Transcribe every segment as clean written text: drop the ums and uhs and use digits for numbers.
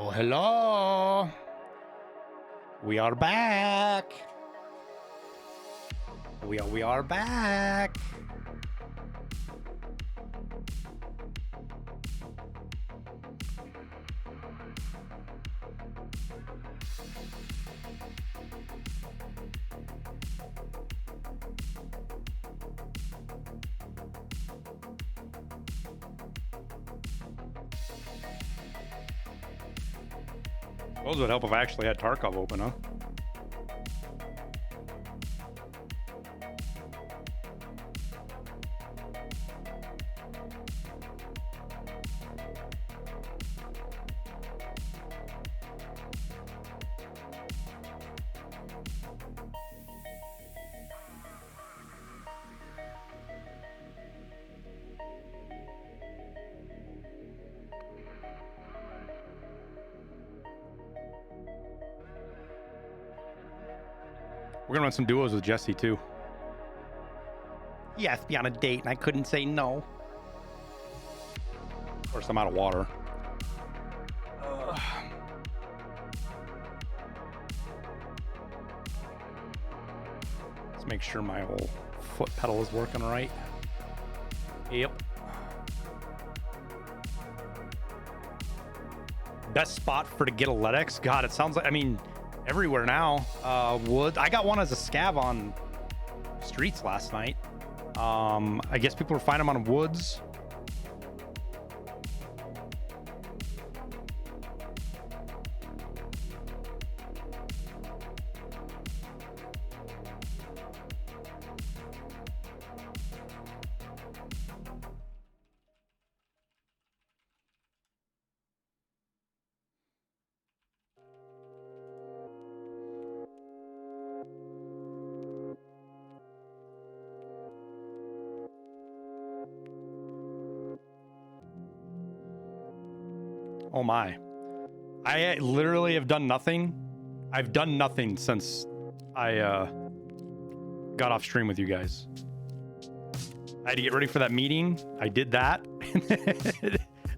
Oh, hello. We are back. We are back. Those would help if I actually had Tarkov open, huh? We're gonna run some duos with Jesse too. He asked me on a date and I couldn't say no. Of course, I'm out of water. Let's make sure my whole foot pedal is working right. Yep. Best spot for to get a LEDX? God, it sounds like, I mean, everywhere now. Wood. I got one as a scav on streets last night. I guess people are finding them on woods. Oh my. I literally have done nothing. I've done nothing since I got off stream with you guys. I had to get ready for that meeting. I did that.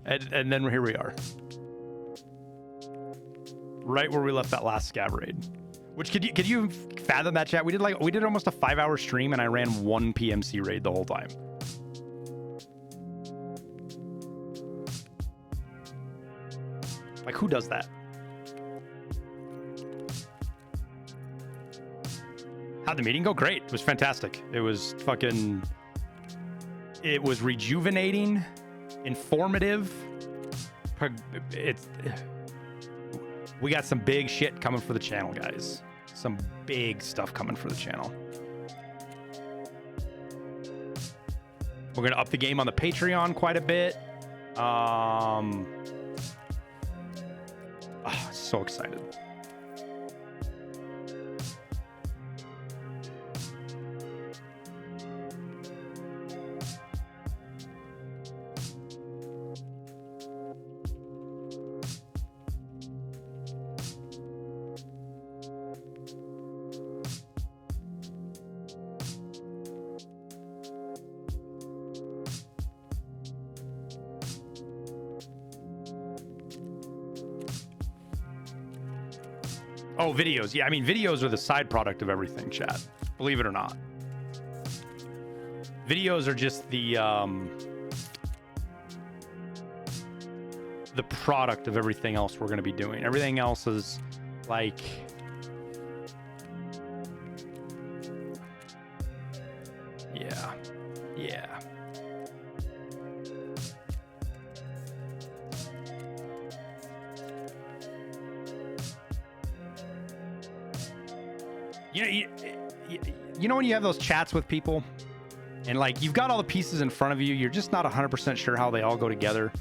and then here we are. Right where we left that last scav raid. Which could you fathom that, chat? We did almost a 5-hour stream and I ran one PMC raid the whole time. Like, who does that? How'd the meeting go? Great. It was fantastic. It was fucking... It was rejuvenating, informative. We got some big shit coming for the channel, guys. Some big stuff coming for the channel. We're going to up the game on the Patreon quite a bit. Oh, so excited. Oh, videos. Yeah, I mean, videos are the side product of everything, chat. Believe it or not. Videos are just the product of everything else we're going to be doing. Everything else is like... Yeah. Yeah. You know when you have those chats with people and like you've got all the pieces in front of you, you're just not 100% sure how they all go together.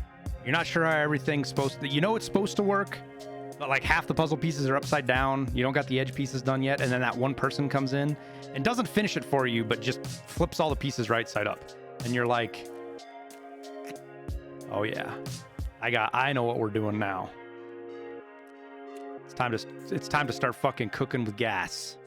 You're not sure how everything's supposed to, you know it's supposed to work, but like half the puzzle pieces are upside down. You don't got the edge pieces done yet. And then that one person comes in and doesn't finish it for you, but just flips all the pieces right side up. And you're like, oh yeah, I know what we're doing now. It's time to start fucking cooking with gas.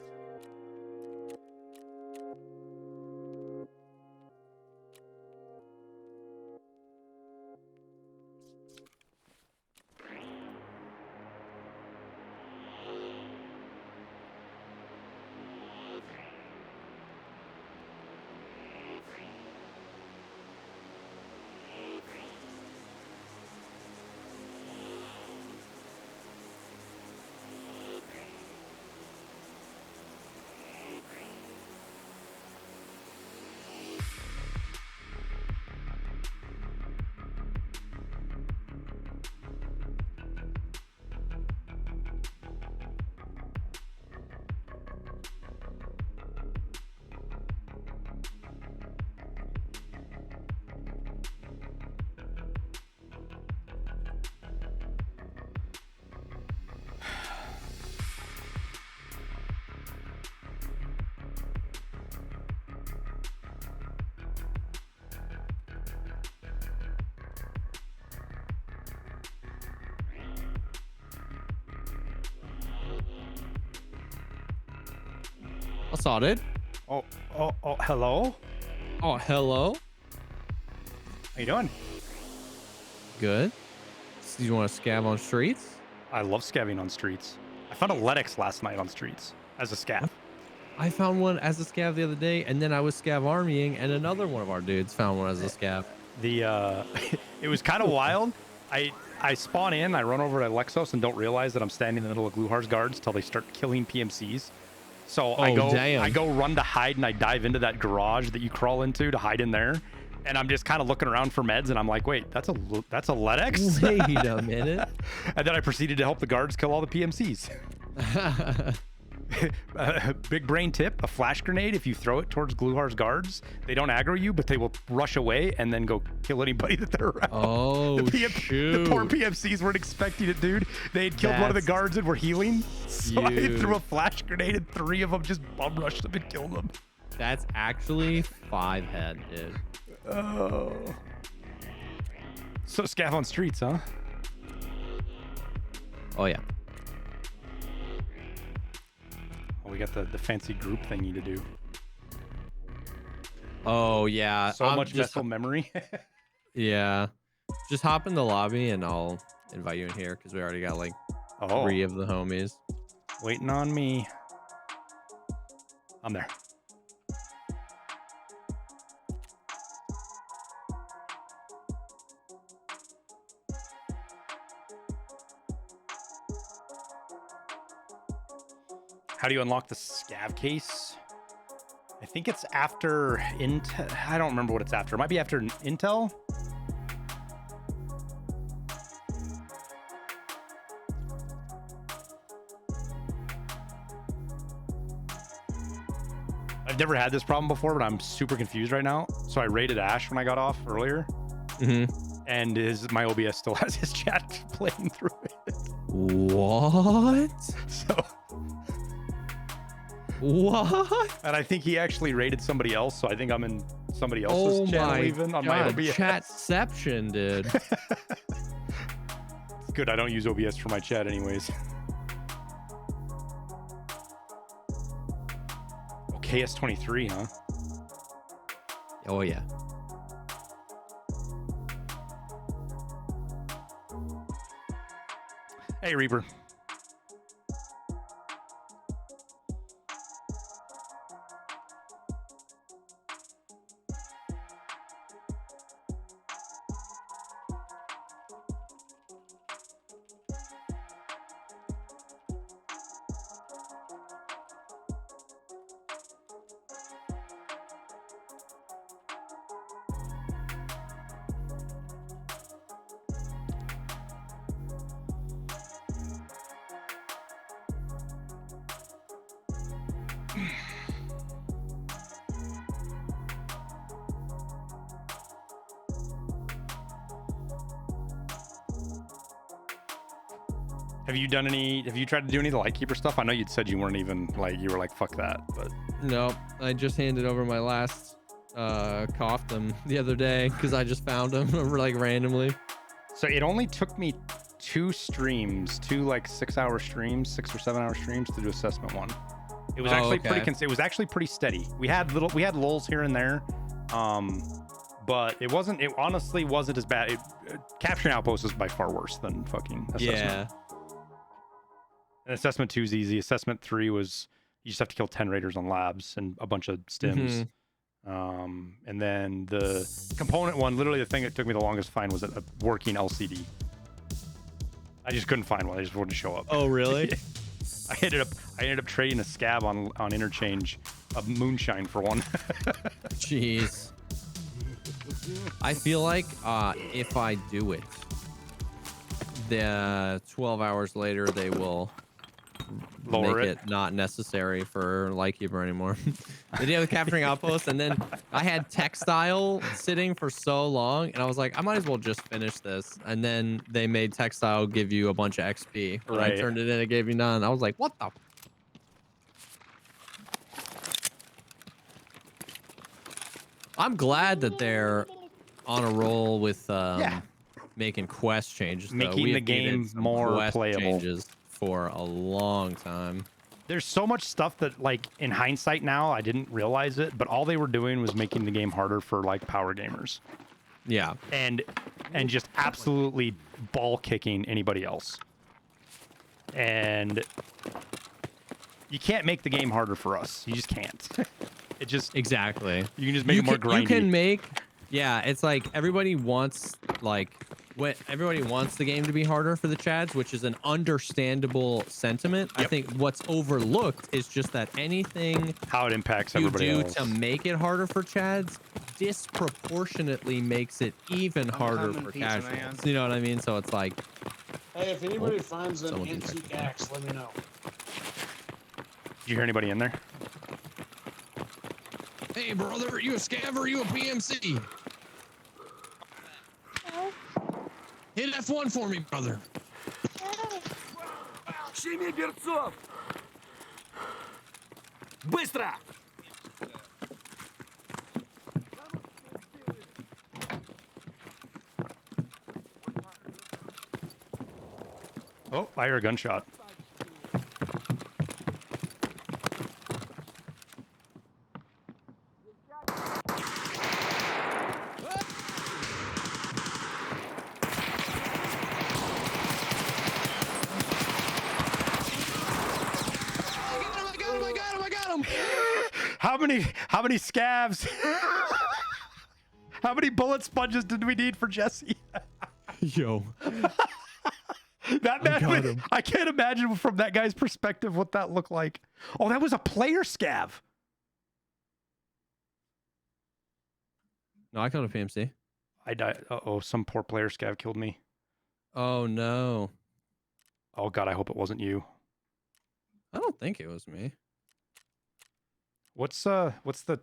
What's all, dude? Oh, hello. Oh, hello. How you doing? Good. So you want to scab on streets? I love scabbing on streets. I found a Ledex last night on streets as a scab. I found one as a scab the other day, and then I was scab armying, and another one of our dudes found one as a scab. It was kind of wild. I spawn in, I run over to Lexos and don't realize that I'm standing in the middle of Gluhar's guards till they start killing PMCs. So I go run to hide, and I dive into that garage that you crawl into to hide in there. And I'm just kind of looking around for meds, and I'm like, wait, that's a Ledex? Wait a minute. And then I proceeded to help the guards kill all the PMCs. Big brain tip, a flash grenade, if you throw it towards Gluhar's guards, they don't aggro you, but they will rush away and then go kill anybody that they're around. Oh, shoot. The poor PMCs weren't expecting it, dude. They had killed one of the guards and were healing. So I threw a flash grenade and 3 of them just bum rushed them and killed them. That's actually 5 head, dude. Oh. So scav on streets, huh? Oh, yeah. Oh, we got the fancy group thingy to do. Oh, yeah. So much vessel memory. Yeah. Just hop in the lobby and I'll invite you in here because we already got like 3 of the homies. Waiting on me. I'm there. How do you unlock the scav case? I think it's after Intel. I don't remember what it's after. It might be after Intel. I've never had this problem before, but I'm super confused right now. So I raided Ash when I got off earlier. And my OBS still has his chat playing through it. What? So... What? And I think he actually raided somebody else, so I think I'm in somebody else's channel even on my OBS. Chatception, dude. It's good I don't use OBS for my chat anyways. Oh, KS23, huh? Oh, yeah. Hey, Reaper. Have you tried to do any of the Lightkeeper stuff? I know you'd said you weren't even like, you were like, fuck that, but. No, I just handed over my last Coughdom the other day because I just found them like randomly. So it only took me 2 streams, 2 like 6-hour streams, 6 or 7-hour streams to do assessment 1. It was actually it was actually pretty steady. We had lulls here and there. But it honestly wasn't as bad. Capturing outposts is by far worse than fucking assessment. Yeah. And assessment 2 is easy. Assessment 3 was you just have to kill 10 raiders on labs and a bunch of stims. And then the component one, literally the thing that took me the longest to find was a working LCD. I just couldn't find one. I just wouldn't show up. Oh, really? I ended up trading a scab on interchange of moonshine for one. Jeez. I feel like if I do it, the 12 hours later they will make it not necessary for Lightkeeper anymore. They did with capturing outposts, and then I had textile sitting for so long, and I was like, I might as well just finish this. And then they made textile give you a bunch of XP. When I turned it in, it gave you none. I was like, what the? I'm glad that they're on a roll with making quest changes. Making the game more playable. Changes for a long time. There's so much stuff that, like, in hindsight now, I didn't realize it, but all they were doing was making the game harder for, like, power gamers. Yeah. And just absolutely ball kicking anybody else. And you can't make the game harder for us. You just can't. It just exactly. You can just make it more grindy. You can make, yeah. It's like everybody wants everybody wants the game to be harder for the Chads, which is an understandable sentiment. Yep. I think what's overlooked is just that anything how it impacts everybody else to make it harder for Chads disproportionately makes it even harder for casuals. Man. You know what I mean? So it's like, hey, if anybody finds an antique axe, let me know. Did you hear anybody in there? Hey, brother, are you a scav or are you a PMC? Hit F1 for me, brother. Щеми берцов! Быстро! Oh, I hear a gunshot. How many scavs? How many bullet sponges did we need for Jesse? Yo. That man, I can't imagine from that guy's perspective what that looked like. Oh, that was a player scav. No, I killed a PMC. I died. Uh-oh, some poor player scav killed me. Oh, no. Oh, God, I hope it wasn't you. I don't think it was me. What's the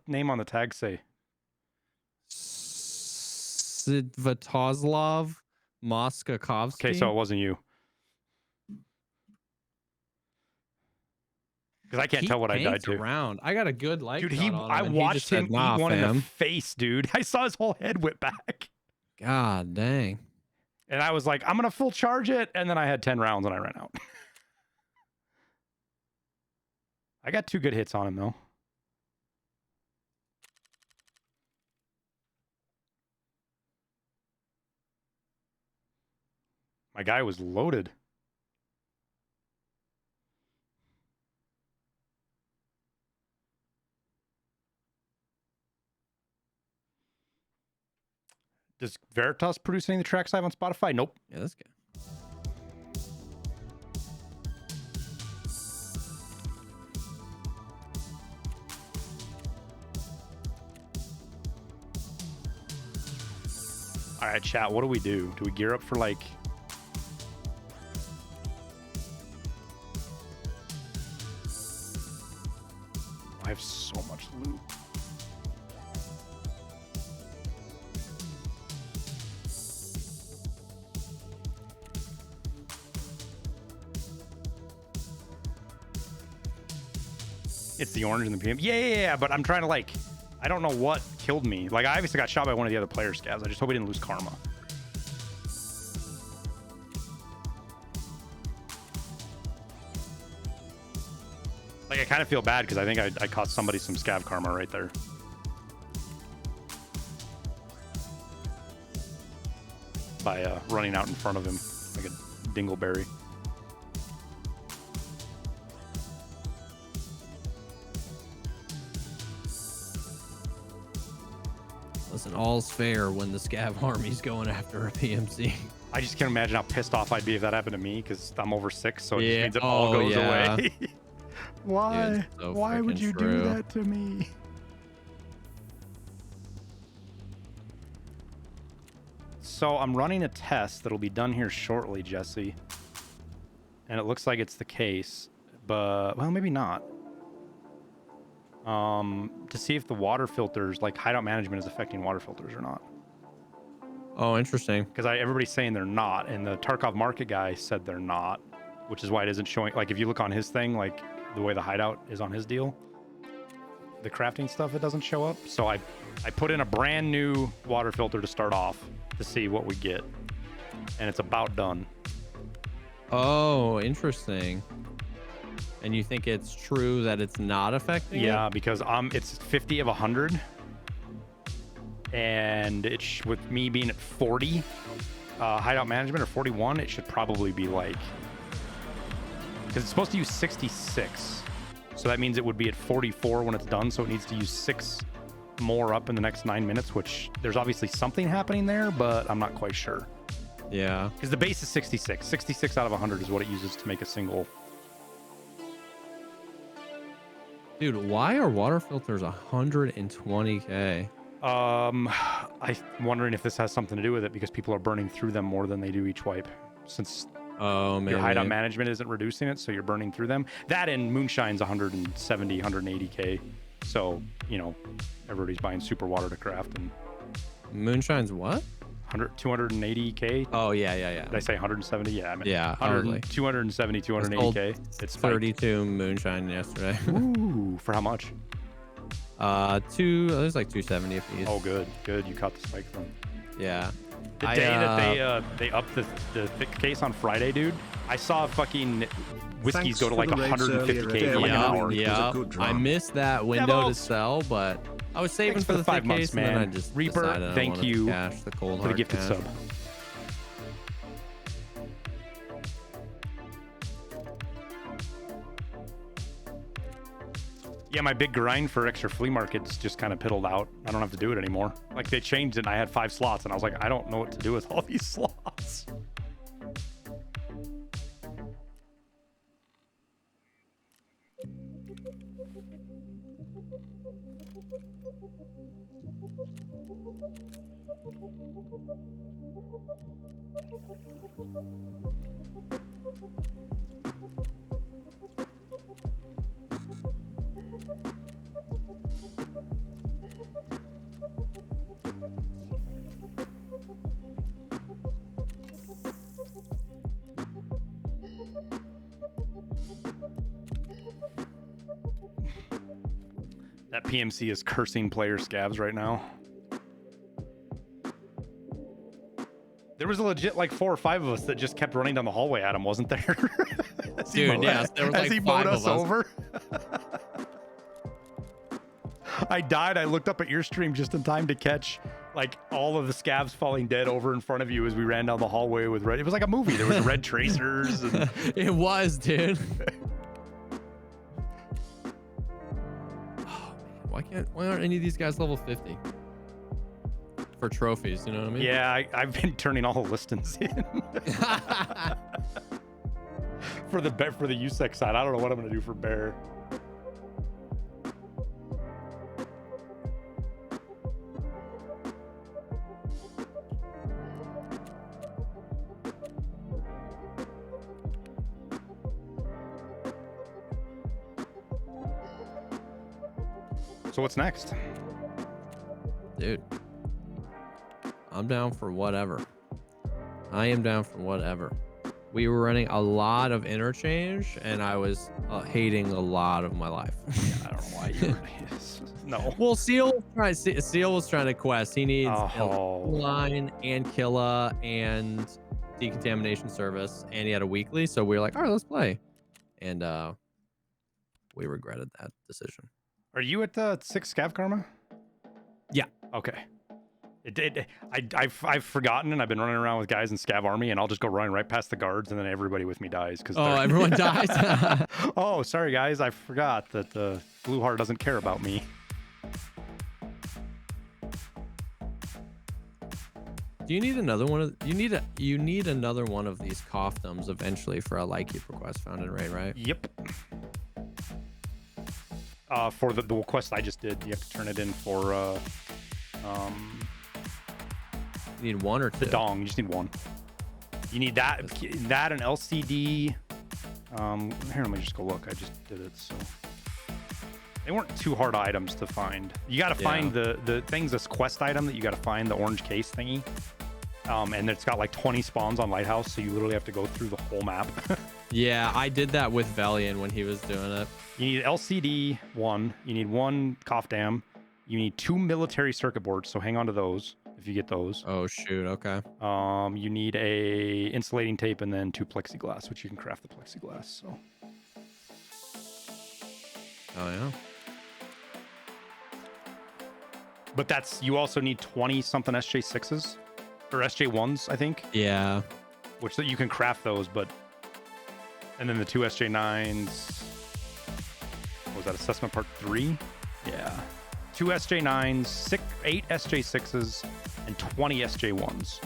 name on the tag say? Svatoslav Moskakovsky. Okay, so it wasn't you. Because I can't tell what I died to. Around. I got a good like. Dude, I watched him eat one in the face, dude. I saw his whole head whip back. God dang. And I was like, I'm gonna full charge it, and then I had 10 rounds and I ran out. I got 2 good hits on him though. My guy was loaded. Does Veritas produce any of the tracks I have on Spotify? Nope. Yeah, that's good. All right, chat. What do we do? Do we gear up for like? I have so much loot. It's the orange and the PM. Yeah, but I'm trying to like, I don't know what killed me. Like, I obviously got shot by one of the other player scavs. I just hope we didn't lose karma. Like, I kind of feel bad because I think I caught somebody some scav karma right there. By running out in front of him like a dingleberry. Listen, all's fair when the scav army's going after a PMC. I just can't imagine how pissed off I'd be if that happened to me because I'm over 6, so it just means it all goes away. Why? Dude, so why would you do that to me? So I'm running a test that'll be done here shortly, Jesse. And it looks like it's the case, but well, maybe not. To see if the water filters, like hideout management, is affecting water filters or not. Oh, interesting. Because everybody's saying they're not, and the Tarkov market guy said they're not, which is why it isn't showing. Like if you look on his thing, like the way the hideout is on his deal, the crafting stuff, it doesn't show up. So I put in a brand new water filter to start off to see what we get, and it's about done. Oh, interesting. And you think it's true that it's not affecting Yeah, it? because it's 50 of 100, and it's with me being at 40 hideout management or 41, it should probably be like, because it's supposed to use 66, so that means it would be at 44 when it's done. So it needs to use 6 more up in the next 9 minutes, which there's obviously something happening there, but I'm not quite sure. Yeah, Because the base is 66. 66 out of 100 is what it uses to make a single. dude, why are water filters 120K? I'm wondering if this has something to do with it, because people are burning through them more than they do each wipe, since Oh man, your hideout management isn't reducing it, so you're burning through them. That and Moonshine's 170, 180K. So, you know, everybody's buying super water to craft, and Moonshine's what? 280K. Oh yeah. Did I say 170? Yeah, I mean, Yeah, hardly. 270, 280K. It's spiked. 32 moonshine yesterday. Ooh, for how much? There's like 270 a piece. Oh, good. You caught the spike from. Yeah. The day that they upped the thick case on Friday, dude, I saw fucking whiskeys go to like 150K for like an hour. Yeah, I missed that window to sell, but I was saving Thanks for the 5 thick months, case, man. and then I just Reaper, decided I thank wanted you to cash the cold for the hard gifted cash. sub. Yeah, my big grind for extra flea markets just kind of piddled out. I don't have to do it anymore. Like, they changed it and I had 5 slots and I was like, I don't know what to do with all these slots. That PMC is cursing player scavs right now. There was a legit like 4 or 5 of us that just kept running down the hallway at him, wasn't there? Dude, yes, there was as like he 5 mowed of us us. over. I died. I looked up at your stream just in time to catch like all of the scavs falling dead over in front of you as we ran down the hallway with red. It was like a movie. There was red tracers. And... It was, dude. Why aren't any of these guys level 50 for trophies? You know what I mean? Yeah, I've been turning all the listings in for the USEC side. I don't know what I'm gonna do for bear. So what's next? Dude, I'm down for whatever. I am down for whatever. We were running a lot of interchange, and I was hating a lot of my life. Yeah, I don't know why you were... No. Well, Seal was trying to quest. He needs Oh. line and Killa and decontamination service, and he had a weekly. So we were like, all right, let's play. And we regretted that decision. Are you at the 6 scav karma? Yeah. Okay. I've forgotten, and I've been running around with guys in scav army, and I'll just go running right past the guards, and then everybody with me dies. Everyone dies. Oh, sorry guys, I forgot that the blue heart doesn't care about me. Do you need another one of you need another one of these coffdoms eventually for a like keep request found in raid, right? Yep. For the quest I just did, you have to turn it in for You need one or two? the dong. You just need one. You need that an LCD. Here, let me just go look. I just did it, so they weren't too hard items to find. You got to find the things, this quest item that you got to find, the orange case thingy. And it's got like 20 spawns on Lighthouse, so you literally have to go through the whole map. Yeah, I did that with Valiant when he was doing it. You need LCD 1. You need 1 cough dam. You need 2 military circuit boards, so hang on to those if you get those. Oh shoot, okay. You need a insulating tape and then 2 plexiglass, which you can craft the plexiglass. So Oh yeah. But you also need 20 something SJ6s or SJ1s, I think. Yeah. Which you can craft those, and then the 2 SJ9s. What was that, assessment part 3? Yeah. 2 SJ9s, 8 SJ6s, and 20 SJ1s.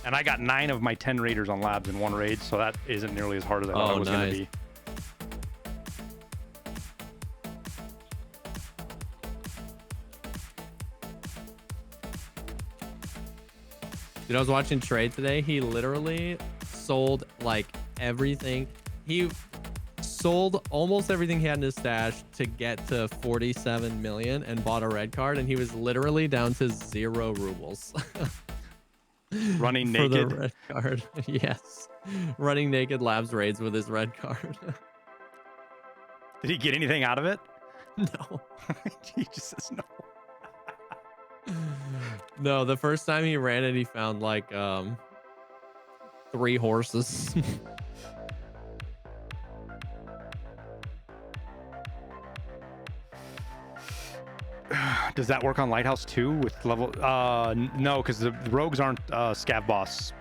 And I got 9 of my 10 raiders on labs in one raid, so that isn't nearly as hard as I thought it was going to be. Dude, I was watching Trade today. He literally sold like everything. He sold almost everything he had in his stash to get to 47 million and bought a red card, and he was literally down to 0 rubles. Running for naked. the red card. Yes. Running naked labs raids with his red card. Did he get anything out of it? No. He just says no. No, the first time he ran it, he found like 3 horses. Does that work on Lighthouse 2 with level? No, because the rogues aren't scav boss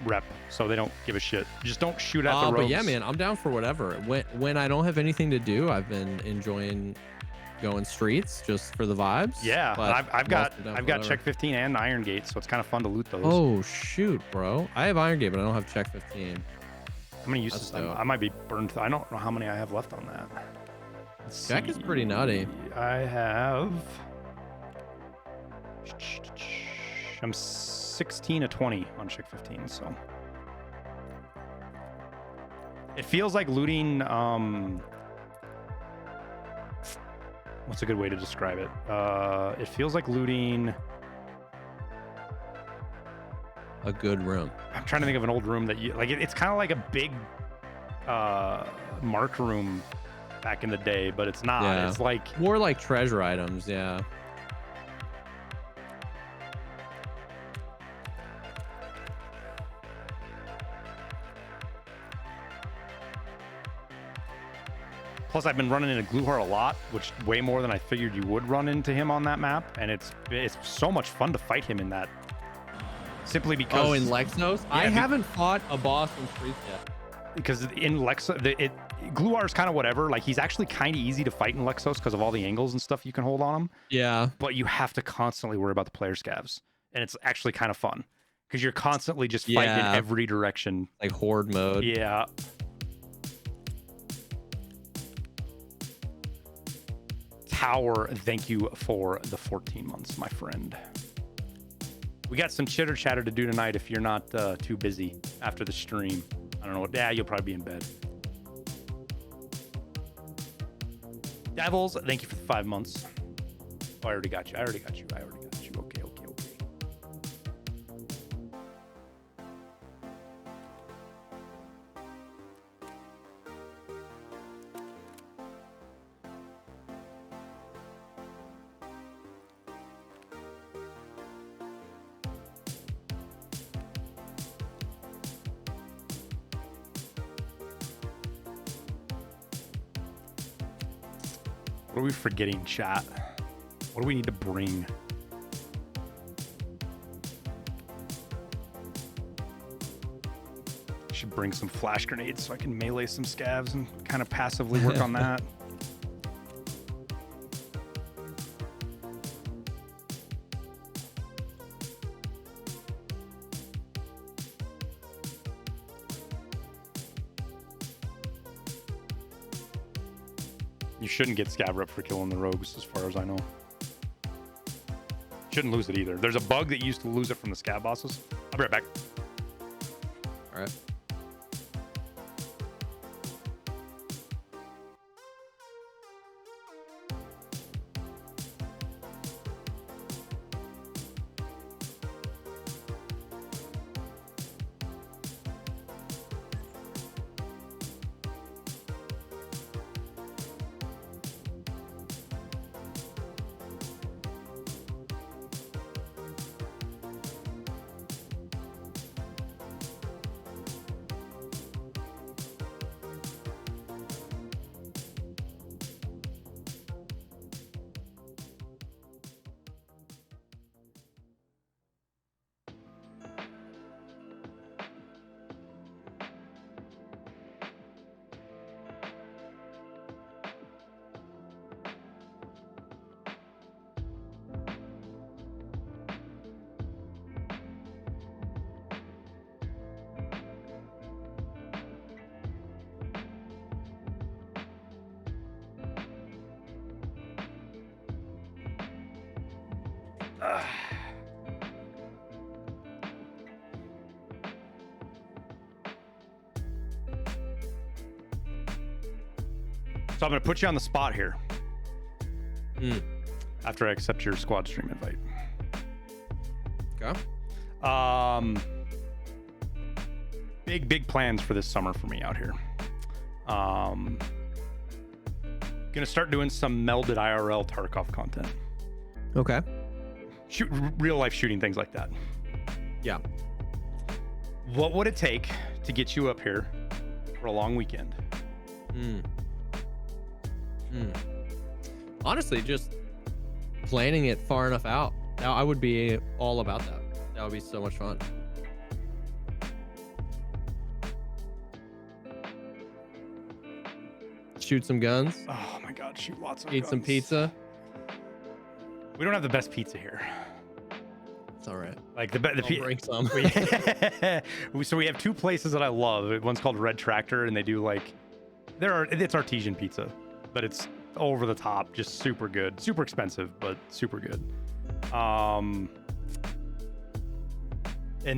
rep, so they don't give a shit. Just don't shoot at the rogues. But yeah, man, I'm down for whatever. When I don't have anything to do, I've been enjoying going streets just for the vibes. Yeah, but I've got check 15 and Iron Gate, so it's kind of fun to loot those. Oh shoot, bro! I have Iron Gate, but I don't have check 15. How many uses? I might be burned. I don't know how many I have left on that. Check is pretty nutty. I have. I'm 16 to 20 on check 15, so it feels like looting. What's a good way to describe it? It feels like looting a good room. I'm trying to think of an old room that you like. It's kind of like a big mark room back in the day, but it's not. Yeah. It's like more like treasure items. Yeah. Plus, I've been running into Gluhar a lot, which way more than I figured you would run into him on that map, and it's so much fun to fight him in that. Simply because. Oh, in Lexos, yeah, I haven't fought a boss in streets yet. Because in Lexos, Gluhar is kind of whatever. Like, he's actually kind of easy to fight in Lexos because of all the angles and stuff you can hold on him. Yeah. But you have to constantly worry about the player scavs, and it's actually kind of fun because you're constantly just fighting in every direction. Like horde mode. Yeah. Tower, thank you for the 14 months, my friend. We got some chitter chatter to do tonight if you're not too busy after the stream. I don't know. Yeah, you'll probably be in bed. Devils, thank you for the 5 months. Oh, I already got you. Okay. What are we forgetting, chat? What do we need to bring? I should bring some flash grenades so I can melee some scavs and kind of passively work on that. You shouldn't get scav rep for killing the rogues, as far as I know. Shouldn't lose it either. There's a bug that used to lose it from the scav bosses. I'll be right back. All right. So I'm gonna put you on the spot here. Mm. After I accept your squad stream invite. Okay. Big plans for this summer for me out here. Gonna start doing some melded IRL Tarkov content. Okay. Shoot real life shooting, things like that. Yeah. What would it take to get you up here for a long weekend? Honestly, just planning it far enough out. Now I would be all about that. That would be so much fun. Shoot some guns. Oh my god, shoot lots of Eat guns. some pizza. We don't have the best pizza here. It's all right. Like the I'll bring some. So we have two places that I love. One's called Red Tractor, and they do like it's artesian pizza, but it's over the top, just super good, super expensive, but super good. And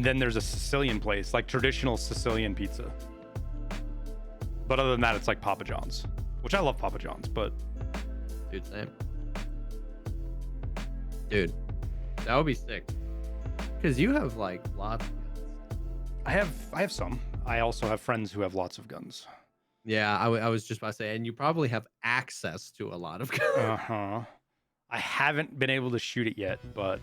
then there's a Sicilian place, like traditional Sicilian pizza. But other than that, it's like Papa John's, which I love Papa John's, but Dude, same. Dude, that would be sick. Because you have like lots of guns. I have some. I also have friends who have lots of guns. Yeah, I was just about to say, and you probably have access to a lot of guns. Uh-huh. I haven't been able to shoot it yet, but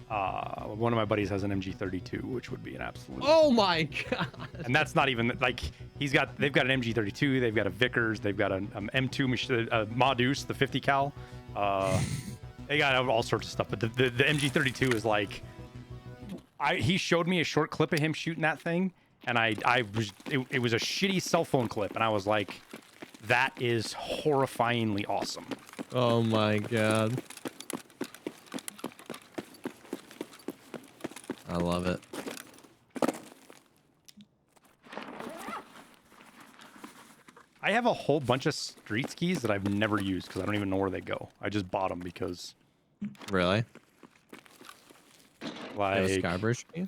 one of my buddies has an MG32, which would be an absolute. Oh my god! And that's not even like they've got an MG32, they've got a Vickers, they've got an M2 Modus, the 50 cal. They got all sorts of stuff, but the MG32 is like, he showed me a short clip of him shooting that thing, and it was a shitty cell phone clip, and I was like, that is horrifyingly awesome. Oh my god! I love it. I have a whole bunch of street skis that I've never used because I don't even know where they go. I just bought them because, Really? like, You have a Skybridge ski?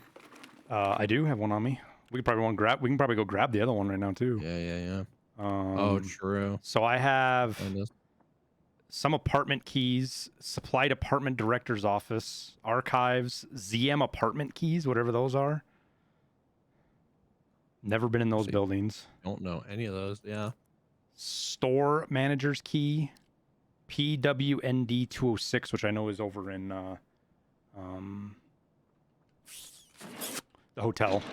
I do have one on me. We can probably go grab the other one right now too. Yeah. Oh, true. So I have Find us. some apartment keys, supplied apartment director's office, archives, ZM apartment keys, whatever those are. Never been in those buildings. Don't know any of those. Yeah. Store manager's key, PWND 206, which I know is over in the hotel.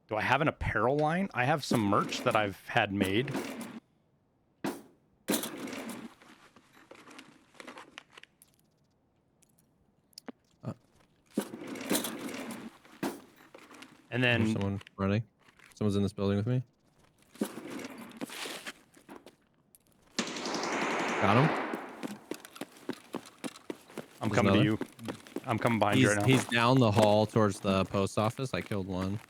Do I have an apparel line? I have some merch that I've had made. And There's then someone running. Someone's in this building with me. Got him. I'm There's coming to another. you. I'm coming behind you right now. He's down the hall towards the post office. I killed one.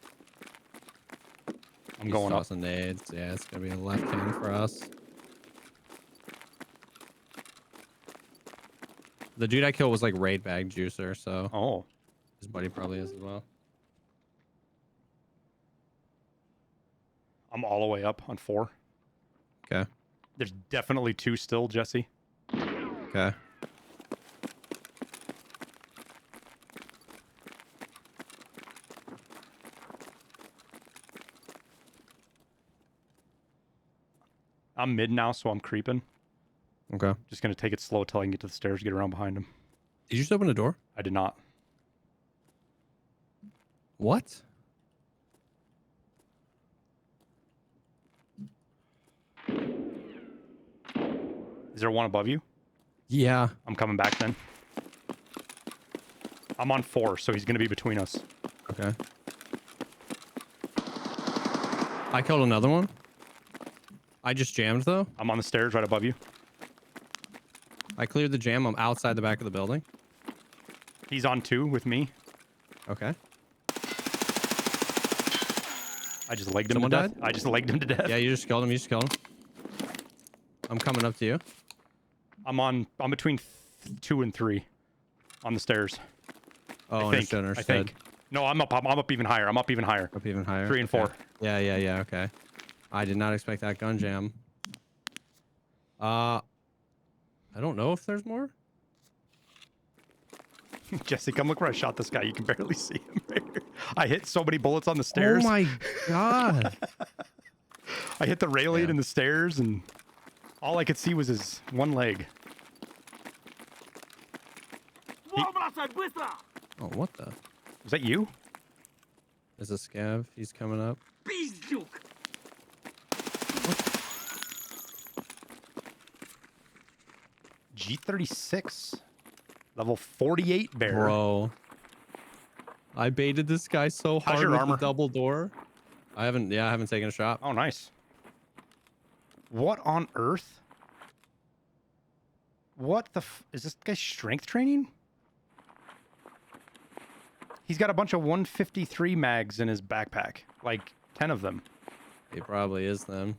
I'm going up. Tossing nades. Yeah, it's gonna be a left hand for us. The dude I killed was like raid bag juicer, so Oh, his buddy probably is as well. I'm all the way up on 4. Okay. There's definitely 2 still, Jesse. Okay. I'm mid now, so I'm creeping. Okay. Just gonna take it slow till I can get to the stairs, get around behind him. Did you just open the door? I did not. What? Is there one above you? Yeah. I'm coming back then. I'm on 4, so he's gonna be between us. Okay. I killed another one. I just jammed though. I'm on the stairs right above you. I cleared the jam. I'm outside the back of the building. He's on 2 with me. Okay. I just legged him Someone to death. died? I just legged him to death. Yeah, you just killed him. You just killed him. I'm coming up to you. I'm between 2 and 3 on the stairs. Oh, I think. understood. I think. No, I'm up even higher. I'm up even higher. Up even higher. 3 and 4. Okay. Yeah. Okay. I did not expect that gun jam. I don't know if there's more. Jesse, come look where I shot this guy. You can barely see him right here. I hit so many bullets on the stairs. Oh my god. I hit the railing Yeah. and the stairs, and all I could see was his one leg. Wall бросать, быстро! Oh, what the? Was that you? There's a scav. He's coming up. Пиздюк! G36. Level 48 bear. Bro. I baited this guy so How's hard your with armor? the double door. I haven't taken a shot. Oh, nice. What on earth? What the is this guy strength training? He's got a bunch of 153 mags in his backpack. Like 10 of them. He probably is then.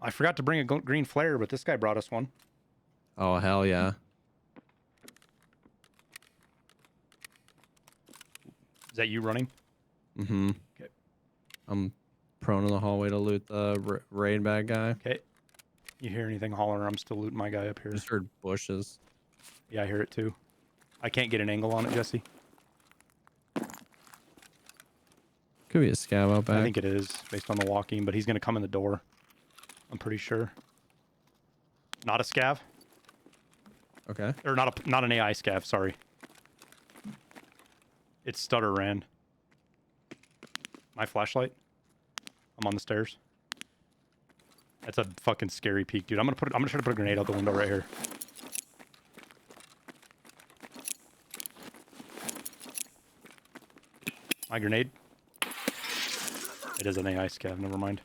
I forgot to bring a green flare, but this guy brought us one. Oh, hell yeah. Is that you running? Mm-hmm. Okay. I'm prone in the hallway to loot the raid bag guy. Okay. You hear anything hollering? I'm still looting my guy up here. Just heard bushes. Yeah, I hear it too. I can't get an angle on it, Jesse. Could be a scav out back. I think it is, based on the walking, but he's going to come in the door. I'm pretty sure. Not a scav? Okay. Or not an AI scav, sorry. It's stutter ran. My flashlight. I'm on the stairs. That's a fucking scary peek, dude. I'm gonna try to put a grenade out the window right here. My grenade. It is an AI scav, never mind.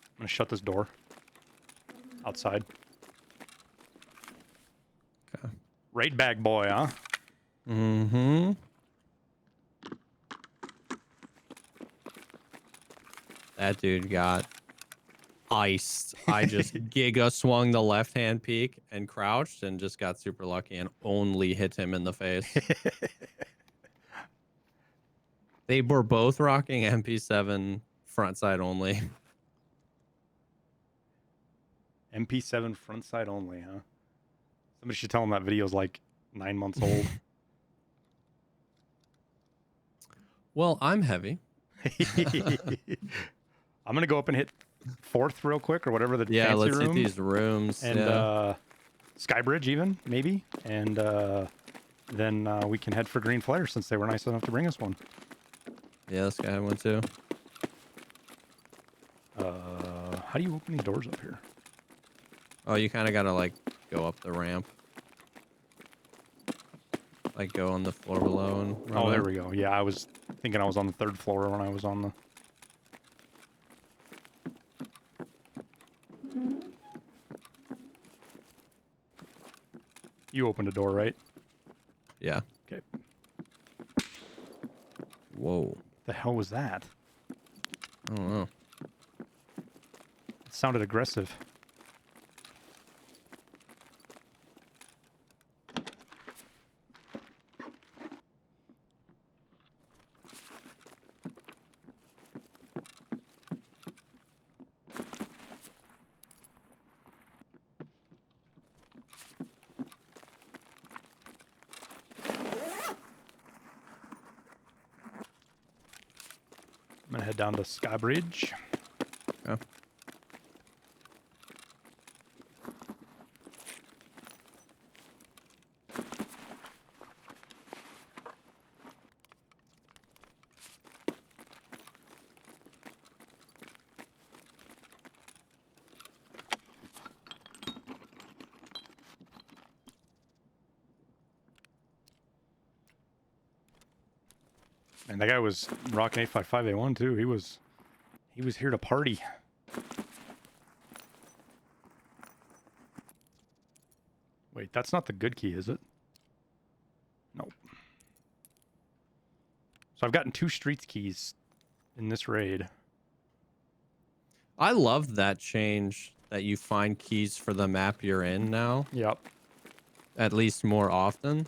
I'm gonna shut this door. Outside. Okay. Raid bag boy, huh? Mm-hmm. That dude got iced. I just giga swung the left-hand peek and crouched and just got super lucky and only hit him in the face. They were both rocking MP7 front side only. MP7 front side only, huh? Somebody should tell him that video's like 9 months old. Well, I'm heavy. I'm gonna go up and hit 4th real quick, or whatever the Yeah, fancy let's room. hit these rooms. And yeah. Skybridge even, maybe. And then we can head for Green Flare since they were nice enough to bring us one. Yeah, this guy went too. How do you open these doors up here? Oh, you kind of gotta like go up the ramp. Like go on the floor below and run Oh, there up. we go. Yeah, I was thinking I was on the 3rd floor when I was on the... You opened a door, right? Yeah. Okay. Whoa. The hell was that? I don't know. It sounded aggressive. I'm gonna head down to Skybridge. Okay. And that guy was rocking 855A1 too. He was here to party. Wait, that's not the good key, is it? Nope. So I've gotten 2 streets keys in this raid. I love that change that you find keys for the map you're in now. Yep. At least more often.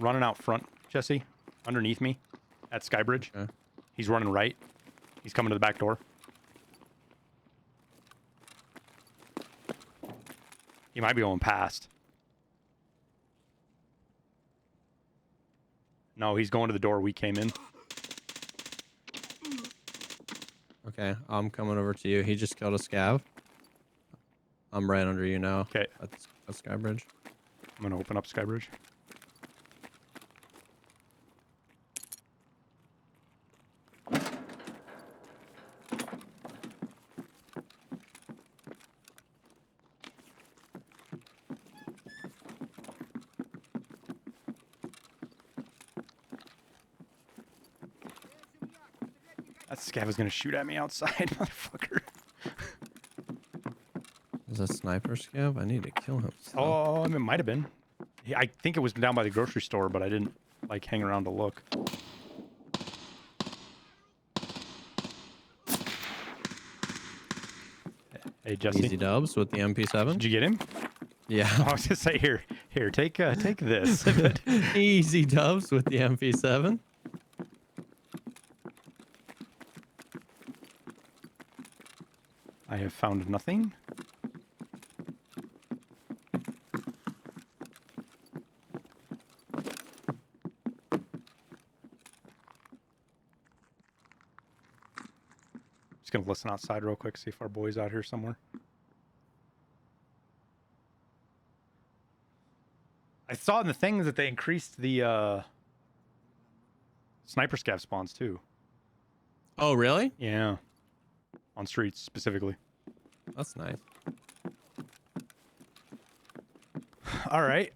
Running out front, Jesse. Underneath me. At Skybridge. Okay. He's running right. He's coming to the back door. He might be going past. No, he's going to the door we came in. Okay, I'm coming over to you. He just killed a scav. I'm right under you now. Okay. That's Skybridge. I'm going to open up Skybridge. That scav is going to shoot at me outside, motherfucker. Is that sniper scav? I need to kill him. Oh, it might have been. I think it was down by the grocery store, but I didn't like hang around to look. Hey, Jesse. Easy dubs with the MP7. Did you get him? Yeah. I was gonna say here, take this. Easy dubs with the MP7. I have found nothing. Just gonna listen outside real quick, see if our boy's out here somewhere. I saw in the thing that they increased the sniper scav spawns too. Oh, really? Yeah. On streets specifically. That's nice. All right.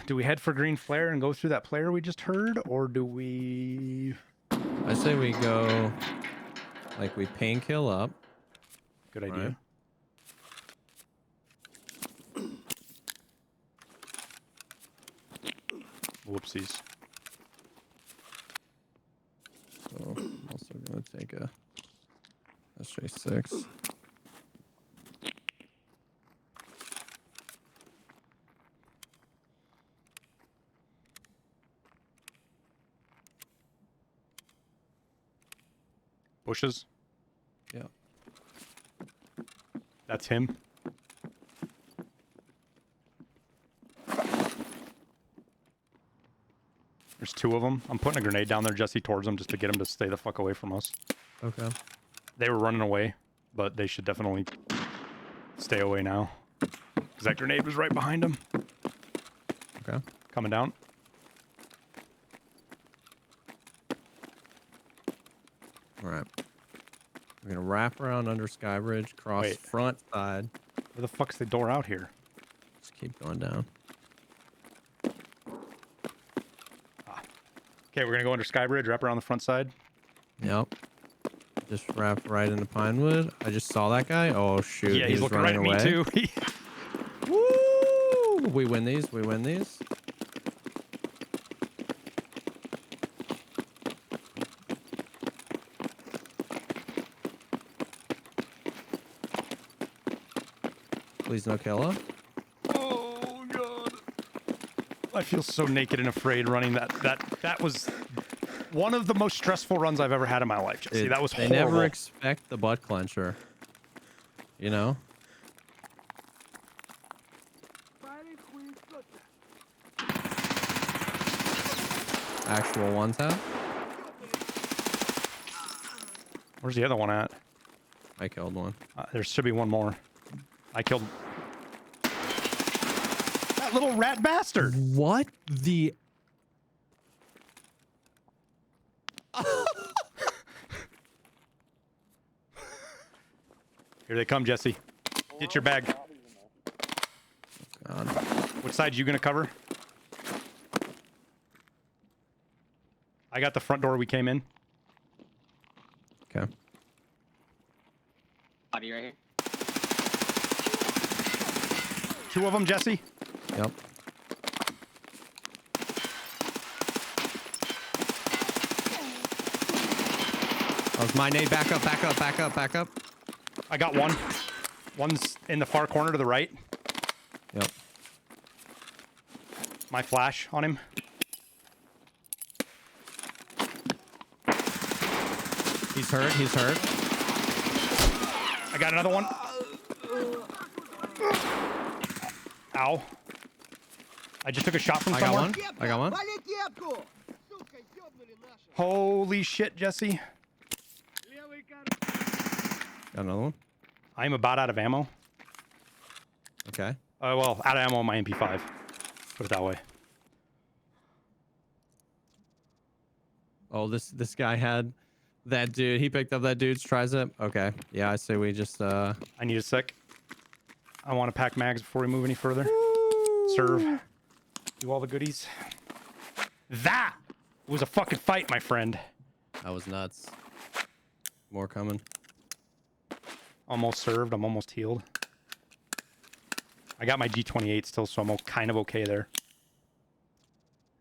Do we head for green flare and go through that player we just heard, or do we? I say we go, like, we painkil up. Good idea. Right. Whoopsies. So I'm also gonna take a SJ6. Bushes. Yeah. That's him. There's 2 of them. I'm putting a grenade down there, Jesse, towards them just to get them to stay the fuck away from us. Okay. They were running away, but they should definitely stay away now. Because that grenade was right behind them. Okay. Coming down. All right. We're gonna wrap around under Skybridge, cross Wait. front side. Where the fuck's the door out here? Just keep going down. Okay, we're gonna go under Skybridge, wrap around the front side. Yep. Just wrap right into Pinewood. I just saw that guy. Oh shoot. Yeah, he's looking right at running me away. too. Woo! We win these. We win these. Please no killer. Oh god. I feel so naked and afraid running that. That was one of the most stressful runs I've ever had in my life, Jesse. That was They horrible. never expect the butt clencher. You know? Actual one tap. Where's the other one at? I killed one. There should be one more. I killed that little rat bastard. What the? Here they come, Jesse. Get your bag. God. What side are you gonna cover? I got the front door we came in. Okay. Body right here. 2 of them, Jesse. Yep. That was my nade. Back up, back up, back up, back up. I got one. One's in the far corner to the right. Yep. My flash on him. He's hurt. He's hurt. I got another one. Ow. I just took a shot from I got somewhere. one. I got one. Holy shit, Jesse. Got another one. I'm about out of ammo. Okay. Well, out of ammo on my MP5. Put it that way. Oh, this guy had that dude. He picked up that dude's tricep. Okay. Yeah, I say we just I need a sec. I want to pack mags before we move any further. Serve. Do all the goodies. That was a fucking fight, my friend. That was nuts. More coming. Almost served. I'm almost healed. I got my G28 still, so I'm kind of okay there.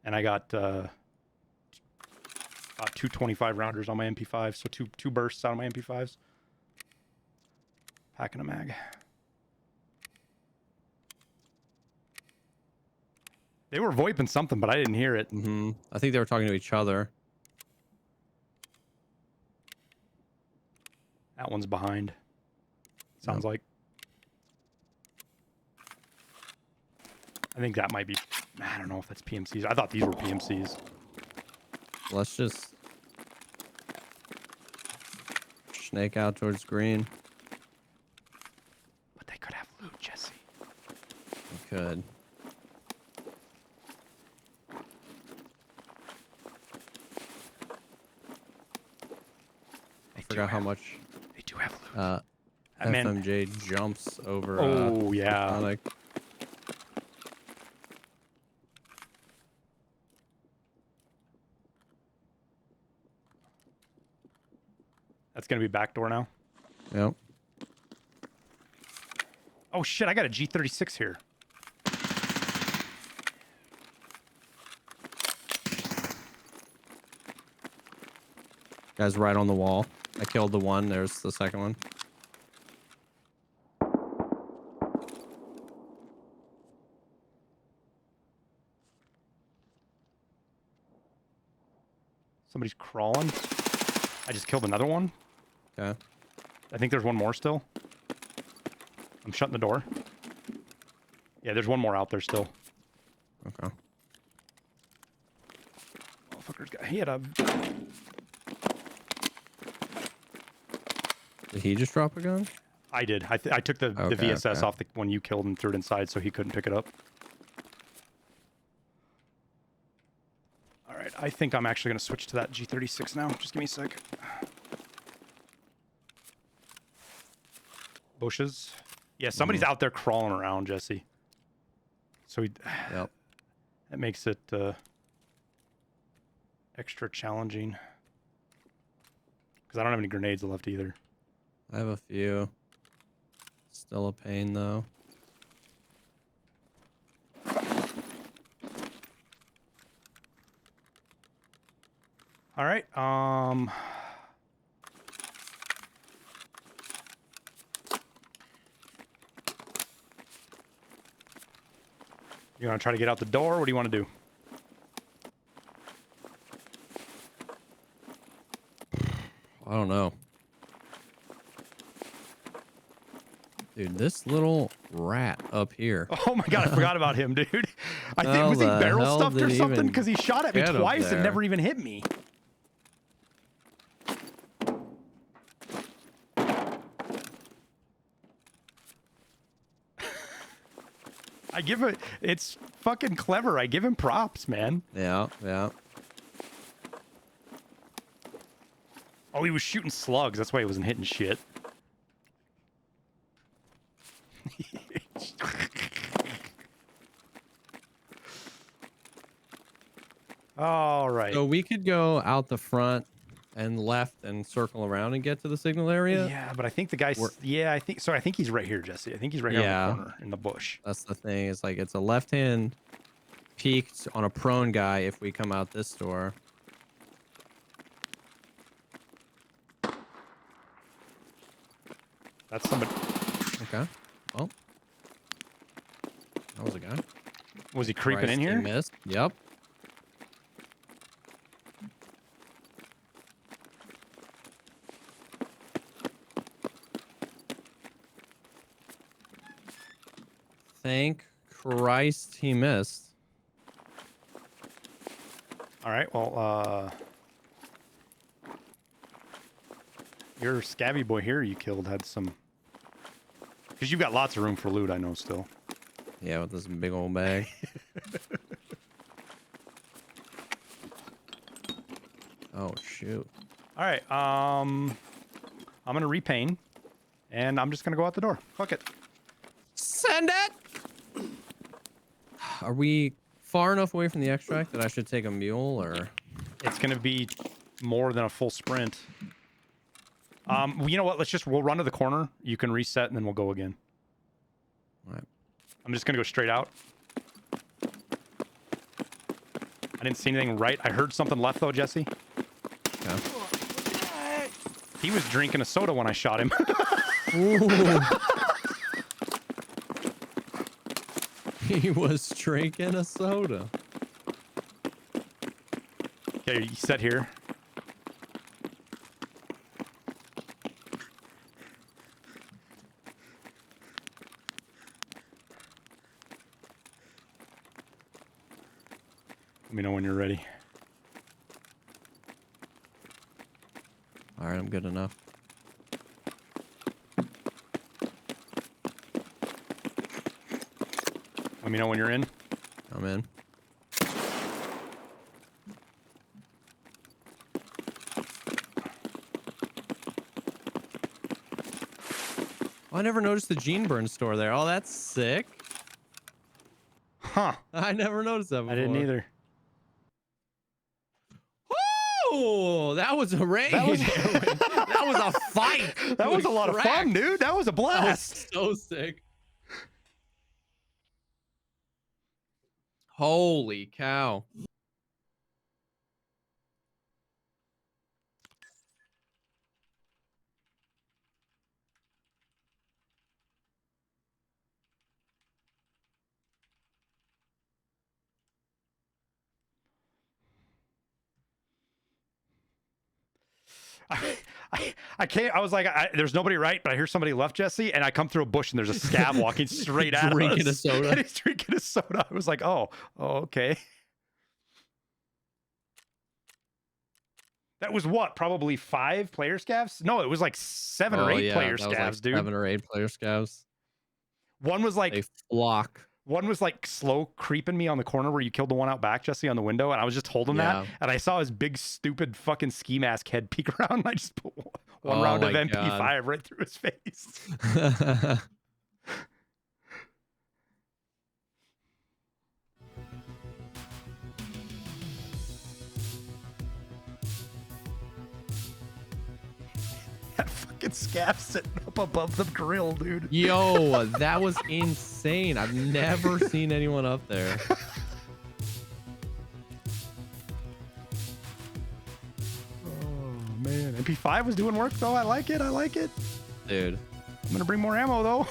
And I got about 225 rounders on my MP5, so two bursts out of my MP5s. Packing a mag. They were VoIPing something, but I didn't hear it. Mm-hmm. I think they were talking to each other. That one's behind. Sounds like. I think that might be. I don't know if that's PMCs. I thought these were PMCs. Let's just snake out towards green. But they could have loot, Jesse. We could. I forgot how much. They do have loot. FMJ jumps over. Oh yeah. Sonic. That's gonna be backdoor now. Yep. Oh shit! I got a G36 here. Guy's right on the wall. I killed the one. There's the second one. Somebody's crawling. I just killed another one. Okay. I think there's one more still. I'm shutting the door. Yeah, there's one more out there still. Okay. Motherfucker's got. He had a. Did he just drop a gun? I did. I took the VSS off the one you killed and threw it inside, so he couldn't pick it up. All right, I think I'm actually gonna switch to that G36 now. Just give me a sec. Bushes. Yeah, somebody's out there crawling around, Jesse. So he. Yep. That makes it extra challenging. Because I don't have any grenades left either. I have a few. Still a pain though. All right. You want to try to get out the door? What do you want to do? I don't know. Dude, this little rat up here. Oh my god, I forgot about him, dude. I think was he How the barrel hell stuffed or did he something? even Because he shot at me get up twice and there? never even hit me. I give it. It's fucking clever. I give him props, man. Yeah, yeah. Oh, he was shooting slugs. That's why he wasn't hitting shit. All right. So we could go out the front and left and circle around and get to the signal area. Yeah, but I think the guy's. Yeah, I think so. I think he's right here, Jesse. I think he's right here on the corner in the bush. That's the thing. It's like it's a left-hand peeked on a prone guy if we come out this door. That's somebody. Okay. Well, that was a guy. Was he creeping in here? He missed. Yep. Thank Christ he missed. All right. Well, your scabby boy here you killed had some. Because you've got lots of room for loot, I know still. Yeah, with this big old bag. Oh shoot. All right. I'm gonna repaint, and I'm just gonna go out the door. Fuck it. Send it. Are we far enough away from the extract that I should take a mule, or? It's gonna be more than a full sprint. You know what? We'll run to the corner. You can reset, and then we'll go again. All right. I'm just gonna go straight out. I didn't see anything right. I heard something left though, Jesse. Okay. He was drinking a soda when I shot him. Ooh. He was drinking a soda. Okay, you set here. Let me know when you're ready. All right, I'm good enough. Let me know when you're in. I'm in. Oh, I never noticed the Gene Burn store there. Oh, that's sick. Huh. I never noticed that before. I didn't either. Oh, that was a raid. That was, That was a fight. that was a lot of fun, dude. That was a blast. That was so sick. Holy cow. I can't. I was like, there's nobody right, but I hear somebody left, Jesse, and I come through a bush and there's a scab walking straight at us. Drinking a soda. And he's drinking a soda. I was like, oh, okay. That was what? Probably 5 player scavs? No, it was like 7 or 8 player scavs, like dude. 7 or 8 player scavs. One was like a flock. One was like slow creeping me on the corner where you killed the one out back, Jesse, on the window, and I was just holding that, and I saw his big stupid fucking ski mask head peek around, and I just put one round of MP5 right through his face. That fucking scav sitting up above the grill, dude. Yo, that was insane. I've never seen anyone up there. Oh man, MP5 was doing work though. I like it. I like it, dude. I'm gonna bring more ammo though.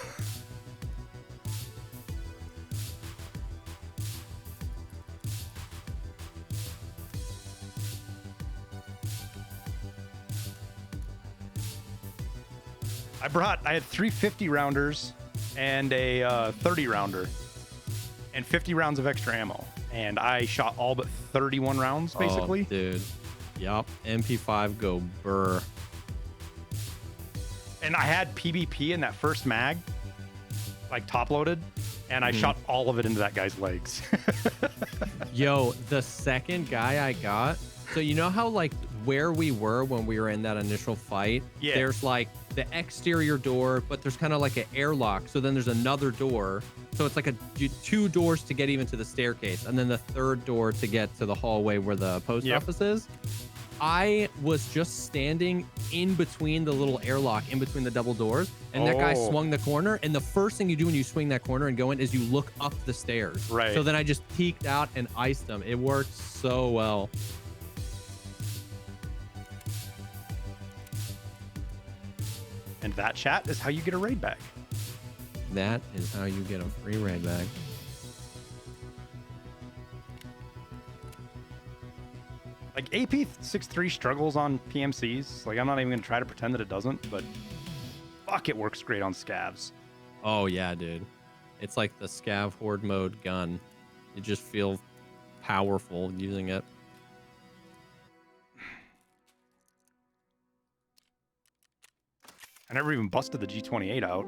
I had 3 50 rounders and a 30 rounder and 50 rounds of extra ammo, and I shot all but 31 rounds basically. Oh, dude. Yup. MP5 go burr. And I had PvP in that first mag, like top loaded, and I shot all of it into that guy's legs. Yo, the second guy I got, so you know how like where we were when we were in that initial fight, there's like the exterior door, but there's kind of like an airlock. So then there's another door. So it's like two doors to get even to the staircase, and then the third door to get to the hallway where the post office is. I was just standing in between the little airlock, in between the double doors, and that guy swung the corner. And the first thing you do when you swing that corner and go in is you look up the stairs. Right. So then I just peeked out and iced him. It worked so well. And that, chat, is how you get a raid bag. That is how you get a free raid bag. Like, AP63 struggles on PMCs. Like, I'm not even going to try to pretend that it doesn't, but fuck, it works great on scavs. Oh, yeah, dude. It's like the scav horde mode gun. You just feel powerful using it. I never even busted the G28 out.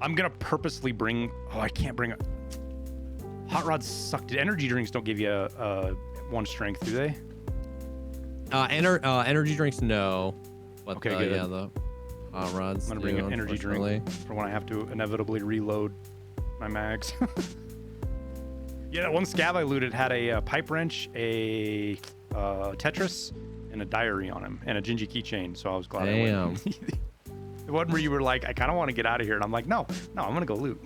I'm gonna purposely bring. Oh, I can't bring. Hot rods suck. Energy drinks don't give you one strength, do they? Energy drinks, no. But okay, good. Yeah, the hot rods. I'm gonna bring an energy drink for when I have to inevitably reload my mags. Yeah, that one scav I looted had a pipe wrench, a Tetris, and a diary on him, and a Gingy keychain. So I was glad I went. It wasn't where you were like, I kind of want to get out of here, and I'm like, no, I'm gonna go loot.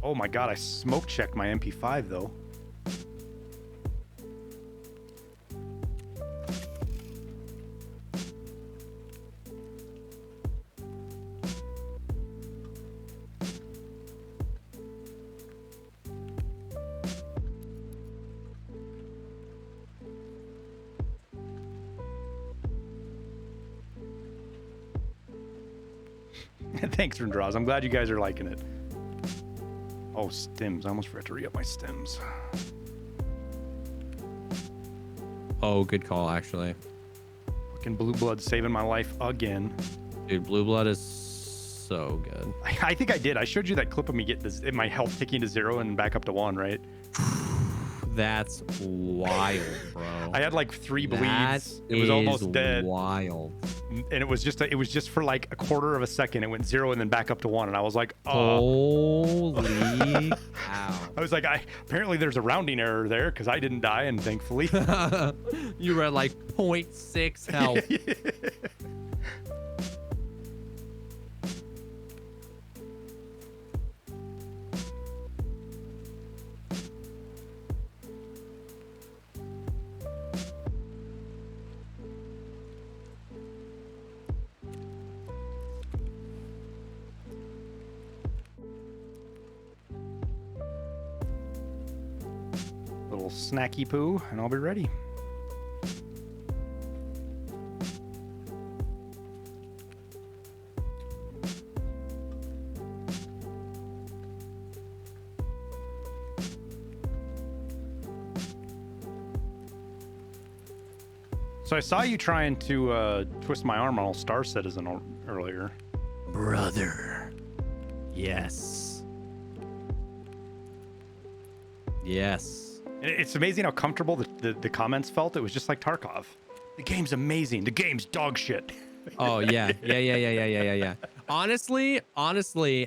Oh my god, I smoke checked my MP5 though. Thanks, Rendraws. I'm glad you guys are liking it. Oh, stims. I almost forgot to re-up my stims. Oh, good call, actually. Fucking Blue Blood saving my life again. Dude, Blue Blood is so good. I think I did. I showed you that clip of me getting my health ticking to 0 and back up to 1, right? That's wild, bro. I had like 3 bleeds. It was almost dead. Wild. And it was just for like a quarter of a second. It went 0 and then back up to 1, and I was like, holy cow. I was like, apparently there's a rounding error there because I didn't die, and thankfully. You were at like 0.6 health. Little snacky poo, and I'll be ready. So I saw you trying to twist my arm on Star Citizen earlier. Brother. Yes. Yes. It's amazing how comfortable the comments felt. It was just like Tarkov. The game's amazing. The game's dog shit. Oh yeah. Honestly,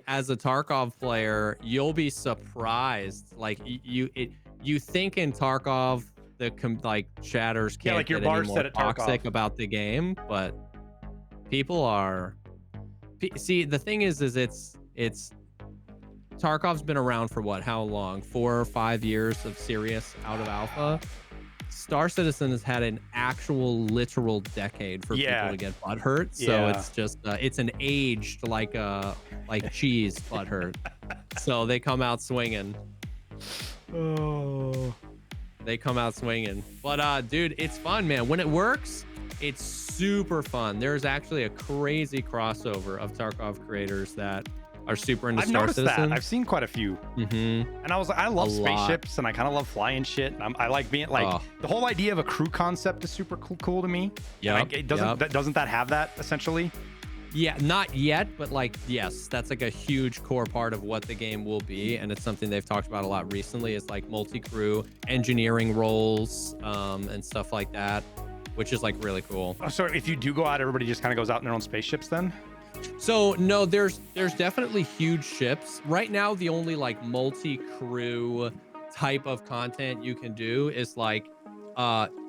as a Tarkov player, you'll be surprised. Like you think in Tarkov the chatters can't like your get bar any more set at toxic Tarkov. about the game, but people are. See, the thing is it's Tarkov's been around for what? How long? 4 or 5 years of serious out of alpha. Star Citizen has had an actual literal decade for people to get butthurt. So it's just it's an aged like cheese butthurt. So they come out swinging. Oh. They come out swinging. But dude, it's fun, man. When it works, it's super fun. There's actually a crazy crossover of Tarkov creators that are super into Star Citizen. I've seen quite a few. And I love spaceships, and I kind of love flying shit. And I like being like the whole idea of a crew concept is super cool to me. Yeah. Doesn't that have that essentially? Yeah, not yet, but like, yes, that's like a huge core part of what the game will be. And it's something they've talked about a lot recently, is like multi-crew engineering roles and stuff like that, which is like really cool. Oh, so if you do go out, everybody just kind of goes out in their own spaceships then? So no, there's definitely huge ships. Right now, the only like multi-crew type of content you can do is like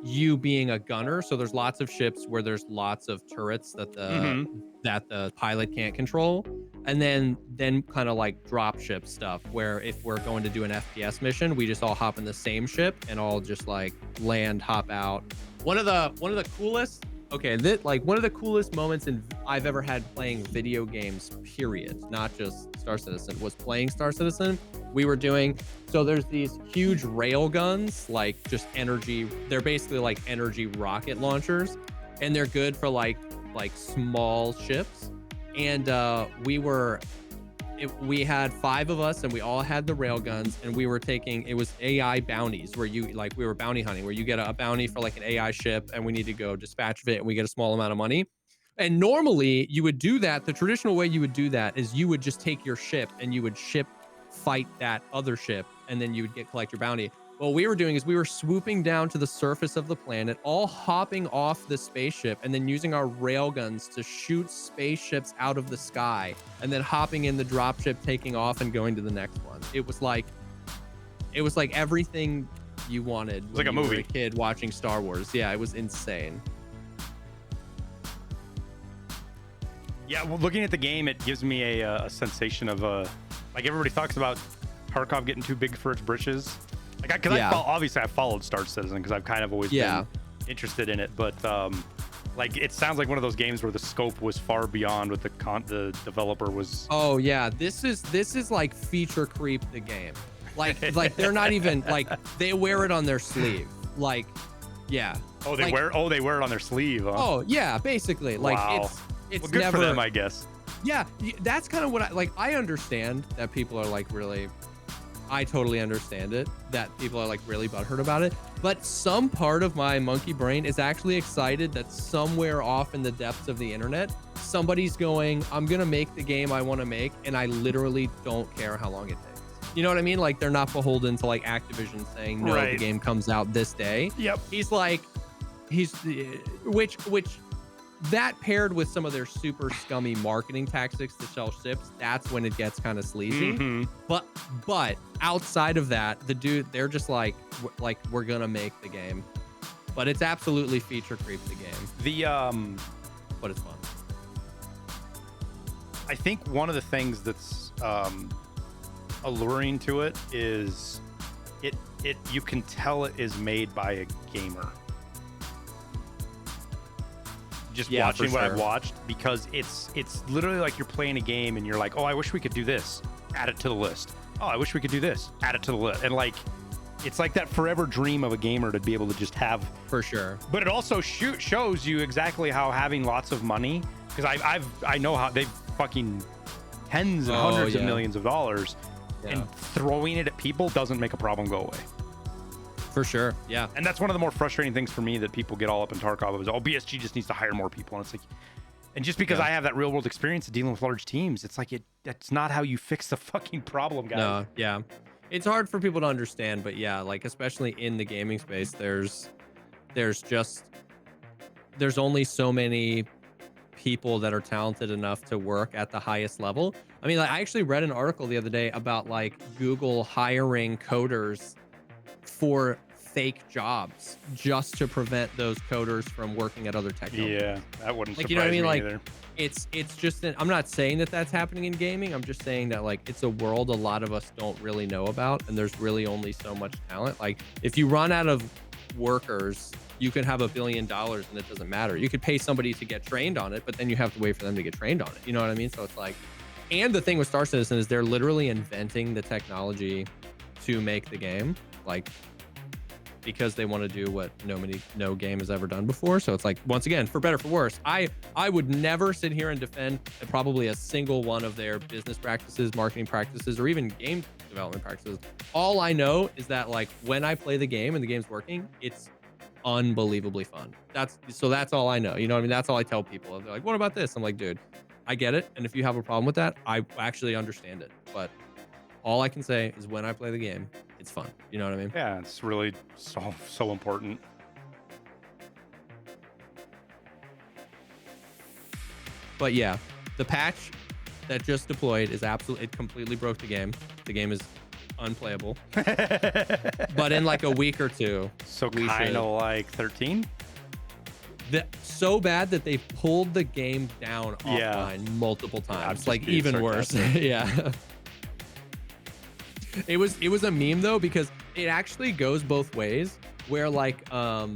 you being a gunner. So there's lots of ships where there's lots of turrets that the pilot can't control, and then kind of like drop ship stuff where if we're going to do an FPS mission, we just all hop in the same ship and all just like land, hop out. One of the coolest one of the coolest moments I've ever had playing video games, period, not just Star Citizen, was playing Star Citizen. We were doing, so there's these huge rail guns, like just energy, they're basically like energy rocket launchers, and they're good for like small ships. And we had 5 of us and we all had the rail guns, and we were taking, it was AI bounties where you like, we were bounty hunting where you get a bounty for like an AI ship and we need to go dispatch of it and we get a small amount of money. And normally you would do that. The traditional way you would do that is you would just take your ship and you would fight that other ship, and then you would collect your bounty. What we were doing is we were swooping down to the surface of the planet, all hopping off the spaceship, and then using our railguns to shoot spaceships out of the sky, and then hopping in the dropship, taking off, and going to the next one. It was like everything you wanted. It was like a movie. Were a kid watching Star Wars. Yeah, it was insane. Yeah, well, looking at the game, it gives me a sensation of like everybody talks about Tarkov getting too big for its britches. Like, because obviously I followed Star Citizen because I've kind of always been interested in it, but like it sounds like one of those games where the scope was far beyond what the developer was. Oh yeah, this is like feature creep the game. Like they're not even like, they wear it on their sleeve. Like, yeah. Oh, they wear it on their sleeve. Huh? Oh yeah, basically. Like wow. It's well, good never for them, I guess. Yeah, that's kind of what I understand that people are like really, I totally understand it, that people are like really butthurt about it. But some part of my monkey brain is actually excited that somewhere off in the depths of the internet, somebody's going, I'm going to make the game I want to make, and I literally don't care how long it takes. You know what I mean? Like, they're not beholden to like Activision saying, no, the game comes out this day. Yep. Which that paired with some of their super scummy marketing tactics to sell ships, that's when it gets kind of sleazy. But outside of that, they're just like we're gonna make the game, but it's absolutely feature creep the game. But it's fun. I think one of the things that's alluring to it is you can tell it is made by a gamer. Just watching what I've watched, because it's literally like you're playing a game and you're like, oh, I wish we could do this, add it to the list. Oh, I wish we could do this, add it to the list. And like, it's like that forever dream of a gamer to be able to just have. For sure. But it also shows you exactly how having lots of money, because I know how they've fucking tens and hundreds of millions of dollars, and throwing it at people doesn't make a problem go away. For sure, yeah. And that's one of the more frustrating things for me, that people get all up in Tarkov is, oh, BSG just needs to hire more people. And it's like, and just because I have that real world experience of dealing with large teams, it's like that's not how you fix the fucking problem, guys. No, yeah. It's hard for people to understand, but yeah, like especially in the gaming space, there's only so many people that are talented enough to work at the highest level. I mean, like, I actually read an article the other day about like Google hiring coders for fake jobs just to prevent those coders from working at other tech companies. Yeah, that wouldn't like, surprise you know what I mean? me Like, either. It's just I'm not saying that that's happening in gaming. I'm just saying that like it's a world a lot of us don't really know about, and there's really only so much talent. Like, if you run out of workers, you could have $1 billion and it doesn't matter. You could pay somebody to get trained on it, but then you have to wait for them to get trained on it. You know what I mean? So it's like, and the thing with Star Citizen is they're literally inventing the technology to make the game, like, because they want to do what no game has ever done before. So it's like, once again, for better, for worse, I would never sit here and defend probably a single one of their business practices, marketing practices, or even game development practices. All I know is that like when I play the game and the game's working, it's unbelievably fun. That's all I know. You know what I mean? That's all I tell people. They're like, what about this? I'm like, dude, I get it. And if you have a problem with that, I actually understand it. But all I can say is when I play the game, it's fun. You know what I mean? Yeah, it's really so important. But yeah, the patch that just deployed is it completely broke the game. The game is unplayable. But in like a week or two. So kind of like 13? So bad that they pulled the game down offline multiple times. Like even worse. Yeah. It was a meme though, because it actually goes both ways, where like a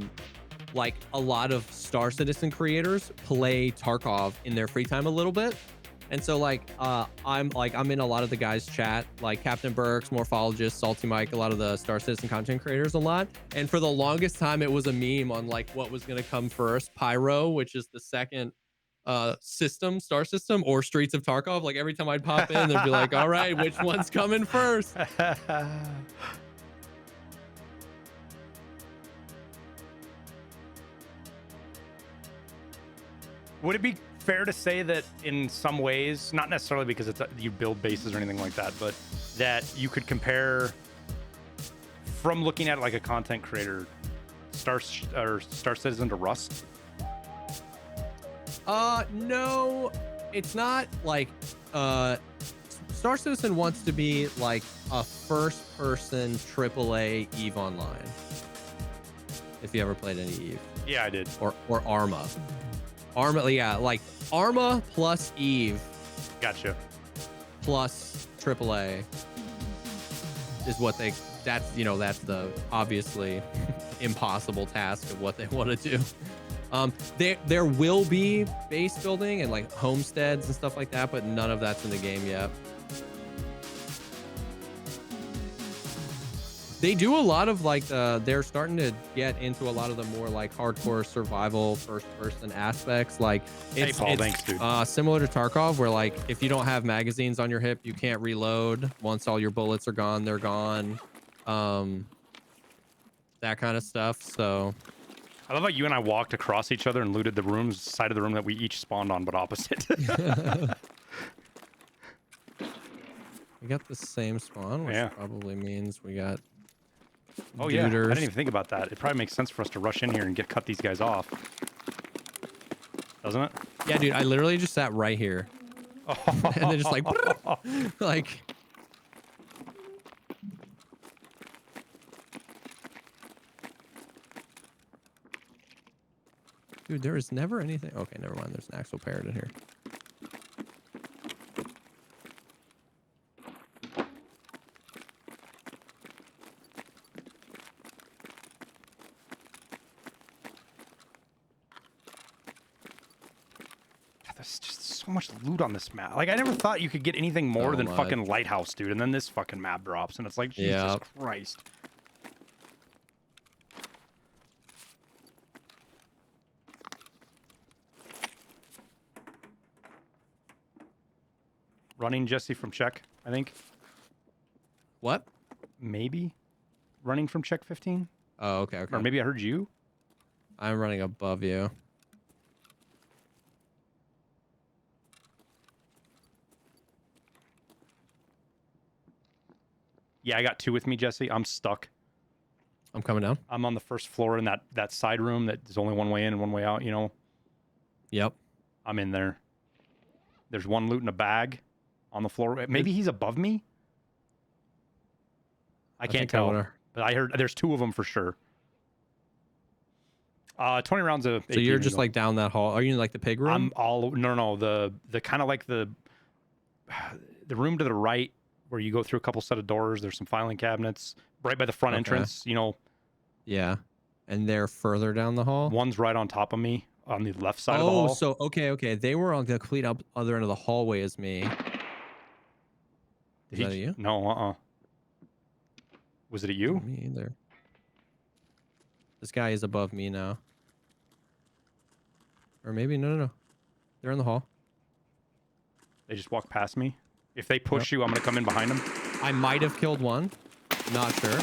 lot of Star Citizen creators play Tarkov in their free time a little bit. And so like I'm in a lot of the guys chat, like Captain Burks, Morphologist, Salty Mike, a lot of the Star Citizen content creators a lot. And for the longest time, it was a meme on like what was going to come first, Pyro, which is the second star system, or Streets of Tarkov. Like every time I'd pop in, they'd be like, all right, which one's coming first? Would it be fair to say that in some ways, not necessarily because it's you build bases or anything like that, but that you could compare, from looking at it like a content creator, Star Citizen to Rust? No, it's not like Star Citizen wants to be like a first-person AAA EVE Online. If you ever played any EVE. Yeah, I did. Or Arma. Arma, yeah, like Arma plus EVE. Gotcha. Plus AAA is what that's the obviously impossible task of what they want to do. There will be base building and like homesteads and stuff like that, but none of that's in the game yet. They do a lot of like they're starting to get into a lot of the more like hardcore survival first person aspects. Like it's thanks, dude. Similar to Tarkov, where like if you don't have magazines on your hip, you can't reload. Once all your bullets are gone, they're gone. That kind of stuff. So I love how you and I walked across each other and looted the side of the room that we each spawned on, but opposite. We got the same spawn, which probably means we got Oh yeah, I didn't even think about that. It probably makes sense for us to rush in here and cut these guys off. Doesn't it? Yeah, dude, I literally just sat right here. And then just like, like. Dude, there is never anything. Okay, never mind. There's an actual parrot in here. There's just so much loot on this map. Like, I never thought you could get anything more than fucking Lighthouse, dude. And then this fucking map drops, and it's like, Jesus Christ. Running Jesse from check, I think. What? Maybe running from check 15. Oh, okay, okay. Or maybe I heard you. I'm running above you. Yeah, I got two with me, Jesse. I'm stuck. I'm coming down. I'm on the first floor in that side room that there's only one way in and one way out, you know? Yep. I'm in there. There's one loot in a bag on the floor. Maybe he's above me? I can't tell. But I heard there's two of them for sure. 20 rounds of... So you're just like down that hall. Are you in like the pig room? I'm all... No. The kind of like the room to the right where you go through a couple set of doors. There's some filing cabinets right by the front entrance, you know. Yeah. And they're further down the hall? One's right on top of me on the left side of the hall. Oh, so, okay. They were on the complete other end of the hallway as me. Is that you? No, Was it you? Me either. This guy is above me now. Or maybe, no. They're in the hall. They just walked past me. If they push you, I'm going to come in behind them. I might have killed one. Not sure.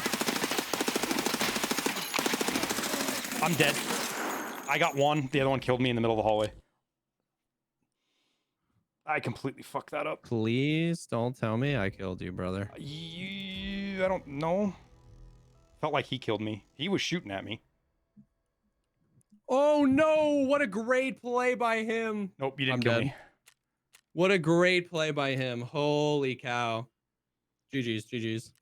I'm dead. I got one. The other one killed me in the middle of the hallway. I completely fucked that up. Please don't tell me I killed you, brother. I don't know. Felt like he killed me. He was shooting at me. Oh no! What a great play by him. Nope, you didn't I'm kill dead. me. What a great play by him. Holy cow. GG's, GG's.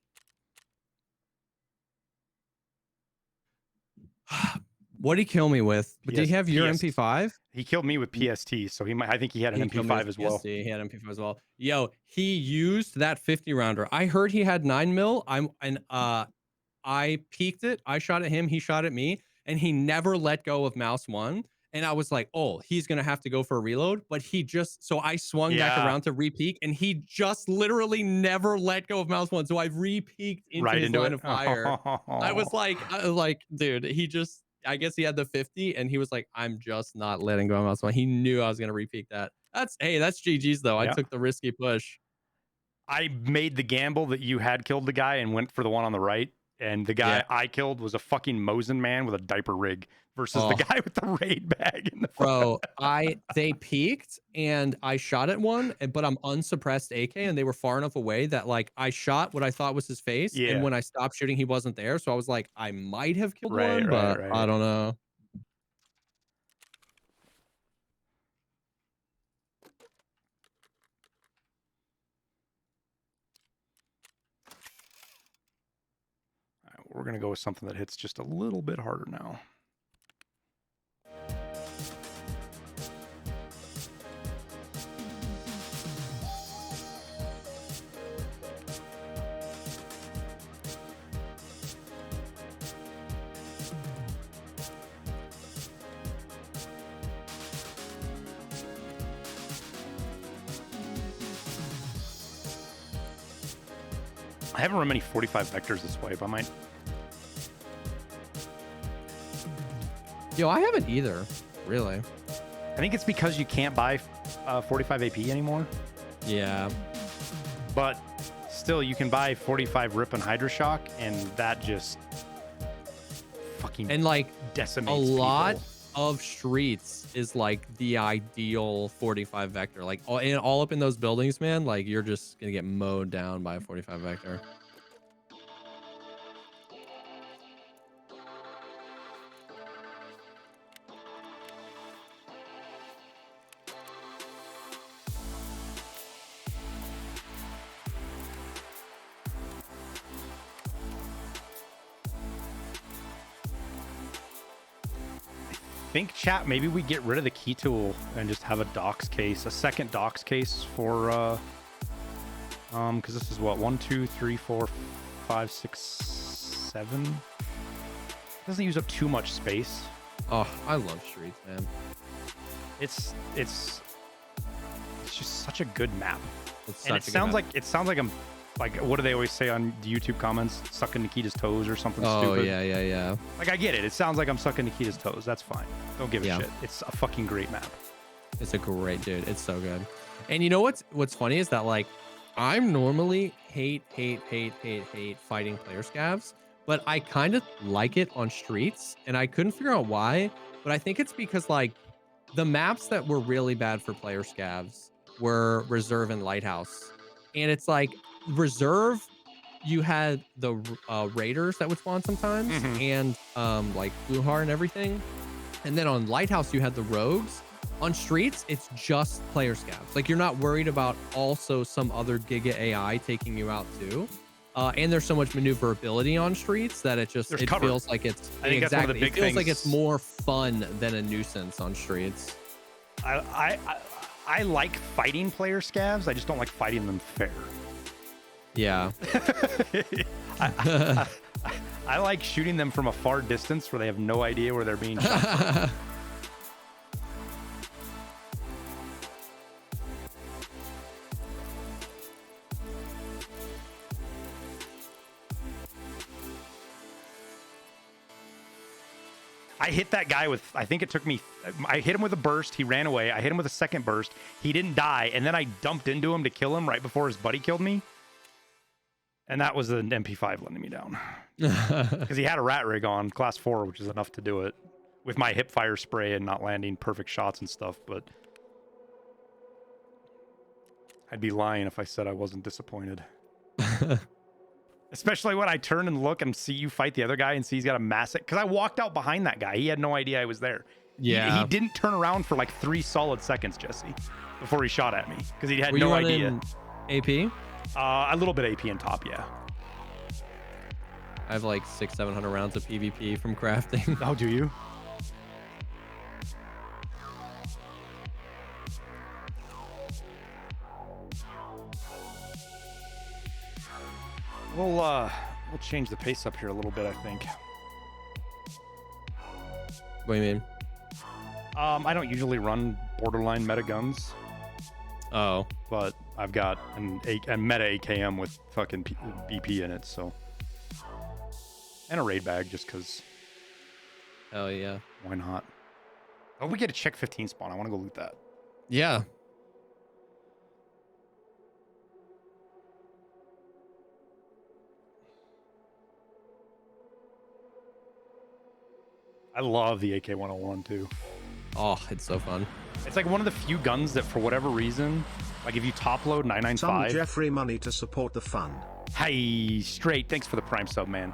What did he kill me with? Did he have your MP5? He killed me with PST, so he might. I think he had an MP5 as well. PST. He had MP5 as well. Yo, he used that 50 rounder. I heard he had 9 mil. I peeked it. I shot at him. He shot at me, and he never let go of mouse 1. And I was like, oh, he's gonna have to go for a reload. But he just so I swung back around to re-peek, and he just literally never let go of mouse 1. So I re-peeked into his line of fire. I was like, dude, he just. I guess he had the 50 and he was like, I'm just not letting go of mouse 1. He knew I was going to repeat that. That's GG's though. I took the risky push. I made the gamble that you had killed the guy and went for the one on the right. And the guy I killed was a fucking Mosin man with a diaper rig versus the guy with the raid bag in the front. Bro, they peeked and I shot at one, but I'm unsuppressed AK and they were far enough away that like I shot what I thought was his face. Yeah. And when I stopped shooting, he wasn't there. So I was like, I might have killed one, but I don't know. We're going to go with something that hits just a little bit harder now. I haven't run many 45 vectors this way, but I might. Yo, I haven't either, really. I think it's because you can't buy 45 AP anymore. Yeah. But still, you can buy 45 Rip and Hydra Shock, and that just fucking decimates a lot of streets is like the ideal 45 vector. Like all up in those buildings, man. Like you're just gonna get mowed down by a 45 vector. I think, chat, maybe we get rid of the key tool and just have a docs case, a second docs case for because this is what 1 2 3 4 5 6 7 doesn't use up too much space. Oh, I love streets, man. It's just such a good map. And it sounds like I'm like, what do they always say on the YouTube comments? Sucking Nikita's toes or something stupid. Oh, yeah. Like, I get it. It sounds like I'm sucking Nikita's toes. That's fine. Don't give a shit. It's a fucking great map. It's a great, dude. It's so good. And you know what's funny is that, like, I'm normally hate fighting player scavs, but I kind of like it on streets, and I couldn't figure out why, but I think it's because, like, the maps that were really bad for player scavs were Reserve and Lighthouse. And it's like, Reserve, you had the raiders that would spawn sometimes, and like Bluhar and everything, and then on Lighthouse you had the rogues. On streets it's just player scavs. Like, you're not worried about also some other Giga AI taking you out too, and there's so much maneuverability on streets that it feels like it's that's one of the big it feels things. like it's more fun than a nuisance on streets. I like fighting player scavs. I just don't like fighting them fair. Yeah. I like shooting them from a far distance where they have no idea where they're being shot. I hit that guy with, I think it took me, I hit him with a burst. He ran away. I hit him with a second burst. He didn't die. And then I dumped into him to kill him right before his buddy killed me. And that was an MP5 letting me down. Because he had a rat rig on, class 4, which is enough to do it. With my hip fire spray and not landing perfect shots and stuff. But I'd be lying if I said I wasn't disappointed. Especially when I turn and look and see you fight the other guy and see he's got a massive... Because I walked out behind that guy. He had no idea I was there. Yeah. He didn't turn around for like 3 solid seconds, Jesse, before he shot at me. Because he had Were no you idea. AP? A little bit AP in top, yeah. I have like 600-700 rounds of PvP from crafting. Oh, do you? We'll change the pace up here a little bit, I think. What do you mean? I don't usually run borderline meta guns, Oh. but I've got a meta AKM with fucking BP in it, so. And a raid bag, just because. Hell yeah. Why not? Oh, we get a check 15 spawn. I want to go loot that. Yeah. I love the AK-101 too. Oh, it's so fun. It's like one of the few guns that, for whatever reason, like if you top load 995. Some Jeffrey money to support the fund. Hey, straight. Thanks for the prime sub, man.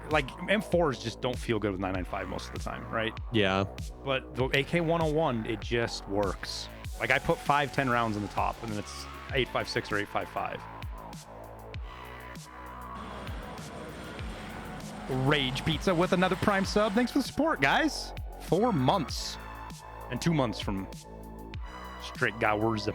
Like M4s just don't feel good with 995 most of the time, right? Yeah. But the AK-101, it just works. Like I put 5-10 rounds in the top, and then it's 8.56 or 8.55. Rage Pizza with another prime sub. Thanks for the support, guys. 4 months and 2 months from straight Gowers.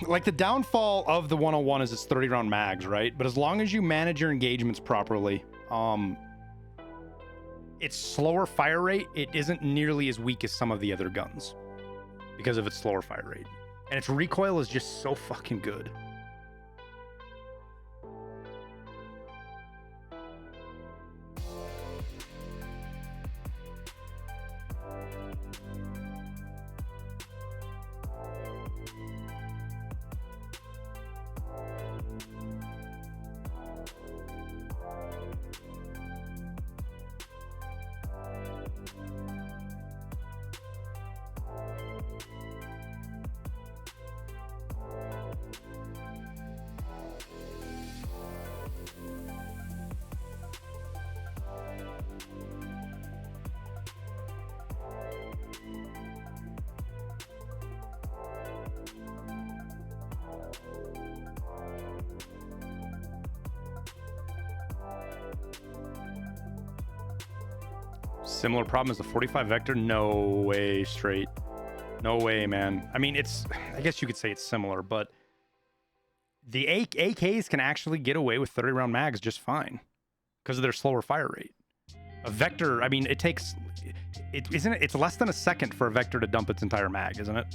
Like the downfall of the 101 is its 30 round mags, right? But as long as you manage your engagements properly, its slower fire rate, it isn't nearly as weak as some of the other guns because of its slower fire rate. And its recoil is just so fucking good. Similar problem as the 45 Vector? No way, straight. No way, man. I mean, I guess you could say it's similar, but the AKs can actually get away with 30 round mags just fine because of their slower fire rate. A vector, I mean, it takes, isn't it? It's less than a second for a vector to dump its entire mag, isn't it?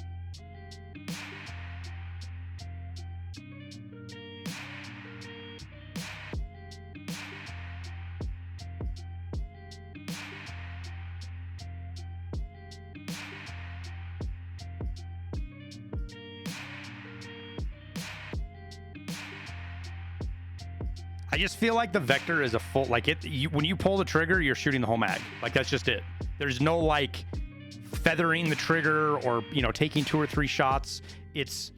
I just feel like the vector is a full, like when you pull the trigger, you're shooting the whole mag. Like that's just it. There's no like feathering the trigger or, you know, taking 2 or 3 shots. It's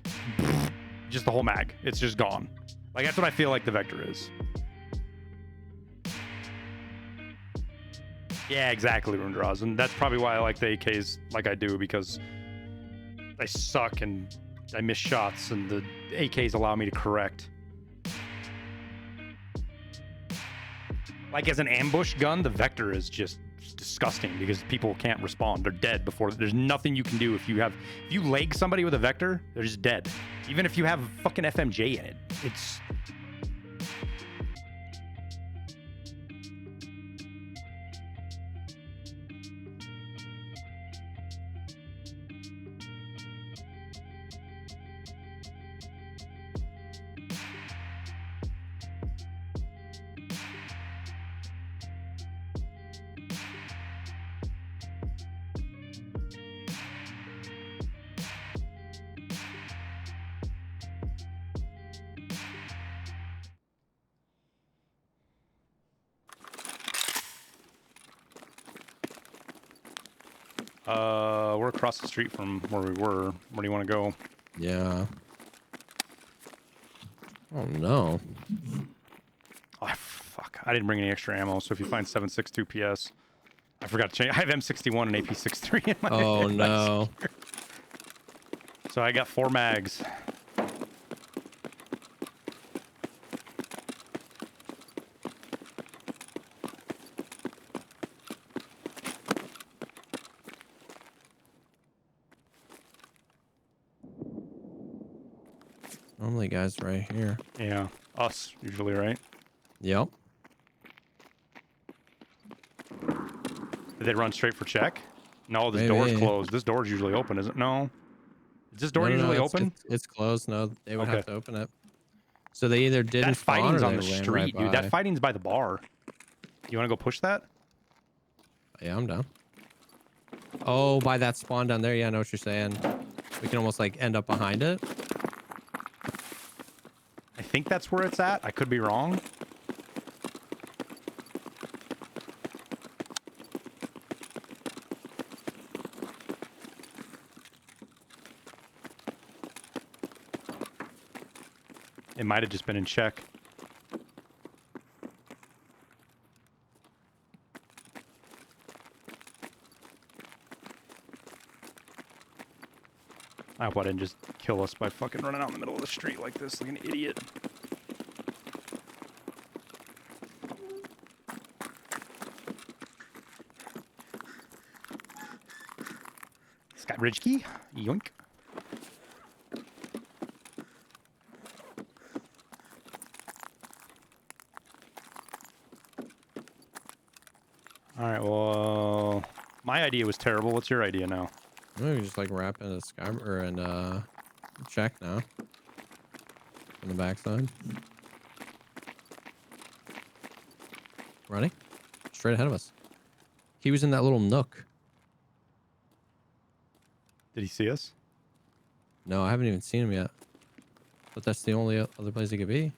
just the whole mag. It's just gone. Like that's what I feel like the vector is. Yeah, exactly, Rundraws. And that's probably why I like the AKs like I do, because I suck and I miss shots and the AKs allow me to correct. Like as an ambush gun, the vector is just disgusting because people can't respond. They're dead before. There's nothing you can do if you leg somebody with a vector, they're just dead. Even if you have fucking FMJ in it, it's. We're across the street from where we were. Where do you want to go? Yeah. Oh no. Oh fuck! I didn't bring any extra ammo. So if you find 7.62 PS, I forgot to change. I have M61 and AP63 in my. Oh no. So I got 4 mags. Normally, guys, right here. Yeah, us usually, right? Yep. Did they run straight for check? No, this Maybe. door's closed. This door's usually open, isn't it? No. Is this door usually open? It's closed. No, they would Okay. have to open it. So they either didn't That spawn fighting's or on they the ran street, right dude. by. That fighting's by the bar. You want to go push that? Yeah, I'm down. Oh, by that spawn down there. Yeah, I know what you're saying. We can almost like end up behind it. I think that's where it's at. I could be wrong. It might have just been in check. I hope I didn't just kill us by fucking running out in the middle of the street like this, like an idiot. Scott Ridge key, yoink. All right, well, my idea was terrible. What's your idea now? Maybe just like wrap in a sky or in check now. On the backside. Running straight ahead of us. He was in that little nook. Did he see us? No, I haven't even seen him yet. But that's the only other place he could be.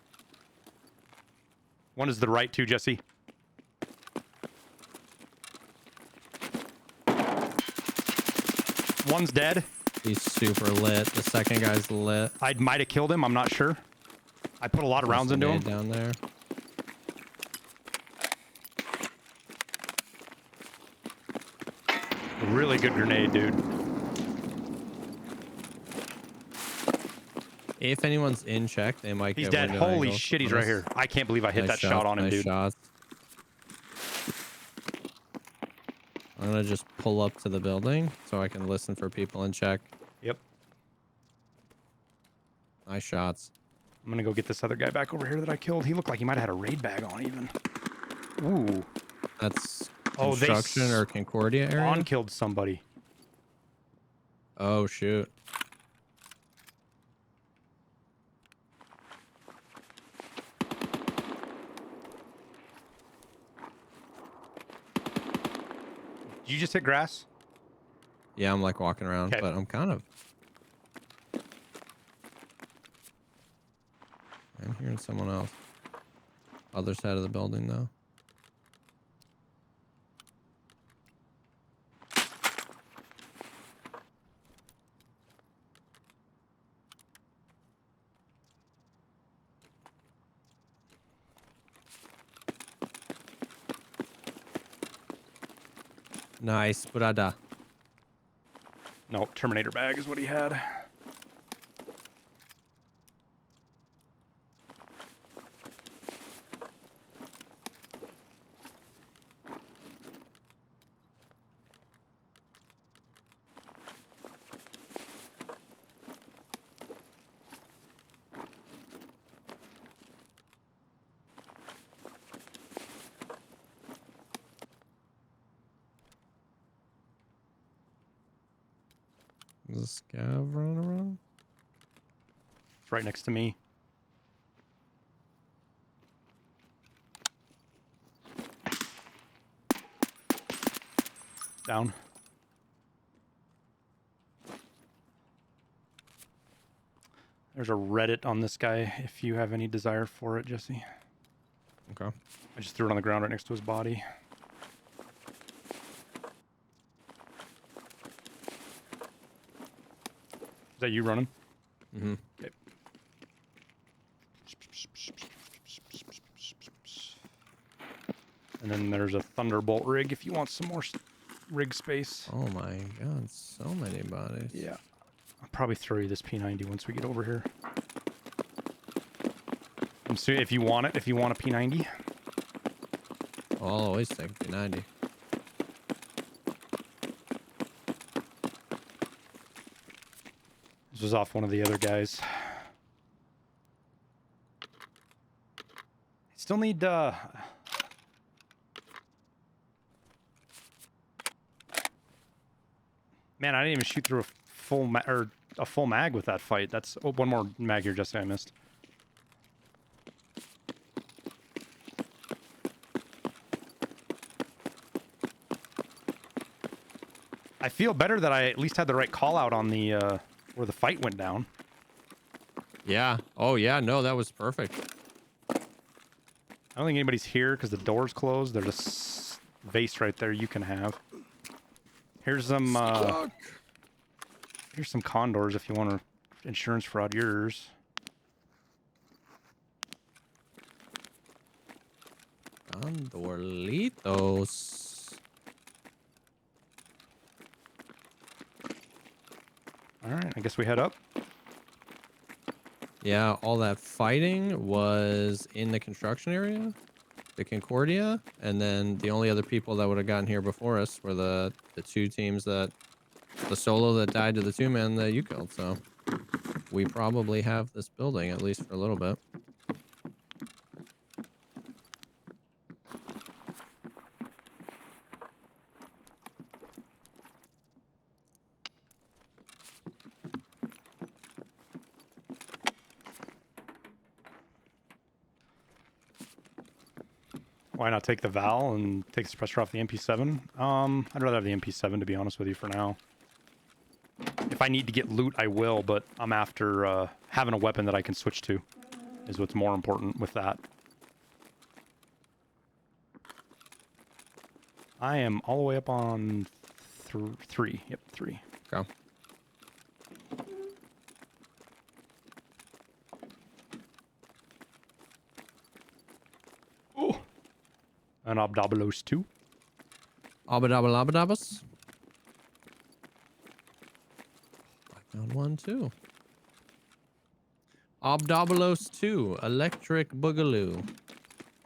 One is the right too, Jesse. One's dead. He's super lit. The second guy's lit. I might have killed him. I'm not sure. I put a lot of rounds into him. Down there. Really good grenade, dude. If anyone's in check, they might He's get dead. window Holy angles shit, he's on right us. here. I can't believe I hit Nice that shot on him, nice dude. Shots. I'm gonna just pull up to the building so I can listen for people and check. Yep. Nice shots. I'm gonna go get this other guy back over here that I killed. He looked like he might have had a raid bag on even. Ooh. That's Oh, construction or Concordia area. Spawn killed somebody. Oh shoot. Did you just hit grass? Yeah, I'm like walking around, Okay. but I'm kind of. I'm hearing someone else. Other side of the building though. Nice, brother. No, Terminator bag is what he had. Is this scav running around? It's right next to me. Down. There's a Reddit on this guy if you have any desire for it, Jesse. Okay. I just threw it on the ground right next to his body. Is that you running? Mm-hmm. Okay. And then there's a Thunderbolt rig if you want some more rig space. Oh my god, so many bodies. Yeah. I'll probably throw you this P90 once we get over here. So if you want it, if you want a P90. Oh, I'll always take P90. This was off one of the other guys. Still need man, I didn't even shoot through a full mag with that fight. That's one more mag here, Jesse, I missed. I feel better that I at least had the right call out on the where the fight went down. Yeah. Oh yeah, no, that was perfect. I don't think anybody's here because the door's closed. There's a vase right there you can have. Here's some here's some condors if you want to insurance fraud yours. Condorlitos. All right, I guess we head up. Yeah, all that fighting was in the construction area, the Concordia, and then the only other people that would have gotten here before us were the two teams that, the solo that died to the two men that you killed. So we probably have this building at least for a little bit. Why not take the Val and take the suppressor off the MP7? I'd rather have the MP7 to be honest with you for now. If I need to get loot, I will, but I'm after having a weapon that I can switch to is what's more important with that. I am all the way up on 3. Yep, 3. Okay. Oh, an Obdabalos 2. Abadabas. I found one too. Obdabalos 2, Electric Boogaloo.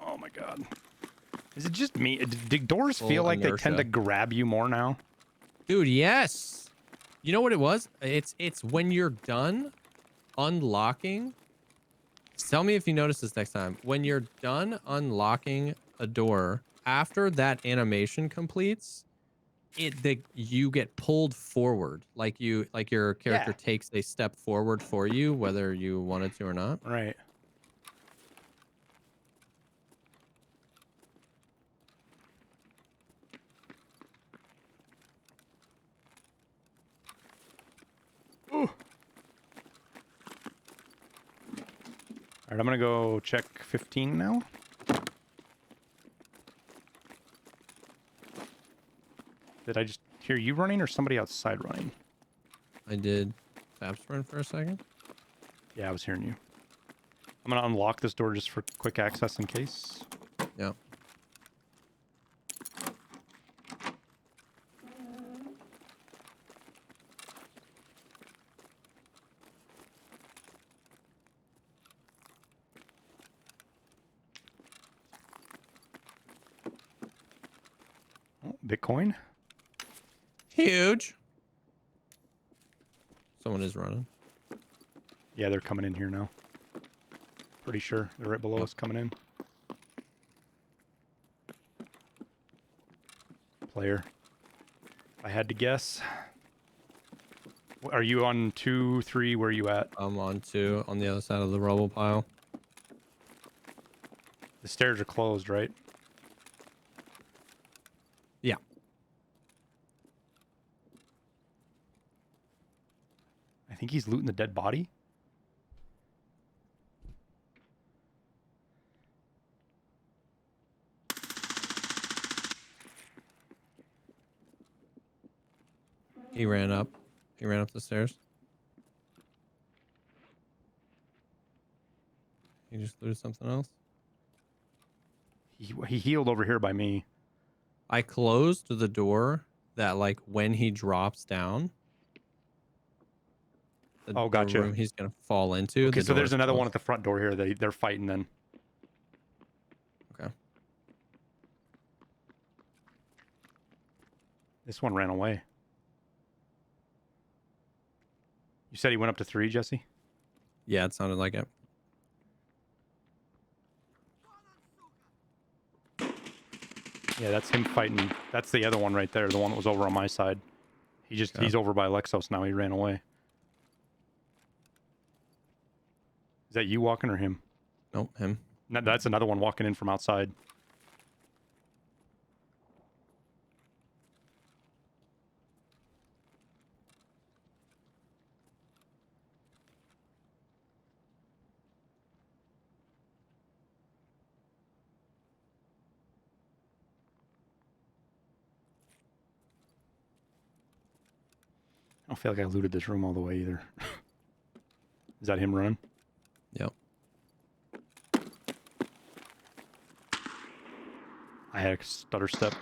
Oh my god. Is it just me? Do doors Full feel like inertia. they tend to grab you more now? Dude, yes. You know what it was? It's when you're done unlocking. Tell me if you notice this next time. When you're done unlocking a door after that animation completes, you get pulled forward, like your character Yeah. takes a step forward for you, whether you wanted to or not. Right. Ooh. All right, I'm gonna go check 15 now. Did I just hear you running or somebody outside running? I did tap sprint for a second. Yeah, I was hearing you. I'm gonna unlock this door just for quick access in case. Yeah. Oh, Bitcoin. Huge. Someone is running. Yeah, they're coming in here now. Pretty sure they're right below us coming in. Player. I had to guess. Are you on 2, 3? Where are you at? I'm on 2 on the other side of the rubble pile. The stairs are closed, right? Yeah. I think he's looting the dead body. He ran up. He ran up the stairs. He just looted something else. He healed over here by me. I closed the door that, like, when he drops down, Oh, the gotcha. room he's gonna fall into. Okay, The so door there's is another one closed. at the front door here that they're fighting then. Okay. This one ran away. You said he went up to 3, Jesse? Yeah, it sounded like it. Yeah, that's him fighting. That's the other one right there, the one that was over on my side. He's over by Lexos now. He ran away. Is that you walking or him? Nope, him. No, that's another one walking in from outside. I don't feel like I looted this room all the way either. Is that him running? Yep. I had a stutter step.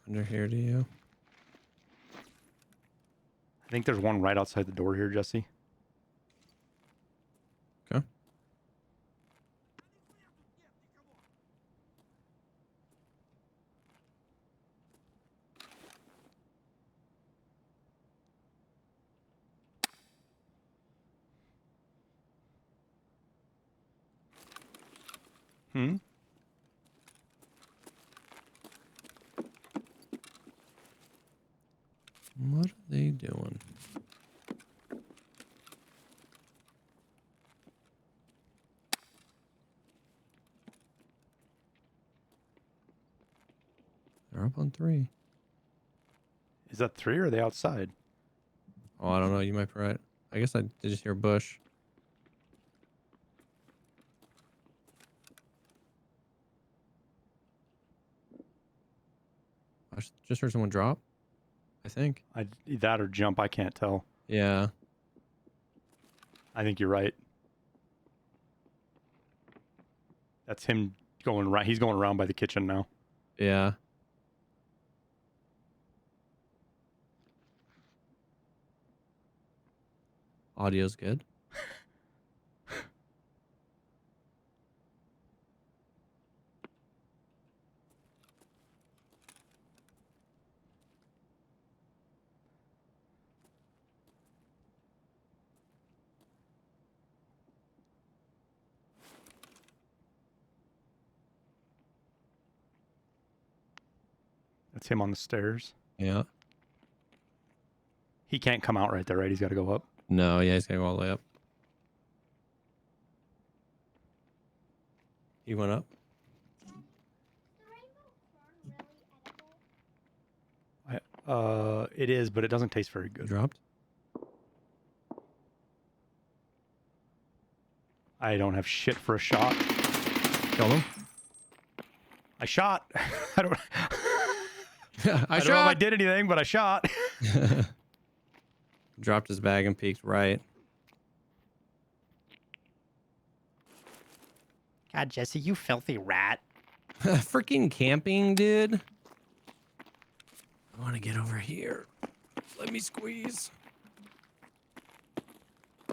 Under here to you. I think there's one right outside the door here, Jesse. Okay. Hmm? What are they doing? They're up on 3. Is that 3 or are they outside? Oh, I don't know. You might be right. I guess I did just hear Bush. I just heard someone drop, I think. That or jump, I can't tell. Yeah. I think you're right. That's him going around. He's going around by the kitchen now. Yeah. Audio's good. That's him on the stairs. Yeah. He can't come out right there, right? He's got to go up. No, yeah, he's gonna go all the way up. He went up. It is, but it doesn't taste very He good. dropped. I don't have shit for a shot. Killed him. I shot. I don't. I don't know if I did anything, but I shot. Dropped his bag and peeked right. God, Jesse, you filthy rat. Freaking camping, dude. I want to get over here. Let me squeeze. I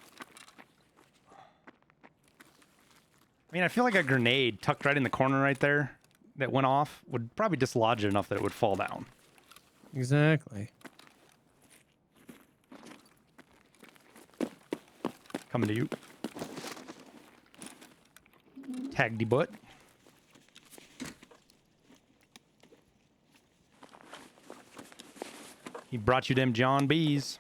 mean, I feel like a grenade tucked right in the corner right there that went off would probably dislodge it enough that it would fall down. Exactly. Coming to you. Tag the butt. He brought you them John B's.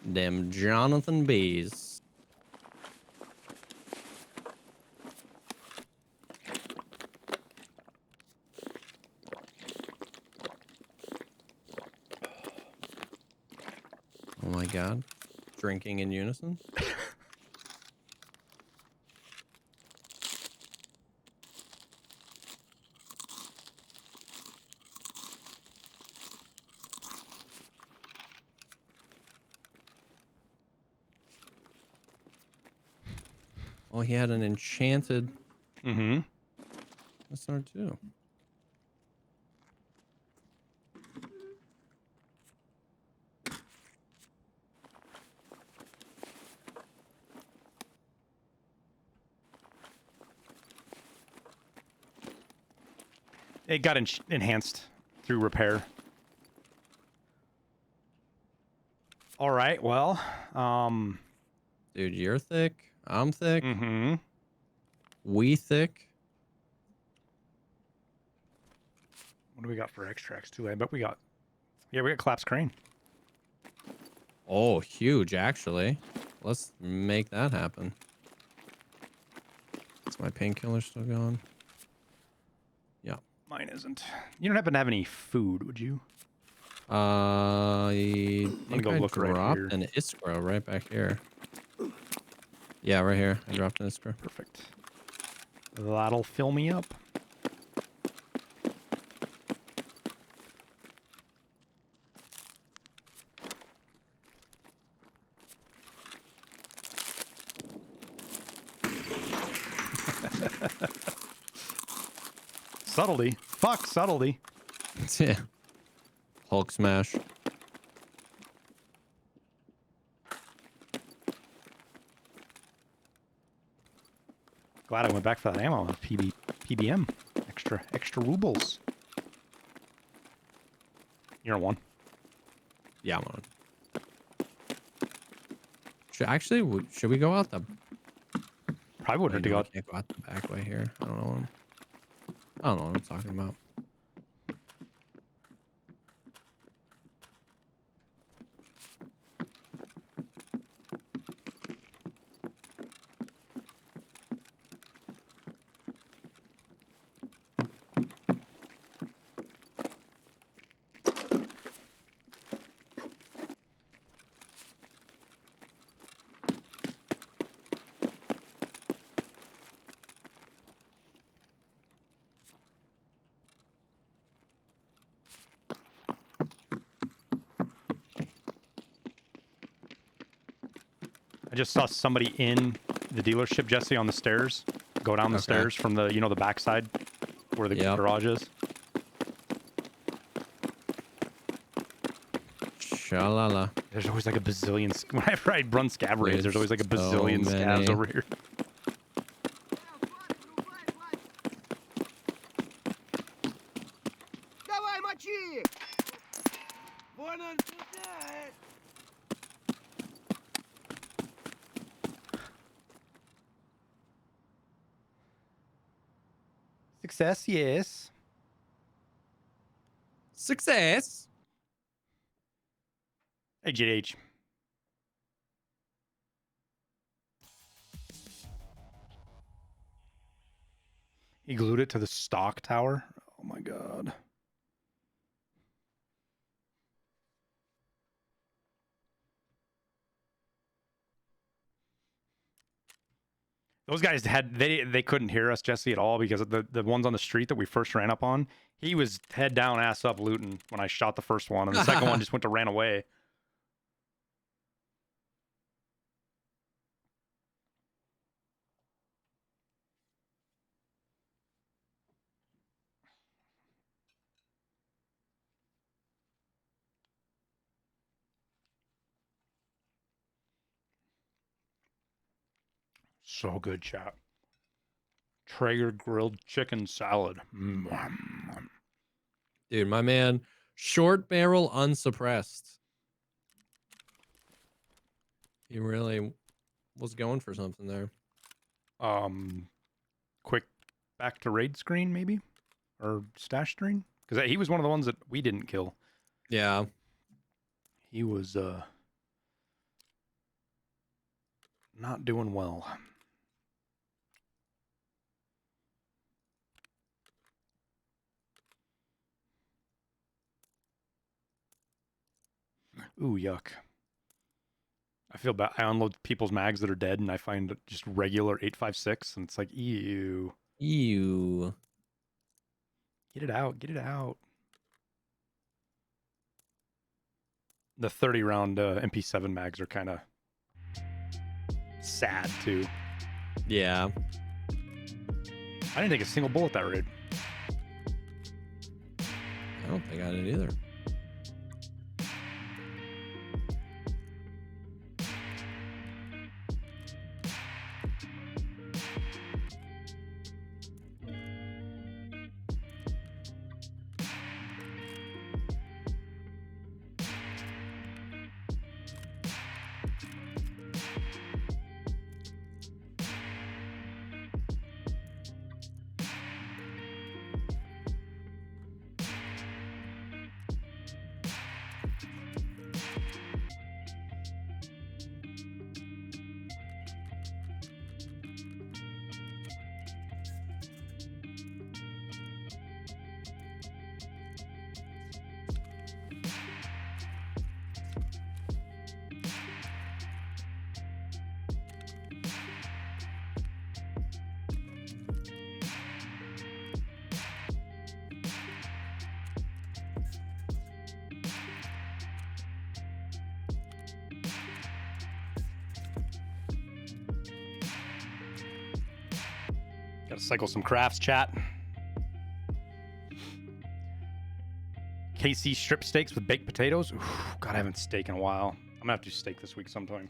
Them Jonathan Bees. Oh my god. Drinking in unison? Oh, he had an enchanted SR too. It got enhanced through repair. All right, well, Dude, you're thick. I'm thick. mm-hmm. We thick. What do we got for extracts too? I bet we got, yeah, we got collapsed crane. Oh, huge, actually. Let's make that happen. Is my painkiller still going? Yeah. Mine isn't. You don't happen to have any food, would you? I think go I look right dropped here. an Iskra right back here. Yeah, right here. I dropped an Iskra. Perfect. That'll fill me up. Subtlety. Fuck subtlety. Yeah. Hulk smash. Glad I went back for that ammo. PBM. Extra rubles. You're on one. Yeah, I'm on. Should we go out the... Probably would have to I go. can't go out the back way here. I don't know what I'm talking about. I just saw somebody in the dealership, Jesse, on the stairs. Go down the stairs from the, the backside where the garage is. Shalala. There's always like a bazillion. Whenever I run scab raids, there's always like a bazillion scabs over here. Давай, мочи! Вон он туда! Success, yes. Success. Hey, GH. He glued it to the stock tower. Oh my god. Those guys they couldn't hear us, Jesse, at all, because the ones on the street that we first ran up on, he was head down, ass up looting when I shot the first one, and the second one just went to ran away. So good, chat. Traeger grilled chicken salad. Dude, my man, short barrel unsuppressed. He really was going for something there. Quick back to raid screen, maybe? Or stash screen? Because he was one of the ones that we didn't kill. Yeah. He was not doing well. Ooh, yuck. I feel bad. I unload people's mags that are dead, and I find just regular 8.56, and it's like, ew. Ew. Get it out. Get it out. The 30-round MP7 mags are kind of sad, too. Yeah. I didn't take a single bullet that raid. I don't think I did either. Gotta cycle some crafts, chat. KC strip steaks with baked potatoes. Ooh, God, I haven't steak in a while. I'm gonna have to do steak this week sometime.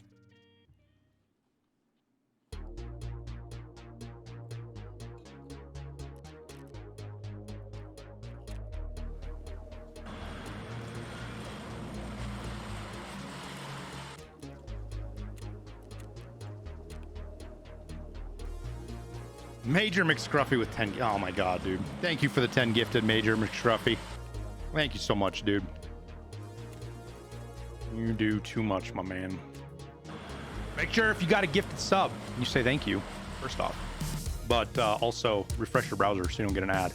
Major McScruffy with 10. Oh my God, dude. Thank you for the 10 gifted, Major McScruffy. Thank you so much, dude. You do too much, my man. Make sure if you got a gifted sub, you say thank you, first off. But also refresh your browser so you don't get an ad.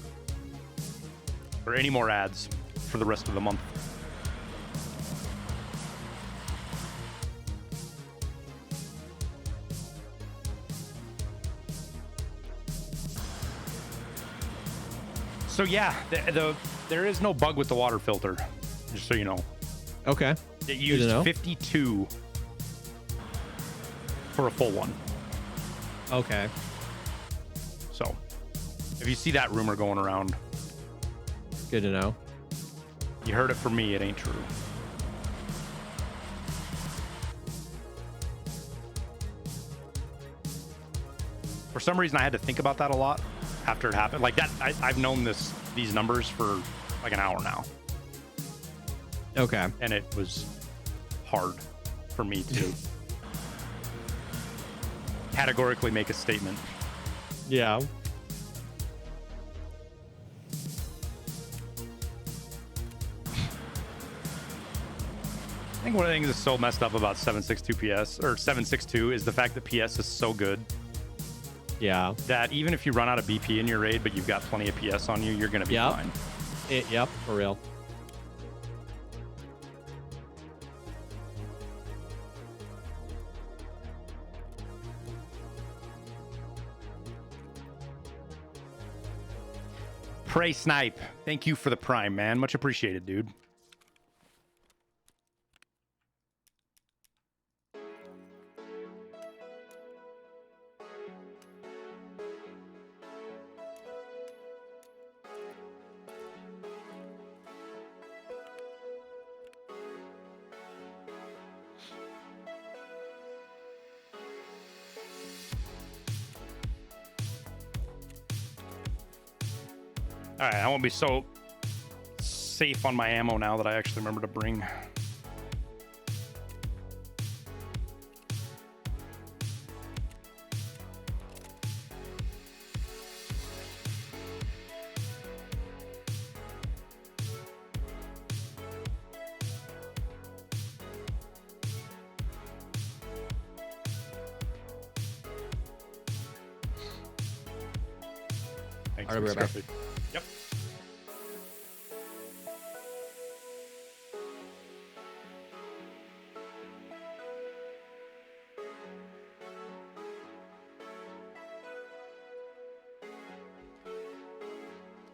Or any more ads for the rest of the month. So yeah, there is no bug with the water filter, just so you know. Okay. It used 52 for a full one. Okay. So if you see that rumor going around, good to know. You heard it from me, it ain't true. For some reason, I had to think about that a lot after it happened. Like that, I've known these numbers for like an hour now. Okay. And it was hard for me to categorically make a statement. think one of the things that's so messed up about 762 PS or 762 is the fact that PS is so good. Yeah. That even if you run out of BP in your raid, but you've got plenty of PS on you, you're gonna be fine. Yep, for real. Prey Snipe, thank you for the prime, man. Much appreciated, dude. All right, I won't be so safe on my ammo now that I actually remember to bring. Thanks, All right, we're back. Scruffy. Yep.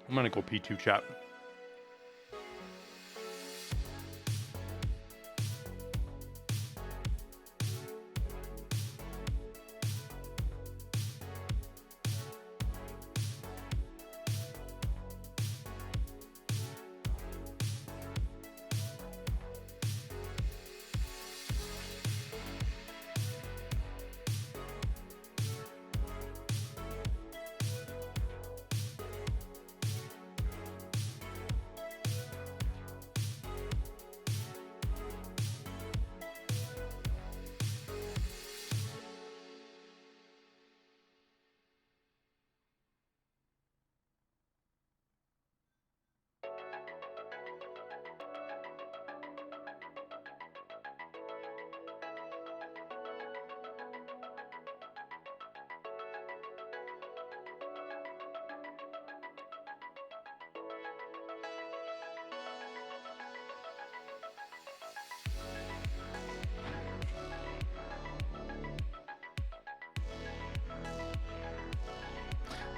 I'm gonna go P2 chat.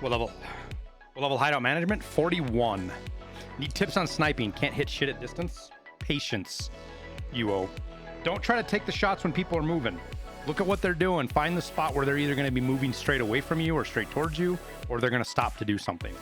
What level hideout management? 41. Need tips on sniping. Can't hit shit at distance. Patience. UO. Don't try to take the shots when people are moving. Look at what they're doing. Find the spot where they're either going to be moving straight away from you or straight towards you, or they're going to stop to do something.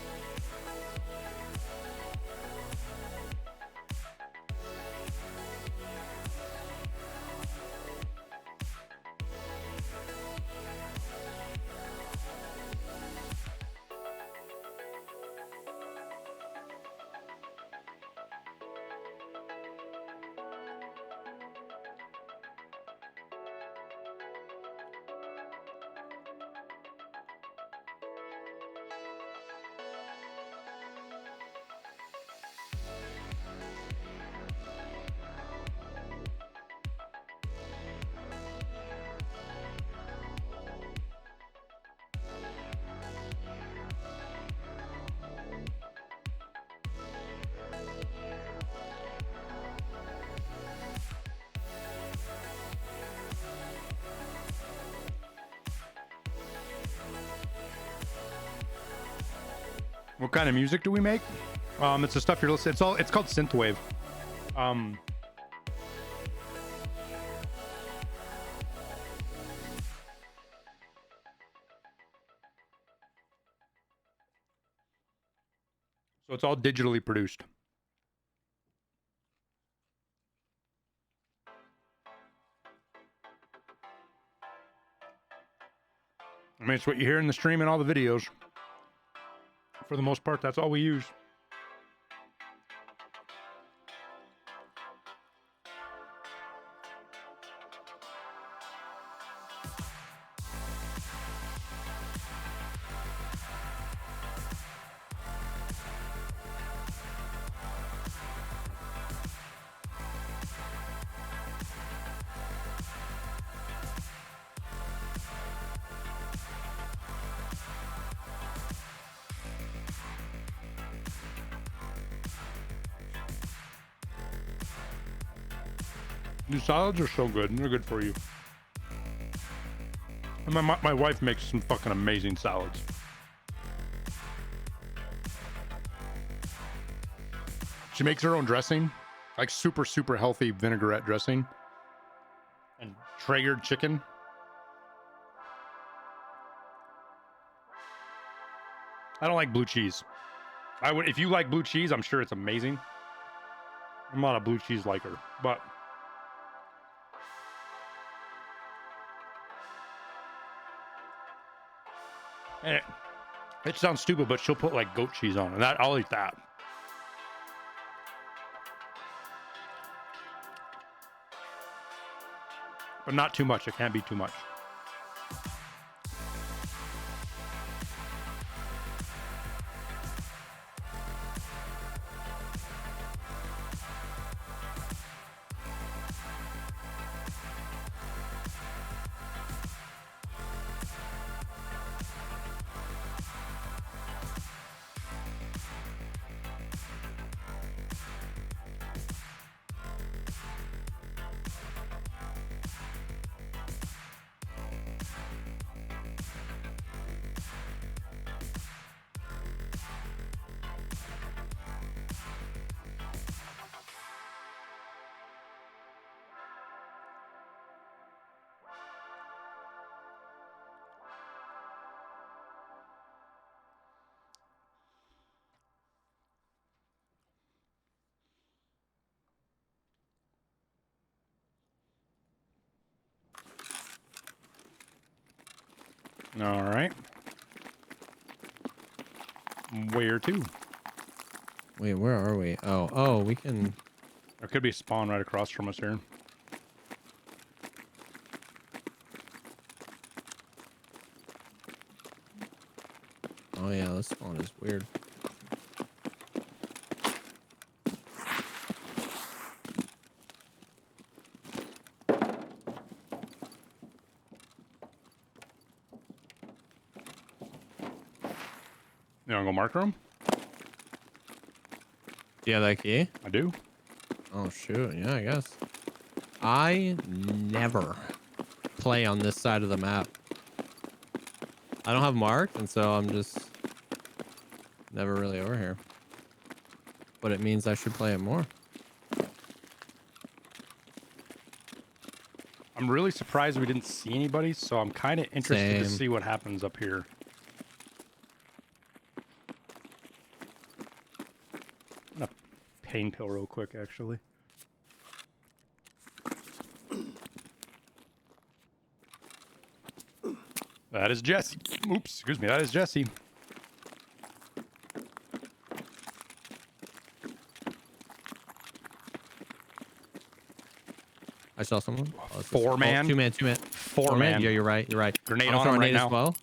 What kind of music do we make? It's the stuff you're listening. It's called synthwave. So it's all digitally produced. I mean, it's what you hear in the stream and all the videos. For the most part, that's all we use. These salads are so good. They're good for you. And my wife makes some fucking amazing salads. She makes her own dressing, like super healthy vinaigrette dressing, and Traeger chicken. I don't like blue cheese. I would, if you like blue cheese, I'm sure it's amazing. I'm not a blue cheese liker, but and it sounds stupid, but she'll put like goat cheese on it. That I'll eat that. But not too much. It can't be too much. All right. Where to? Wait, where are we? Oh, we can. There could be a spawn right across from us here. Oh yeah, this spawn is weird. You want to go mark room? Do you have that key? I do. Oh shoot, yeah, I guess. I never play on this side of the map. I don't have marked, and so I'm just never really over here. But it means I should play it more. I'm really surprised we didn't see anybody, so I'm kind of interested to Same. see what happens up here. I'm gonna pain pill real quick, actually. That is Jesse. Oops, excuse me. That is Jesse. I saw someone. Oh, it's just- Four man. Oh, two man. Four man. Yeah, you're right. You're right. Grenade I'm on throwing him right grenade now. as well.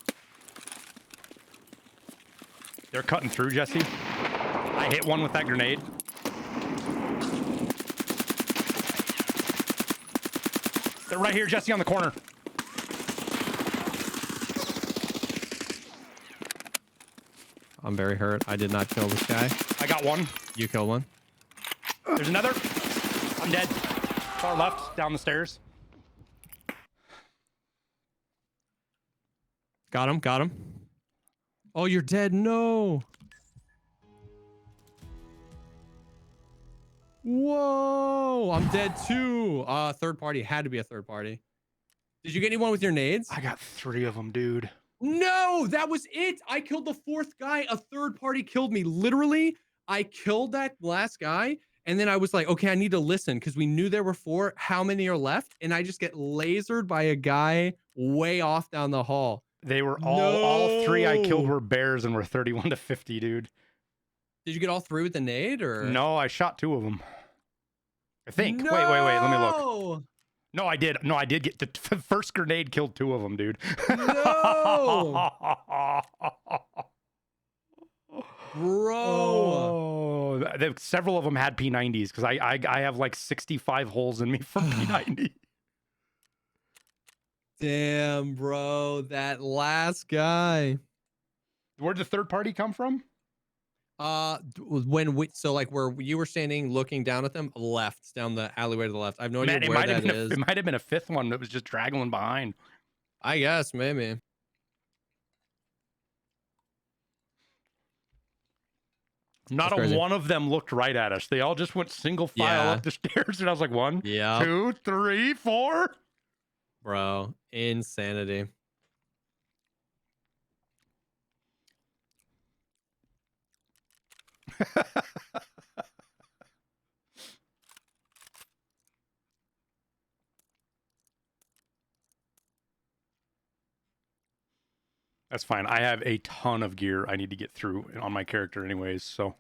They're cutting through, Jesse. I hit one with that grenade. They're right here, Jesse, on the corner. I'm very hurt. I did not kill this guy. I got one. You killed one. There's another. I'm dead. Far left, down the stairs. Got him. Got him. Oh, you're dead. No. Whoa. I'm dead too. Third party. Had to be a third party. Did you get anyone with your nades? I got 3 of them, dude. No, that was it. I killed the 4th guy. A third party killed me. Literally, I killed that last guy. And then I was like, okay, I need to listen because we knew there were 4. How many are left? And I just get lasered by a guy way off down the hall. They were all 3 I killed were bears and were 31 to 50, dude. Did you get all 3 with the nade or? No, I shot 2 of them. I think. No! Wait. Let me look. No, I did. No, I did get the first grenade killed 2 of them, dude. No. Bro. Oh, several of them had P90s because I have like 65 holes in me from P90. Damn, bro. That last guy. Where'd the third party come from? When we like where you were standing, looking down at them, left down the alleyway to the left. I have no idea where that is. It might have been a fifth one that was just dragging behind. I guess maybe. Not a one of them looked right at us. They all just went single file up the stairs, and I was like, 1, 2, 3, 4. Bro, insanity. That's fine. I have a ton of gear I need to get through on my character anyways, so.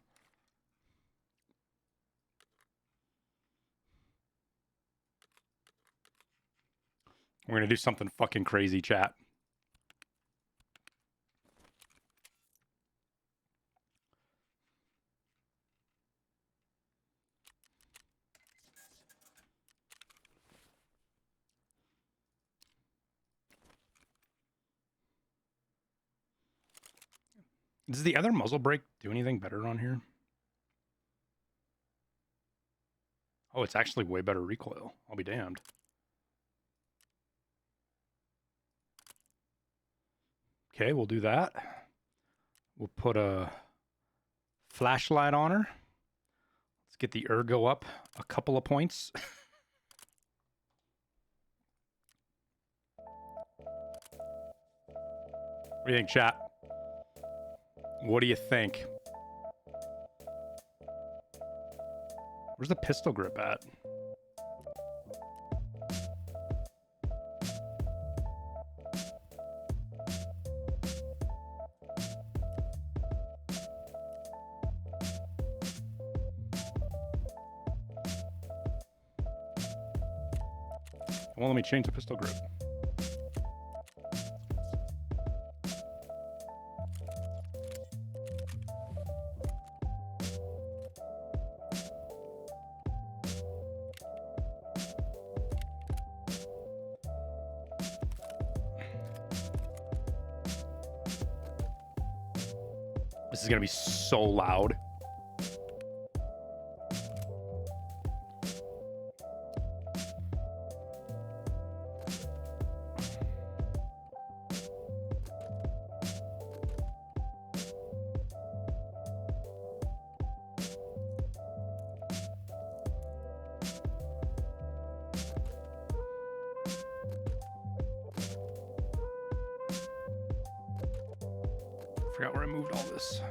We're going to do something fucking crazy, chat. Does the other muzzle brake do anything better on here? Oh, it's actually way better recoil. I'll be damned. Okay, we'll do that. We'll put a flashlight on her. Let's get the ergo up a couple of points. What do you think, chat? What do you think? Where's the pistol grip at? Well, let me change the pistol grip. This is going to be so loud. Forgot where I moved all this.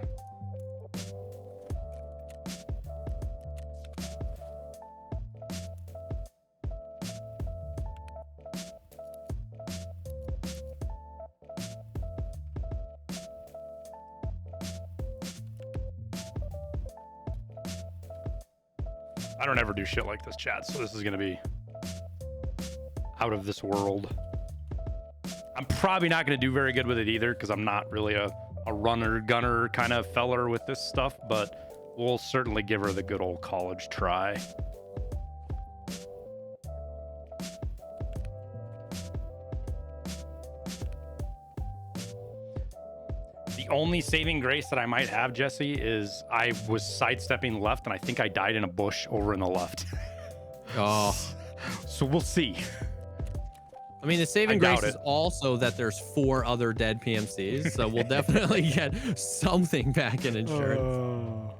I don't ever do shit like this, chat, so this is going to be out of this world. I'm probably not going to do very good with it either because I'm not really a runner gunner kind of feller with this stuff, but we'll certainly give her the good old college try. The only saving grace that I might have, Jesse, is I was sidestepping left and I think I died in a bush over in the left. Oh. So we'll see. I mean, the saving grace is also that there's 4 other dead PMCs, so we'll definitely get something back in insurance.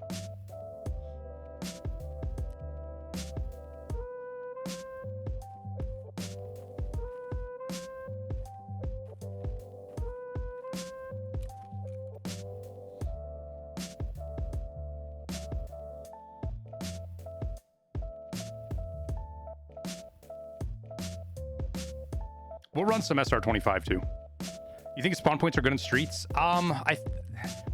We'll run some SR25 too. You think spawn points are good in streets?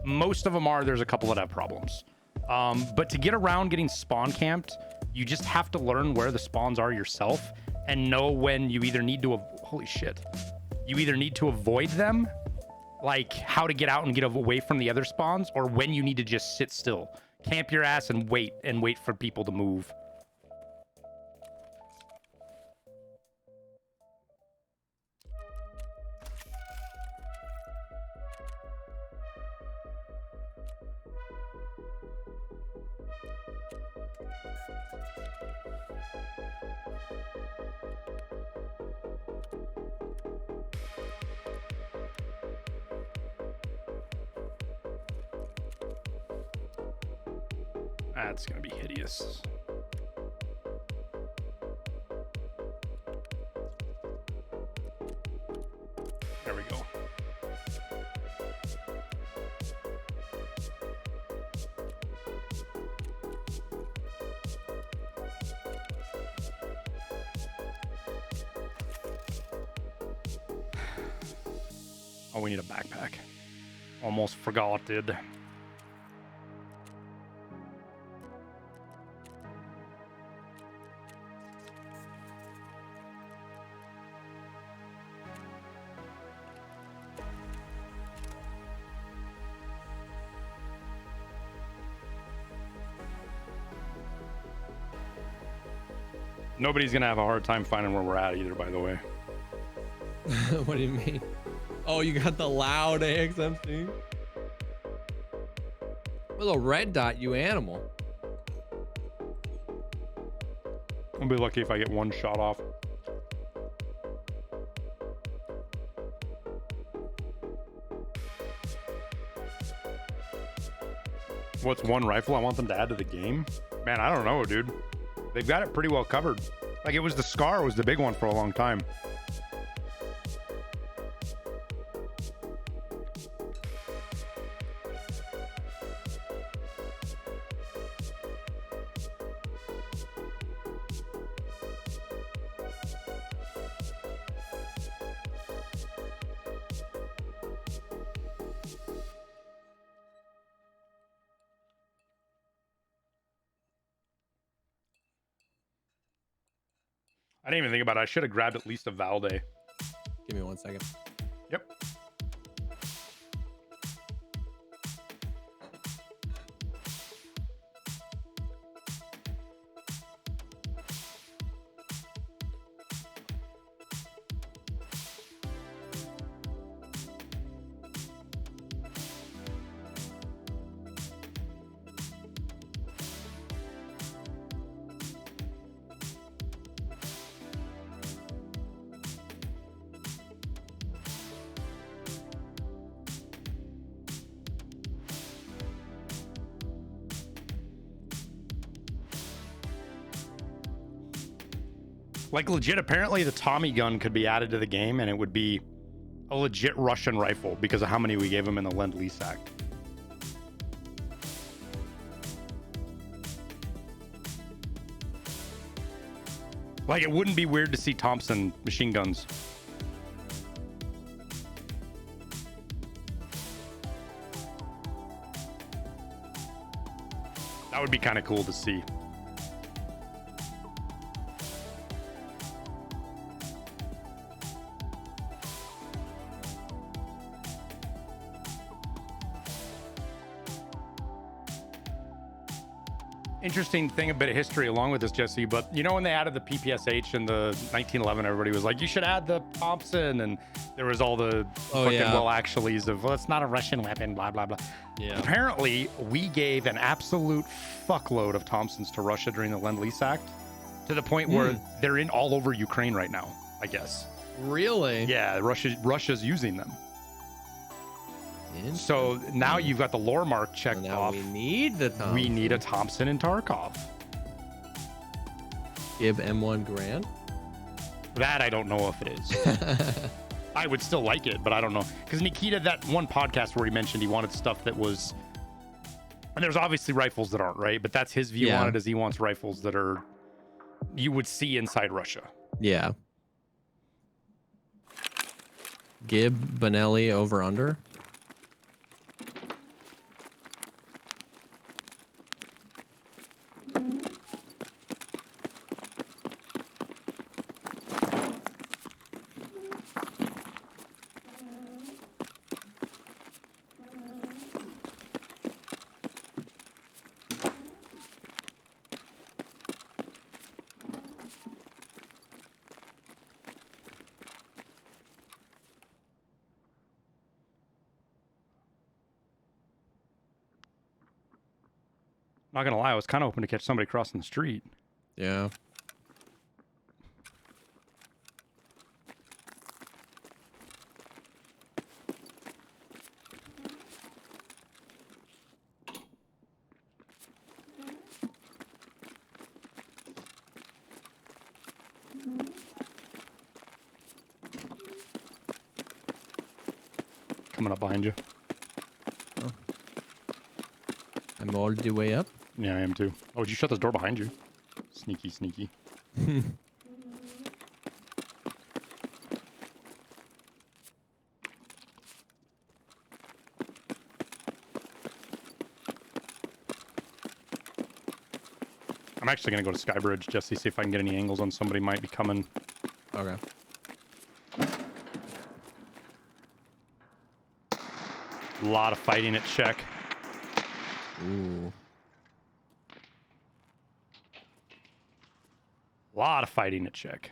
Most of them are. There's a couple that have problems. But to get around getting spawn camped, you just have to learn where the spawns are yourself and know when you either need to, holy shit, you either need to avoid them, like how to get out and get away from the other spawns, or when you need to just sit still, camp your ass and wait for people to move. That's gonna be hideous. There we go. Oh, we need a backpack. Almost forgot it. Nobody's gonna have a hard time finding where we're at either, by the way. What do you mean? Oh, you got the loud AXMC? Little red dot, you animal. I'll be lucky if I get one shot off. What's one rifle I want them to add to the game? Man, I don't know, dude. They've got it pretty well covered. Like, it was the Scar was the big one for a long time. I didn't even think about it. I should have grabbed at least a Valde. Give me 1 second. Yep. Like, legit, apparently the Tommy gun could be added to the game and it would be a legit Russian rifle because of how many we gave him in the Lend-Lease Act. Like, it wouldn't be weird to see Thompson machine guns. That would be kind of cool to see. Interesting thing, a bit of history along with this, Jesse, but you know when they added the PPSH in the 1911, everybody was like, you should add the Thompson, and there was all the well actuallys of, well, it's not a Russian weapon, blah blah blah. Yeah. Apparently we gave an absolute fuckload of Thompsons to Russia during the Lend-Lease Act, to the point where they're in all over Ukraine right now, I guess. Really? Yeah, Russia's using them. So now you've got the lore mark checked off. We need the Thompson. We need a Thompson in Tarkov. Give M1 Grand? That I don't know if it is. I would still like it, but I don't know. Because Nikita, that one podcast where he mentioned he wanted stuff that was... And there's obviously rifles that aren't, right? But that's his view on it, is he wants rifles that are... You would see inside Russia. Yeah. Gib, Benelli, over under? Not gonna lie, I was kind of hoping to catch somebody crossing the street. Yeah. Coming up behind you. Oh. I'm all the way up. Yeah, I am too. Oh, did you shut this door behind you? Sneaky, sneaky. I'm actually gonna go to Skybridge just to see if I can get any angles on somebody might be coming. Okay. A lot of fighting at check. Ooh. A lot of fighting at check.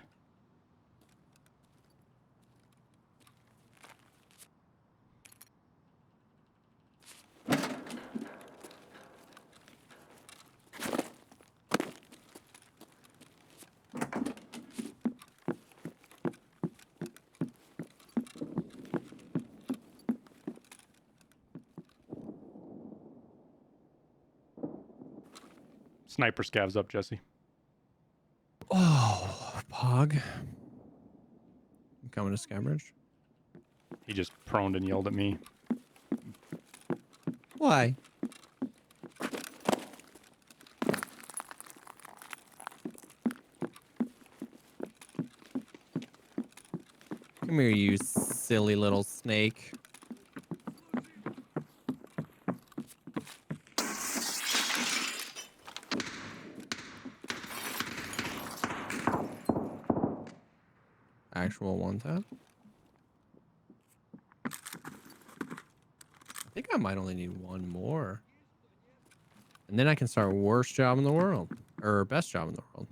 Sniper scavs up, Jesse. Oh, Pog. I'm coming to Skybridge. He just proned and yelled at me. Why? Come here, you silly little snake. Actual one tap. I think I might only need one more. And then I can start worst job in the world. Or best job in the world.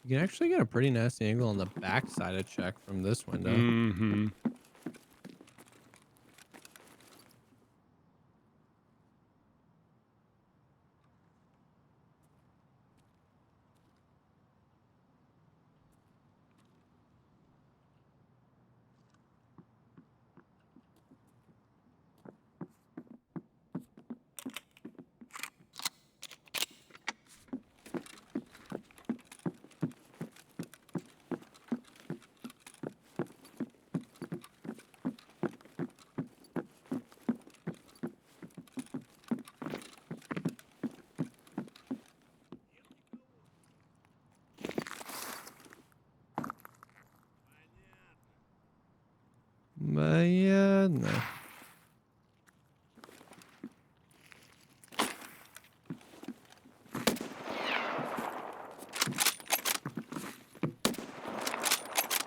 You can actually get a pretty nasty angle on the back side of check from this window. Mm-hmm. But yeah, no.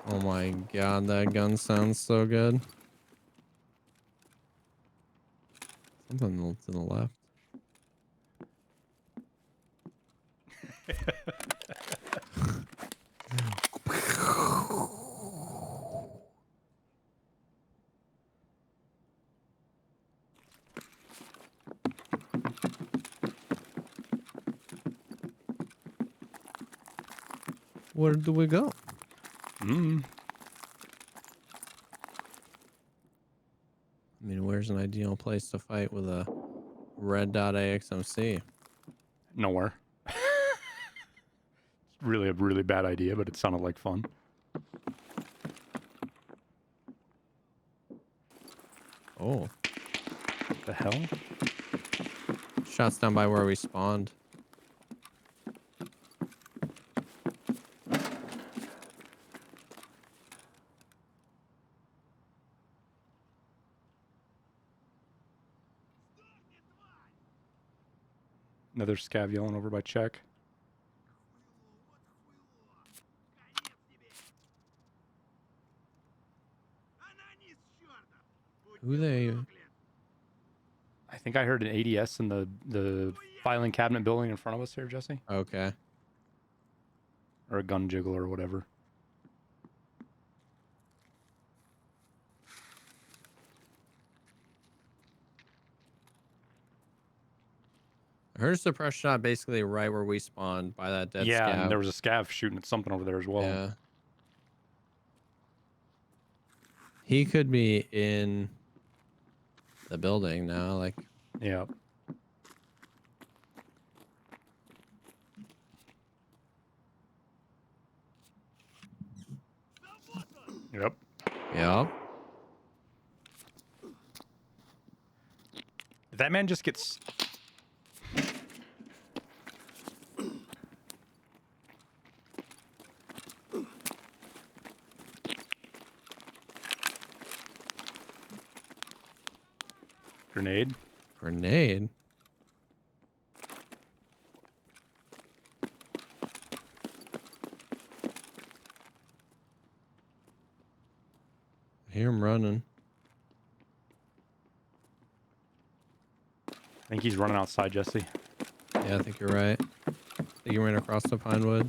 Oh my god, that gun sounds so good. Something to the left. Where do we go? Mm. I mean, where's an ideal place to fight with a red dot AXMC? Nowhere. It's really a really bad idea, but it sounded like fun. Oh. What the hell? Shots down by where we spawned. Another scav yelling over by check. Who they? I think I heard an ADS in the filing cabinet building in front of us here, Jesse. Okay. Or a gun jiggle or whatever. Her suppressed shot basically right where we spawned by that dead Yeah, scav. and there was a scav shooting at something over there as well. Yeah. He could be in the building now, like. Yeah. Yep. Yeah. Did that man just get... Grenade? Grenade. I hear him running. I think he's running outside, Jesse. Yeah, I think you're right. I think he ran across the pine wood.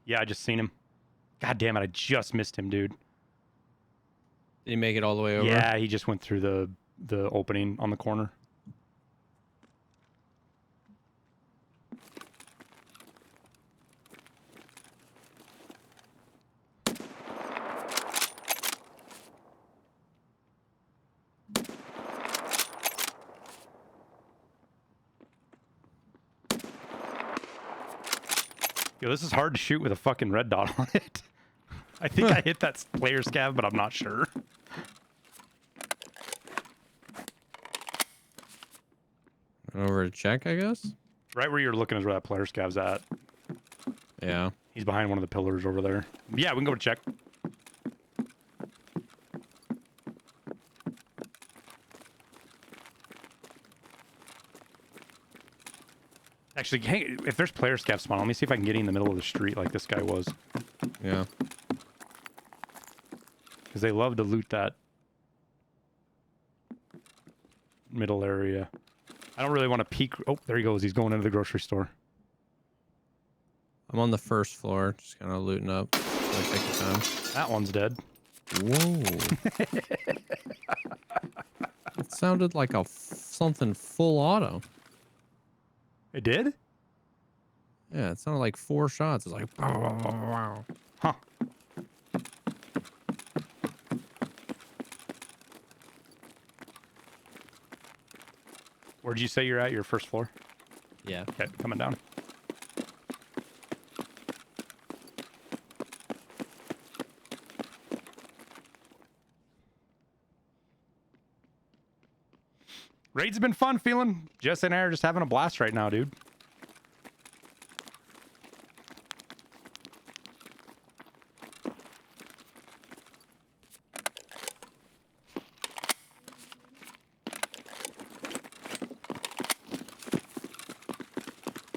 Yeah, I just seen him. God damn it, I just missed him, dude. Did he make it all the way over? Yeah, he just went through the opening on the corner. Yo, this is hard to shoot with a fucking red dot on it. I think I hit that player scav, but I'm not sure. Over to check, I guess? Right where you're looking is where that player scav's at. Yeah. He's behind one of the pillars over there. Yeah, we can go to check. Actually, hey, if there's player scav spawn, let me see if I can get in the middle of the street like this guy was. Yeah. Because they love to loot that middle area. I don't really want to peek. Oh, there he goes. He's going into the grocery store. I'm on the first floor, just kind of looting up. So take your time. That one's dead. Whoa. It sounded like a something full auto. It did? Yeah, it sounded like 4 shots. It's like, wow, wow, wow, wow. Huh. Where'd you say you're at? Your first floor? Yeah. Okay, coming down. Raids have been fun, feeling. Jess and I are just having a blast right now, dude.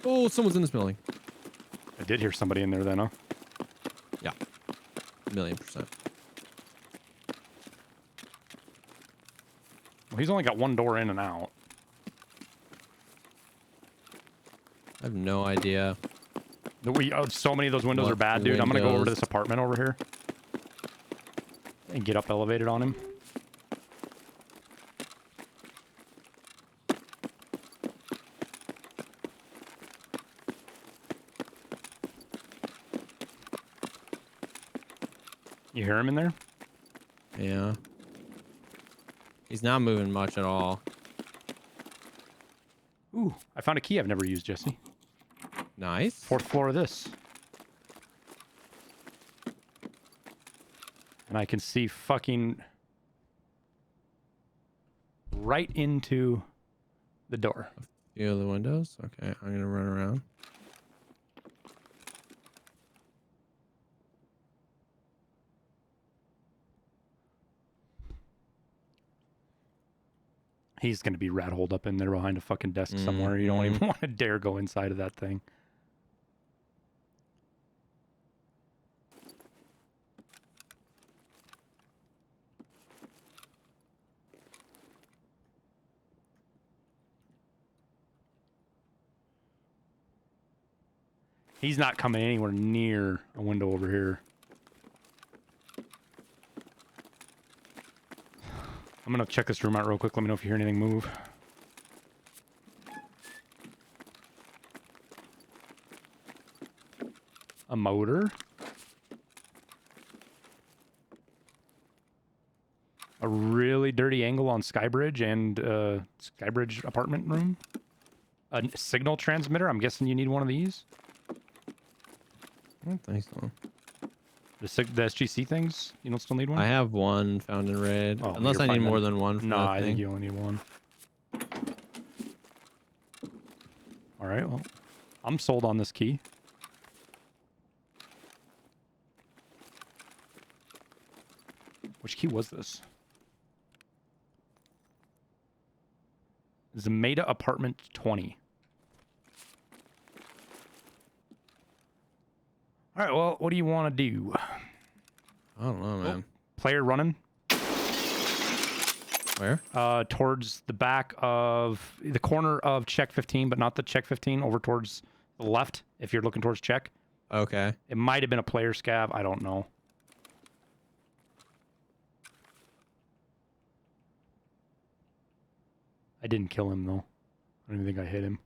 Oh, someone's in this building. I did hear somebody in there then, huh? Yeah. 1,000,000%. Well, he's only got one door in and out. I have no idea. So many of those windows What are bad, dude. I'm gonna go over to windows? this apartment over here and get up elevated on him. You hear him in there? Yeah. He's not moving much at all. Ooh, I found a key I've never used, Jesse. Nice. 4th floor of this. And I can see fucking right into the door. Few of the windows. Okay, I'm gonna run around. He's going to be rat holed up in there behind a fucking desk somewhere. You don't even want to dare go inside of that thing. He's not coming anywhere near a window over here. I'm gonna check this room out real quick. Let me know if you hear anything move. A motor. A really dirty angle on Skybridge and Skybridge apartment room. A signal transmitter. I'm guessing you need one of these. I don't think so. The SGC things. You don't still need one. I have one found in raid. Oh, Unless you're I need fine more then. than one for No, that I thing. think you only need one. All right. Well, I'm sold on this key. Which key was this? Zameda Apartment 20. All right, well, what do you want to do? I don't know, man. Player running Where? towards the back of the corner of check 15, but not the check 15, over towards the left if you're looking towards check. Okay. It might have been a player scav. I don't know. I didn't kill him, though. I don't even think I hit him.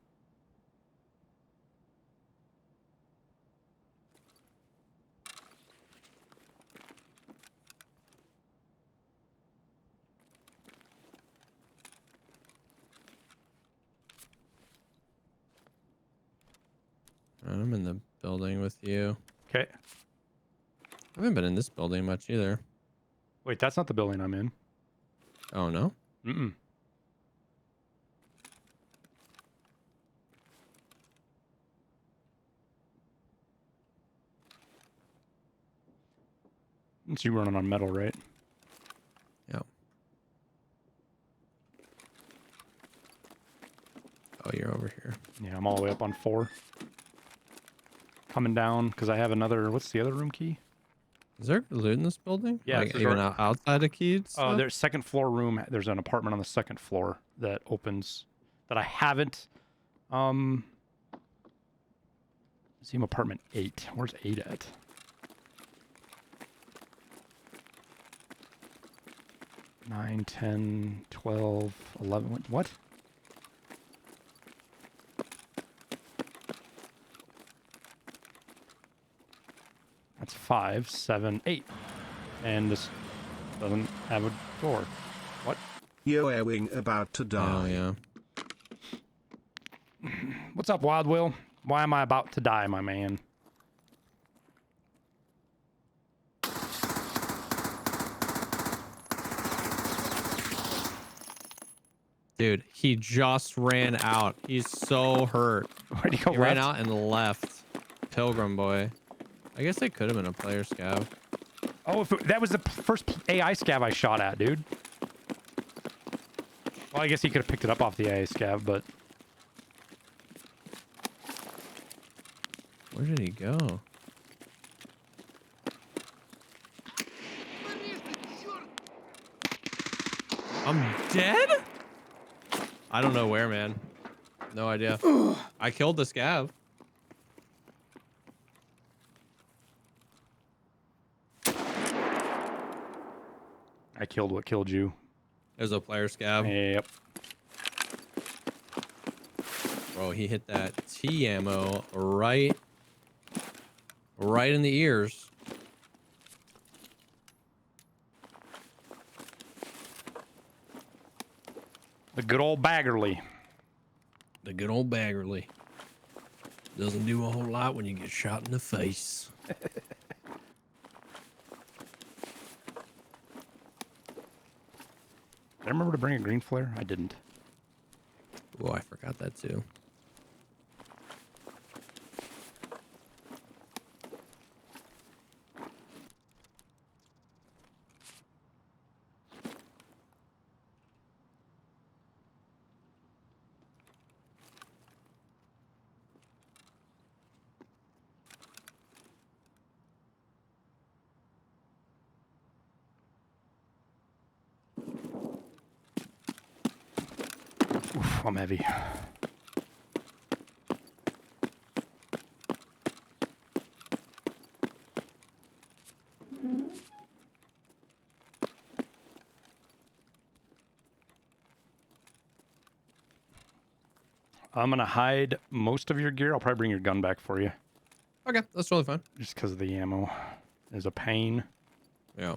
I'm in the building with you. Okay. I haven't been in this building much either. Wait, that's not the building I'm in. Oh, no? Mm-mm. It's you running on metal, right? Yep. Oh, you're over here. Yeah, I'm all the way up on 4. Coming down, because I have another... What's the other room key? Is there loot in this building? Yeah, Like, there's even our- outside of Keys? There's second floor room. There's an apartment on the second floor that opens that I haven't. See, apartment 8. Where's 8 at? Nine, 10, 12, 11. What? That's 5, 7, 8. And this doesn't have a door. What? Yo-wing about to Oh, die. yeah. What's up, Wild Will? Why am I about to die, my man? Dude, he just ran out. He's so hurt. Where'd he go? He left? ran out and left. Pilgrim boy. I guess it could have been a player scav. Oh, that was the first AI scav I shot at, dude. Well, I guess he could have picked it up off the AI scav, but... Where did he go? I'm dead? I don't know where, man. No idea. I killed the scav. I killed what killed you. There's a player scav. Yep. Bro, he hit that T ammo right in the ears. The good old Baggerly. The good old Baggerly. Doesn't do a whole lot when you get shot in the face. Did I remember to bring a green flare? I didn't. Oh, I forgot that too. Oof, I'm heavy. I'm gonna hide most of your gear. I'll probably bring your gun back for you. Okay, that's totally fine. Just because the ammo is a pain. Yeah.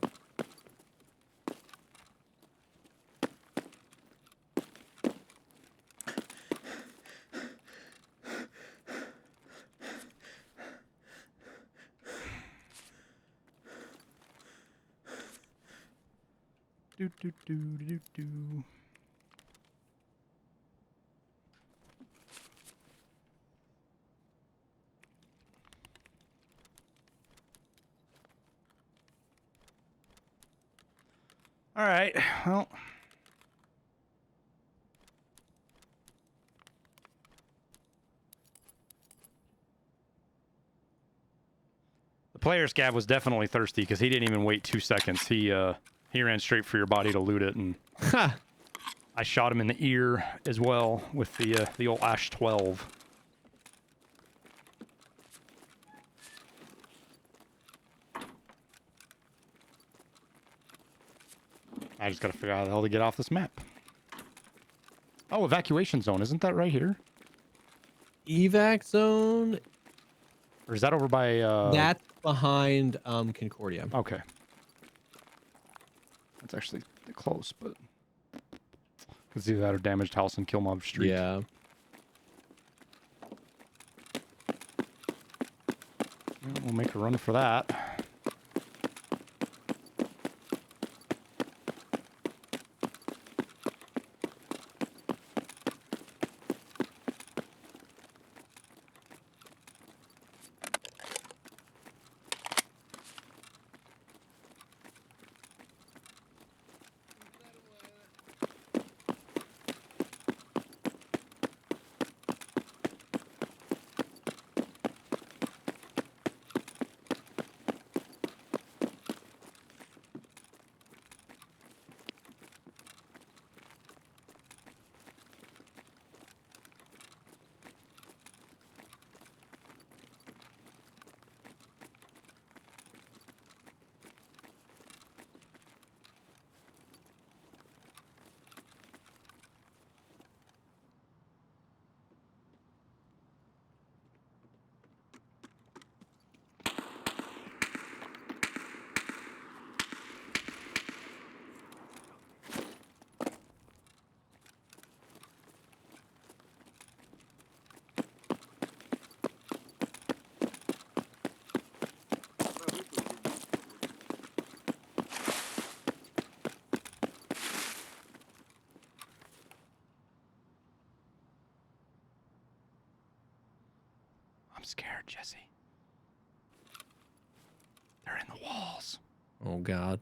Do do do do do. All right. Well. The player scab was definitely thirsty because he didn't even wait 2 seconds. He ran straight for your body to loot it, and I shot him in the ear as well with the old Ash 12. I just gotta figure out how the hell to get off this map. Oh, evacuation zone. Isn't that right here? Evac zone. Or is that over by... That's behind Concordia. Okay. That's actually close, but... It's either that or damaged house and kill mob street. Yeah. We'll make a run for that. I'm scared, Jesse. They're in the walls. Oh, God.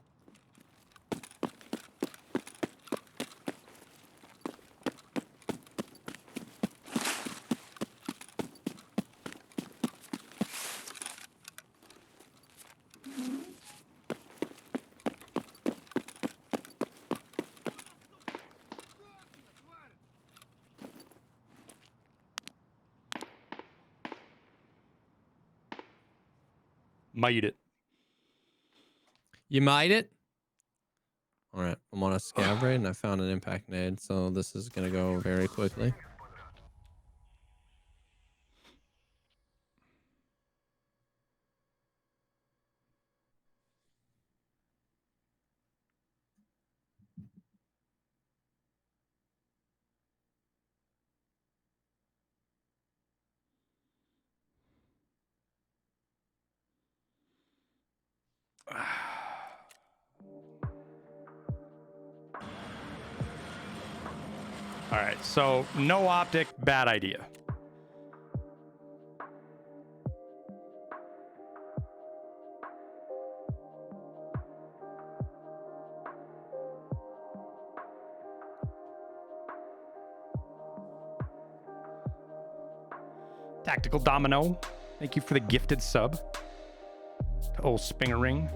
Made it. You might it? All right, I'm on a scav raid and I found an impact nade, so this is going to go very quickly. All right, so no optic, bad idea. Tactical Domino, thank you for the gifted sub. To old Spingering.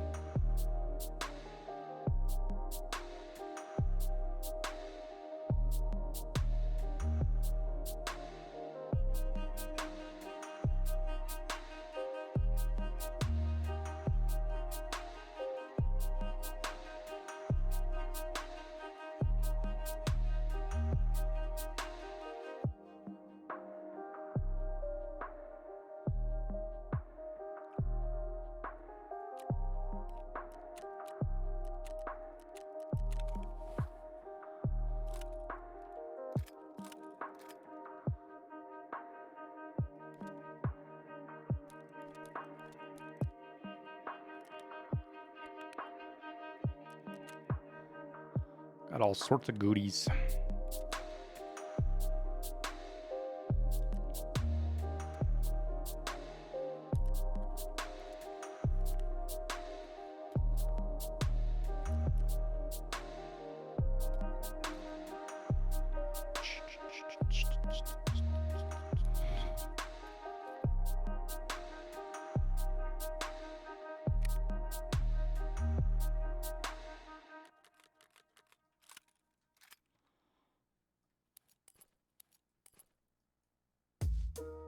Got all sorts of goodies.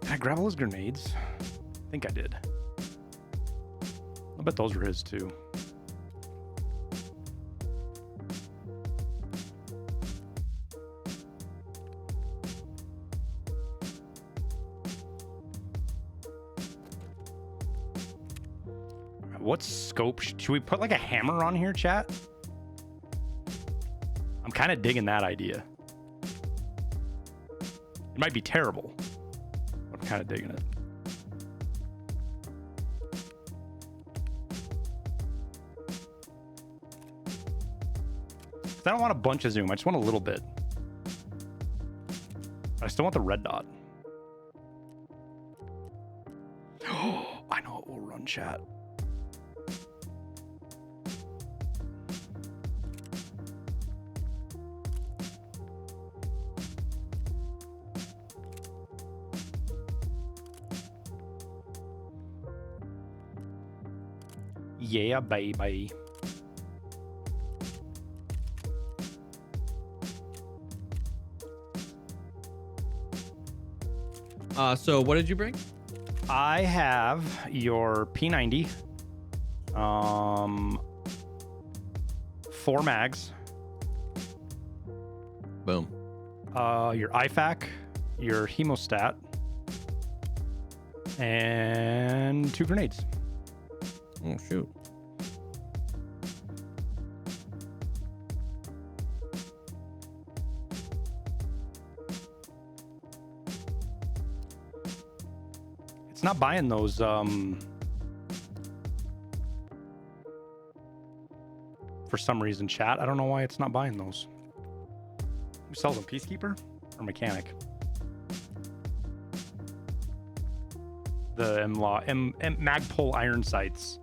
Did I grab all his grenades? I think I did. I bet those were his too. What scope? Should we put like a hammer on here, chat? I'm kind of digging that idea. It might be terrible. I'm kind of digging it. I don't want a bunch of zoom. I just want a little bit. I still want the red dot. Oh, I know it will run, chat. Yeah, baby. So what did you bring? I have your P90, 4 mags, Boom. your IFAK, your hemostat, and 2 grenades. Oh shoot. It's not buying those for some reason, chat. I don't know why it's not buying those. Who sells them, Peacekeeper or Mechanic? The Magpul iron sights.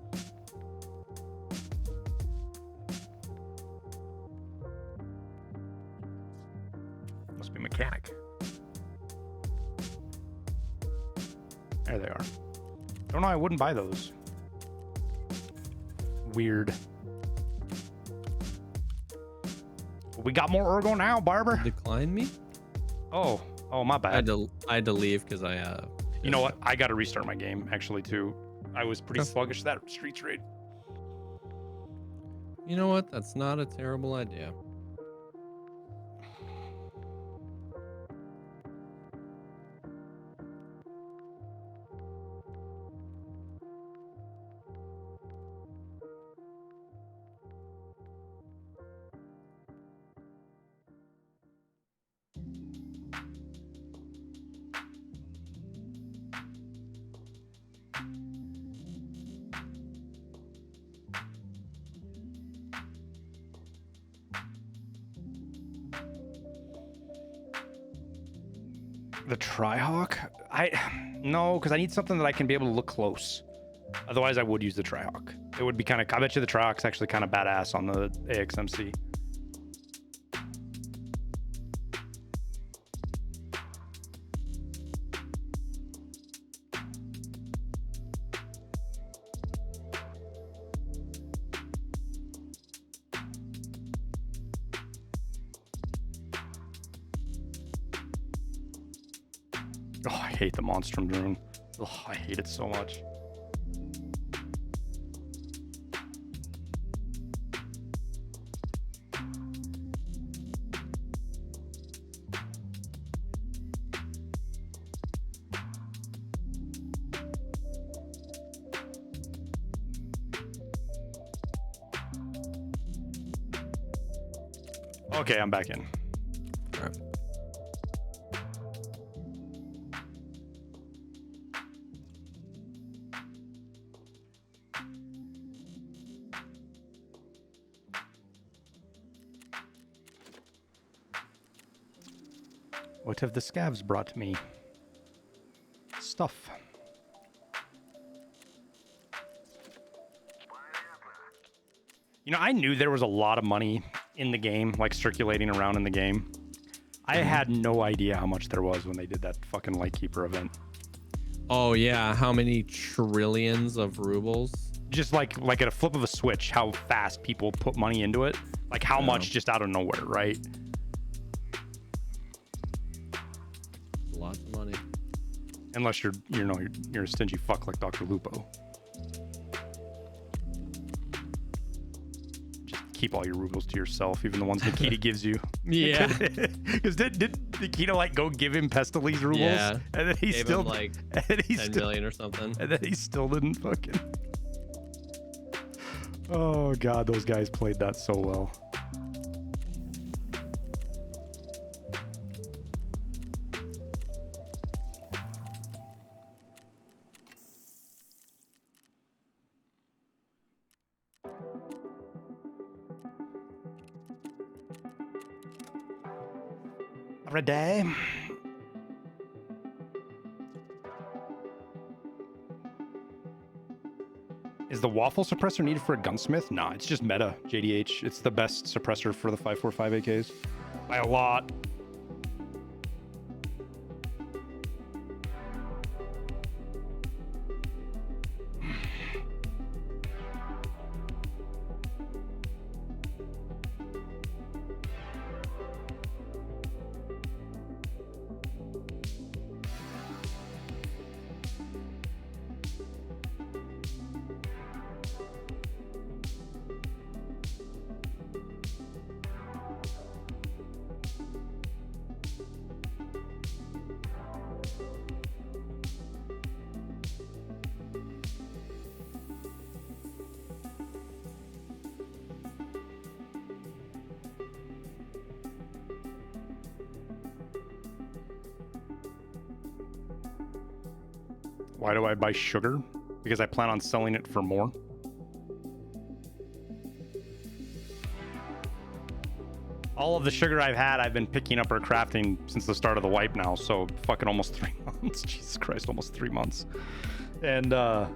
Must be Mechanic. There they are. Don't know, I wouldn't buy those. Weird. We got more Ergo now, Barber. Decline me? Oh, my bad. I had to leave because I You know what? I got to restart my game actually too. I was pretty Okay. sluggish that streets raid. You know what? That's not a terrible idea. The Trihawk? No, because I need something that I can be able to look close. Otherwise, I would use the Trihawk. It would be kind of. I bet you the Trihawk's actually kind of badass on the AXMC. Oh, I hate the Monstrum drone. Oh, I hate it so much. Okay, I'm back in. All right. What have the scavs brought me? Stuff. You know, I knew there was a lot of money in the game, like circulating around in the game. I had no idea how much there was when they did that fucking Lightkeeper event. Oh yeah, how many trillions of rubles? Just like at a flip of a switch, how fast people put money into it. Like how much just out of nowhere, right? Lots of money. Unless you're a stingy fuck like Dr. Lupo. Just keep all your rubles to yourself, even the ones Nikita gives you. Yeah. Because did Nikita like go give him Pestilese rubles? Yeah. And then he Gave still him like 10 million or something. And then he still didn't fucking. Oh god, those guys played that so well. Every day. Is the waffle suppressor needed for a gunsmith? Nah, it's just meta, JDH. It's the best suppressor for the 545 AKs. By a lot. Why do I buy sugar? Because I plan on selling it for more. All of the sugar I've had, I've been picking up or crafting since the start of the wipe now. So fucking almost 3 months. Jesus Christ, almost 3 months. And the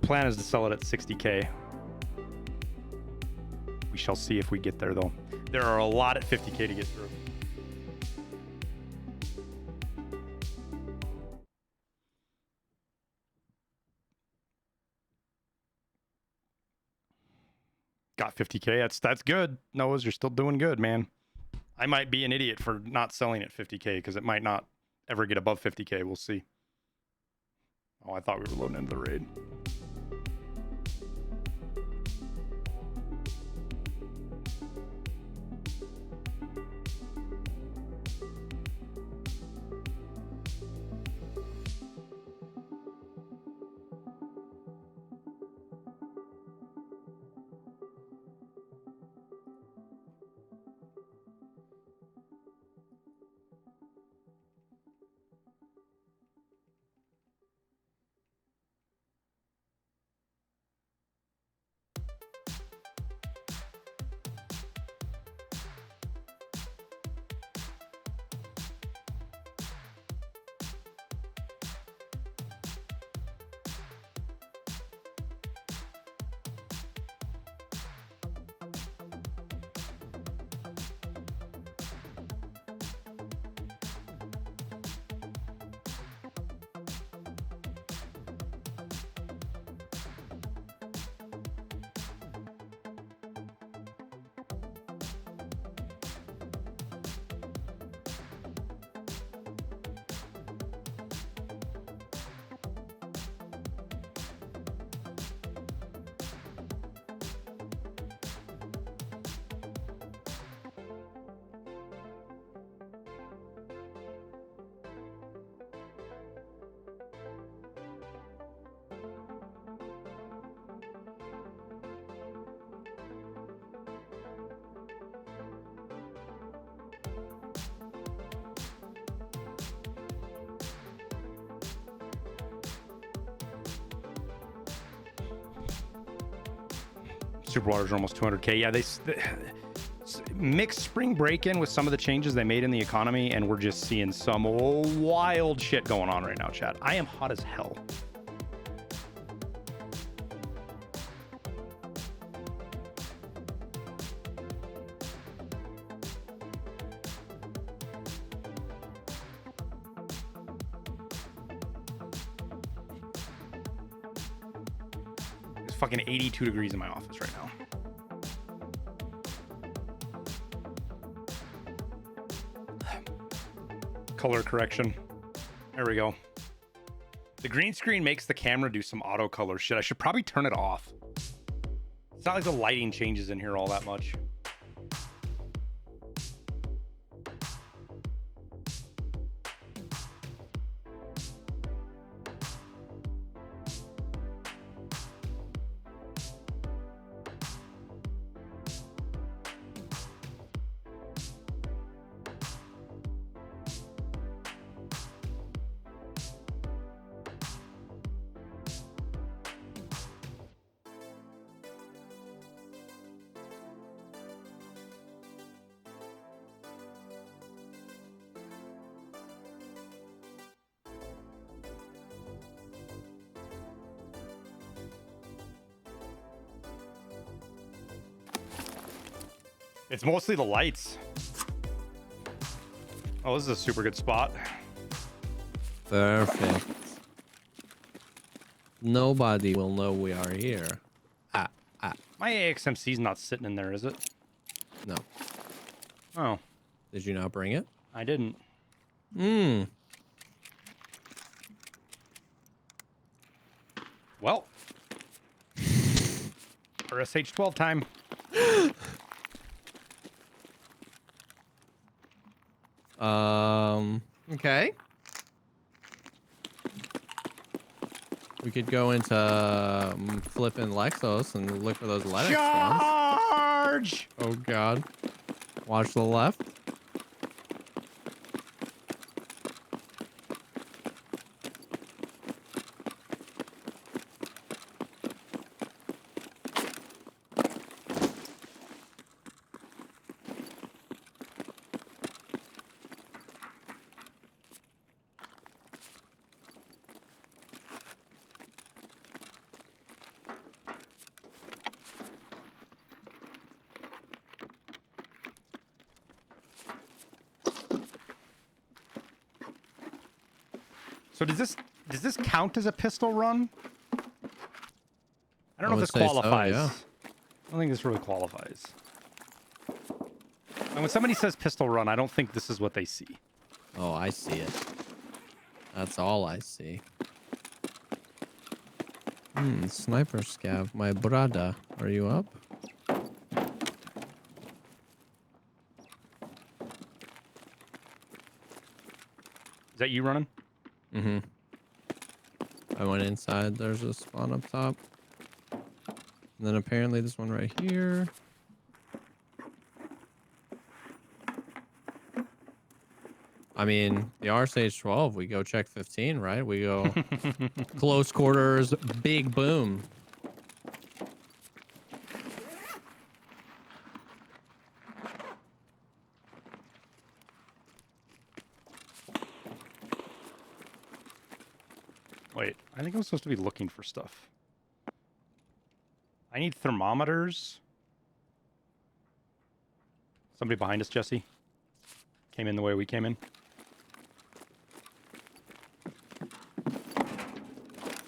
plan is to sell it at 60K. We shall see if we get there though. There are a lot at 50K to get through. Got 50K. That's good. Noah's, you're still doing good, man. I might be an idiot for not selling at 50K because it might not ever get above 50K. We'll see. Oh, I thought we were loading into the raid. Super waters are almost 200K. Yeah, mix spring break in with some of the changes they made in the economy, and we're just seeing some wild shit going on right now, chat. I am hot as hell. It's fucking 82 degrees in my office right now. Color correction. There we go. The green screen makes the camera do some auto color shit. I should probably turn it off. It's not like the lighting changes in here all that much. It's mostly the lights. Oh, this is a super good spot. Perfect. Nobody will know we are here. My AXMC's not sitting in there, is it? No. Oh, Did you not bring it? I didn't. Well, for SH12 time. Okay. We could go into flipping Lexos and look for those Linux ones. Charge! Oh god. Watch the left. So does this count as a pistol run? I don't know if this would say so, qualifies. yeah. I don't think this really qualifies. And when somebody says pistol run, I don't think this is what they see. Oh, I see it. That's all I see. Sniper scav, my brother. Are you up? Is that you running? Mm-hmm. I went inside. There's a spawn up top. And then apparently this one right here. I mean, the R stage 12, we go check 15, right? We go close quarters, big boom. Wait, I think I'm supposed to be looking for stuff. I need thermometers. Somebody behind us, Jesse. Came in the way we came in.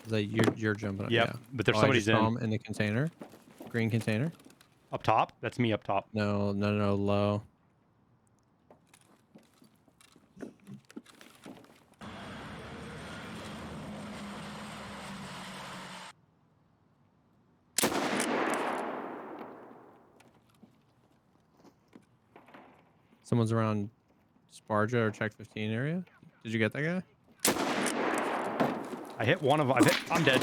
Is that you're jumping up? Yep, Yeah. but there's I somebody's just saw in. him in the container. Green container. Up top? That's me up top. No, low. Someone's around Sparja or Check 15 area. Did you get that guy? I hit one of them. I'm dead.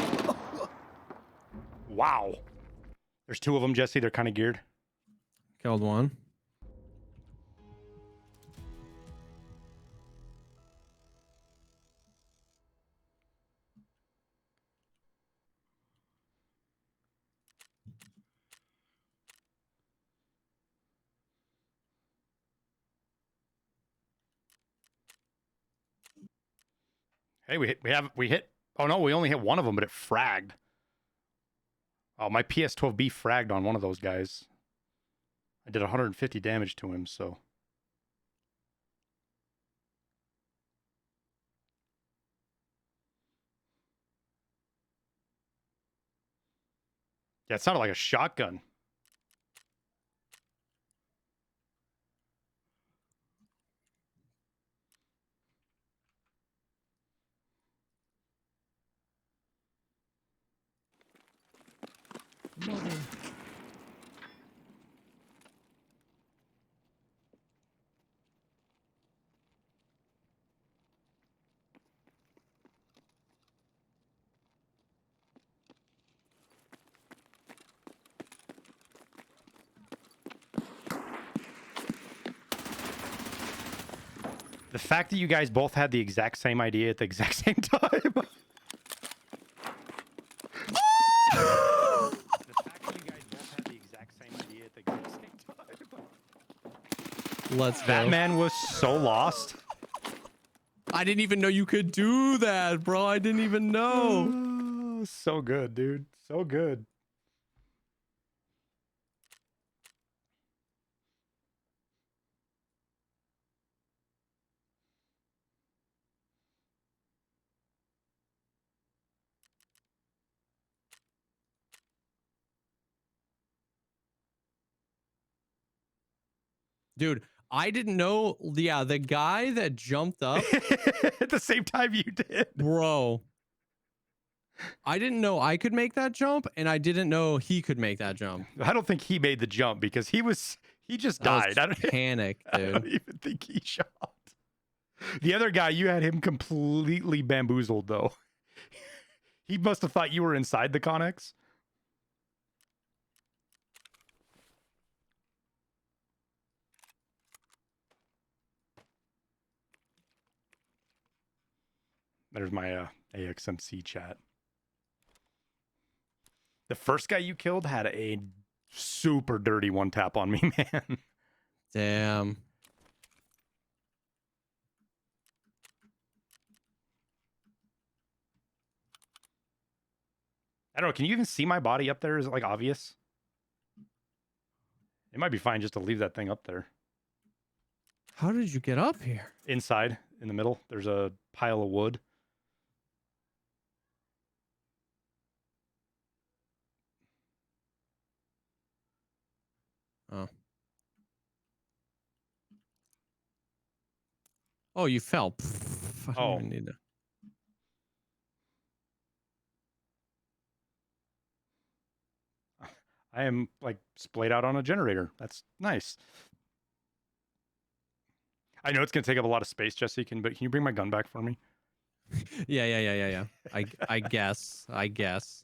Wow. There's two of them, Jesse. They're kind of geared. Killed one. Hey, we hit. Oh no, we only hit one of them, but it fragged. Oh, my PS12B fragged on one of those guys. I did 150 damage to him, so. Yeah, it sounded like a shotgun. The fact that you guys both had the exact same idea at the exact same time. The fact that you guys both had the exact same idea at the exact same time. Let's go. That man was so lost. I didn't even know you could do that, bro. I didn't even know. Oh, so good, dude. So good. Dude, I didn't know. Yeah, the guy that jumped up At the same time you did. bro. I didn't know I could make that jump, and I didn't know he could make that jump. I don't think he made the jump because he just died. I don't, Panic, I dude. don't even think he shot. The other guy, you had him completely bamboozled though. He must have thought you were inside the Connex. There's my AXMC chat. The first guy you killed had a super dirty one tap on me, man. Damn. I don't know. Can you even see my body up there? Is it like obvious? It might be fine just to leave that thing up there. How did you get up here? Inside, in the middle, there's a pile of wood. Oh. Oh, you fell. Pfft, I don't even need to. I am like splayed out on a generator. That's nice. I know it's gonna take up a lot of space, Jesse. But can you bring my gun back for me? Yeah. I guess. I guess.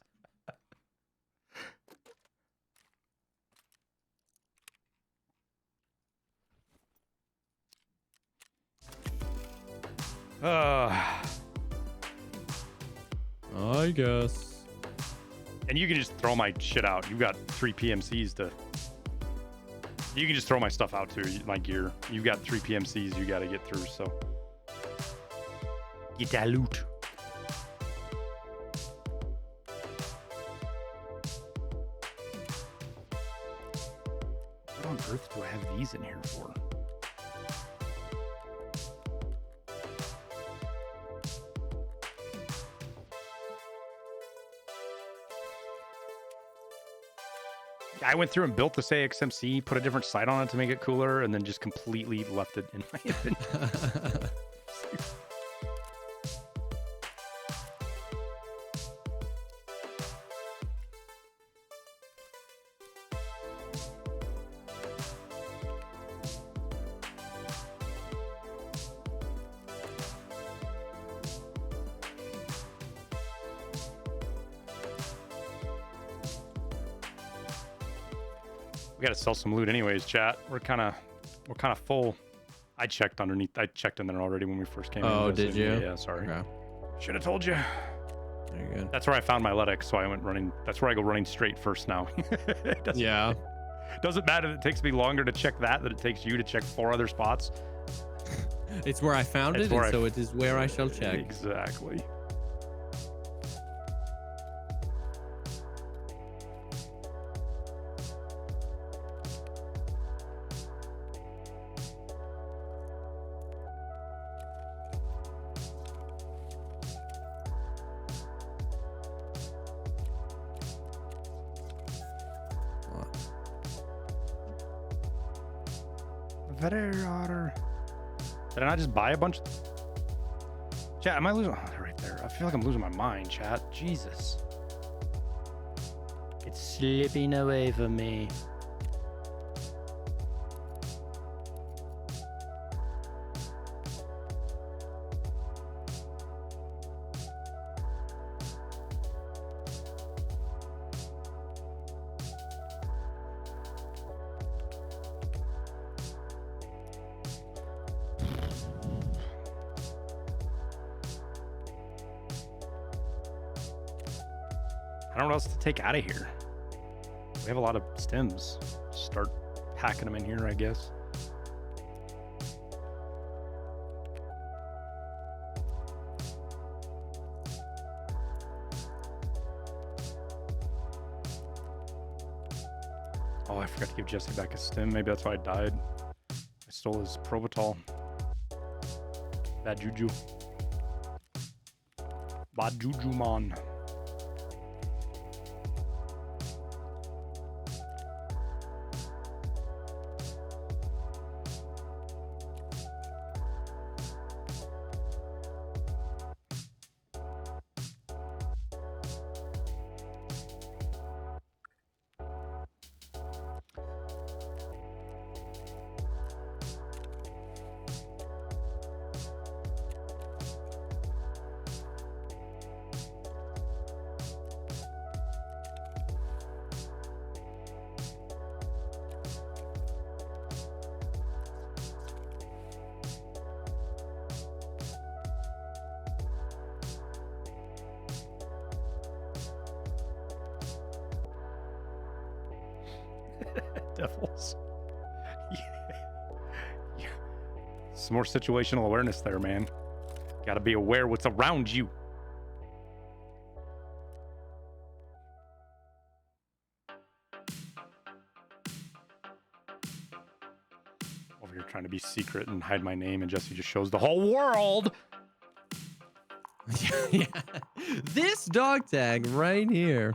And you can just throw my shit out. You've got 3 PMCs to. You can just throw my stuff out too. My gear. You've got 3 PMCs you got to get through. So get that loot. What on earth do I have these in here for? I went through and built this AXMC, put a different sight on it to make it cooler, and then just completely left it in my inventory. We gotta sell some loot anyways, chat. We're kind of full. I checked underneath. I checked in there already when we first came in. Oh, did you? Yeah, sorry. Okay. Should have told you. Very good. That's where I found my Ledex, so I went running. That's where I go running straight first now. Yeah. Doesn't matter that it takes me longer to check that than it takes you to check 4 other spots. It's where I found It's it, where and so it is where I shall check. Exactly. Vetter. Did I not just buy a bunch? Chat, am I losing? Oh, they're right there. I feel like I'm losing my mind, chat. Jesus. It's slipping away from me. I don't know what else to take out of here. We have a lot of stems. Start packing them in here, I guess. Oh, I forgot to give Jesse back his stem. Maybe that's why I died. I stole his Provital. Bad juju. Bad juju, man. Devils. Yeah. Some more situational awareness there, man. Got to be aware what's around you. Over here trying to be secret and hide my name, and Jesse just shows the whole world. Yeah. This dog tag right here.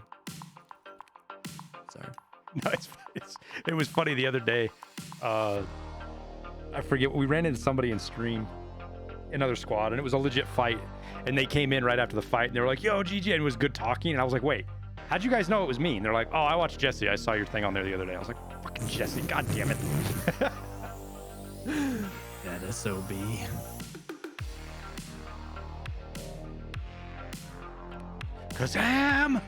Sorry. No, it was funny the other day. I forget, we ran into somebody in stream, another squad, and it was a legit fight. And they came in right after the fight, and they were like, "Yo, GG," and it was good talking. And I was like, "Wait, how'd you guys know it was me?" And they're like, "Oh, I watched Jesse. I saw your thing on there the other day." I was like, "Fucking Jesse, god damn it." That SOB. Kazam!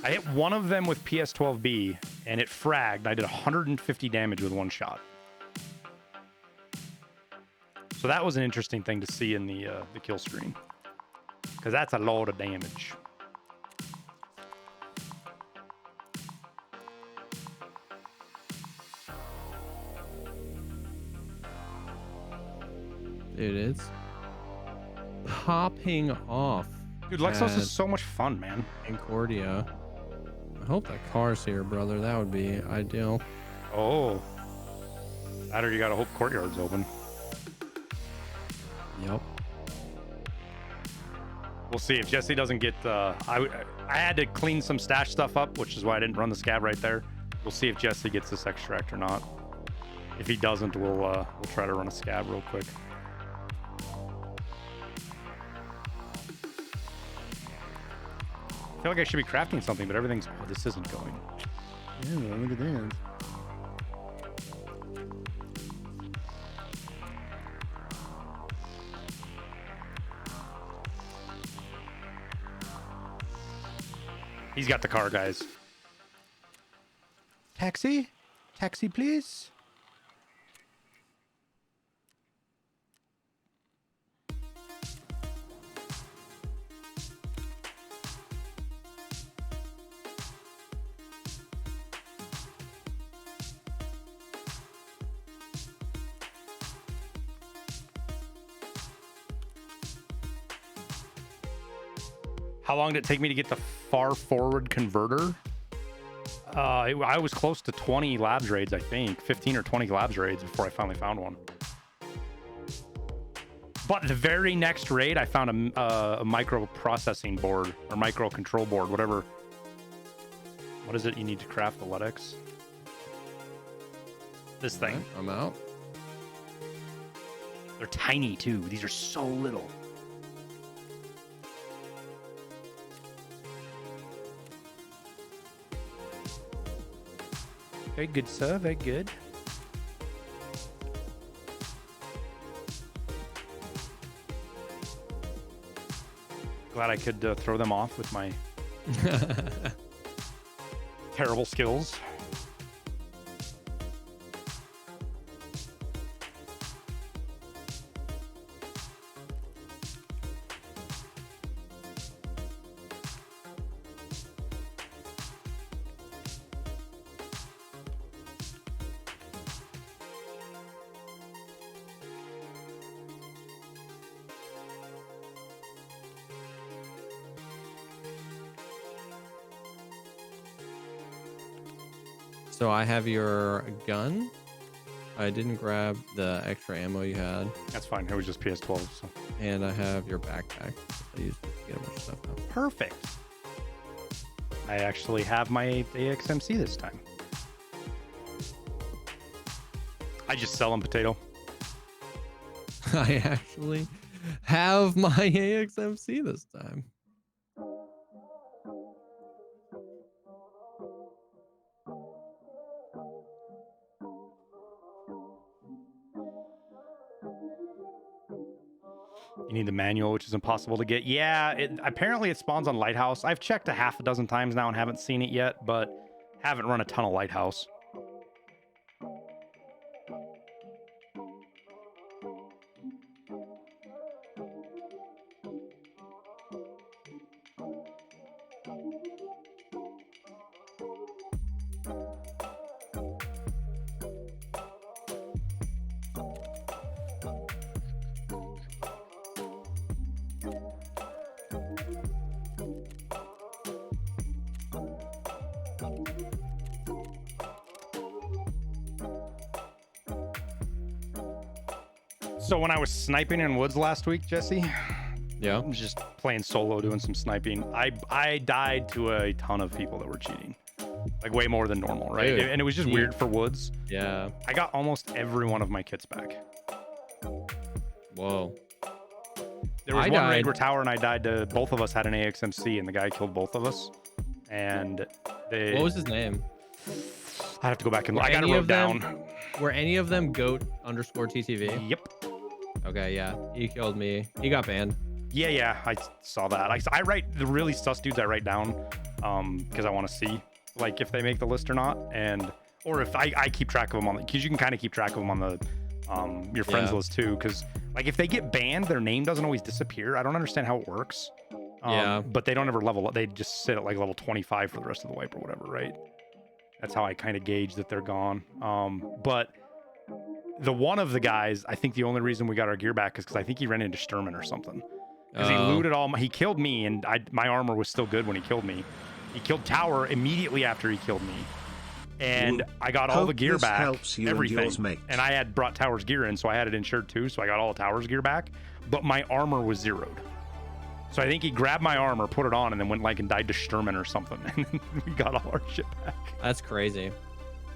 I hit one of them with PS12B, and it fragged. I did 150 damage with one shot. So that was an interesting thing to see in the kill screen, because that's a load of damage. It is popping off. Dude, Lexos is so much fun, man. Concordia. I hope that car's here, brother. That would be ideal. Oh. That or you gotta hope Courtyard's open. Yep. We'll see if Jesse doesn't get... I had to clean some stash stuff up, which is why I didn't run the scab right there. We'll see if Jesse gets this extract or not. If he doesn't, we'll try to run a scab real quick. I feel like I should be crafting something, but everything's... Oh, this isn't going. Yeah, look at that. He's got the car, guys. Taxi? Taxi, please? How long did it take me to get the far forward converter? I was close to 20 labs raids, I think. 15 or 20 labs raids before I finally found one. But the very next raid, I found a microprocessing board or microcontrol board, whatever. What is it you need to craft the LEDX? This thing. Okay, I'm out. They're tiny too. These are so little. Very good, sir. Very good. Glad I could throw them off with my terrible skills. So I have your gun. I didn't grab the extra ammo you had. That's fine. It was just PS12. So. And I have your backpack. I used it to get a bunch of stuff out. Perfect. I actually have my AXMC this time. I just sell them potato. I actually have my AXMC this time. You need the manual, which is impossible to get. Yeah, apparently it spawns on Lighthouse. I've checked a half a dozen times now and haven't seen it yet, but haven't run a ton of Lighthouse. So when I was sniping in woods last week, Jesse, Yeah. I was just playing solo, doing some sniping. I died to a ton of people that were cheating, like way more than normal, right? Dude, And it was just weird for woods. Yeah. I got almost every one of my kits back. Whoa. There was I one raid died. where Tower and I died to, both of us had an AXMC and the guy killed both of us. And they, What was his name? I have to go back and Were I got it any wrote of them- down. Were any of them goat_TTV? Yep. Okay, yeah. He killed me. He got banned. Yeah, I saw that. I write the really sus dudes I write down because I want to see like if they make the list or not, and or if I keep track of them on because you can kind of keep track of them on the your friends Yeah. list too, because like if they get banned, their name doesn't always disappear. I don't understand how it works. Yeah. But they don't ever level up. They just sit at like level 25 for the rest of the wipe or whatever, right? That's how I kind of gauge that they're gone. But the one of the guys, I think the only reason we got our gear back is because I think he ran into Sturman or something. Because he looted all he killed me, and my armor was still good when he killed me. He killed Tower immediately after he killed me, and I got all the Hope gear this back, helps you and everything. yours, mate. And I had brought Tower's gear in, so I had it insured too. So I got all of Tower's gear back, but my armor was zeroed. So I think he grabbed my armor, put it on, and then went like and died to Sturman or something, and then we got all our shit back. That's crazy.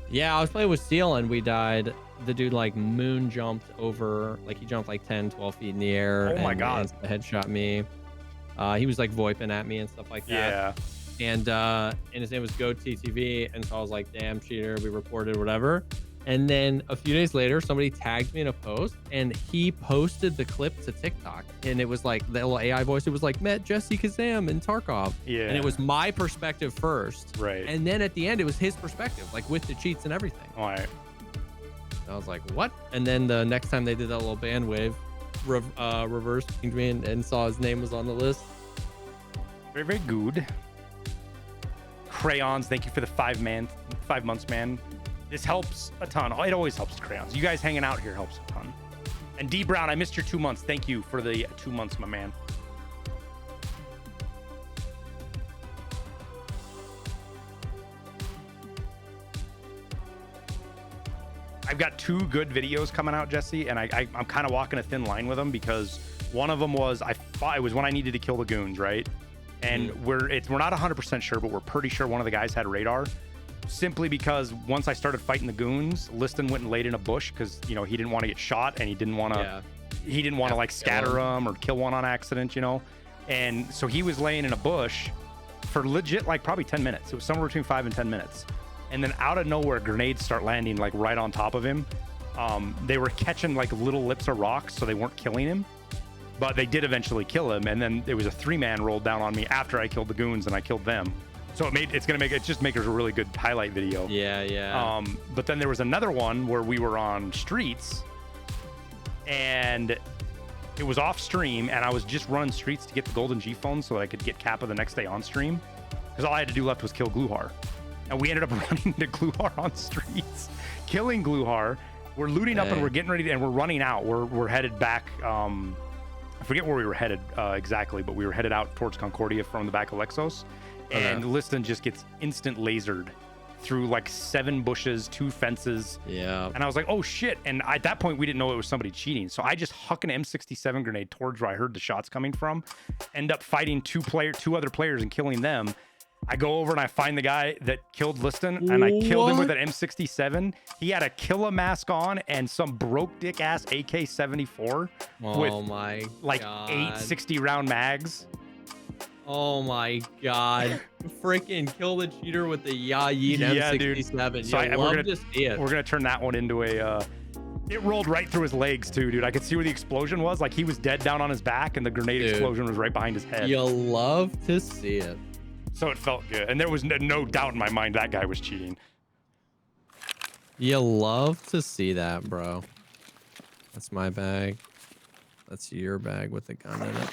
Yeah, I was playing with Seal and we died. The dude like moon jumped over, like he jumped like 10, 12 feet in the air. Oh my and God. Headshot me. He was like VoIPing at me and stuff like that. Yeah. And his name was GoTTV. And so I was like, damn, cheater, we reported whatever. And then a few days later, somebody tagged me in a post and he posted the clip to TikTok. And it was like the little AI voice. It was like, met Jesse Kazam and Tarkov. Yeah. And it was my perspective first. Right. And then at the end, it was his perspective, like with the cheats and everything. All right. I was like, what? And then the next time they did that little band wave, reverse pinged me and saw his name was on the list. Very, very good. Crayons, thank you for the 5 months, man. This helps a ton. It always helps, Crayons. You guys hanging out here helps a ton. And D Brown, I missed your 2 months. Thank you for the 2 months, my man. I've got 2 good videos coming out, Jesse, and I'm kind of walking a thin line with them because one of them was I thought it was when I needed to kill the goons, right? And we're not 100% sure, but we're pretty sure one of the guys had radar. Simply because once I started fighting the goons, Liston went and laid in a bush because he didn't want to get shot and he didn't want to like scatter them or kill one on accident, And so he was laying in a bush for legit like probably 10 minutes. It was somewhere between 5 and 10 minutes. And then out of nowhere, grenades start landing like right on top of him. They were catching like little lips of rocks, so they weren't killing him. But they did eventually kill him. And then there was a 3-man rolled down on me after I killed the goons and I killed them. So it just make a really good highlight video. Yeah. But then there was another one where we were on streets and it was off stream and I was just running streets to get the golden G phone so that I could get Kappa the next day on stream. Because all I had to do left was kill Gluhar. And we ended up running to Gluhar on streets, killing Gluhar. We're looting up and we're getting ready and we're running out. We're headed back. I forget where we were headed exactly, but we were headed out towards Concordia from the back of Lexos. And Liston just gets instant lasered through like 7 bushes, 2 fences. Yeah. And I was like, oh shit. And at that point, we didn't know it was somebody cheating. So I just huck an M67 grenade towards where I heard the shots coming from, end up fighting 2 other players and killing them. I go over and I find the guy that killed Liston and I killed him with an M67. He had a killer mask on and some broke dick ass AK-74 with like 8 60 round mags. Oh my god. Freaking kill the cheater with the Yeet M67. Dude. So we're gonna turn that one into a it rolled right through his legs too, dude. I could see where the explosion was. Like he was dead down on his back and the grenade explosion was right behind his head. You'll love to see it. So it felt good. And there was no doubt in my mind that guy was cheating. You'll love to see that, bro. That's my bag. That's your bag with the gun in it.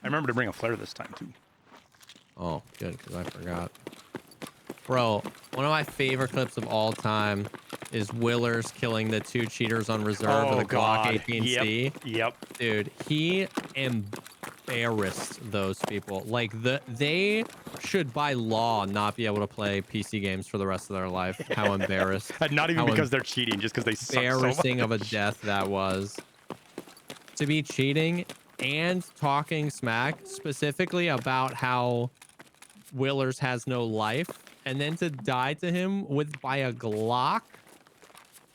I remember to bring a flare this time too. Oh, good, because I forgot. Bro, one of my favorite clips of all time is Willers killing the 2 cheaters on reserve with a Glock 18C. Yep. Dude, he embarrassed those people. Like they should by law not be able to play PC games for the rest of their life. How embarrassed. Not even because they're cheating, just because they suck so much. Embarrassing of a death that was. To be cheating and talking smack specifically about how Willers has no life, and then to die to him by a Glock.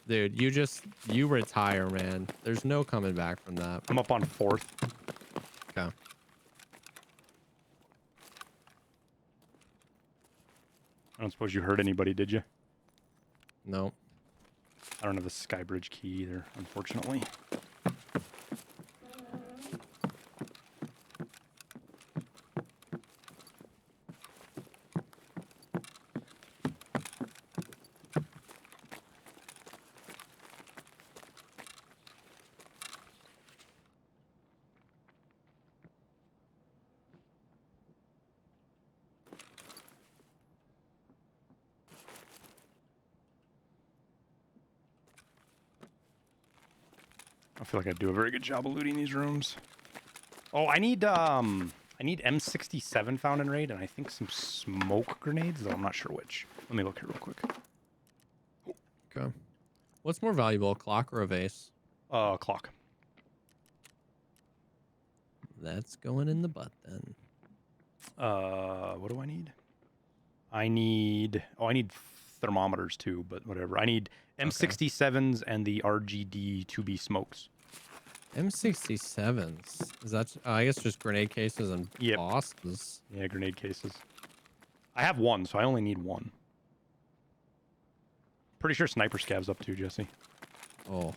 Dude, you retire, man. There's no coming back from that. I'm up on 4th. Okay. I don't suppose you hurt anybody, did you? No. I don't have the Skybridge key either, unfortunately. I feel like I do a very good job of looting these rooms. Oh, I need M67 found in raid, and I think some smoke grenades, though I'm not sure which. Let me look here real quick. Okay. What's more valuable, a clock or a vase? Clock. That's going in the butt then. What do I need? I need thermometers too, but whatever. I need M67s and the RGD 2B smokes. M67s? Is that, I guess just grenade cases and bosses. Yeah, grenade cases. I have 1, so I only need 1. Pretty sure Sniper Scav's up too, Jesse. Oh.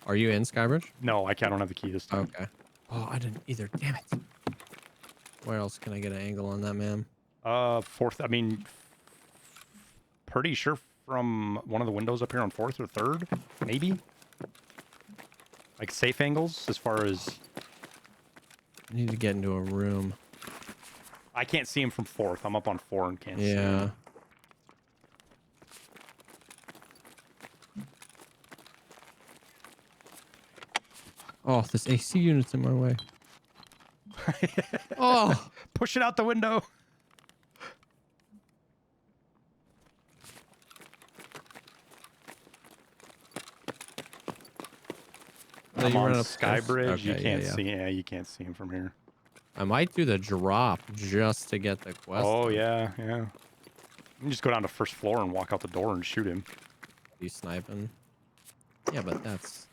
Are you in Skybridge? No, I don't have the key this time. Okay. Oh, I didn't either. Damn it. Where else can I get an angle on that, man? 4th. I mean, pretty sure from one of the windows up here on 4th or 3rd, maybe. Like safe angles as far as. I need to get into a room. I can't see him from 4th. I'm up on 4 and can't see him. Yeah. Oh, this AC unit's in my way. Oh, push it out the window. No, I'm you on ran up Skybridge. You Okay, can't yeah. see. Yeah, you can't see him from here. I might do the drop just to get the quest. Oh done. yeah, yeah. You can just go down to first floor and walk out the door and shoot him. He's sniping. Yeah, but that's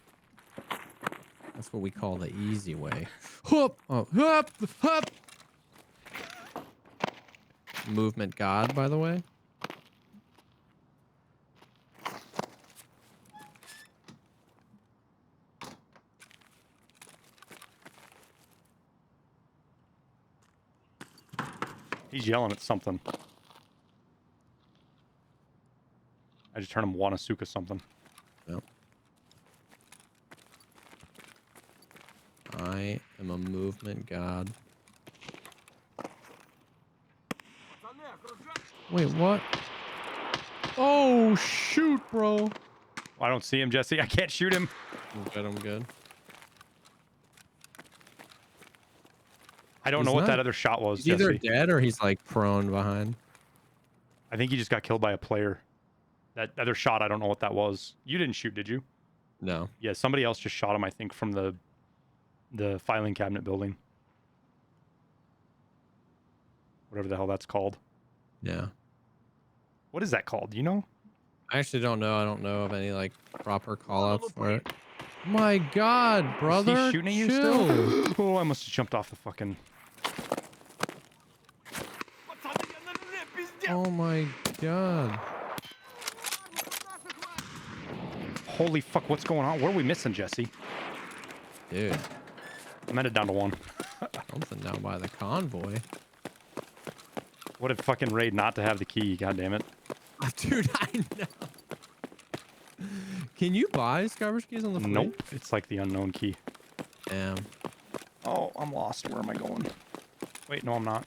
what we call the easy way. Hup, oh, hup, hup. Movement god, by the way. He's yelling at something. I just heard him Wanasuka something. Yep. I am a movement god. Wait, what? Oh, shoot, bro. I don't see him, Jesse. I can't shoot him. I'm good, I'm good. I don't He's know what not- that other shot was, He's either Jesse. dead or he's like prone behind. I think he just got killed by a player. That other shot, I don't know what that was. You didn't shoot, did you? No. Yeah, somebody else just shot him, I think, from the filing cabinet building. Whatever the hell that's called. Yeah. What is that called? Do you know? I actually don't know. I don't know of any like proper call outs for it. My god, brother. Is he shooting at you chill. still? Oh, I must have jumped off the fucking... Oh my god. Holy fuck, what's going on? What are we missing, Jesse? Dude. I'm headed down to 1. Something down by the convoy. What a fucking raid not to have the key, god damn it. Dude, I know. Can you buy Skybridge keys on the fleet? Nope, it's like the unknown key. Damn. Oh, I'm lost. Where am I going? Wait, no, I'm not.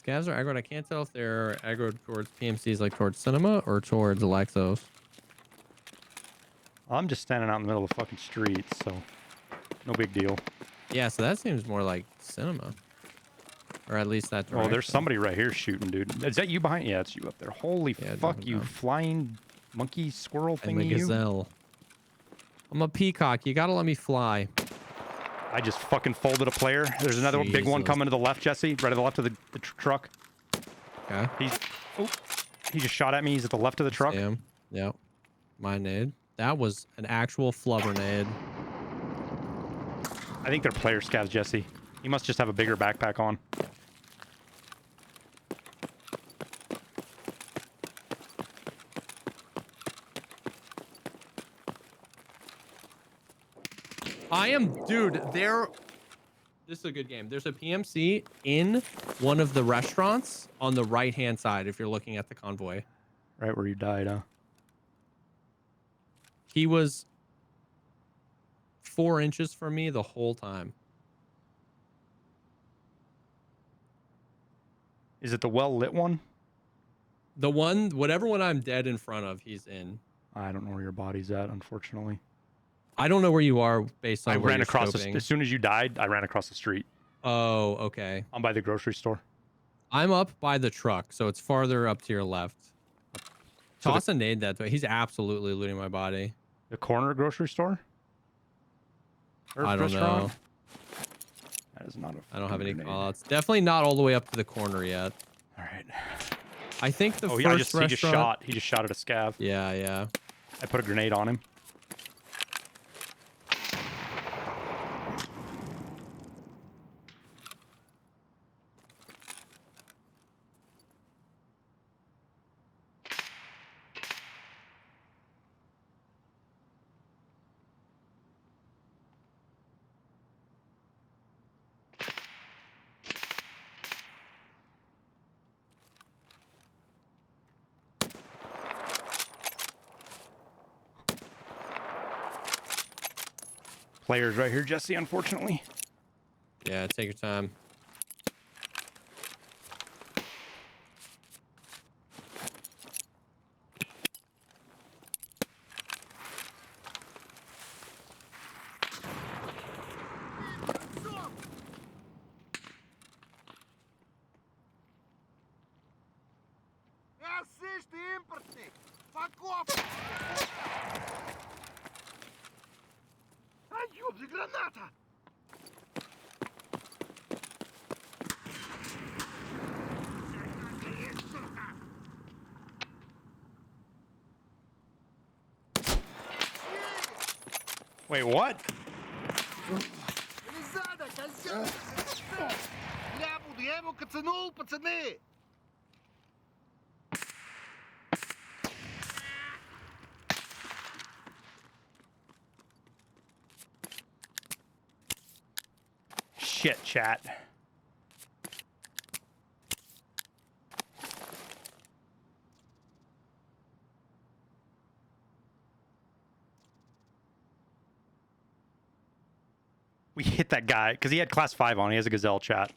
Scavs are aggroed. I can't tell if they're aggroed towards PMCs like towards Cinema or towards Alexos. I'm just standing out in the middle of the fucking street, so no big deal. Yeah, so that seems more like Cinema. Or at least that direction. Oh, there's somebody right here shooting, dude. Is that you behind? Yeah, it's you up there. Holy Yeah, fuck, jumping you down. flying monkey squirrel I'm a thingy, you. gazelle. I'm a peacock. You gotta let me fly. I just fucking folded a player. There's another big one Jesus. coming to the left, Jesse. Right to the left of the truck. Okay. He just shot at me. He's at the left of the truck. Damn. Yep. My nade. That was an actual flubber nade. I think they're player scavs, Jesse. He must just have a bigger backpack on. Dude, this is a good game. There's a PMC in one of the restaurants on the right-hand side if you're looking at the convoy. Right where you died, huh? He was 4 inches from me the whole time. Is it the well-lit one? The one, whatever one I'm dead in front of, he's in. I don't know where your body's at, unfortunately. I don't know where you are based on I where ran you're across scoping. as soon as you died, I ran across the street. Oh, okay. I'm by the grocery store. I'm up by the truck, so it's farther up to your left. So Toss a nade that way. He's absolutely looting my body. The corner grocery store? Or I don't restaurant? know. That is not a I don't have any grenade. callouts. Definitely not all the way up to the corner yet. All right. I think the Oh, first yeah, restaurant... he just shot at a scav. Yeah, yeah. I put a grenade on him. Players right here, Jesse, unfortunately. Yeah, take your time. Wait, what? Ризада, козёл! Я его кацанул, пацаны! Shit, chat. We hit that guy because he had class 5 on. He has a gazelle, chat.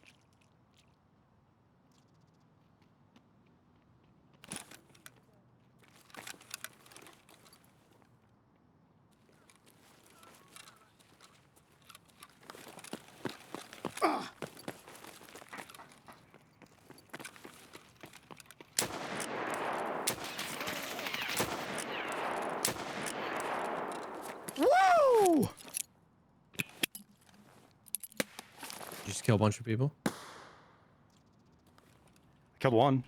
Woo! You just kill a bunch of people. Killed one,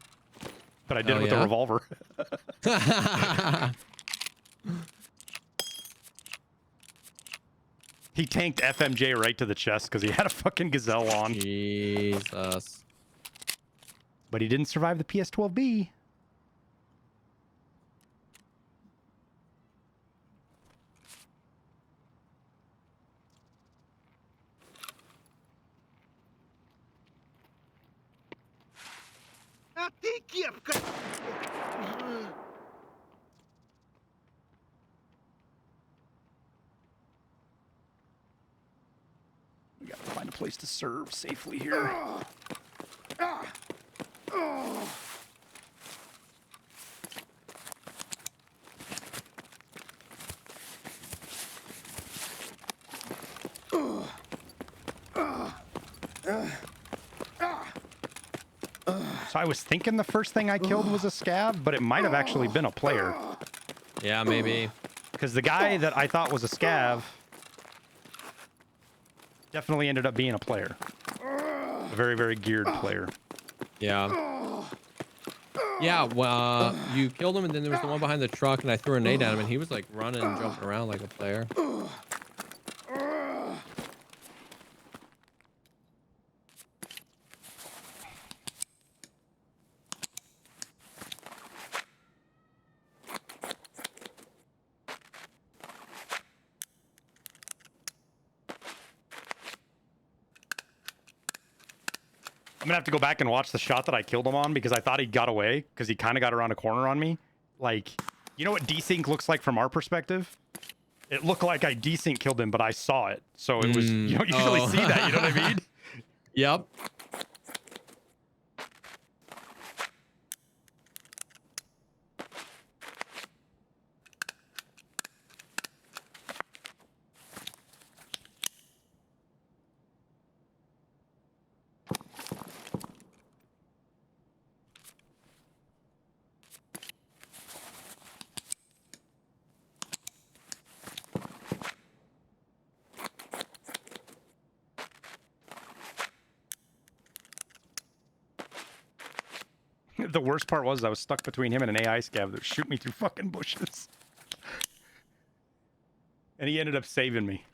but I did Oh, it with a yeah? revolver. He tanked FMJ right to the chest because he had a fucking gazelle on. Jesus. But he didn't survive the PS12B. А ты кепка! We gotta find a place to serve safely here. So I was thinking the first thing I killed was a scav, but it might have actually been a player. Yeah, maybe. Because the guy that I thought was a scav definitely ended up being a player. A very, very geared player. Yeah. Yeah, well, you killed him, and then there was the one behind the truck, and I threw a nade at him, and he was like running and jumping around like a player. I'm gonna have to go back and watch the shot that I killed him on because I thought he got away because he kind of got around a corner on me. Like, you know what desync looks like from our perspective? It looked like I desync killed him, but I saw it. So it was, you don't usually see that, you know what I mean? Yep. The worst part was I was stuck between him and an AI scav that would shoot me through fucking bushes. And he ended up saving me.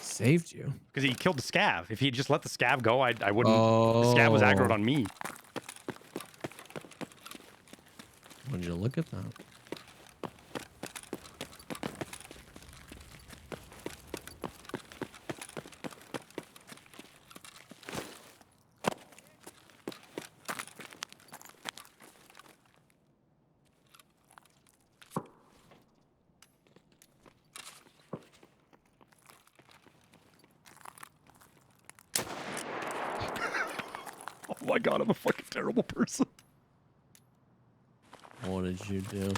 Saved you? Because he killed the scav. If he had just let the scav go, I wouldn't... The scav was aggroed on me. Would you look at that? Oh my god, I'm a fucking terrible person. What did you do?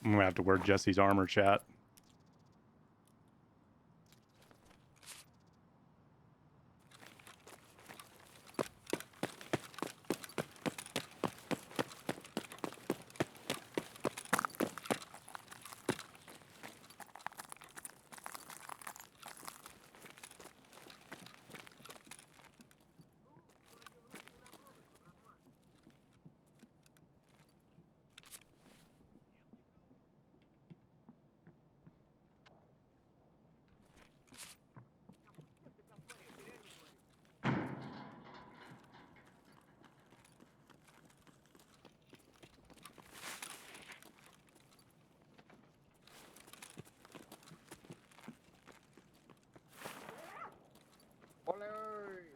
I'm gonna have to wear Jesse's armor, chat.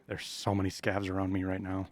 There's so many scavs around me right now.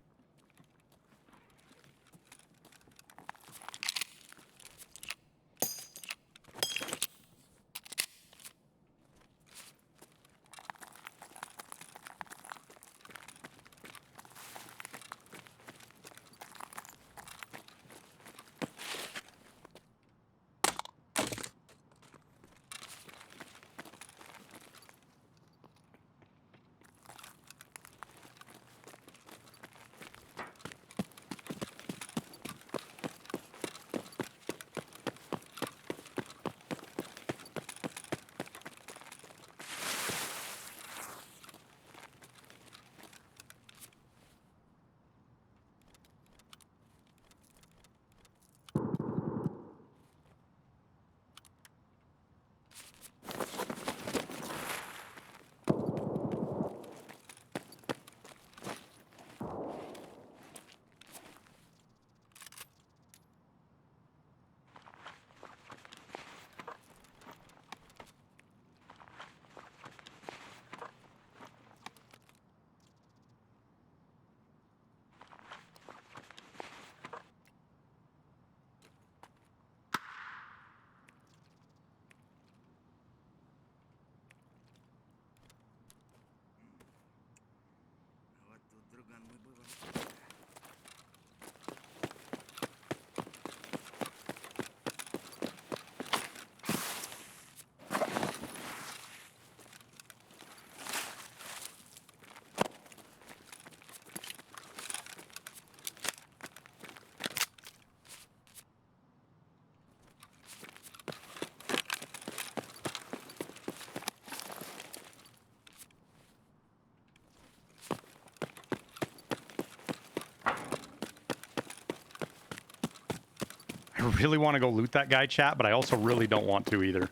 Вот тут, друган, мы бывали. I really want to go loot that guy, chat, but I also really don't want to either.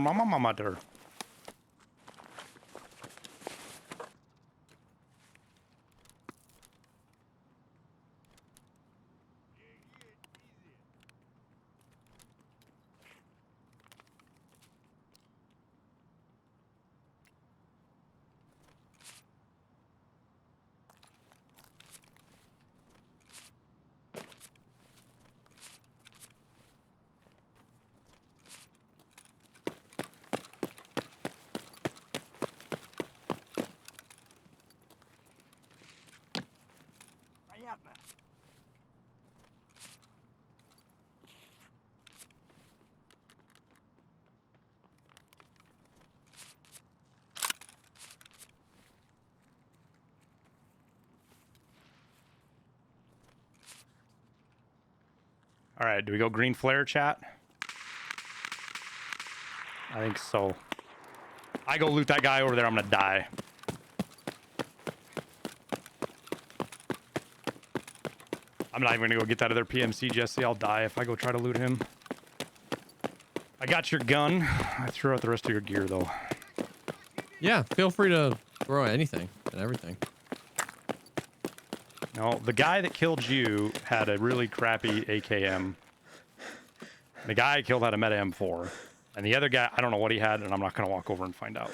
Mama. Понятно. All right, do we go green flare, chat? I think so. I go loot that guy over there, I'm gonna die. I'm not even gonna go get that other PMC, Jesse. I'll die if I go try to loot him. I got your gun. I threw out the rest of your gear, though. Yeah, feel free to throw anything and everything. No, the guy that killed you had a really crappy AKM. The guy I killed had a meta M4. And the other guy, I don't know what he had, and I'm not going to walk over and find out.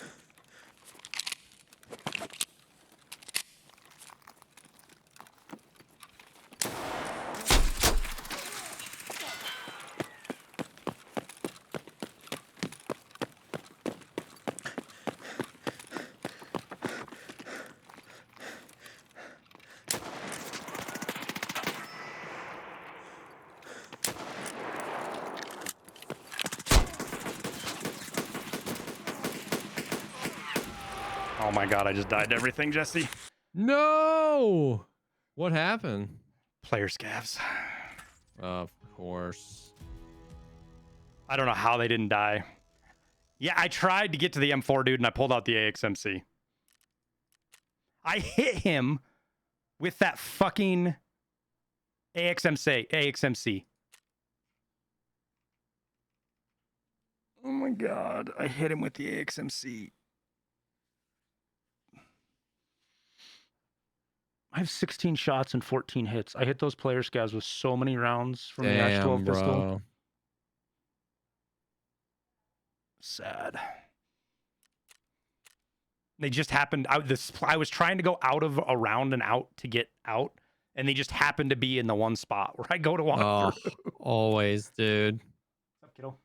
Oh my god, I just died to everything, Jesse. No! What happened? Player scavs. Of course. I don't know how they didn't die. Yeah, I tried to get to the M4, dude, and I pulled out the AXMC. I hit him with that fucking AXMC. Oh my god, I hit him with the AXMC. I have 16 shots and 14 hits. I hit those player scavs with so many rounds from the H12 pistol. Bro. Sad. They just happened out I was trying to go out of a round and out to get out, and they just happened to be in the one spot where I go to walk through. Always, dude. What's up, kiddo?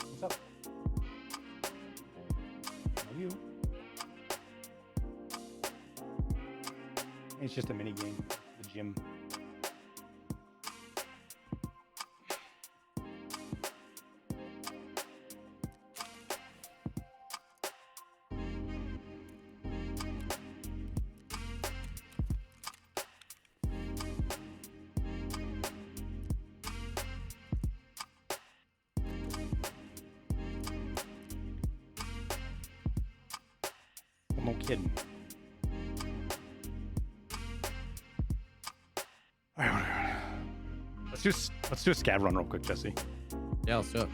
What's up? Love you. It's just a mini game. The gym. No kidding. All right. Let's do a scav run real quick, Jesse. Yeah, let's do it.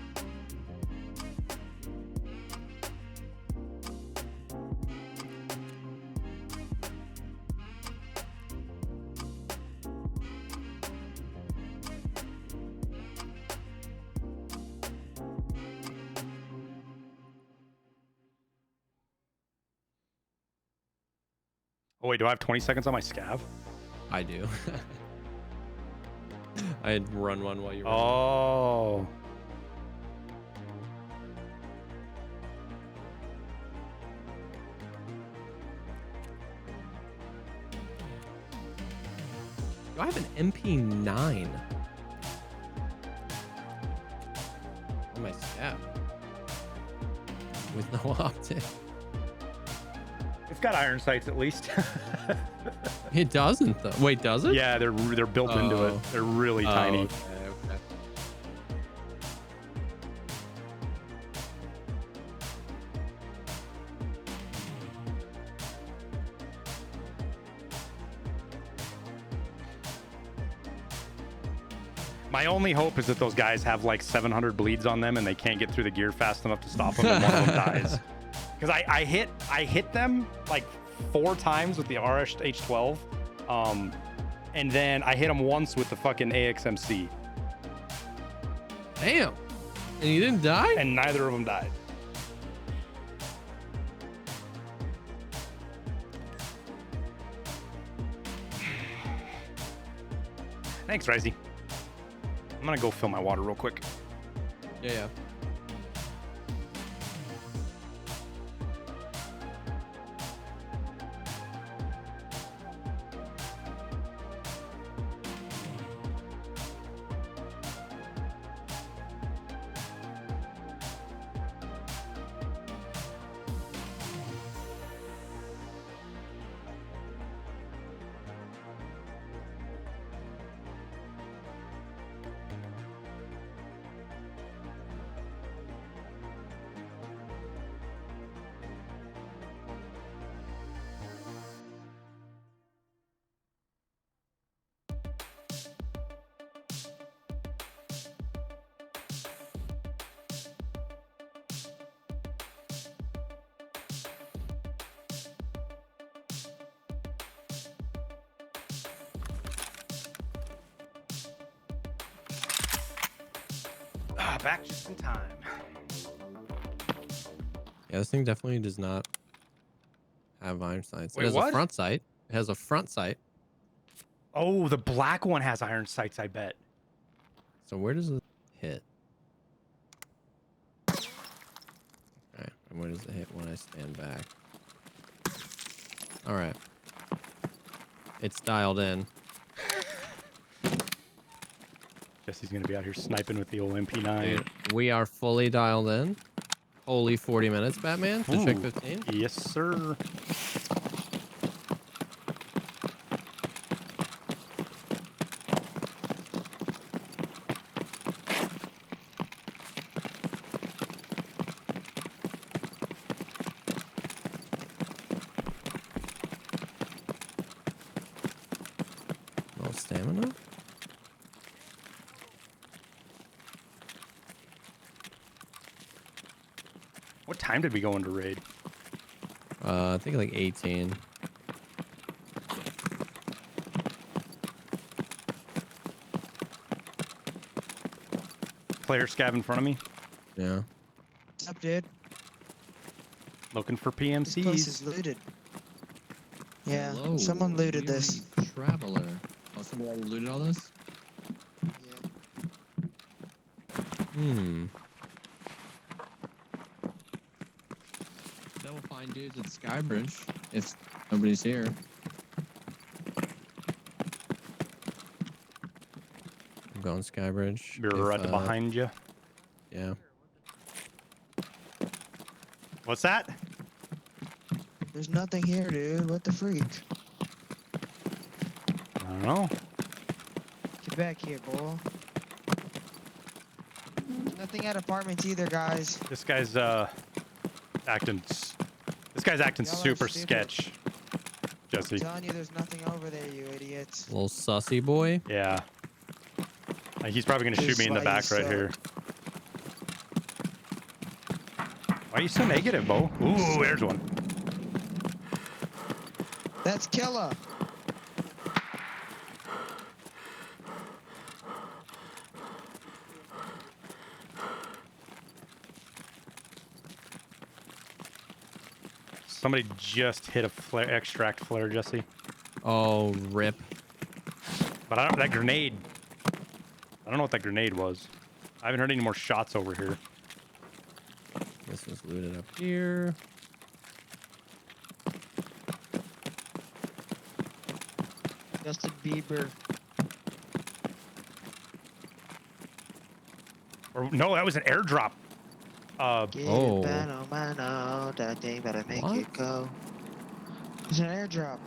Oh wait, do I have 20 seconds on my scav? I do. I had run one while you were. Oh. Do I have an MP9? On my scab. With no optic. It's got iron sights at least. It doesn't though. Wait, does it? Yeah, they're built into it. They're really tiny. Okay. My only hope is that those guys have like 700 bleeds on them and they can't get through the gear fast enough to stop them and one of them dies. Because I hit them like 4 times with the RH12, and then I hit them once with the fucking AXMC. Damn. And you didn't die? And neither of them died. Thanks, Risey. I'm gonna go fill my water real quick. Yeah. Back just in time. Yeah, this thing definitely does not have iron sights. Wait, it has what? a front sight. It has a front sight. Oh, the black one has iron sights, I bet. So where does it hit? Alright, and where does it hit when I stand back? Alright. It's dialed in. Jesse's gonna be out here sniping with the old MP9. Dude, we are fully dialed in. Holy 40 minutes, Batman. To check 15. Yes, sir. Oh, stamina? What time did we go into raid? I think like 18. Player scav in front of me. Yeah. What's up, dude? Looking for This place is PMCs. looted. Yeah, Hello, someone looted this. weary traveler. Oh, somebody already looted all this? Yeah. Hmm. Then we'll find dudes at Skybridge if nobody's here. I'm going Skybridge. We're right behind you. Yeah. What's that? There's nothing here, dude. What the freak? I don't know. Get back here, boy. Nothing at apartments either, guys. This guy's acting. This guy's acting Y'all are super stupid. sketch. I'm Jesse. telling you, there's nothing over there, you idiots. Little sussy boy. Yeah. He's probably gonna shoot This me in the is why back you right suck. here. Why are you so negative, Bo? Ooh, there's one. That's killer. Somebody just hit a flare, extract flare, Jesse. Oh, rip. But I don't. That grenade. I don't know what that grenade was. I haven't heard any more shots over here. This was looted up here. Justin Bieber. Or no, that was an airdrop. Get Oh. it, mano, that thing better make What? it go. It's an airdrop.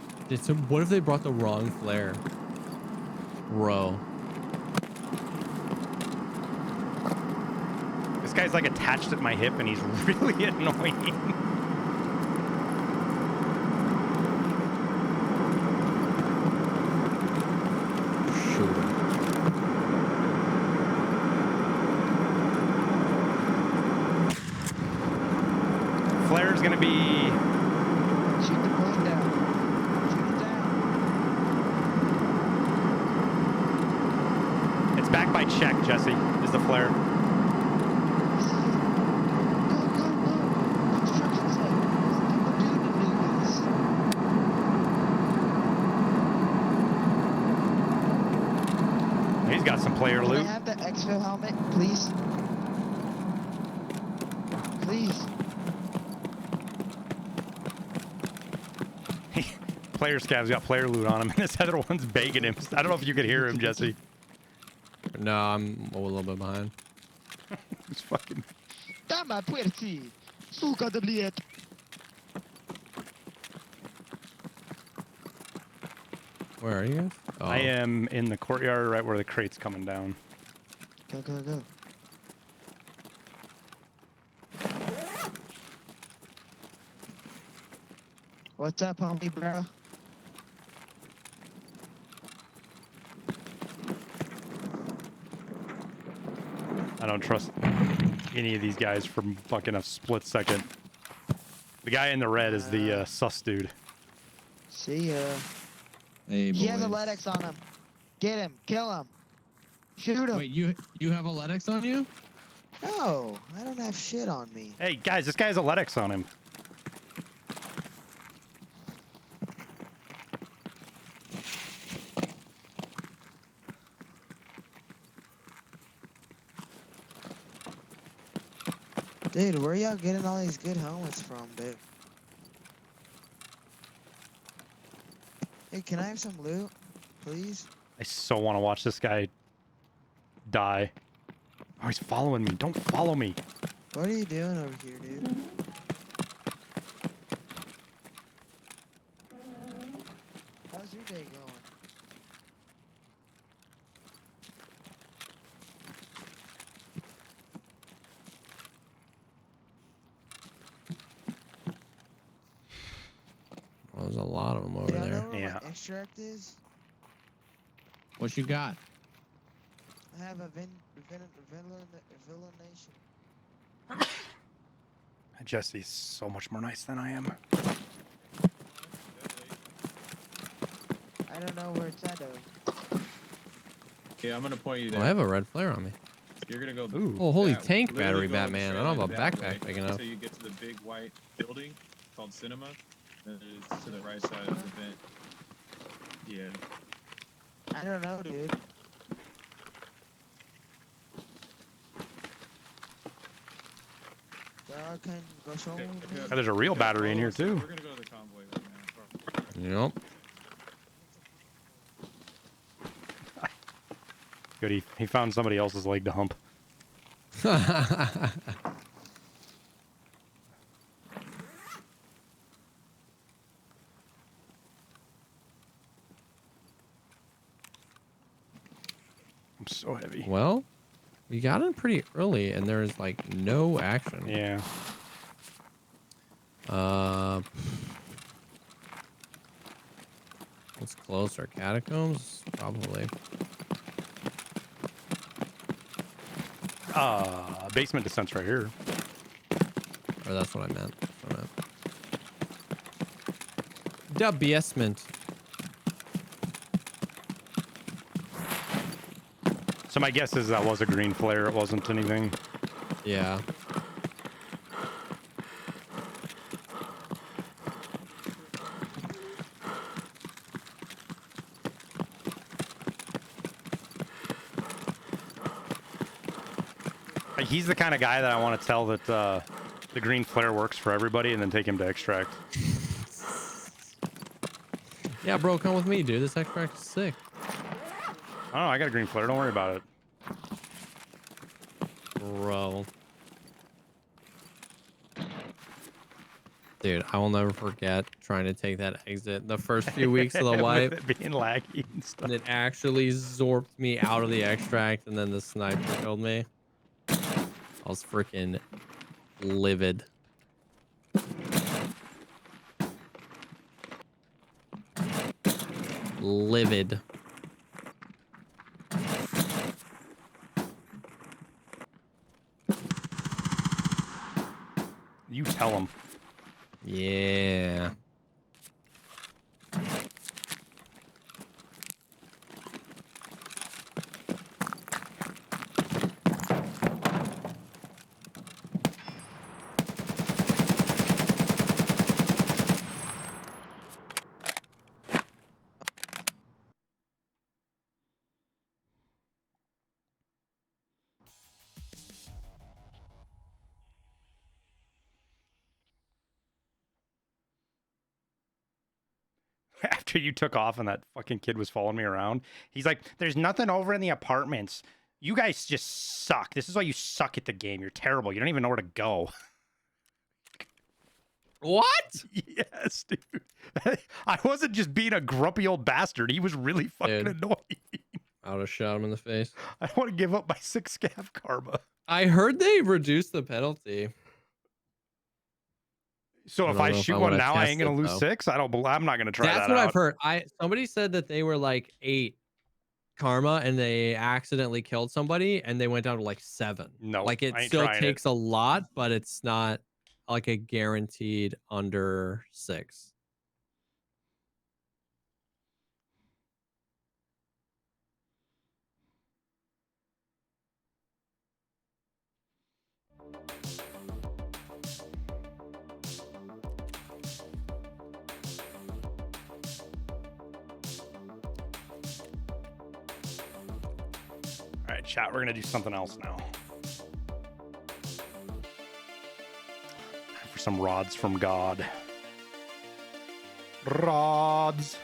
What if they brought the wrong flare? Bro. This guy's like attached at my hip, and he's really annoying. Shoot him. Flare's gonna be. Shoot the plane down. Shoot it down. It's back by check, Jesse. Is the flare? Go, go, go. Construction site. What do to do this? He's got some player Can I loot. have the exfil helmet, please? Please. Player scav's got player loot on him, and this other one's begging him. I don't know if you could hear him, Jesse. No, I'm a little bit behind. He's fucking. Dama puerti. Suka de bliet. Where are you guys? Oh. I am in the courtyard right where the crate's coming down. Go, go, go. What's up, homie, bro? I don't trust any of these guys for fucking a split second. The guy in the red is the sus dude. See ya. Hey, He has a boys. LEDX on him. Get him. Kill him. Shoot him. Wait, you have a LEDX on you? No, I don't have shit on me. Hey guys, this guy has a LEDX on him. Dude, where y'all getting all these good helmets from, dude? Hey, can I have some loot, please? I so want to watch this guy die. Oh, he's following me. Don't follow me. What are you doing over here, dude? How's your day going? Well, there's a lot of them over Y'all know there. where Yeah. my extract is? What you got? I have a villaination. Jesse's so much more nice than I am. I don't know where it's at though. Yeah, I'm gonna point you Oh, there. I have a red flare on me. You're gonna go. Ooh. Oh, holy that- tank literally battery, go in the Batman. I trail don't have a that backpack way big enough. until you get to the big white building called Cinema. And it's to the right side of the vent. Yeah. I don't know, dude. Y'all can go show me. Oh, there's a real battery in here too. We're gonna go to the convoy right now. Yep. Good, he found somebody else's leg to hump. I'm so heavy. Well, we got in pretty early, and there's like no action. Yeah. What's closer? Catacombs? Probably. Basement descent's right here. Or that's what I meant. The basement. So my guess is that was a green flare. It wasn't anything. Yeah. Like, he's the kind of guy that I want to tell that the green flare works for everybody and then take him to extract. Yeah, bro, come with me, dude. This extract is sick. Oh, I got a green flare. Don't worry about it. Bro. Dude, I will never forget trying to take that exit the first few weeks of the wipe. With it being laggy and stuff. And it actually zorped me out of the extract, and then the sniper killed me. I was freaking livid. Livid. You tell him. Yeah. After you took off and that fucking kid was following me around, he's like, there's nothing over in the apartments. You guys just suck. This is why you suck at the game. You're terrible. You don't even know where to go. What? Yes, dude. I wasn't just being a grumpy old bastard. He was really fucking Dude. annoying. I would have shot him in the face. I don't want to give up my 6 scav karma. I heard they reduced the penalty. So I if don't I know if shoot I one wanna now, I test ain't gonna it, lose though. 6. I'm not gonna try That's that what out. I've heard. Somebody said that they were like 8 karma and they accidentally killed somebody and they went down to like 7. No, like it I ain't still trying takes a lot, but it's not like a guaranteed under 6. All right, chat. We're gonna do something else now. For some rods from God. Rods.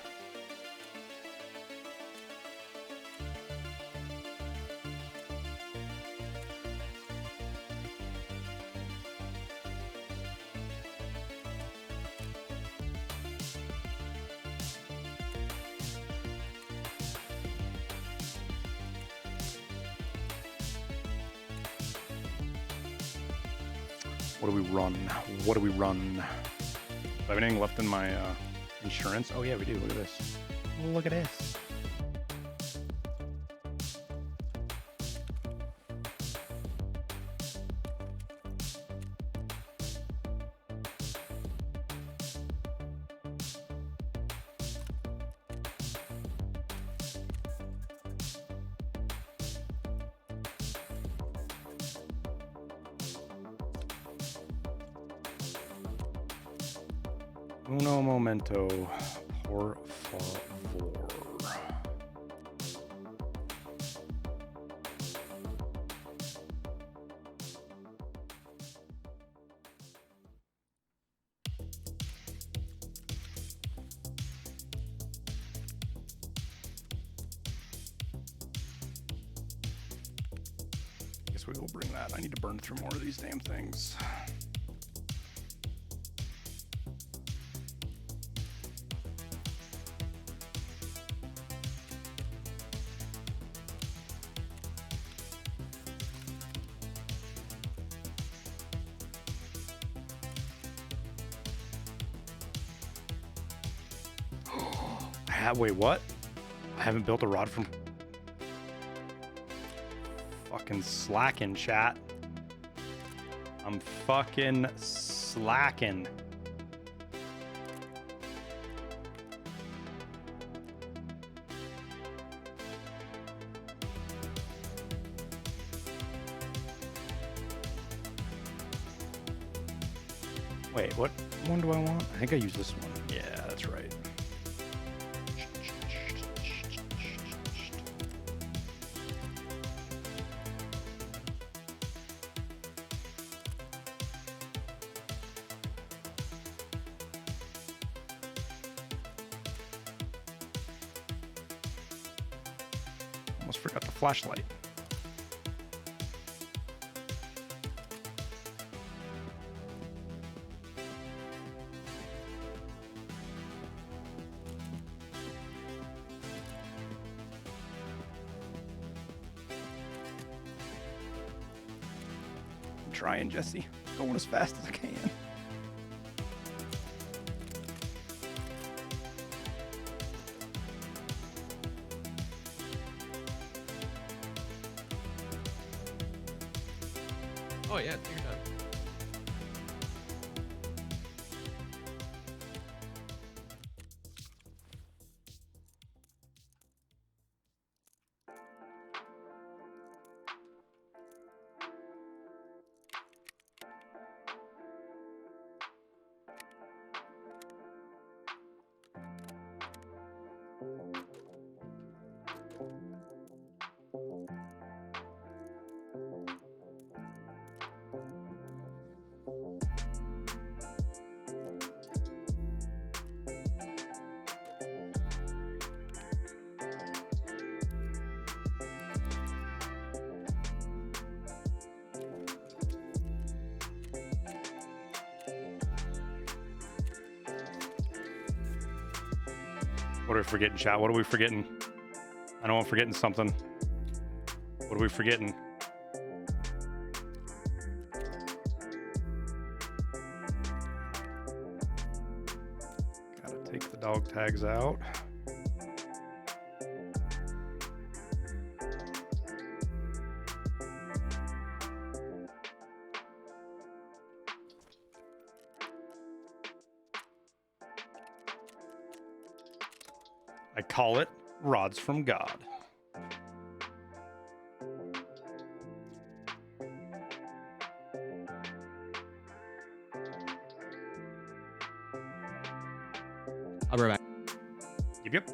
What do we run? What do we run? Do I have anything left in my insurance? Oh yeah, we do. Look at this. Look at this. Uno momento, por favor. Guess we will bring that. I need to burn through more of these damn things. Wait, what? I haven't built a rod from... Fucking slacking, chat. I'm fucking slacking. Wait, what one do I want? I think I use this one. Yeah, that's right. Almost forgot the flashlight. I'm trying, Jesse. Going as fast as I can. Oh yeah, take your time. What are we forgetting, chat? What are we forgetting? I know I'm forgetting something. What are we forgetting? Gotta take the dog tags out. I call it rods from God. I'll be right back. Yep.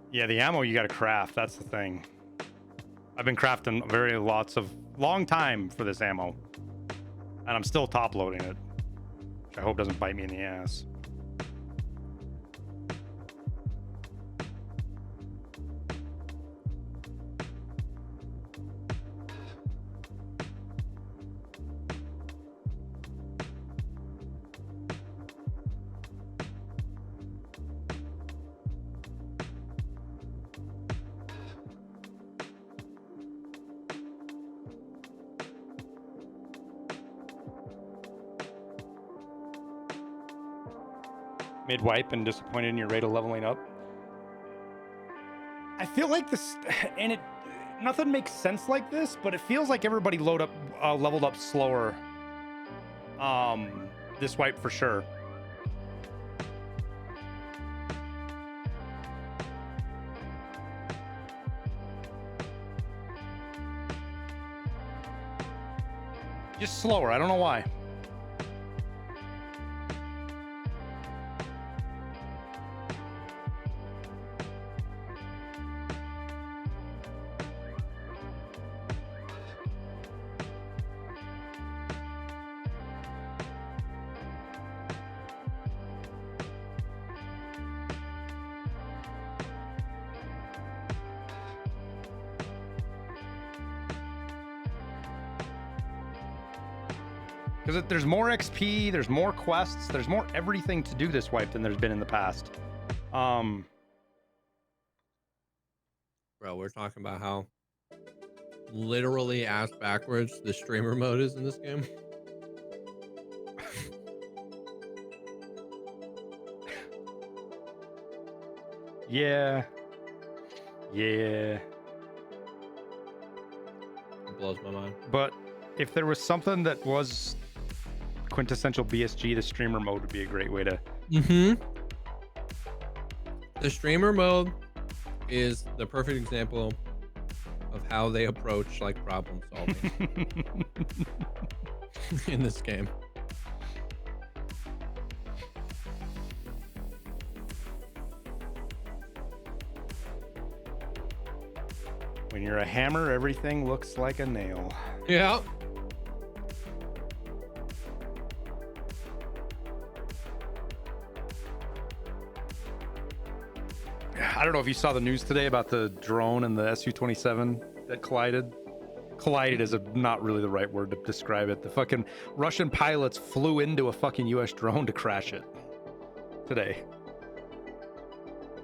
Yeah, the ammo you gotta craft. That's the thing. I've been crafting long time for this ammo, and I'm still top loading it, which I hope doesn't bite me in the ass. Mid-wipe and disappointed in your rate of leveling up. I feel like this, and nothing makes sense like this, but it feels like everybody leveled up slower. This wipe for sure. Just slower. I don't know why. Because there's more XP, there's more quests, there's more everything to do this wipe than there's been in the past. Bro, we're talking about how literally ass backwards the streamer mode is in this game. Yeah. It blows my mind. But if there was something that was quintessential BSG, the streamer mode would be a great way to... The streamer mode is the perfect example of how they approach like problem solving in this game. When you're a hammer, everything looks like a nail. Yeah. I don't know if you saw the news today about the drone and the Su-27 that collided. Collided is not really the right word to describe it. The fucking Russian pilots flew into a fucking US drone to crash it today.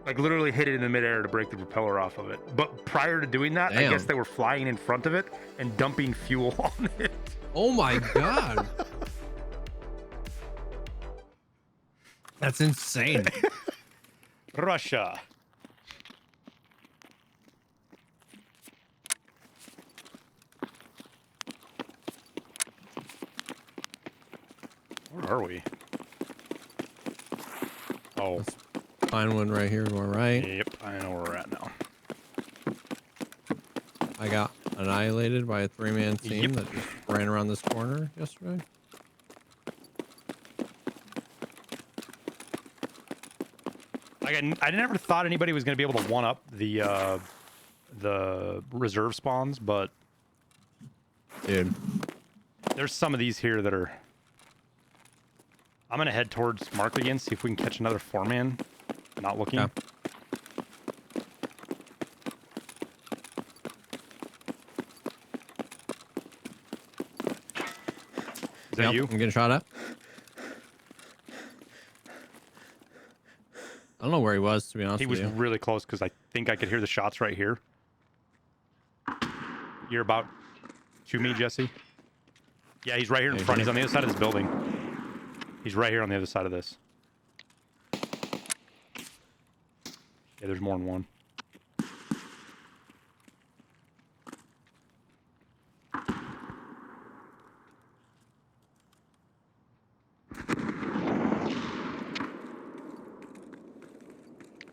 Like literally hit it in the midair to break the propeller off of it. But prior to doing that, Damn. I guess they were flying in front of it and dumping fuel on it. Oh my god. That's insane. Russia. Where are we? Oh. Let's find one right here going right. Yep, I know where we're at now. I got annihilated by a three-man team Yep. that just ran around this corner yesterday. Like I never thought anybody was going to be able to one up the reserve spawns, but Dude, there's some of these here that are... I'm going to head towards Mark again, see if we can catch another 4-man. Not looking. Yeah. Is that you? I'm getting shot at. I don't know where he was, to be honest He was with you. really close because I think I could hear the shots right here. You're about to me, Jesse. Yeah, he's right here in front. He's on the other side of this building. He's right here on the other side of this. Yeah, there's more than one.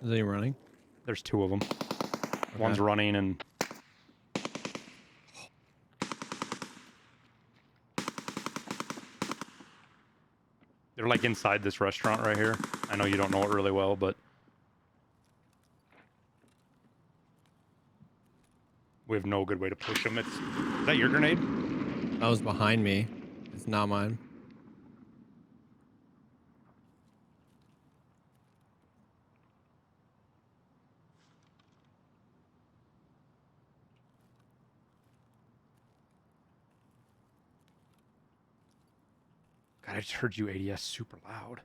Is he running? There's two of them. Okay. One's running and... They're like inside this restaurant right here. I know you don't know it really well, but... We have no good way to push them. Is that your grenade? That was behind me. It's not mine. God, I just heard you ADS super loud.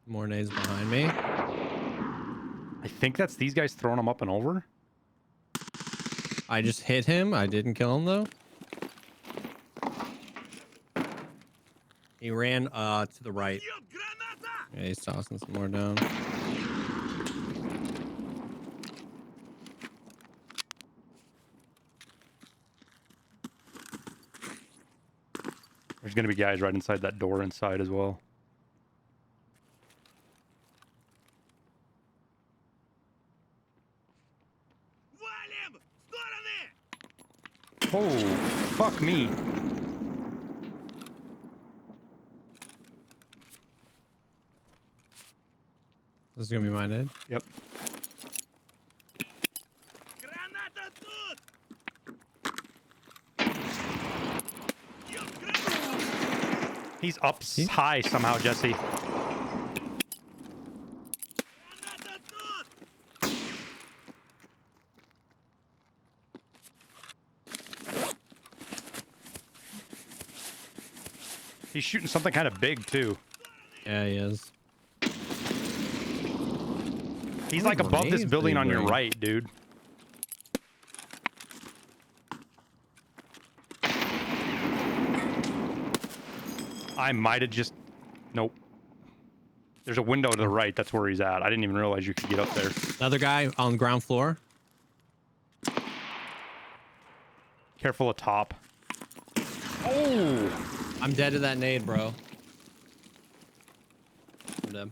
More nades behind me. I think that's these guys throwing them up and over. I just hit him. I didn't kill him though. He ran to the right. Yeah, he's tossing some more down. There's gonna be guys right inside that door inside as well. Oh, fuck me. This is gonna be my nade. Yep. He's up high somehow, Jesse. He's shooting something kind of big too. Yeah, he is. He's like above this building on your right, dude. I might have just... Nope. There's a window to the right. That's where he's at. I didn't even realize you could get up there. Another guy on the ground floor. Careful of top. Oh! I'm dead to that nade, bro. I'm dead.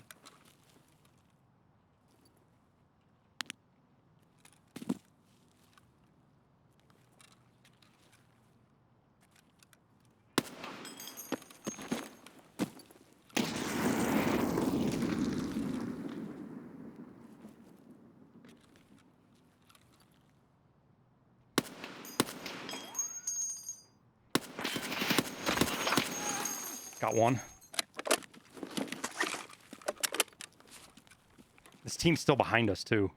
Got one. This team's still behind us, too.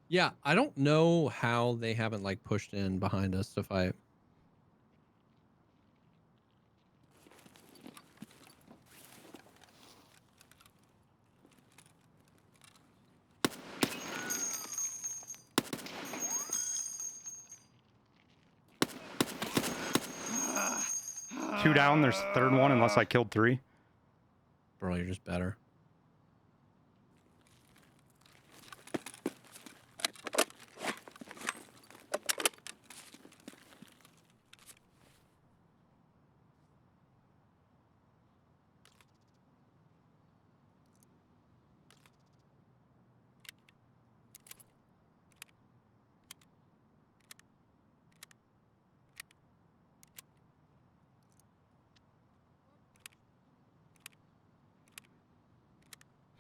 Yeah, I don't know how they haven't like pushed in behind us to fight. Two down. There's a third one unless I killed three. Bro, you're just better.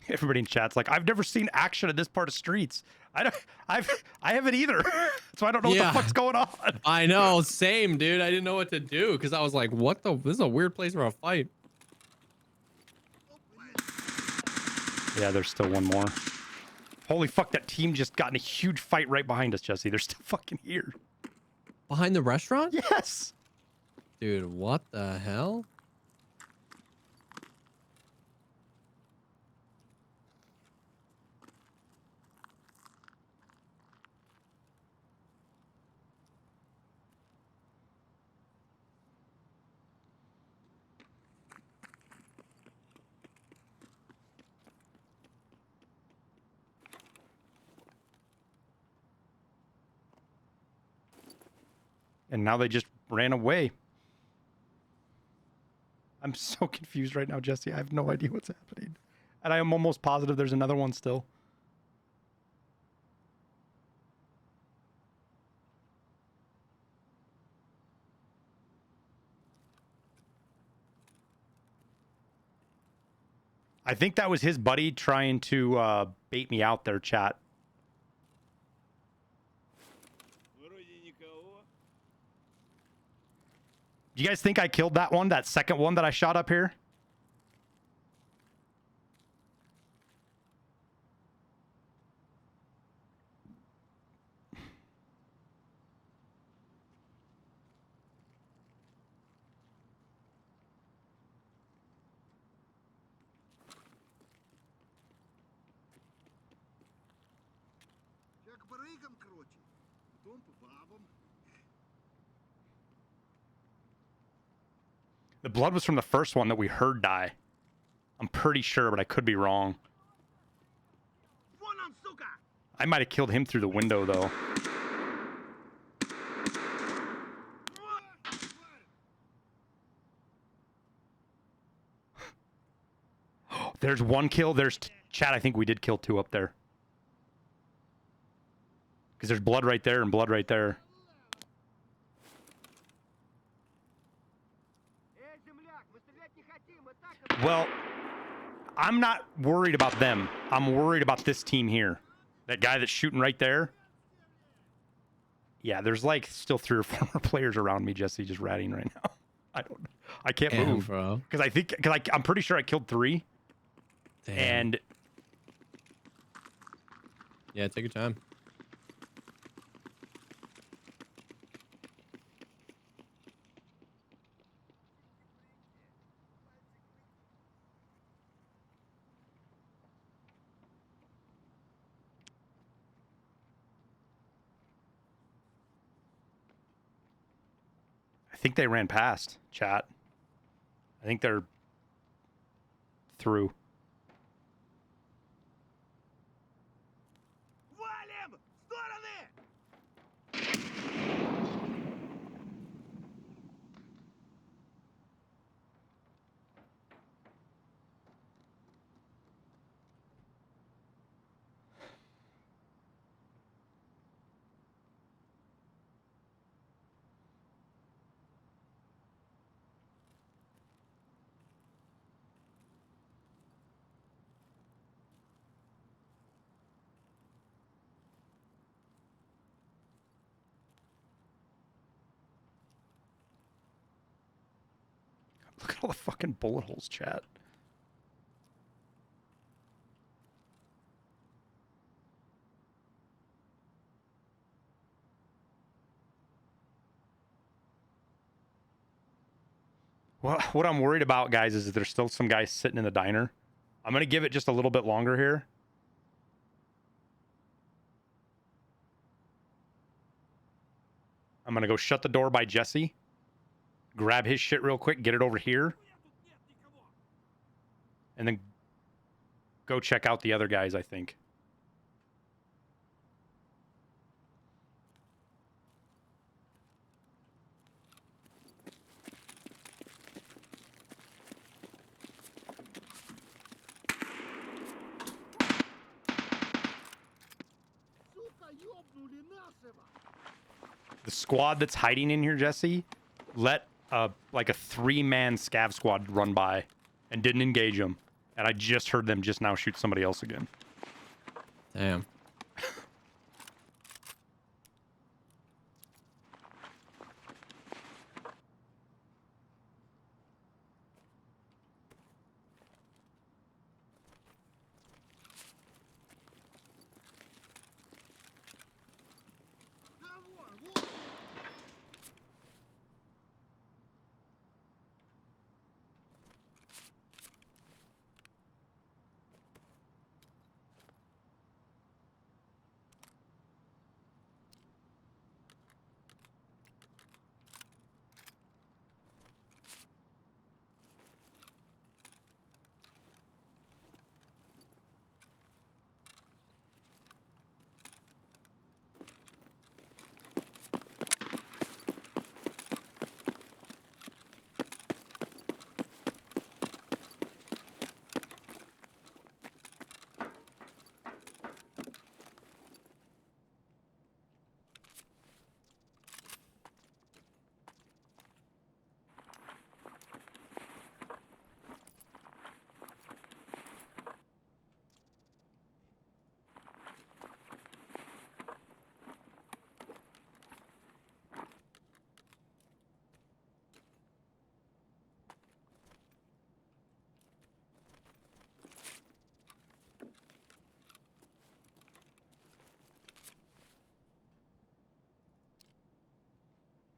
Everybody in chat's like, I've never seen action in this part of streets. I haven't either. So I don't know what the fuck's going on. I know, same, dude. I didn't know what to do because I was like, what the? This is a weird place for a fight. Yeah, there's still one more. Holy fuck, that team just got in a huge fight right behind us, Jesse. They're still fucking here. Behind the restaurant? Yes. Dude, what the hell? And now they just ran away. I'm so confused right now, Jesse. I have no idea what's happening. And I am almost positive there's another one still. I think that was his buddy trying to bait me out there, chat. Do you guys think I killed that one, that second one that I shot up here? Я к барыгам, короче. Потом по бабам. The blood was from the first one that we heard die. I'm pretty sure, but I could be wrong. Вон он, сука! I might have killed him through the window, though. There's one kill. There's chat. I think we did kill 2 up there. Because there's blood right there and blood right there. Well, I'm not worried about them. I'm worried about this team here. That guy that's shooting right there. Yeah, there's like still 3 or 4 more players around me, Jesse, just ratting right now. I can't move, bro. Because I'm pretty sure I killed 3. Damn. And yeah, take your time. I think they ran past, chat. I think they're through. Валим! В стороны! Look at all the fucking bullet holes, chat. Well, what I'm worried about, guys, is that there's still some guys sitting in the diner. I'm going to give it just a little bit longer here. I'm going to go shut the door by Jesse. Grab his shit real quick, get it over here. And then go check out the other guys, I think. Сука, ёбнули нашего! The squad that's hiding in here, Jesse, let like a 3-man scav squad run by and didn't engage them. And I just heard them just now shoot somebody else again. Damn. Да вон, вон!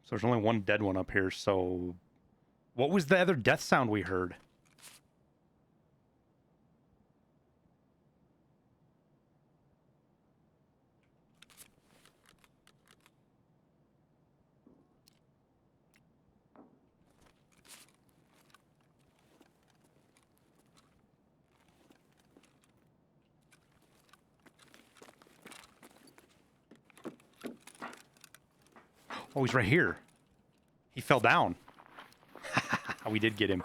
So there's only one dead one up here. So what was the other death sound we heard? Oh, he's right here. He fell down. We did get him.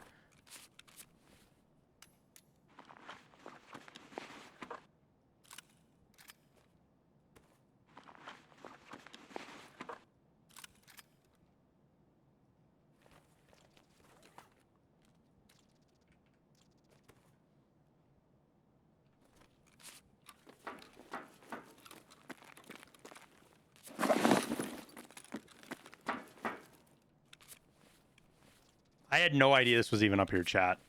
I had no idea this was even up here, chat.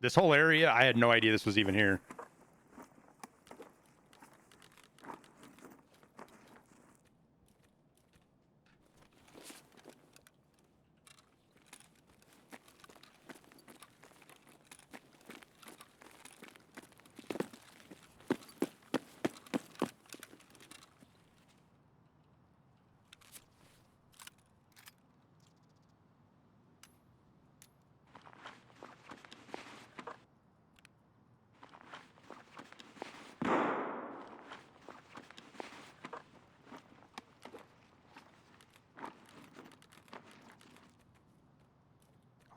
This whole area, I had no idea this was even here.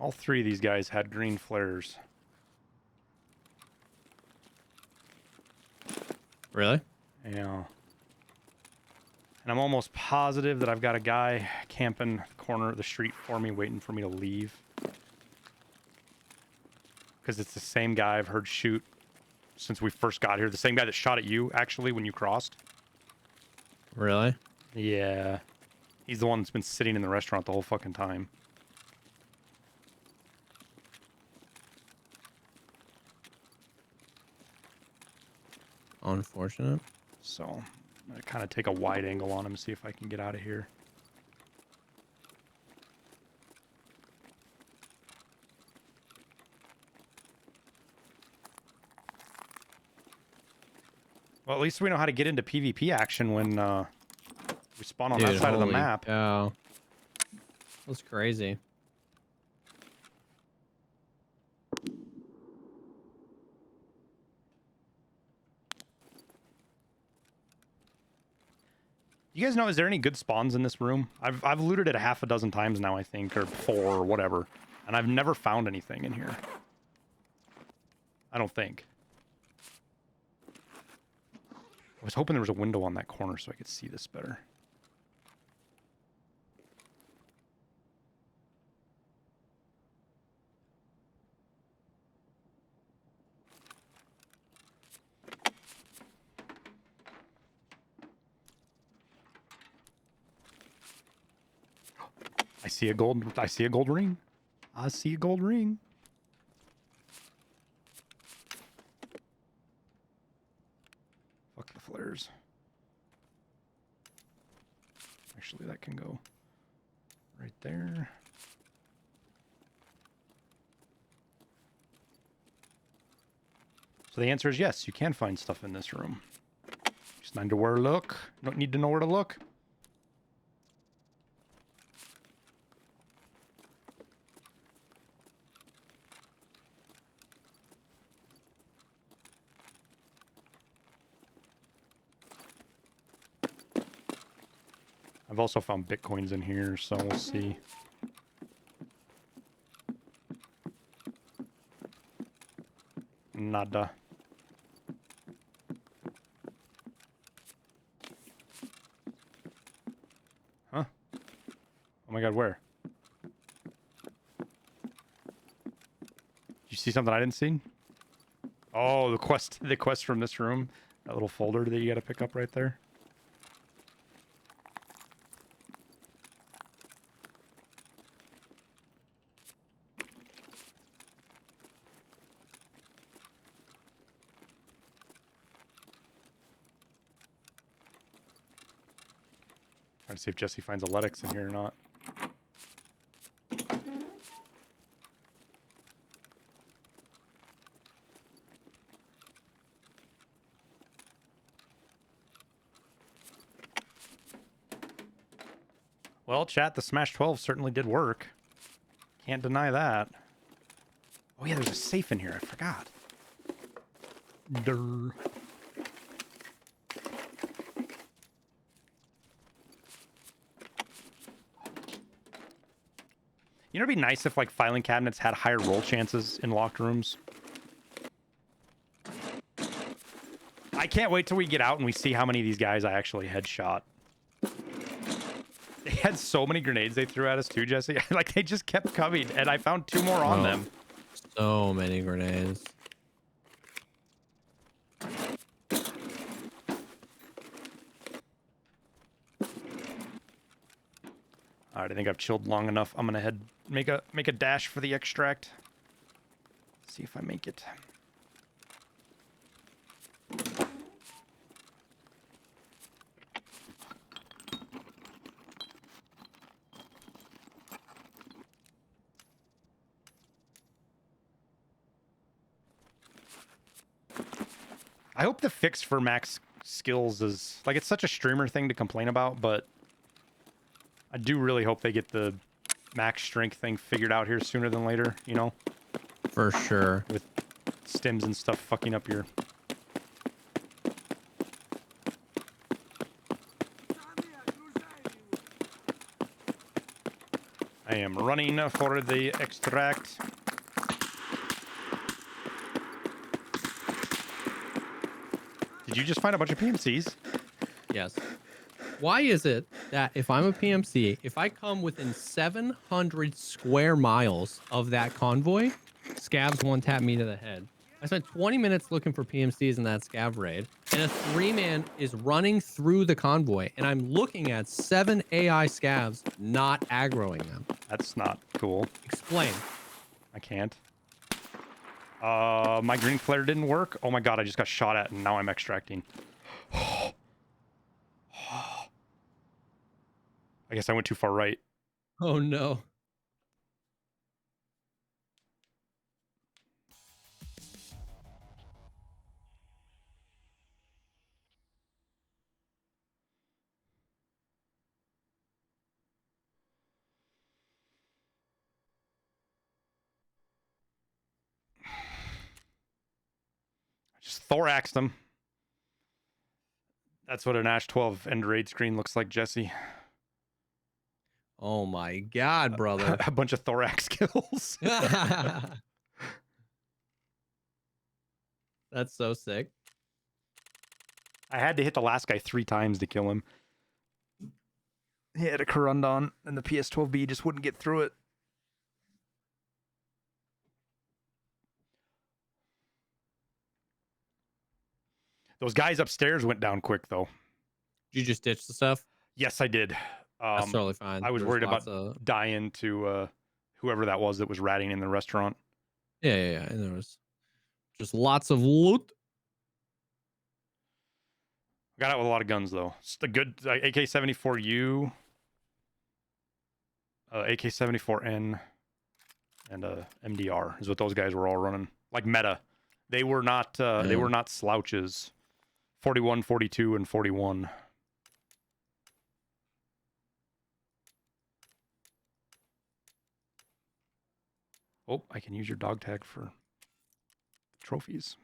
All three of these guys had green flares. Really? Yeah. And I'm almost positive that I've got a guy camping the corner of the street for me, waiting for me to leave. Because it's the same guy I've heard shoot since we first got here. The same guy that shot at you, actually, when you crossed. Really? Yeah. He's the one that's been sitting in the restaurant the whole fucking time. Unfortunate. So I'm going to kind of take a wide angle on him, see if I can get out of here. Well, at least we know how to get into PvP action when we spawn on that side of the map. Yeah. That's crazy. You guys know, is there any good spawns in this room? I've looted it a half a dozen times now, I think, or 4 or whatever, and I've never found anything in here. I don't think. I was hoping there was a window on that corner so I could see this better. I see a gold ring. I see a gold ring. Fuck the flares. Actually, that can go right there. So the answer is yes, you can find stuff in this room. Just need to where to look. Don't need to know where to look. I've also found bitcoins in here, so we'll see. Nada. Huh? Oh my god, where? Did you see something I didn't see? Oh, the quest from this room. That little folder that you gotta pick up right there. Trying to see if Jesse finds a Letix in here or not. Well, chat, the Smash 12 certainly did work. Can't deny that. Oh yeah, there's a safe in here. I forgot. Durr. You know, it'd be nice if like filing cabinets had higher roll chances in locked rooms. I can't wait till we get out and we see how many of these guys I actually headshot. They had so many grenades they threw at us too, Jesse. Like they just kept coming, and I found 2 more on them. So many grenades. All right, I think I've chilled long enough. I'm gonna make a dash for the extract. See if I make it. I hope the fix for max skills is like, it's such a streamer thing to complain about, but I do really hope they get the max strength thing figured out here sooner than later, you know? For sure. With stims and stuff fucking up your... I am running for the extract. Did you just find a bunch of PMCs? Yes. Why is it that if I'm a PMC, if I come within 700 square miles of that convoy, scavs one tap me to the head? I spent 20 minutes looking for PMCs in that scav raid, and a 3-man is running through the convoy, and I'm looking at 7 AI scavs not aggroing them. That's not cool. Explain. I can't. My green flare didn't work. Oh my god, I just got shot at and now I'm extracting. I guess I went too far right. Oh no. Just thoraxed him. That's what an Ash 12 end raid screen looks like, Jesse. Oh my god, brother. A bunch of thorax kills. That's so sick. I had to hit the last guy 3 times to kill him. He had a Corundon, and the PS12B just wouldn't get through it. Those guys upstairs went down quick, though. Did you just ditch the stuff? Yes, I did. That's totally fine. I was worried about dying to whoever that was that was ratting in the restaurant. Yeah. And there was just lots of loot. Got out with a lot of guns, though. Just a good AK-74U, AK-74N, and MDR is what those guys were all running. Like meta. They were not they were not slouches. 41, 42, and 41. Oh, I can use your dog tag for trophies.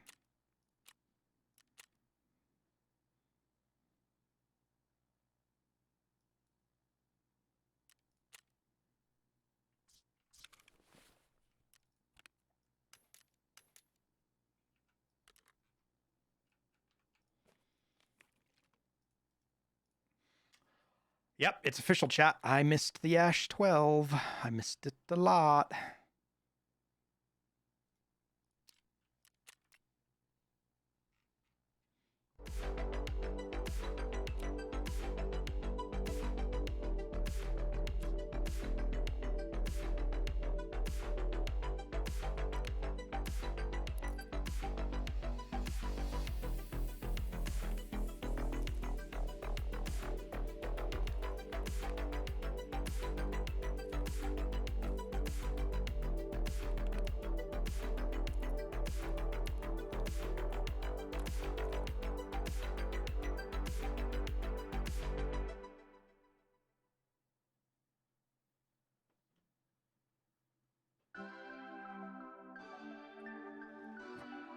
Yep, it's official, chat. I missed the Ash 12. I missed it a lot.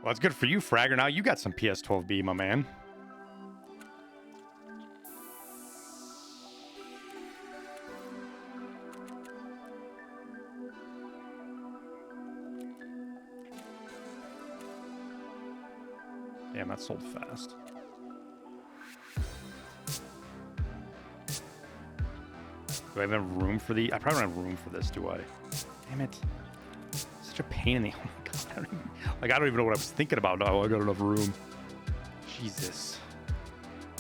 Well, that's good for you, Fragger. Now you got some PS12B, my man. Damn, that sold fast. Do I have room for the? I probably don't have room for this, do I? Damn it. Such a pain in the... Oh my god. I don't even know what I was thinking about. Oh, I got enough room. Jesus.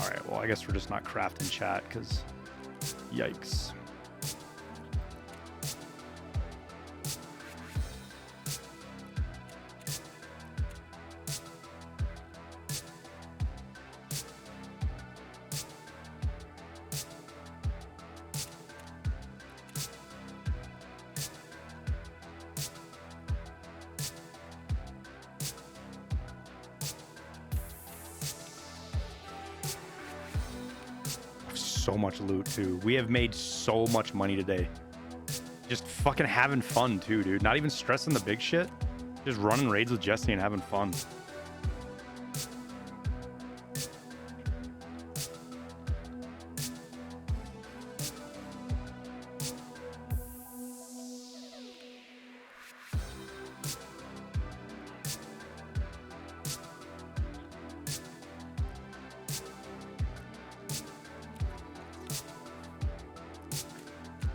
Alright, well, I guess we're just not crafting chat, because... Yikes. So much loot too. We have made so much money today. Just fucking having fun too, dude. Not even stressing the big shit. Just running raids with Jesse and having fun.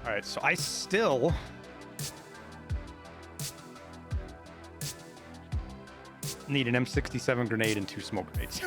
All right, so I still need an M67 grenade and 2 smoke grenades.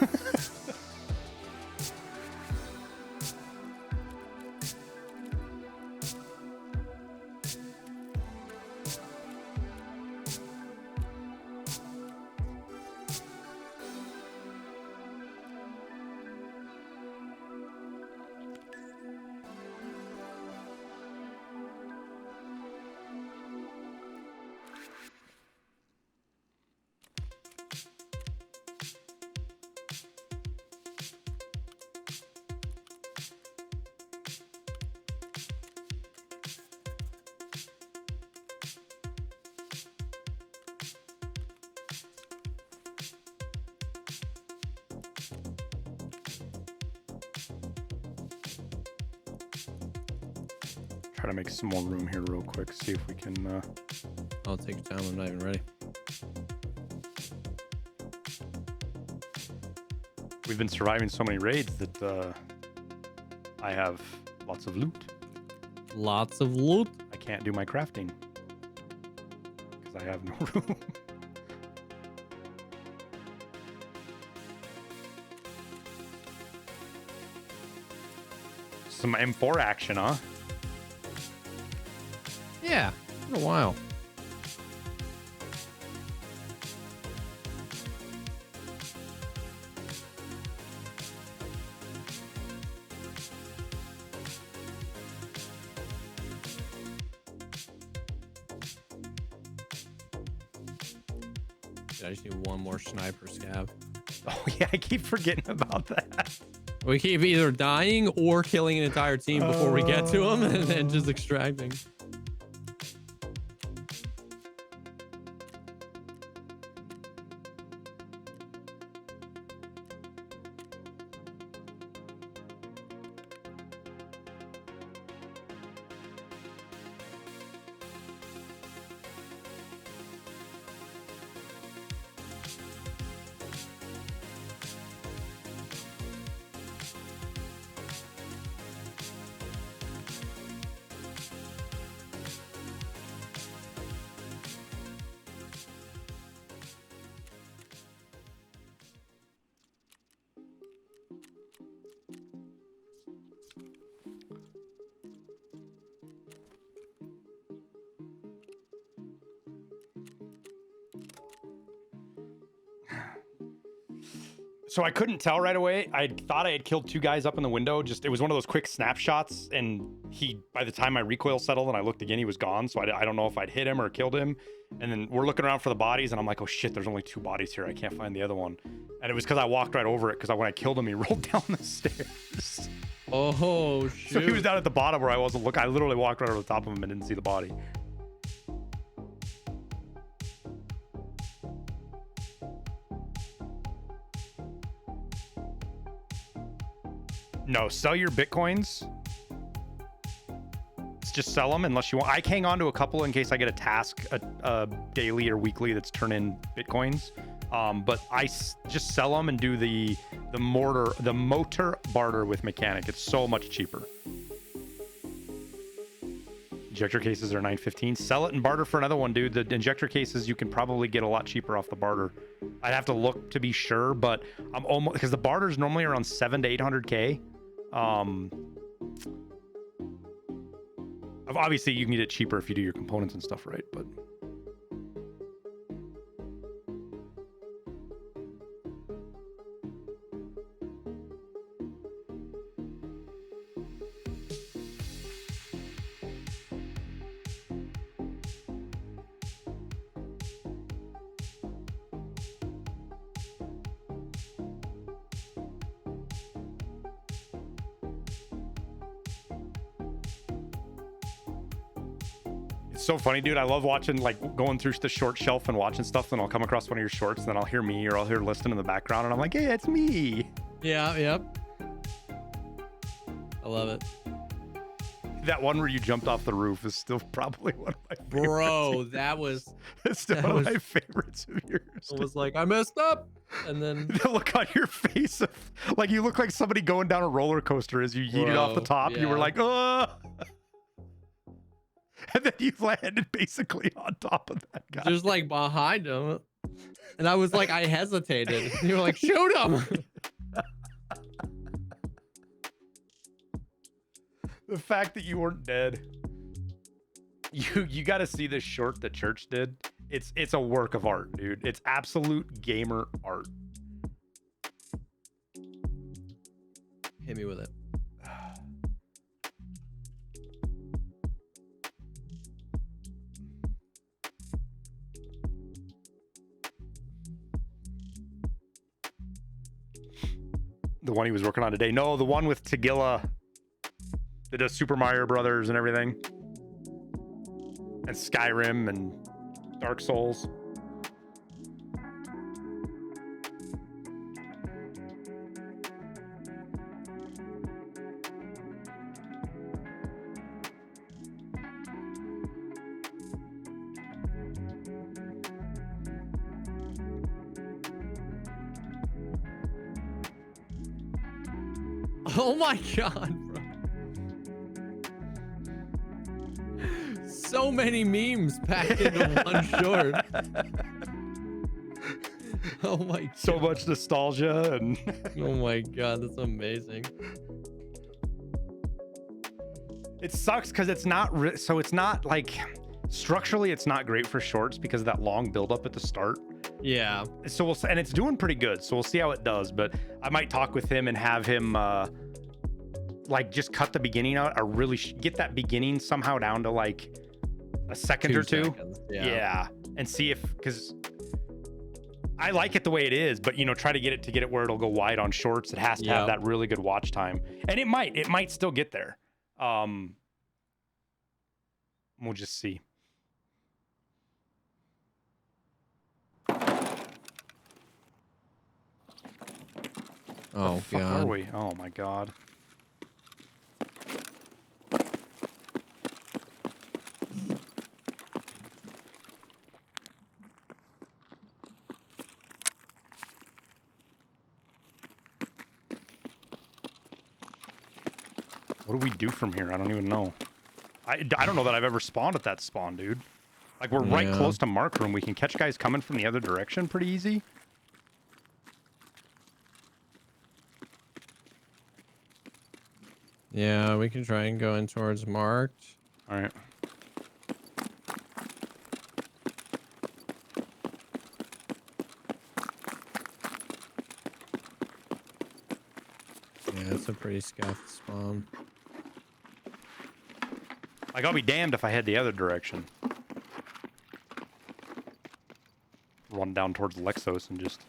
Try to make some more room here real quick. See if we can. I'll take your time. I'm not even ready. We've been surviving so many raids that I have lots of loot. Lots of loot. I can't do my crafting because I have no room. Some M4 action, huh? Yeah, in a while. I just need one more sniper scab. Oh yeah, I keep forgetting about that. We keep either dying or killing an entire team before we get to them, and then just extracting. So I couldn't tell right away. I thought I had killed 2 guys up in the window. Just, it was one of those quick snapshots, and by the time my recoil settled and I looked again, he was gone. So I don't know if I'd hit him or killed him. And then we're looking around for the bodies, and I'm like, oh shit, there's only 2 bodies here. I can't find the other one. And it was because I walked right over it, because when I killed him, he rolled down the stairs. Oh shoot. So he was down at the bottom where I wasn't looking. I literally walked right over the top of him and didn't see the body. No, sell your Bitcoins. Just sell them unless you want. I hang on to a couple in case I get a task, a daily or weekly that's turn in Bitcoins. But just sell them and do the motor barter with mechanic. It's so much cheaper. Injector cases are $9.15. Sell it and barter for another one, dude. The injector cases you can probably get a lot cheaper off the barter. I'd have to look to be sure, but I'm almost, because the barter's normally around 700 to 800K. Obviously you can get it cheaper if you do your components and stuff right, but so funny, dude. I love watching, like, going through the short shelf and watching stuff, and I'll come across one of your shorts, and then I'll hear me, or I'll hear Liston in the background, and I'm like, hey, it's me. Yeah, yep. I love it. That one where you jumped off the roof is still probably one of my favorites. Bro, that was... It's still one of my favorites of yours. I was like, I messed up, and then... The look on your face, of, like, you look like somebody going down a roller coaster as you yeeted off the top. Yeah. You were like, oh. And then you landed basically on top of that guy. Just like behind him. And I was like, I hesitated. You were like, shoot him. The fact that you weren't dead. You got to see this short that Church did. It's a work of art, dude. It's absolute gamer art. Hit me with it. The one he was working on today. No, the one with Tagilla that does Super Mario Brothers and everything. And Skyrim and Dark Souls. Oh my god, bro. So many memes packed into one short. Oh my god. So much nostalgia and Oh my god, that's amazing. it sucks because it's not so it's not like structurally it's not great for shorts because of that long buildup at the start. Yeah. So we'll, and it's doing pretty good, so we'll see how it does, but I might talk with him and have him like just cut the beginning out, or really get that beginning somehow down to like a second or two. Yeah, and see if, because I like it the way it is, but you know, try to get it where it'll go wide on shorts. It has to have that really good watch time, and it might still get there. We'll just see. Oh Where are god. we? Oh my god. What do we do from here? I don't even know. I don't know that I've ever spawned at that spawn, dude. Like, we're right close to mark room. We can catch guys coming from the other direction pretty easy. Yeah, we can try and go in towards marked. All right. Yeah, it's a pretty scuffed spawn. Like, I'll be damned if I head the other direction. Run down towards Lexos and just...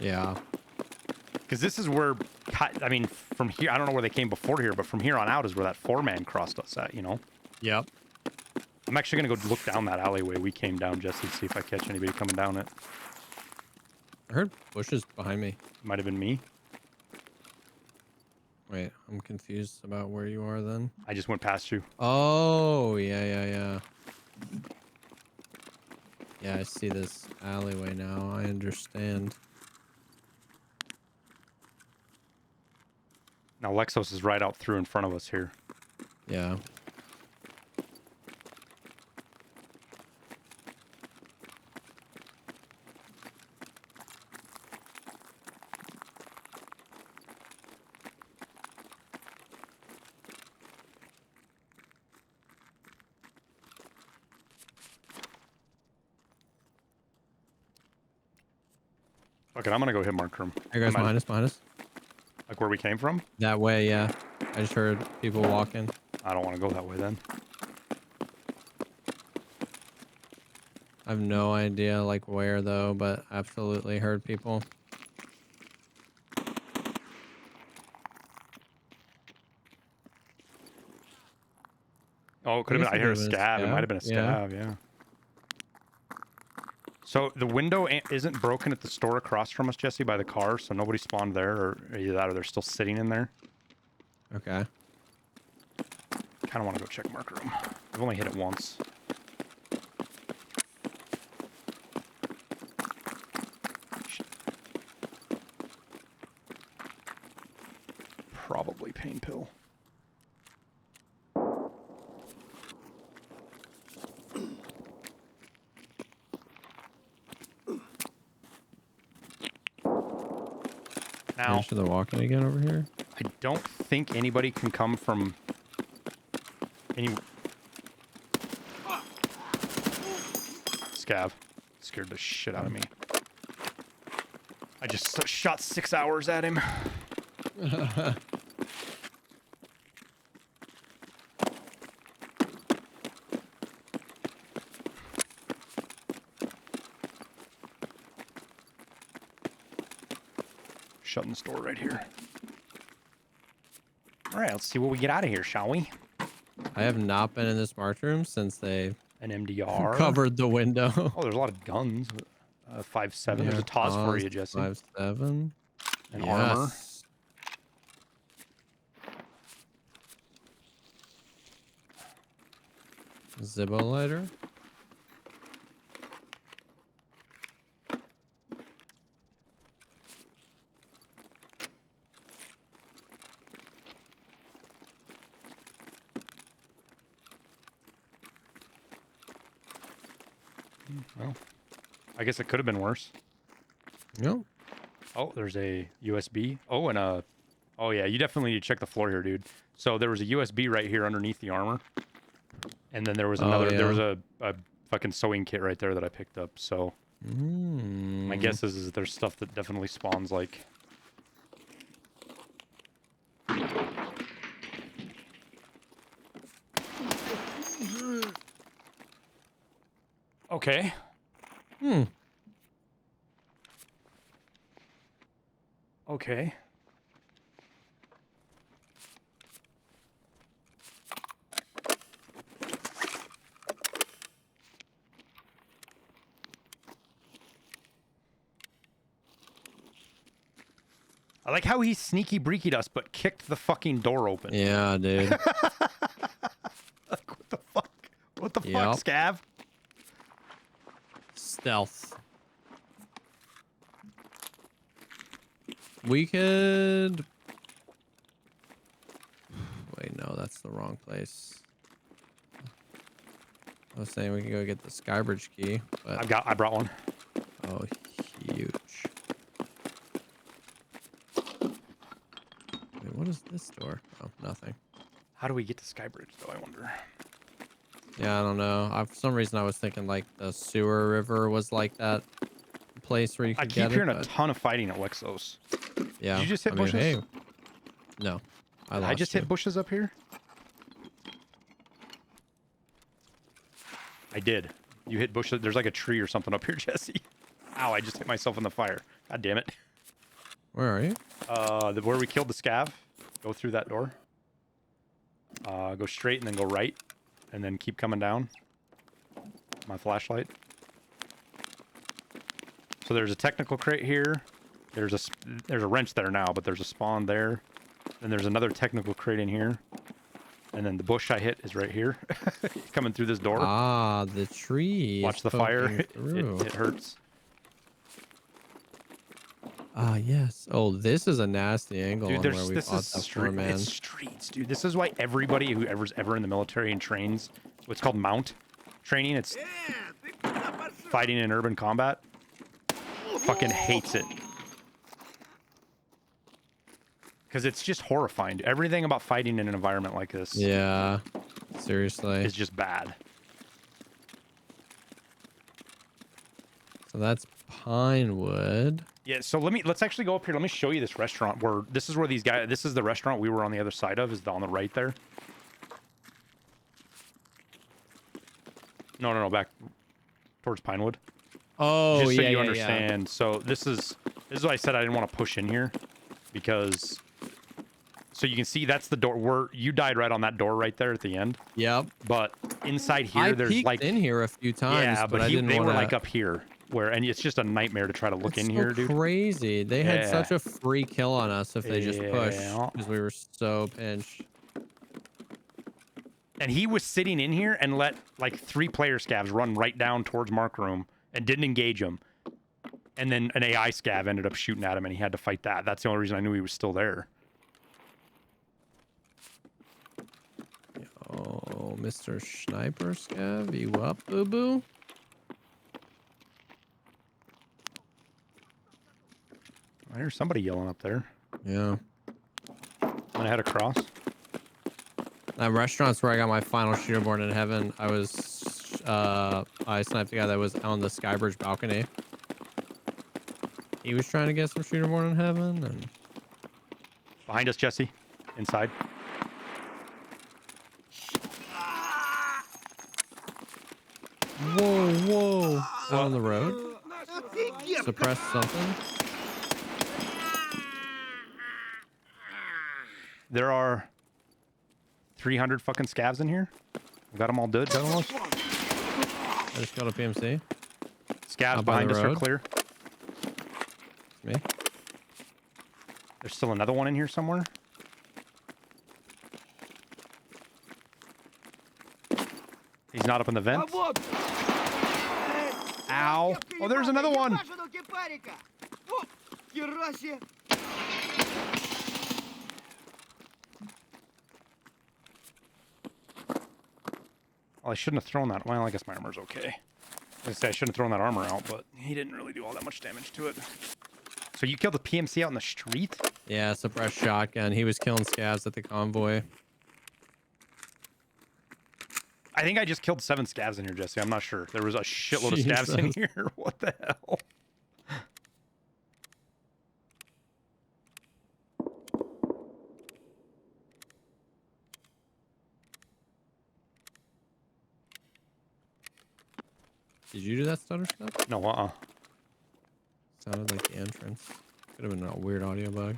Yeah. Because this is where... I mean, from here... I don't know where they came before here, but from here on out is where that 4-man crossed us at, you know? Yep. I'm actually going to go look down that alleyway we came down, Jesse, to see if I catch anybody coming down it. I heard bushes behind me. Might have been me. Wait, I'm confused about where you are then. I just went past you. Oh, yeah. Yeah, I see this alleyway now. I understand. Now Lexos is right out through in front of us here. Yeah. Okay, I'm gonna go hit marker him. Here goes behind us. Like where we came from? That way, yeah. I just heard people walking. I don't want to go that way then. I have no idea like where though, but absolutely heard people. Oh, it could have been. I heard a could've been scab. It might have been a Yeah. scab. Yeah. So the window isn't broken at the store across from us, Jesse, by the car. So nobody spawned there, or either that, or they're still sitting in there. Okay. Kind of want to go check marker room. I've only hit it once. Probably pain pill. Now, Are they walking again over here? I don't think anybody can come from any... Scav. Scared the shit out of me. I just shot 6 hours at him. Shutting the store right here. All right, let's see what we get out of here, shall we? I have not been in this marked room since they An MDR. covered the window. Oh, there's a lot of guns. 5.7. There's a TOS for you, Jesse. 5.7. And armor. Zippo lighter. Well, I guess it could have been worse. Yep. Oh, there's a USB. Oh, and a... Oh, yeah, you definitely need to check the floor here, dude. So there was a USB right here underneath the armor. And then there was another... yeah. There was a fucking sewing kit right there that I picked up. So my guess is there's stuff that definitely spawns, like... Okay. Okay. I like how he sneaky breakied us, but kicked the fucking door open. Yeah, dude. Like, what the fuck? What the fuck, Scav? Stealth. We could... Wait, no, that's the wrong place. I was saying we could go get the Skybridge key, but... I brought one. Oh, huge. Wait, what is this door? Oh, nothing. How do we get to Skybridge, though, I wonder? Yeah, I don't know. For some reason, I was thinking like the sewer river was like that place where you could get it. I keep hearing a ton of fighting at Lexos. Yeah. Did you just hit I mean, bushes? hey, no. I just hit bushes up here? I did. You hit bushes. There's like a tree or something up here, Jesse. Ow, I just hit myself in the fire. God damn it. Where are you? Where we killed the scav. Go through that door. Go straight and then go right. And then keep coming down. My flashlight. So there's a technical crate here. There's a wrench there now, but there's a spawn there. Then there's another technical crate in here. And then the bush I hit is right here. Coming through this door. Ah, the tree. Watch is the fire. poking through. It hurts. Ah, yes. Oh, this is a nasty angle Dude, on where we fought that poor man. It's streets, dude. This is why everybody who ever in the military and trains what's called mount training, it's fighting in urban combat, fucking hates it. Because it's just horrifying. Everything about fighting in an environment like this Yeah, seriously. is just bad. So that's Pinewood. Yeah, so let's actually go up here. Let me show you this restaurant where this is where these guys, this is the restaurant we were on the other side of, is on the right there. No, back towards Pinewood. Oh, Just so yeah, you yeah, understand. So this is why I said I didn't want to push in here, because so you can see that's the door where you died, right on that door right there at the end. Yep. But inside here, I there's peeked like in here a few times, yeah, but I didn't they were wanna... like up here and it's just a nightmare to try to look It's in so here, dude. Crazy. They had Yeah. such a free kill on us if they just pushed, Yeah. because we were so pinched. And he was sitting in here and let like 3 player scavs run right down towards Mark Room and didn't engage him. And then an AI scav ended up shooting at him and he had to fight that. That's the only reason I knew he was still there. Oh, Mr. Sniper Scav, you up, boo-boo? I hear somebody yelling up there. Yeah. I'm gonna head across. That restaurant's where I got my final shooter born in heaven. I sniped the guy that was on the Skybridge balcony. He was trying to get some shooter born in heaven, and Behind us, Jesse. Inside. whoa. Out on the road. Suppress something. There are 300 fucking scavs in here. We got them all dead almost. I just got a PMC. Scavs Out by behind the us are road. clear. Me. There's still another one in here somewhere. He's not up in the vents. Ow. Oh, there's another one. Well, I shouldn't have thrown that. Well, I guess my armor's okay. I say I shouldn't have thrown that armor out, but he didn't really do all that much damage to it. So you killed the PMC out in the street? Yeah, suppressed shotgun. He was killing scavs at the convoy. I think I just killed 7 scavs in here, Jesse. I'm not sure. There was a shitload of scavs in Jesus. here. What the hell? Did you do that stutter stuff? No, Sounded like the entrance. Could have been a weird audio bug.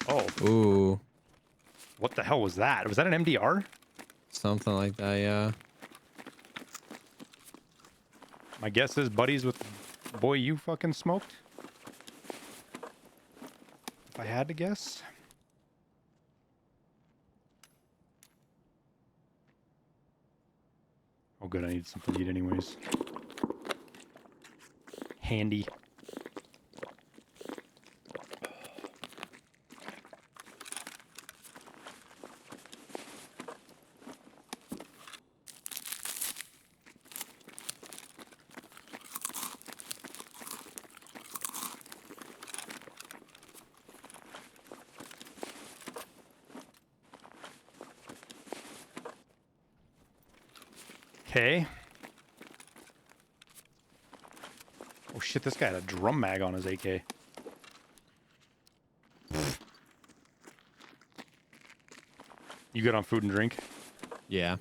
Oh, Ooh, what the hell was that? Was that an MDR? something like that, yeah. My guess is buddies with the boy you fucking smoked. If I had to guess. Oh, good. I need something to eat anyways. Handy. Okay. Oh shit, this guy had a drum mag on his AK. You good on food and drink? Yeah.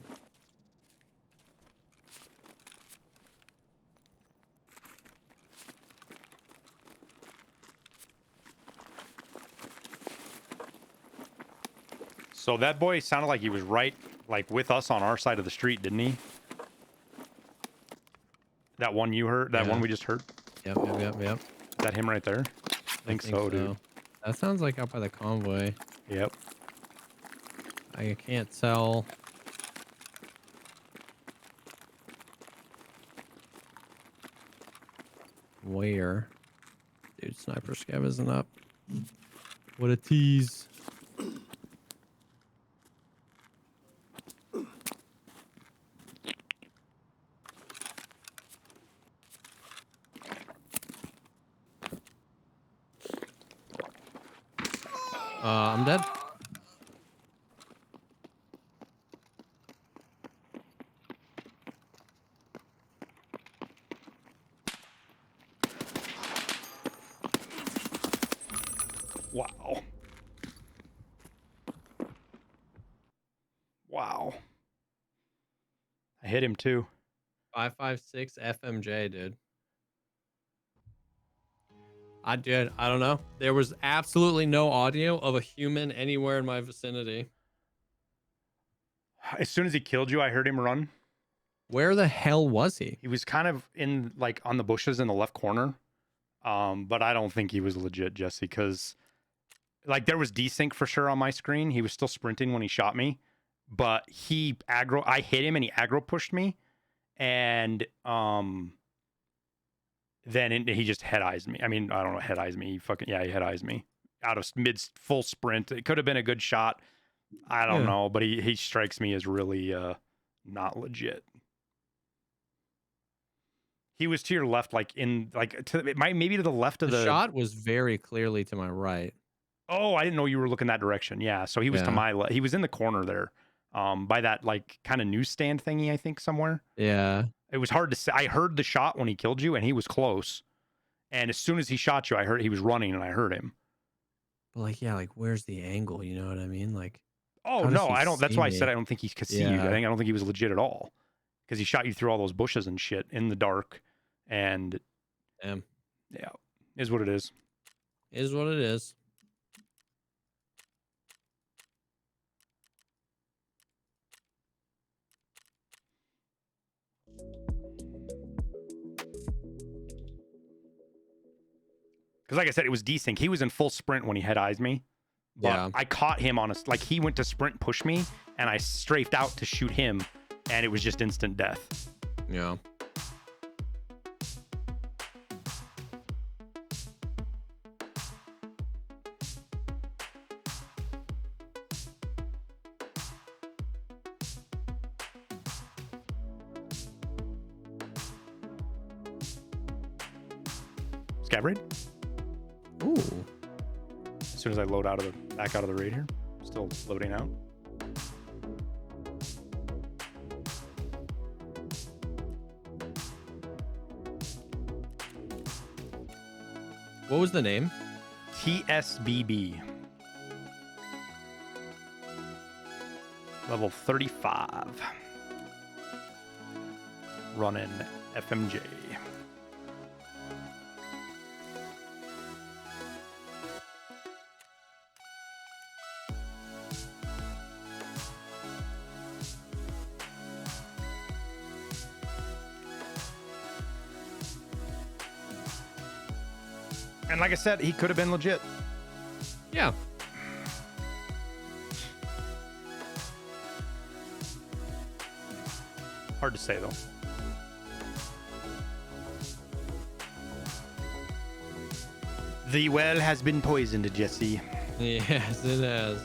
So that boy sounded like he was right, like with us on our side of the street, didn't he? That one you heard? That one we just heard? Yep. Is that him right there? I think so, dude. That sounds like out by the convoy. Yep. I can't tell. Where? Dude, sniper scav isn't up. What a tease. I'm dead. Wow. Wow. I hit him too. 556 FMJ, dude. I don't know. There was absolutely no audio of a human anywhere in my vicinity. As soon as he killed you, I heard him run. Where the hell was he? He was kind of in like on the bushes in the left corner. But I don't think he was legit, Jesse, because like there was desync for sure on my screen. He was still sprinting when he shot me, but I hit him and he aggro pushed me, and then he just head eyes me. I mean, I don't know, head eyes me. He head eyes me out of full sprint. It could have been a good shot. I don't know, but he strikes me as really not legit. He was to your left, like maybe to the left of the shot was very clearly to my right. Oh, I didn't know you were looking that direction. Yeah, so he was to my left. He was in the corner there, by that like kind of newsstand thingy, I think somewhere. Yeah. It was hard to say. I heard the shot when he killed you, and he was close. And as soon as he shot you, I heard he was running, and I heard him. But like where's the angle? You know what I mean? Like, oh no, I don't. That's why I said I don't think he could see you. I don't think he was legit at all, because he shot you through all those bushes and shit in the dark. And yeah, is what it is. Is what it is. Because like I said, it was desync. He was in full sprint when he head eyes me. But I caught him on like he went to sprint push me, and I strafed out to shoot him, and it was just instant death. Yeah. Scav raid? Ooh. As soon as I load back out of the raid here. Still loading out. What was the name? TSBB. Level 35. Running FMJ. And like I said, he could have been legit. Yeah. Hard to say, though. The well has been poisoned, Jesse. Yes, it has.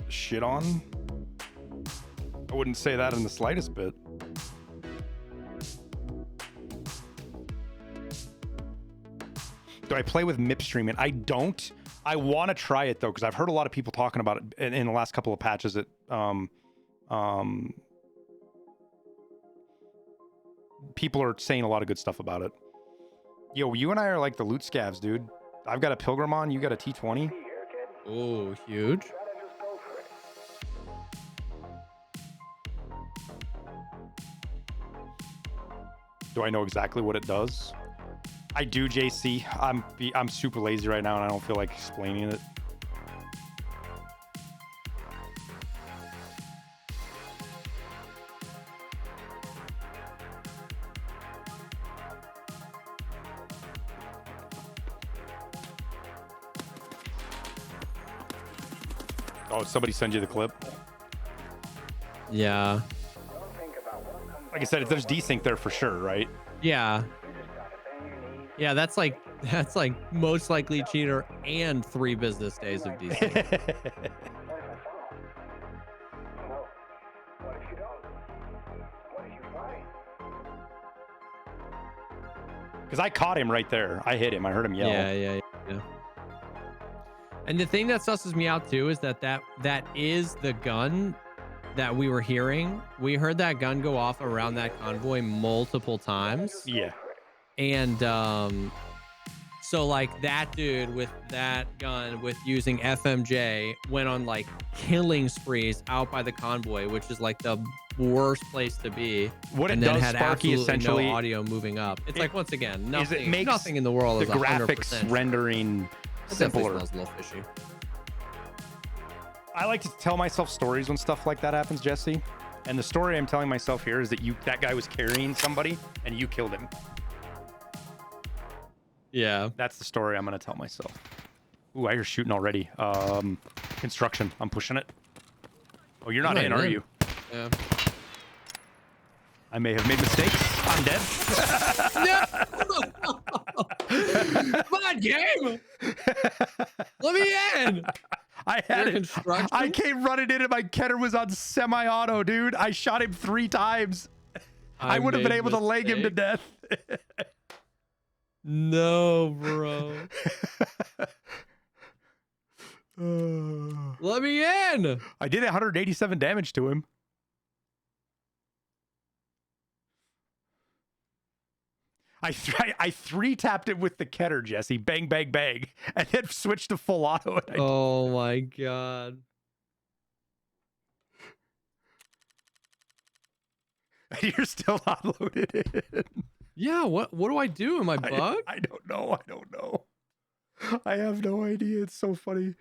Shit on? I wouldn't say that in the slightest bit. Do I play with MIP streaming? I don't. I want to try it though, because I've heard a lot of people talking about it in the last couple of patches. People are saying a lot of good stuff about it. Yo, you and I are like the loot scavs, dude. I've got a Pilgrim on, you got a T20. Oh, huge. Do I know exactly what it does? I do, JC. I'm super lazy right now and I don't feel like explaining it. Oh, somebody send you the clip? Yeah. Like I said, there's desync there for sure, right? Yeah. Yeah, that's like most likely cheater and 3 business days of desync. Because I caught him right there. I hit him. I heard him yell. Yeah. And the thing that susses me out too is that is the gun that we were hearing. We heard that gun go off around that convoy multiple times. Yeah. And so like that dude with that gun with using FMJ went on like killing sprees out by the convoy, which is like the worst place to be. What it and then does, had Sparky, absolutely essentially, no audio moving up. It's like, once again, nothing, it makes nothing in the world the is graphics 100% rendering It definitely simpler. smells a little fishy. I like to tell myself stories when stuff like that happens, Jesse. And the story I'm telling myself here is that that guy was carrying somebody and you killed him. Yeah. That's the story I'm gonna tell myself. Ooh, I hear shooting already. Construction. I'm pushing it. Oh, you're not in, are you? Yeah. I may have made mistakes. I'm dead. Come on, game. Let me in. I had it. Construction? I came running in and my Keter was on semi-auto, dude. I shot him 3 times. I would have been able to leg him to death. No, bro. Let me in. I did 187 damage to him. I 3-tapped it with the Keter, Jesse. Bang, bang, bang. And then switched to full auto. And Oh my god. You're still not loaded in. Yeah, what do I do? Am I bugged? I don't know. I don't know. I have no idea. It's so funny.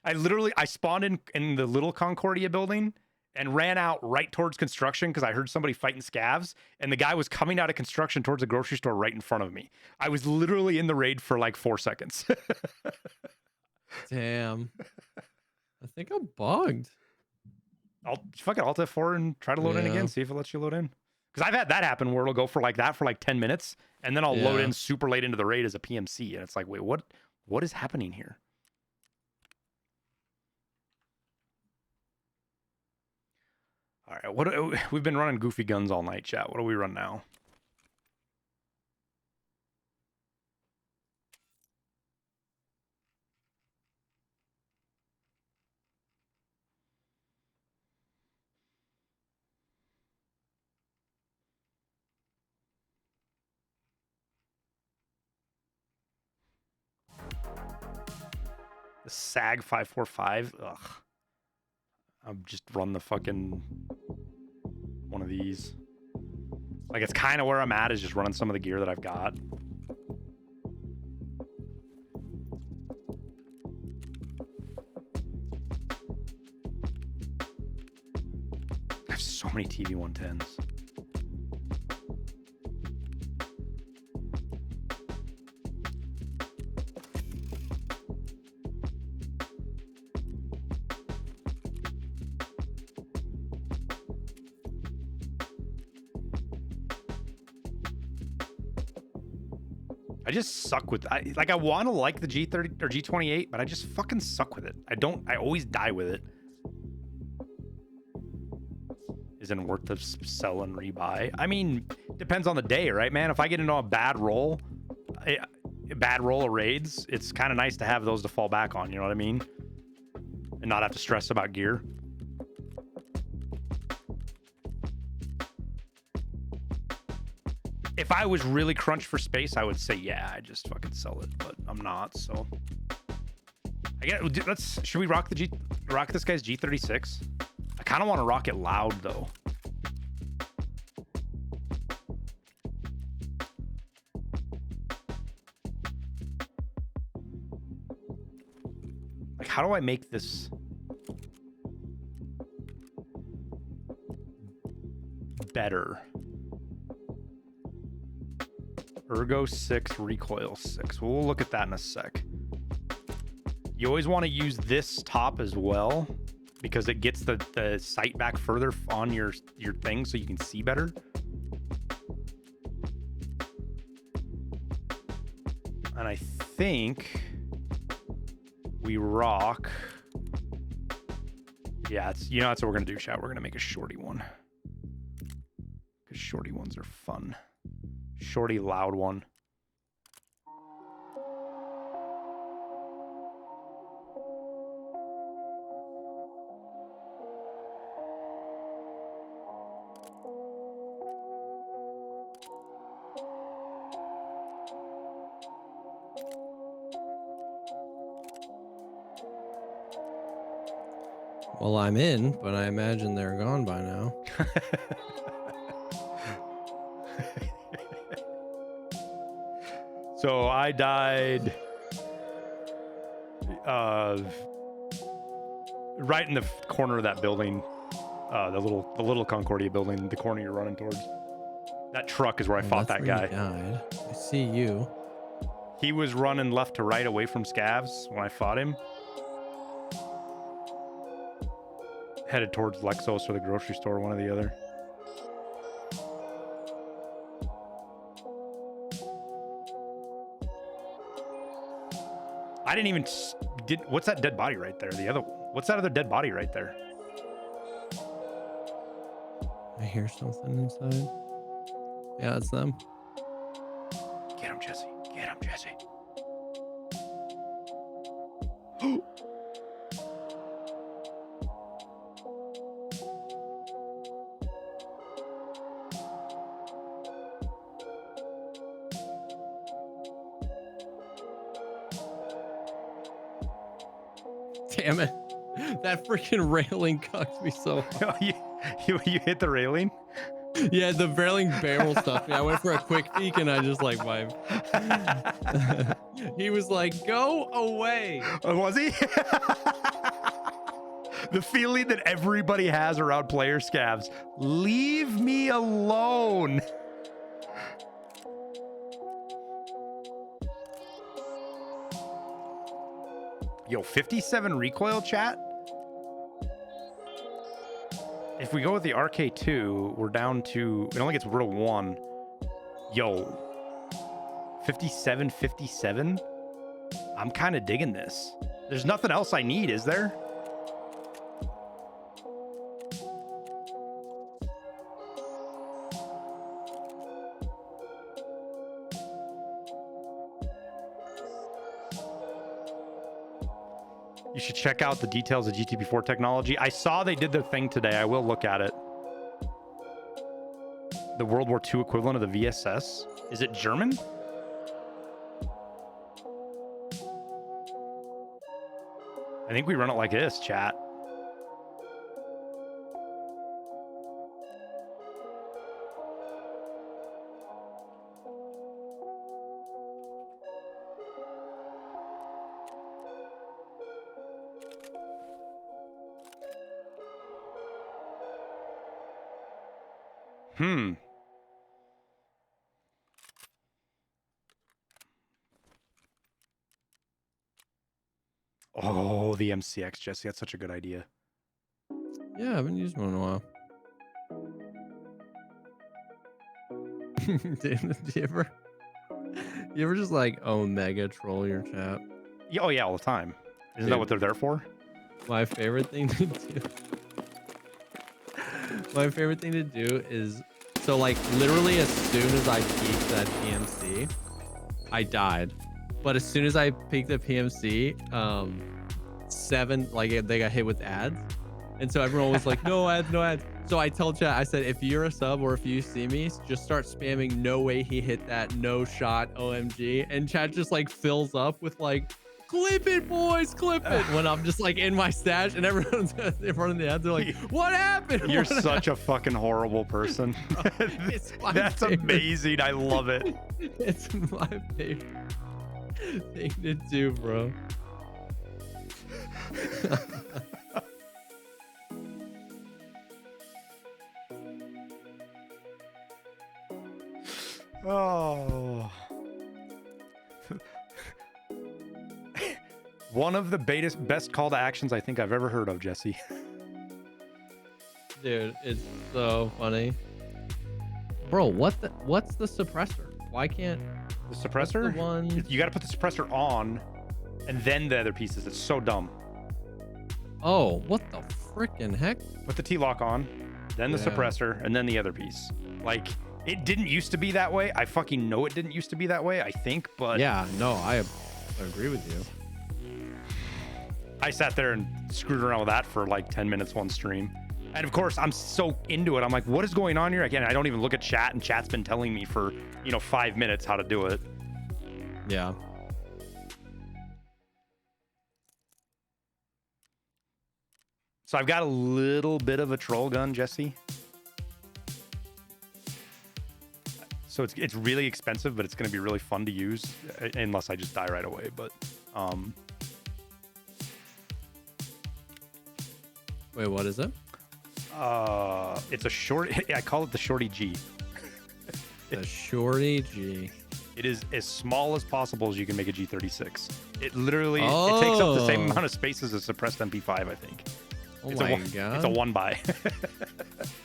I spawned in the little Concordia building and ran out right towards construction because I heard somebody fighting scavs, and the guy was coming out of construction towards a grocery store right in front of me. I was literally in the raid for like 4 seconds. Damn. I think I'm bugged. I'll fucking Alt F4 and try to load in again, see if it lets you load in. Because I've had that happen where it'll go for like that for like 10 minutes, and then I'll load in super late into the raid as a PMC, and it's like, wait, what is happening here? All right, we've been running goofy guns all night, chat. What do we run now? The SAG 545. Ugh. I'll just run the fucking one of these. Like, it's kind of where I'm at, is just running some of the gear that I've got. I have so many TV 110s. I just suck with I want to like the G30 or G28, but I just fucking suck with it. I always die with it. Isn't worth the sell and rebuy. I mean, depends on the day, right, man? If I get into a bad roll of raids, it's kind of nice to have those to fall back on, you know what I mean? And not have to stress about gear. If I was really crunched for space, I would say, yeah, I just fucking sell it, but I'm not, so. Should we rock this guy's G36? I kind of want to rock it loud though. Like, how do I make this better? Ergo 6, recoil 6. We'll look at that in a sec. You always want to use this top as well because it gets the sight back further on your thing so you can see better. And I think we rock. Yeah, it's, you know, that's what we're gonna do, chat. We're gonna make a shorty one because shorty ones are fun. Shorty loud one. Well, I'm in, but I imagine they're gone by now. So I died right in the corner of that building, the little Concordia building, the corner you're running towards. That truck is where I fought that guy. Died. I see you. He was running left to right away from scavs when I fought him. Headed towards Lexos or the grocery store, one or the other. I didn't even what's that dead body right there? What's that other dead body right there? I hear something inside. Yeah, it's them. Get him, Jesse. Get him, Jesse. Damn it. That freaking railing cucked me so hard. you hit the railing? Yeah, the railing barrel stuff. I went for a quick peek and I just like vibed. He was like, go away. Was he? The feeling that everybody has around player scavs. Leave me alone. Yo, 57 recoil, chat. If we go with the RK2, we're down to, it only gets rid of 1. Yo, 57, 57. I'm kind of digging this. There's nothing else I need, is there? You should check out the details of GTP4 technology. I saw they did their thing today. I will look at it. The World War II equivalent of the VSS. Is it German? I think we run it like this, chat. Oh, the MCX, Jesse. That's such a good idea. Yeah, I haven't used one in a while. Do you ever just like Omega troll your chat? Yeah, oh yeah, all the time. Isn't that what they're there for? My favorite thing to do. My favorite thing to do is, so like literally as soon as I peeked that PMC, I died. But as soon as I peeked the PMC, they got hit with ads. And so everyone was like, no ads, no ads. So I told chat, I said, if you're a sub or if you see me, just start spamming no way he hit that, no shot, OMG. And chat just like fills up with like clip it, boys, clip it. When I'm just like in my stash and everyone's in front of the ad, they're like, what happened? You're What such a fucking horrible person. It's my That's favorite. amazing. I love it. It's my favorite thing to do, bro. Oh. One of the best call to actions I think I've ever heard of, Jesse. Dude, it's so funny. Bro, what's the suppressor? Why can't The suppressor? the one? You got to put the suppressor on and then the other pieces. It's so dumb. Oh, what the freaking heck? Put the T-lock on, then the Yeah. suppressor, and then the other piece. Like, it didn't used to be that way. I fucking know it didn't used to be that way, I think, but Yeah, no, I agree with you. I sat there and screwed around with that for like 10 minutes one stream. And of course, I'm so into it. I'm like, what is going on here? Again, I don't even look at chat, and chat's been telling me for, 5 minutes how to do it. Yeah. So I've got a little bit of a troll gun, Jesse. So it's really expensive, but it's going to be really fun to use, unless I just die right away. But Wait, what is it? it's a short. I call it the Shorty G. The Shorty G. It is as small as possible as you can make a G36. It literally it takes up the same Oh. amount of space as a suppressed MP5, I think. Oh It's my a, god. It's a 1x.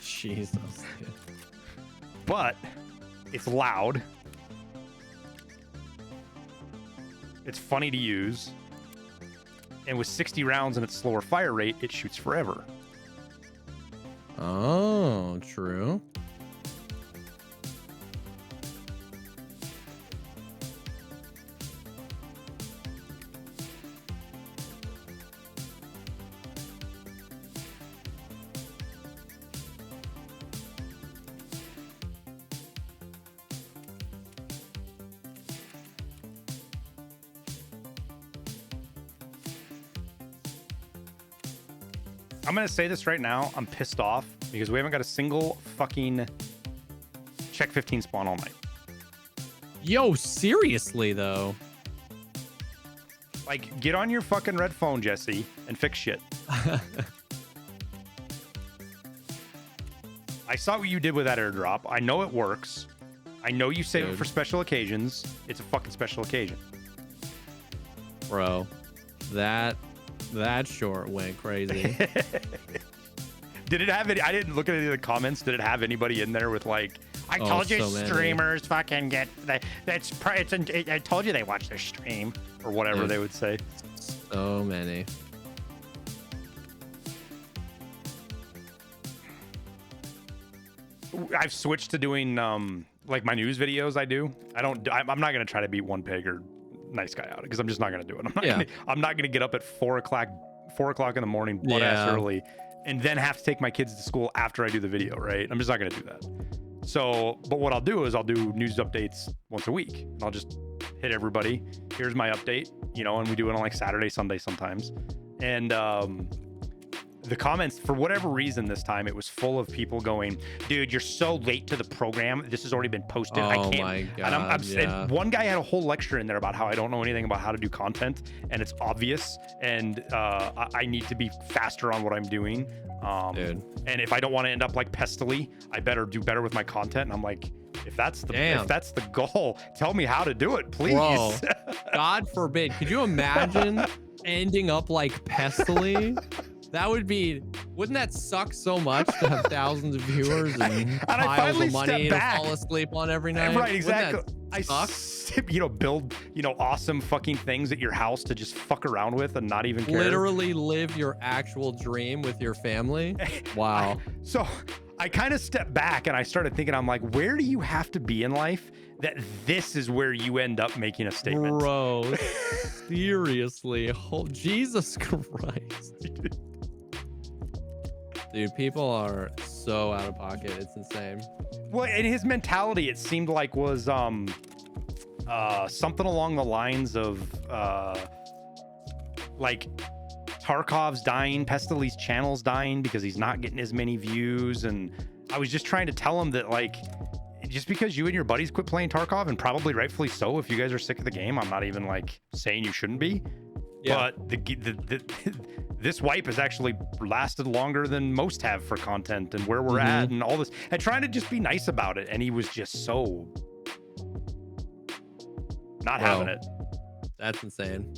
Jesus. Dude. But it's loud. It's funny to use. And with 60 rounds and its slower fire rate, it shoots forever. Oh, true. I'm going to say this right now. I'm pissed off because we haven't got a single fucking check 15 spawn all night. Yo, seriously though. Like, get on your fucking red phone, Jesse, and fix shit. I saw what you did with that airdrop. I know it works. I know you save it Dude. for special occasions. It's a fucking special occasion. Bro, that short went crazy. Did it have any? I didn't look at any of the comments. Did it have anybody in there with like, I Oh, told you so many. streamers fucking get I told you they watch their stream or whatever Dude. they would say. So many. I've switched to doing like my news videos. I'm not gonna try to beat one peg or nice guy out because I'm just not gonna do it. I'm not gonna get up at 4 o'clock in the morning butt ass Yeah. early and then have to take my kids to school after I do the video, right? I'm just not gonna do that. So, but what I'll do is I'll do news updates once a week. I'll just hit everybody. Here's my update, and we do it on like Saturday, Sunday sometimes. And the comments, for whatever reason this time, it was full of people going, dude, you're so late to the program. This has already been posted. I Oh can't. my And God, yeah. and one guy had a whole lecture in there about how I don't know anything about how to do content, and it's obvious, and I need to be faster on what I'm doing. Dude. And if I don't want to end up like Pestily, I better do better with my content. And I'm like, if that's the goal, tell me how to do it, please. Bro, God forbid. Could you imagine ending up like Pestily? Wouldn't that suck so much to have thousands of viewers and I piles finally of money stepped to back. fall asleep on every night? Right, Wouldn't that exactly. suck? Build, awesome fucking things at your house to just fuck around with and not even care. Literally live your actual dream with your family. Wow. So I kind of stepped back and I started thinking, I'm like, where do you have to be in life that this is where you end up making a statement? Bro, seriously. Jesus Christ. Dude, people are so out of pocket. It's insane. Well, and his mentality, it seemed like, was something along the lines of like Tarkov's dying, Pestili's channel's dying because he's not getting as many views. And I was just trying to tell him that, like, just because you and your buddies quit playing Tarkov, and probably rightfully so, if you guys are sick of the game, I'm not even like saying you shouldn't be. Yeah. But this wipe has actually lasted longer than most have for content and where we're at and all this. And trying to just be nice about it, and he was just so not having it. That's insane.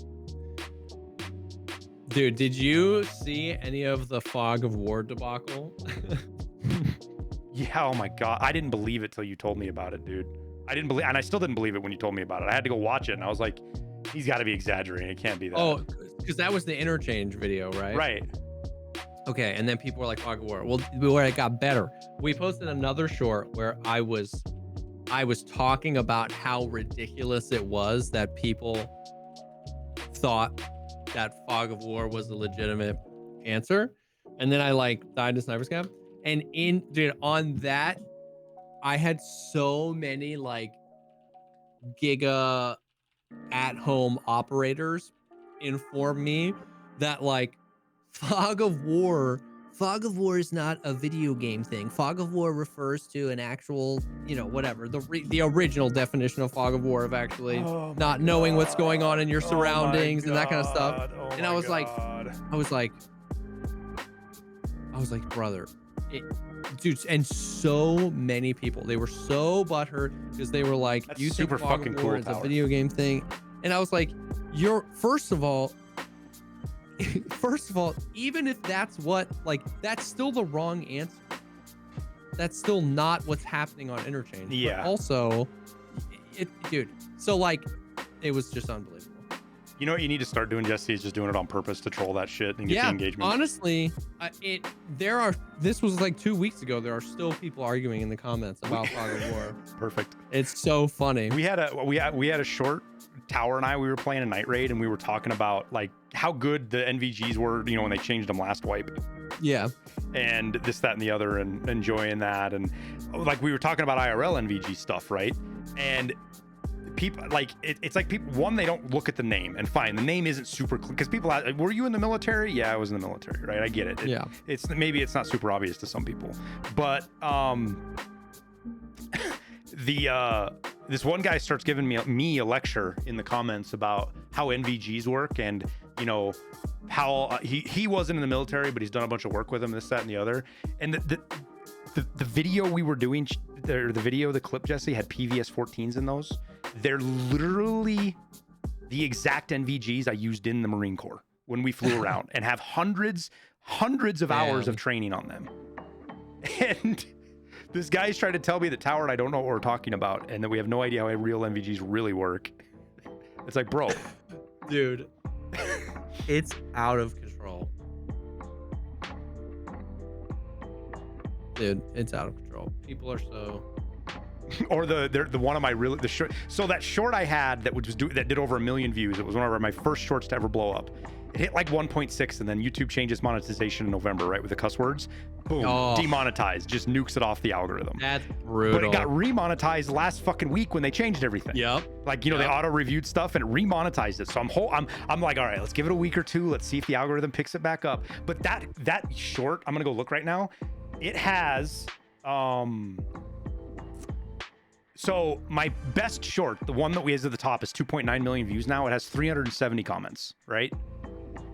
Dude, did you see any of the Fog of War debacle? Yeah, oh my god, I didn't believe it till you told me about it, dude. I didn't believe, and I still didn't believe it when you told me about it. I had to go watch it, and I was like, he's got to be exaggerating. It can't be that. Oh, because that was the interchange video, right? Right. Okay, and then people were like, Fog of War. Well, where it got better, we posted another short where I was talking about how ridiculous it was that people thought that Fog of War was a legitimate answer, and then I like died in Sniper Scam. And dude, on that, I had so many like giga at-home operators inform me that like Fog of War is not a video game thing. Fog of War refers to an actual, you know, whatever, the original definition of Fog of War, of actually not knowing what's going on in your surroundings and that kind of stuff. And I was like, brother, dude, and so many people, they were so butthurt because they were like, that's you super think Fog fucking of War cool is a video game thing? And I was like, first of all, even if that's what, like, that's still the wrong answer. That's still not what's happening on interchange. Yeah. But also, dude, so like, it was just unbelievable. You know what you need to start doing, Jesse, is just doing it on purpose to troll that shit and get the engagement. Honestly, this was like 2 weeks ago. There are still people arguing in the comments about Fog of War. Perfect. It's so funny. We had a short, Tower and I, we were playing a night raid, and we were talking about like how good the NVGs were, you know, when they changed them last wipe. Yeah. And this, that, and the other, and enjoying that. And like, we were talking about IRL NVG stuff, right? And people like it's like people, one, they don't look at the name, and fine, the name isn't super clear because people ask, were you in the military? Yeah, I was in the military, right? I get it. Yeah. It's maybe it's not super obvious to some people, but this one guy starts giving me a lecture in the comments about how NVGs work, and you know how he wasn't in the military, but he's done a bunch of work with them, this, that, and the other. And the video we were doing, the clip, Jesse, had PVS 14s in those. They're literally the exact NVGs I used in the Marine Corps when we flew around, and have hundreds of hours of training on them. And this guy's trying to tell me that Tower and I don't know what we're talking about, and that we have no idea how real NVGs really work. It's like, bro. Dude, it's out of control. Dude, it's out of control. People are so... Or the one of my really, the short, so that short I had that that did over 1 million views. It was one of my first shorts to ever blow up. It hit like 1.6, and then YouTube changes monetization in November, right, with the cuss words. Boom, demonetized, just nukes it off the algorithm. That's brutal. But it got remonetized last fucking week when they changed everything. Yep. Like, you know, they auto-reviewed stuff and it remonetized it. So I'm like, all right, let's give it a week or two. Let's see if the algorithm picks it back up. But that short, I'm gonna go look right now. It has so my best short, the one that we has at the top, is 2.9 million views now. It has 370 comments, right?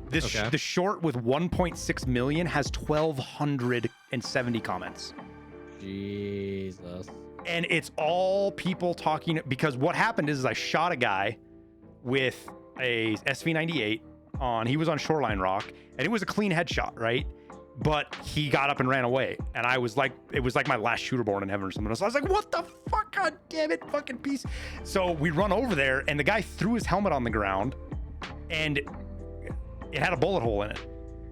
The short with 1.6 million has 1,270 comments. Jesus. And it's all people talking, because what happened is I shot a guy with a SV98 he was on Shoreline Rock, and it was a clean headshot, right? But he got up and ran away, and I was like, it was like my last shooter born in heaven or something. So I was like, what the fuck? God damn it, fucking piece. So we run over there, and the guy threw his helmet on the ground, and it had a bullet hole in it.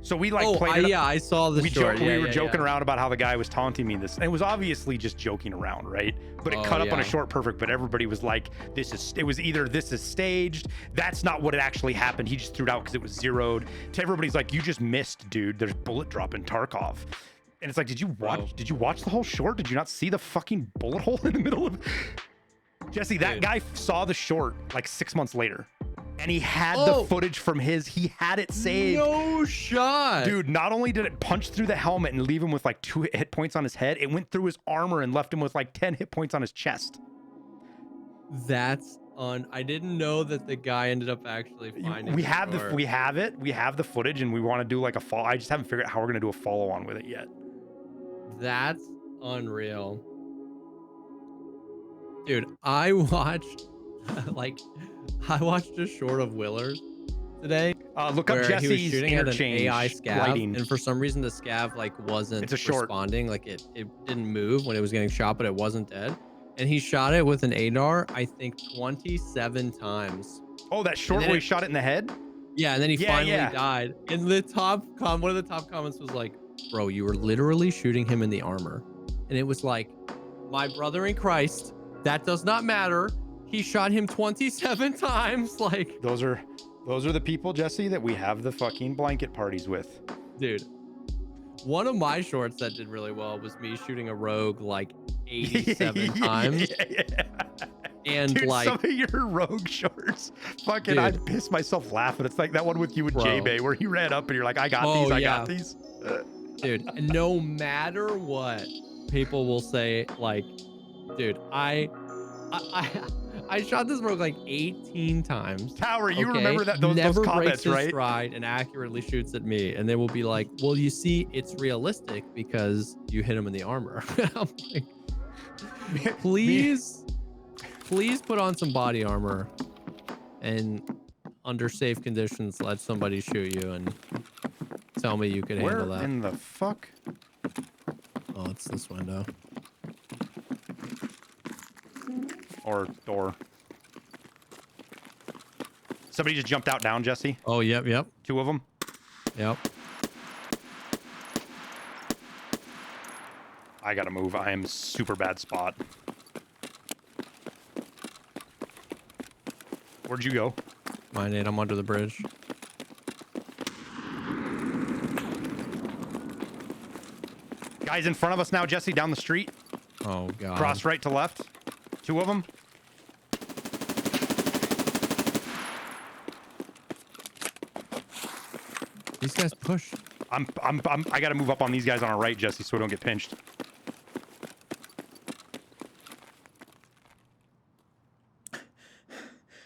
So we like played it. Yeah, I saw the short. We were joking around about how the guy was taunting me. And it was obviously just joking around, right? But it cut up on a short perfect. But everybody was like, it was either this is staged. That's not what it actually happened. He just threw it out because it was zeroed. To everybody's like, you just missed, dude. There's bullet drop in Tarkov. And it's like, did you watch the whole short? Did you not see the fucking bullet hole in the middle of Jesse? That guy saw the short like 6 months later. And he had the footage from his. He had it saved. No shot. Dude, not only did it punch through the helmet and leave him with like 2 hit points on his head, it went through his armor and left him with like 10 hit points on his chest. That's I didn't know that the guy ended up actually finding We it, have or- we have the footage, and we want to do like a follow. I just haven't figured out how we're gonna do a follow on with it yet. That's unreal. Dude, I watched I watched a short of Willard today. Look up where he was Jesse's shooting at an interchange AI scav, lighting. and for some reason the scav like wasn't It's a short. responding, like it didn't move when it was getting shot, but it wasn't dead. And he shot it with an ADAR, I think 27 times. Oh, that short where he shot it in the head? Yeah, and then he finally died. And the one of the top comments was like, bro, you were literally shooting him in the armor. And it was like, my brother in Christ, that does not matter. He shot him 27 times. Like, those are the people, Jesse, that we have the fucking blanket parties with. dude, one of my shorts that did really well was me shooting a rogue like 87 times. And dude, like some of your rogue shorts, fucking, I pissed myself laughing. It's like that one with you and J-Bay where he ran up and you're like, I got these, I got these. Dude, no matter what, people will say like, dude, I shot this rogue like 18 times. Tower, you remember that those never comments, breaks his right? stride and accurately shoots at me, and they will be like, well, you see, it's realistic because you hit him in the armor. I'm like, please put on some body armor and under safe conditions let somebody shoot you and tell me you could handle that. Where in the fuck? Oh, it's this window. Or door. Somebody just jumped out down, Jesse. Oh, yep. 2 of them. Yep. I gotta move. I am super bad spot. Where'd you go? Mine, Nate, I'm under the bridge. Guys in front of us now, Jesse, down the street. Oh, God. Cross right to left. 2 of them. These guys push. I gotta move up on these guys on our right, Jesse, so we don't get pinched.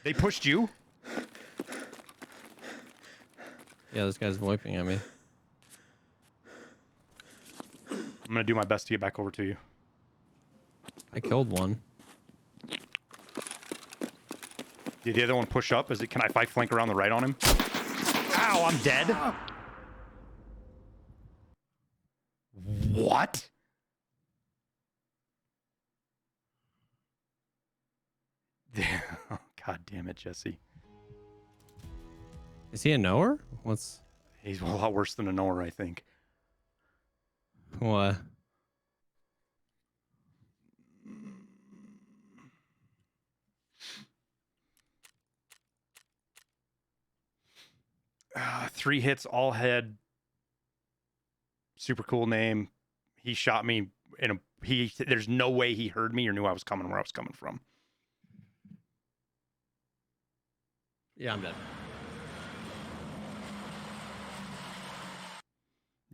They pushed you? Yeah, this guy's VoIPing at me. I'm gonna do my best to get back over to you. I killed one. Did the other one push up? Can I flank around the right on him? Ow, I'm dead. What? God damn it, Jesse. Is he a knower? He's a lot worse than a knower, I think. What? Three hits, all head. Super cool name. He shot me there's no way he heard me or knew I was coming where I was coming from. Yeah, I'm dead.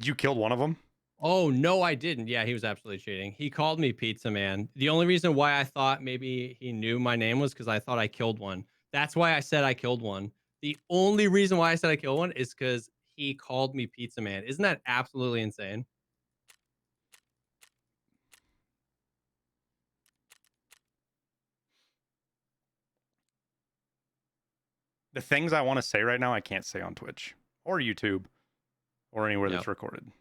You killed one of them? Oh, no, I didn't. Yeah, he was absolutely cheating. He called me Pizza Man. The only reason why I thought maybe he knew my name was because I thought I killed one. That's why I said I killed one. The only reason why I said I killed one is because he called me Pizza Man. Isn't that absolutely insane? The things I want to say right now, I can't say on Twitch or YouTube or anywhere that's recorded.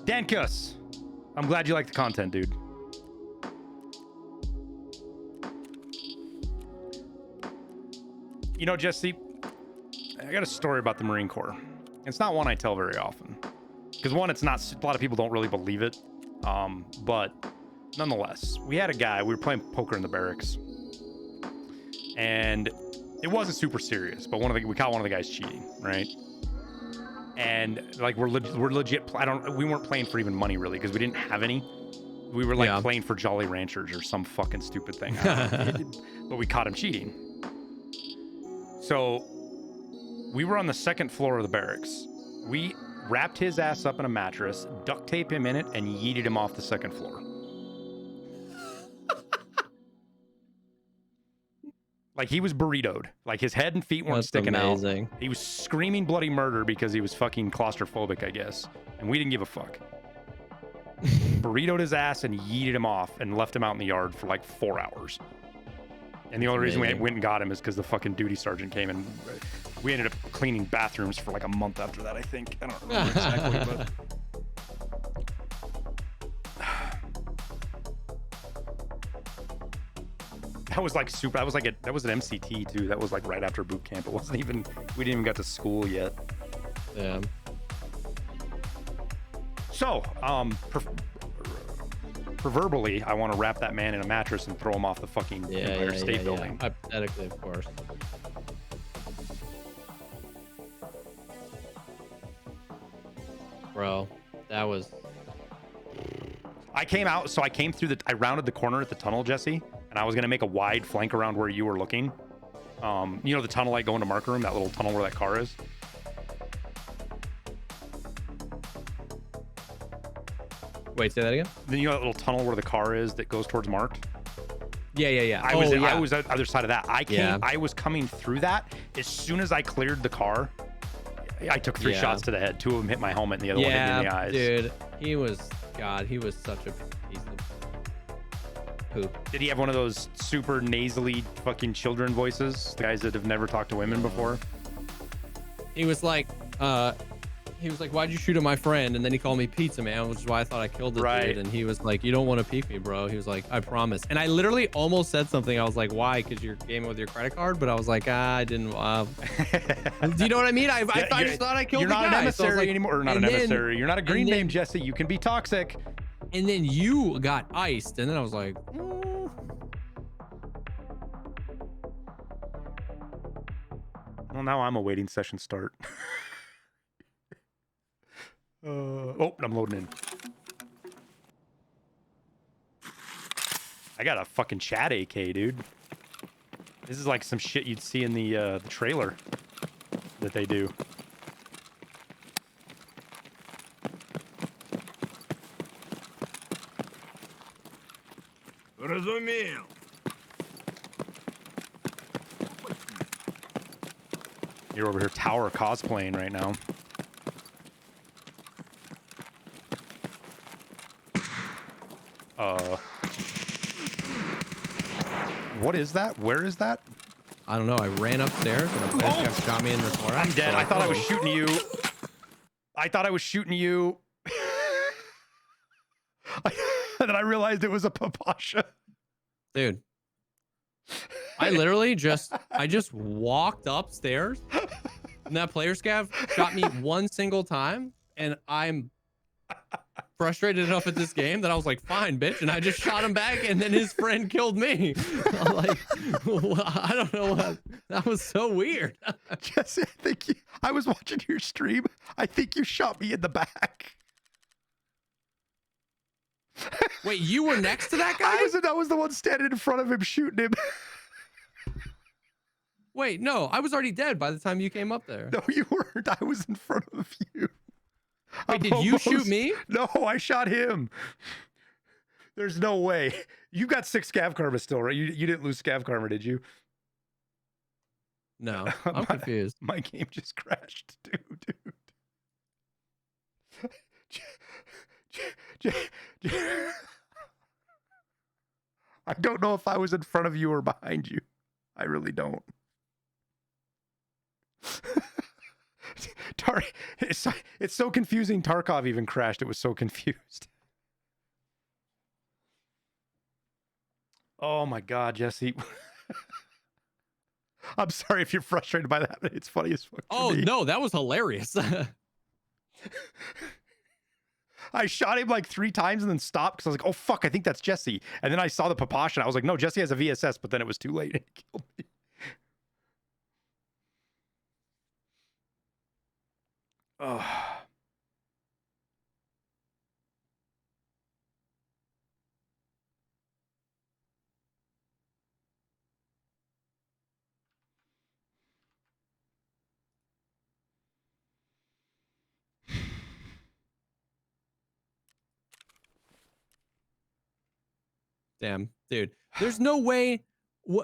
Dankus, I'm glad you like the content, dude. You know, Jesse, I got a story about the Marine Corps. It's not one I tell very often. Because one, it's not, a lot of people don't really believe it. But nonetheless, we had a guy, we were playing poker in the barracks. And it wasn't super serious, but we caught one of the guys cheating, right? And like we're legit, we weren't playing for even money really, because we didn't have any. We were like playing for Jolly Ranchers or some fucking stupid thing. But we caught him cheating. So we were on the second floor of the barracks. We wrapped his ass up in a mattress, duct taped him in it, and yeeted him off the second floor. Like he was burritoed. Like his head and feet weren't sticking out. He was screaming bloody murder because he was fucking claustrophobic, I guess. And we didn't give a fuck. Burritoed his ass and yeeted him off and left him out in the yard for like 4 hours. And the only reason we went and got him is because the fucking duty sergeant came, and we ended up cleaning bathrooms for like a month after that, I think. I don't remember exactly, but... That was like super, that was an MCT too. That was like right after boot camp. It wasn't even, we didn't even get to school yet. Yeah. So, proverbially, I want to wrap that man in a mattress and throw him off the fucking Empire State Building. Hypothetically, of course. Bro, that was... I came out, so I came through I rounded the corner at the tunnel, Jesse, and I was going to make a wide flank around where you were looking. You know the tunnel I go into marker room, that little tunnel where that car is? Wait, say that again? Then you know that little tunnel where the car is that goes towards marked? Yeah. I was on the other side of that. I was coming through that. As soon as I cleared the car, I took 3 shots to the head. 2 of them hit my helmet and the other one hit me in the eyes. Dude, he was such a piece of poop. Did he have one of those super nasally fucking children voices? The guys that have never talked to women before? He was like, why'd you shoot at my friend? And then he called me Pizza Man, which is why I thought I killed the dude. And he was like, you don't want to peek me, bro. He was like, I promise. And I literally almost said something. I was like, why? Because you're gaming with your credit card? But I was like, I didn't. Do you know what I mean? I just thought I killed the guy. You're not an emissary anymore. Or not an emissary. You're not a green name, Jesse. You can be toxic. And then you got iced. And then I was like, Well, now I'm awaiting session start. Oh, I'm loading in. I got a fucking Chad AK, dude. This is like some shit you'd see in the trailer that they do. Разумел. You're over here tower cosplaying right now. What is that? Where is that? I don't know. I ran upstairs and a player shot me in the thorax. I'm dead. I thought I was shooting you. I thought I was shooting you. And then I realized it was a papasha. Dude. I literally just walked upstairs and that player scav shot me one single time, and I'm frustrated enough at this game that I was like, fine, bitch, and I just shot him back, and then his friend killed me. I'm like, well, I don't know what, that was so weird. Jesse, I was watching your stream. I think you shot me in the back. Wait, you were next to that guy? I was the one standing in front of him shooting him. Wait, no, I was already dead by the time you came up there. No, you weren't. I was in front of you. Wait, did you shoot me? No, I shot him. There's no way. You got 6 scav karma still, right? You didn't lose scav karma, did you? No, I'm confused. My game just crashed too, dude. I don't know if I was in front of you or behind you. I really don't. It's so confusing. Tarkov even crashed. It was so confused. Oh my God, Jesse. I'm sorry if you're frustrated by that, but it's funny as fuck. Oh no, that was hilarious. I shot him like 3 times and then stopped because I was like, oh fuck, I think that's Jesse. And then I saw the Papasha and I was like, no, Jesse has a VSS, but then it was too late and he killed me. Oh. Damn, dude. There's no way.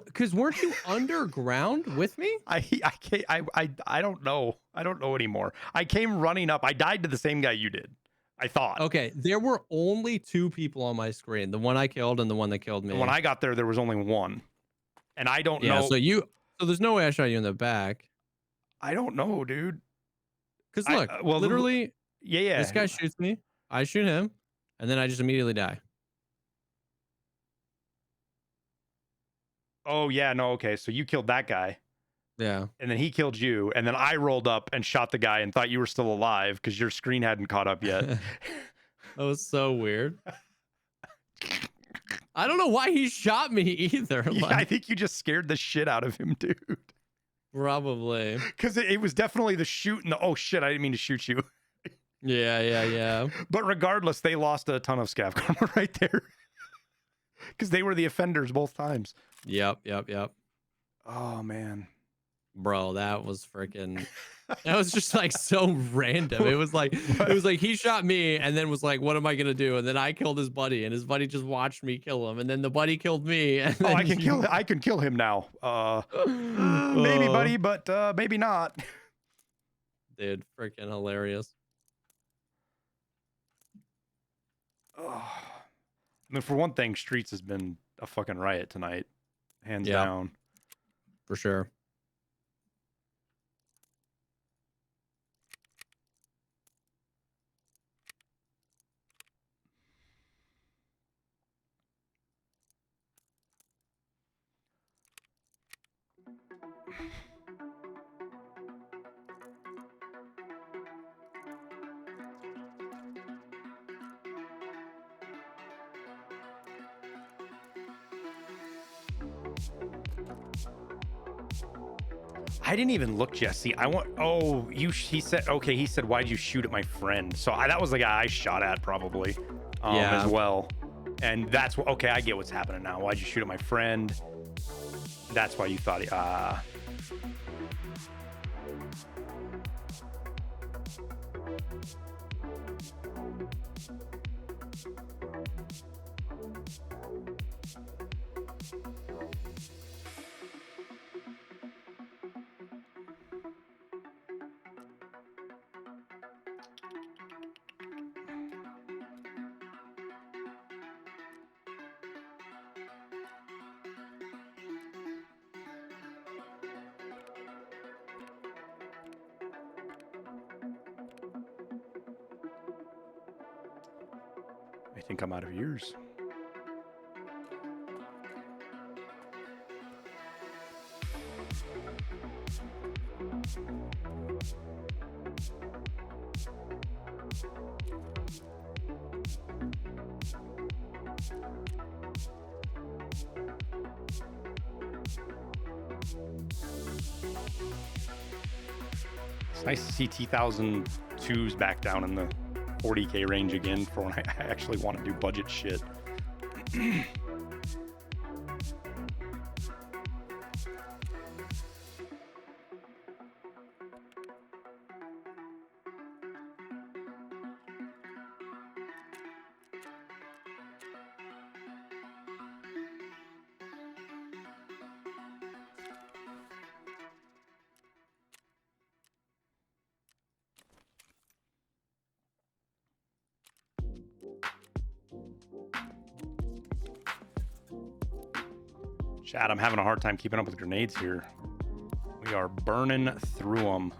Because weren't you underground with me? I don't know. I don't know anymore. I came running up. I died to the same guy you did. I thought. Okay, there were only 2 people on my screen. The one I killed and the one that killed me. And when I got there was only one. And I don't know. So there's no way I shot you in the back. I don't know, dude. Because look, literally, yeah. This guy shoots me. I shoot him, and then I just immediately die. Oh yeah, no, okay. So you killed that guy. Yeah. And then he killed you, and then I rolled up and shot the guy and thought you were still alive because your screen hadn't caught up yet. That was so weird. I don't know why he shot me either. Yeah, I think you just scared the shit out of him, dude. Probably. Because it was definitely the shoot and the, oh shit, I didn't mean to shoot you. Yeah. But regardless, they lost a ton of scav karma right there. Because they were the offenders both times. Yep. Oh, man. Bro, that was freaking... That was just like so random. It was like he shot me and then was like, what am I gonna do? And then I killed his buddy and his buddy just watched me kill him. And then the buddy killed me. And I can kill him now. Maybe, buddy, but maybe not. Dude, freaking hilarious. I mean, for one thing, Streets has been a fucking riot tonight. Hands down. For sure. I didn't even look, Jesse. He said, okay, he said, why'd you shoot at my friend? So that was the guy I shot at probably as well. And that's what, okay, I get what's happening now. Why'd you shoot at my friend? That's why you thought I think I'm out of years. It's nice to see T-1002s back down in the 40K range again for when I actually want to do budget shit. Chad, I'm having a hard time keeping up with grenades here. We are burning through them.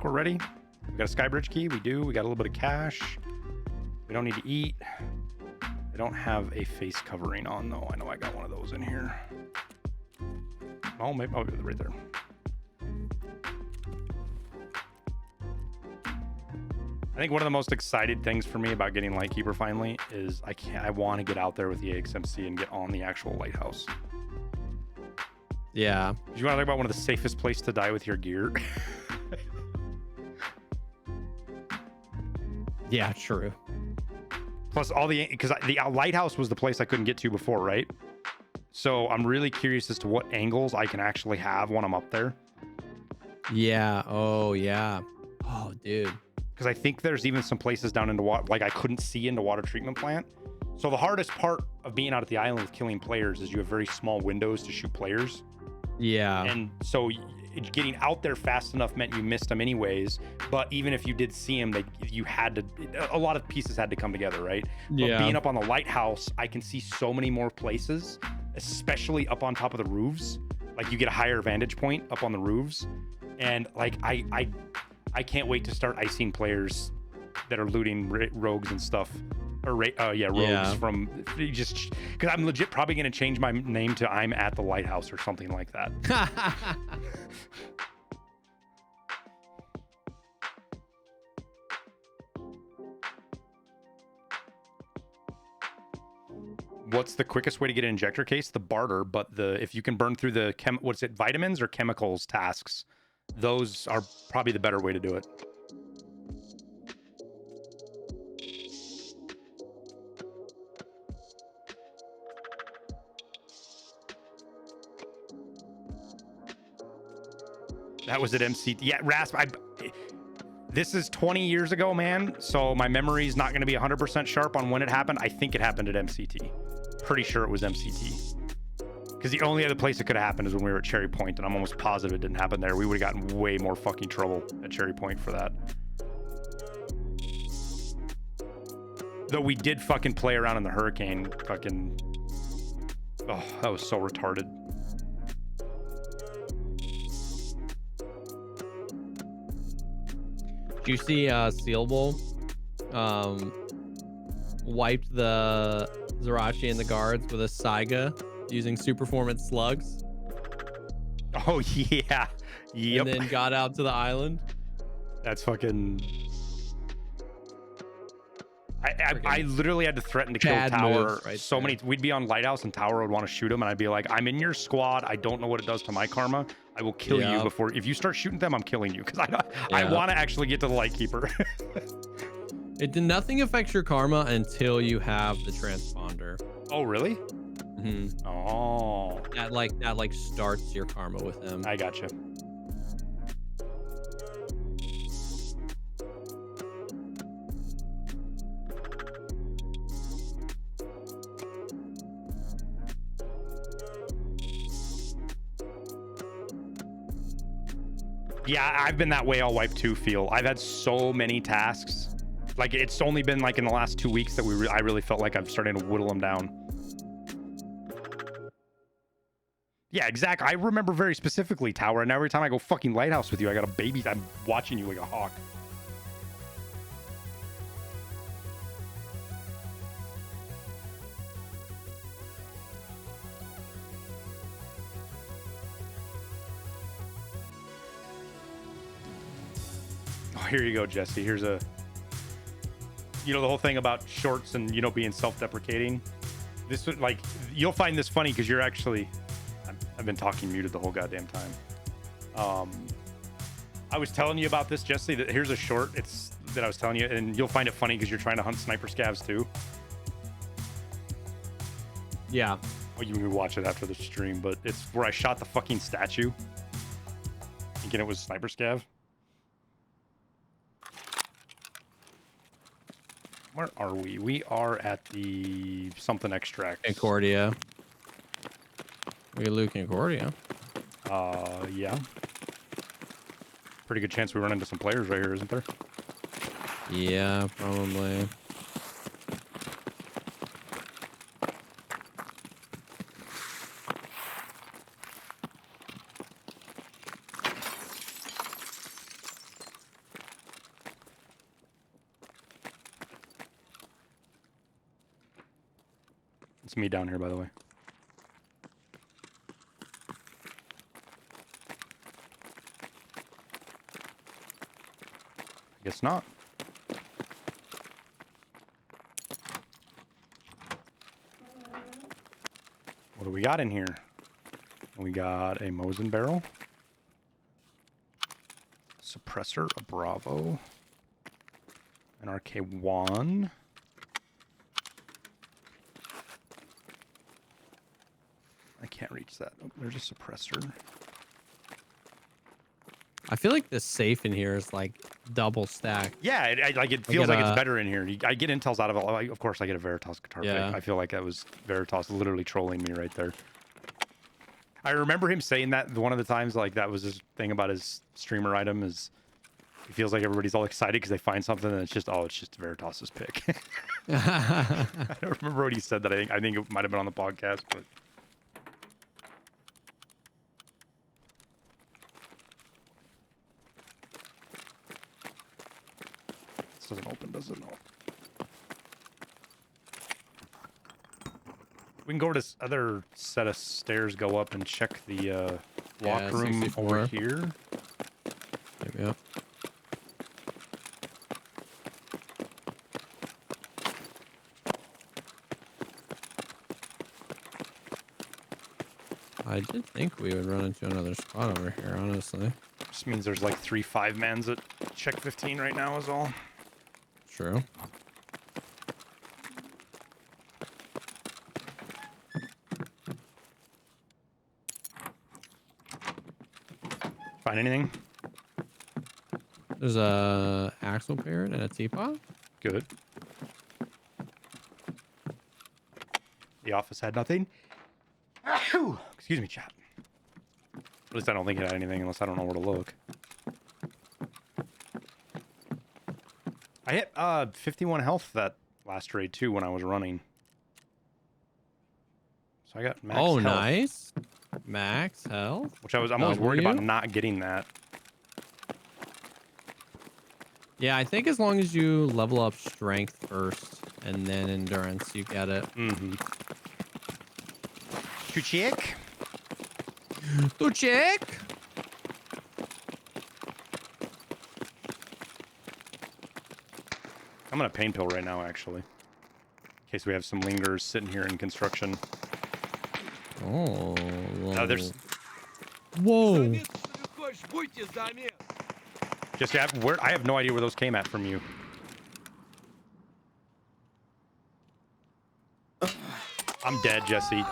think we're ready. We got a skybridge key. We do. We got a little bit of cash. We don't need to eat. I don't have a face covering on though. I know I got one of those in here. Oh, maybe right there. I think one of the most excited things for me about getting Lightkeeper finally is I want to get out there with the AXMC and get on the actual lighthouse. Yeah. Do you want to talk about one of the safest places to die with your gear? Yeah, true. Plus because the lighthouse was the place I couldn't get to before, right? So I'm really curious as to what angles I can actually have when I'm up there. Yeah. Oh, yeah. Oh, dude. Because I think there's even some places down into water, like I couldn't see into water treatment plant. So the hardest part of being out at the island with killing players is you have very small windows to shoot players. Yeah. And so getting out there fast enough meant you missed them anyways. But even if you did see them, a lot of pieces had to come together, right? But being up on the lighthouse, I can see so many more places, especially up on top of the roofs. Like you get a higher vantage point up on the roofs. And like I can't wait to start icing players that are looting rogues and stuff. Or rogues from just because I'm legit probably going to change my name to I'm at the lighthouse or something like that. What's the quickest way to get an injector case? The barter, but if you can burn through the vitamins or chemicals tasks, those are probably the better way to do it. That was at MCT. Yeah, Rasp. This is 20 years ago, man. So my memory's not going to be 100% sharp on when it happened. I think it happened at MCT. Pretty sure it was MCT. Because the only other place it could have happened is when we were at Cherry Point, and I'm almost positive it didn't happen there. We would have gotten way more fucking trouble at Cherry Point for that. Though we did fucking play around in the hurricane. Fucking. Oh, that was so retarded. Did you see Seal Bowl wiped the Zerachi and the guards with a Saiga using Superformance slugs? Oh, yeah. Yep. And then got out to the island? That's fucking... I literally had to threaten to kill Tower so many. We'd be on Lighthouse and Tower would want to shoot him, and I'd be like, I'm in your squad. I don't know what it does to my karma. I will kill you before. If you start shooting them, I'm killing you because I want to actually get to the Lightkeeper. Nothing affects your karma until you have the transponder. Oh, really? Mm-hmm. Oh. That starts your karma with him. I gotcha. Yeah, I've been that way all Wipe 2 feel. I've had so many tasks. Like, it's only been like in the last 2 weeks that I really felt like I'm starting to whittle them down. Yeah, exactly. I remember very specifically, Tower, and every time I go fucking Lighthouse with you, I got a baby. I'm watching you like a hawk. Oh, here you go, Jesse. Here's a... You know, the whole thing about shorts and, being self-deprecating. This would, like, you'll find this funny because you're actually... I've been talking muted the whole goddamn time. I was telling you about this, Jesse, that here's a short that I was telling you, and you'll find it funny because you're trying to hunt sniper scavs too. Yeah. Oh, you can watch it after the stream, but it's where I shot the fucking statue thinking it was sniper scav. Where are we? We are at the something extract. Concordia. We loot Concordia. Yeah. Pretty good chance we run into some players right here, isn't there? Yeah, probably. It's me down here, by the way. I guess not. What do we got in here? We got a Mosin barrel. Suppressor, a Bravo. An RK1. I can't reach that. Oh, there's a suppressor. I feel like the safe in here is like double stacked. Yeah, it feels like it's better in here. I get intels out of it. Of course, I get a Veritas guitar pick. I feel like that was Veritas literally trolling me right there. I remember him saying that one of the times, like that was his thing about his streamer item is he feels like everybody's all excited because they find something and it's just Veritas's pick. I don't remember what he said that. I think it might have been on the podcast, but. This doesn't open, does it? No. We can go to this other set of stairs, go up and check the locker room 64. over here. Yep. I did think we would run into another spot over here, honestly. Just means there's like 3 5-mans at check 15 right now is all. True. Find anything? There's a axle parrot and a teapot. Good. The office had nothing. Excuse me, chat. At least I don't think it had anything unless I don't know where to look. I hit 51 health that last raid too when I was running. So I got max health. Nice. Max health. Which I'm always worried about not getting that. Yeah, I think as long as you level up strength first and then endurance, you get it. Mm-hmm. To check. To check. I'm gonna pain pill right now, actually. In case we have some lingers sitting here in construction. Oh. There's. Whoa. Just I have no idea where those came at from you. I'm dead, Jesse.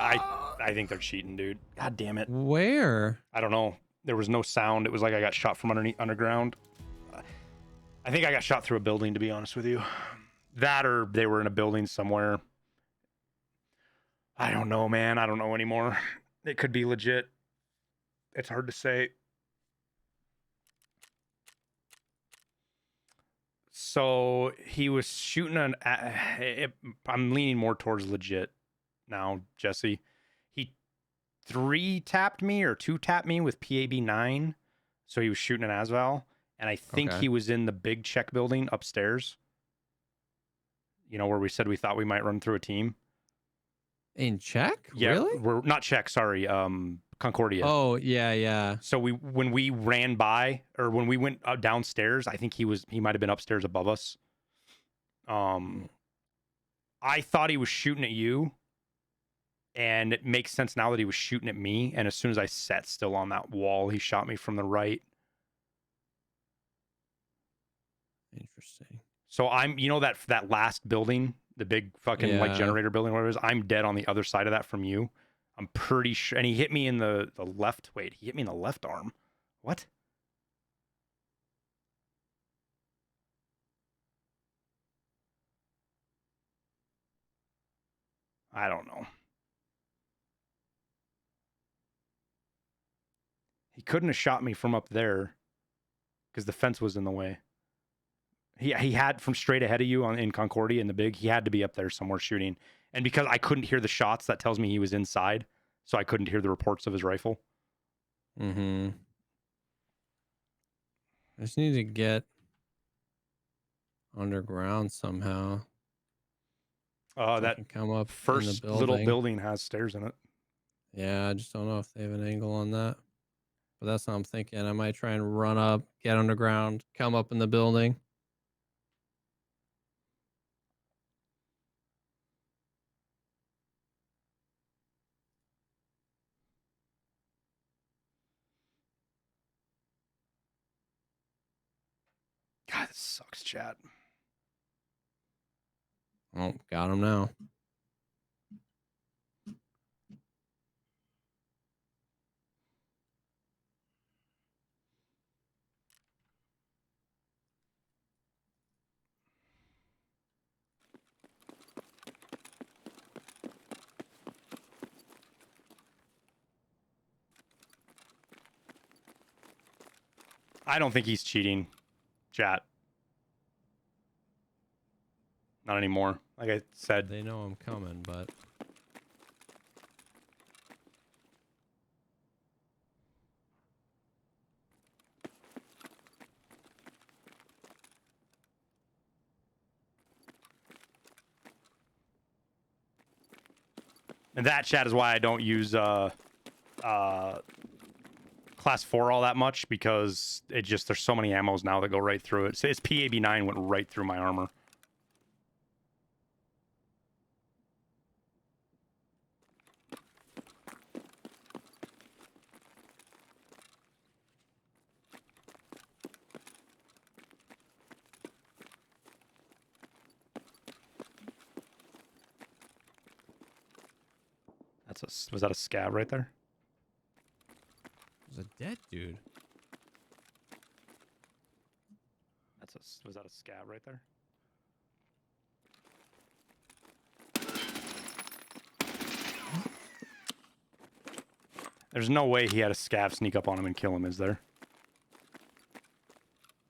I think they're cheating, dude. God damn it. Where? I don't know. There was no sound. It was like I got shot from underground. I think I got shot through a building, to be honest with you. That or they were in a building somewhere. I don't know, man. I don't know anymore. It could be legit. It's hard to say. So he was shooting I'm leaning more towards legit now, Jesse. He 3-tapped me or 2-tapped me with PAB-9. So he was shooting an Asval. And I think he was in the big check building upstairs. You know, where we said we thought we might run through a team. In check? Yeah, Really? We're not check, sorry. Concordia. Oh, yeah. So when we ran by, or when we went downstairs, I think he might have been upstairs above us. I thought he was shooting at you. And it makes sense now that he was shooting at me. And as soon as I sat still on that wall, he shot me from the right. Interesting. So I'm, that last building, the big fucking like generator building, whatever it is, I'm dead on the other side of that from you. I'm pretty sure. And he hit me in the left. Wait, he hit me in the left arm. What? I don't know. He couldn't have shot me from up there because the fence was in the way. He had from straight ahead of you in Concordia in the big. He had to be up there somewhere shooting. And because I couldn't hear the shots, that tells me he was inside. So I couldn't hear the reports of his rifle. Mm-hmm. I just need to get underground somehow. Oh, They that can come up in the first little building. building has stairs in it. Yeah, I just don't know if they have an angle on that. But that's what I'm thinking. I might try and run up, get underground, come up in the building. God, this sucks, chat. Oh, got him now. I don't think he's cheating, chat. Not anymore. Like I said. They know I'm coming, but And that, chat, is why I don't use class 4 all that much, because it just, there's so many ammos now that go right through it. So its PAB9 went right through my armor. Was that a scab right there? there's a dead dude. Was that a scab right there? There's no way he had a scav sneak up on him and kill him, is there?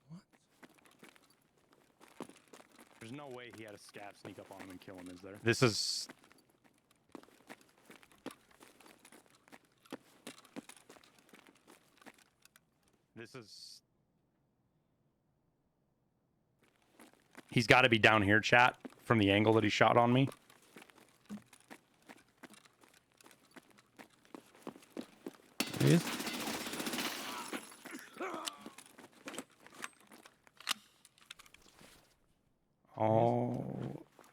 What? There's no way he had a scav sneak up on him and kill him, is there? This is... He's got to be down here, chat, from the angle that he shot on me. Please? Oh,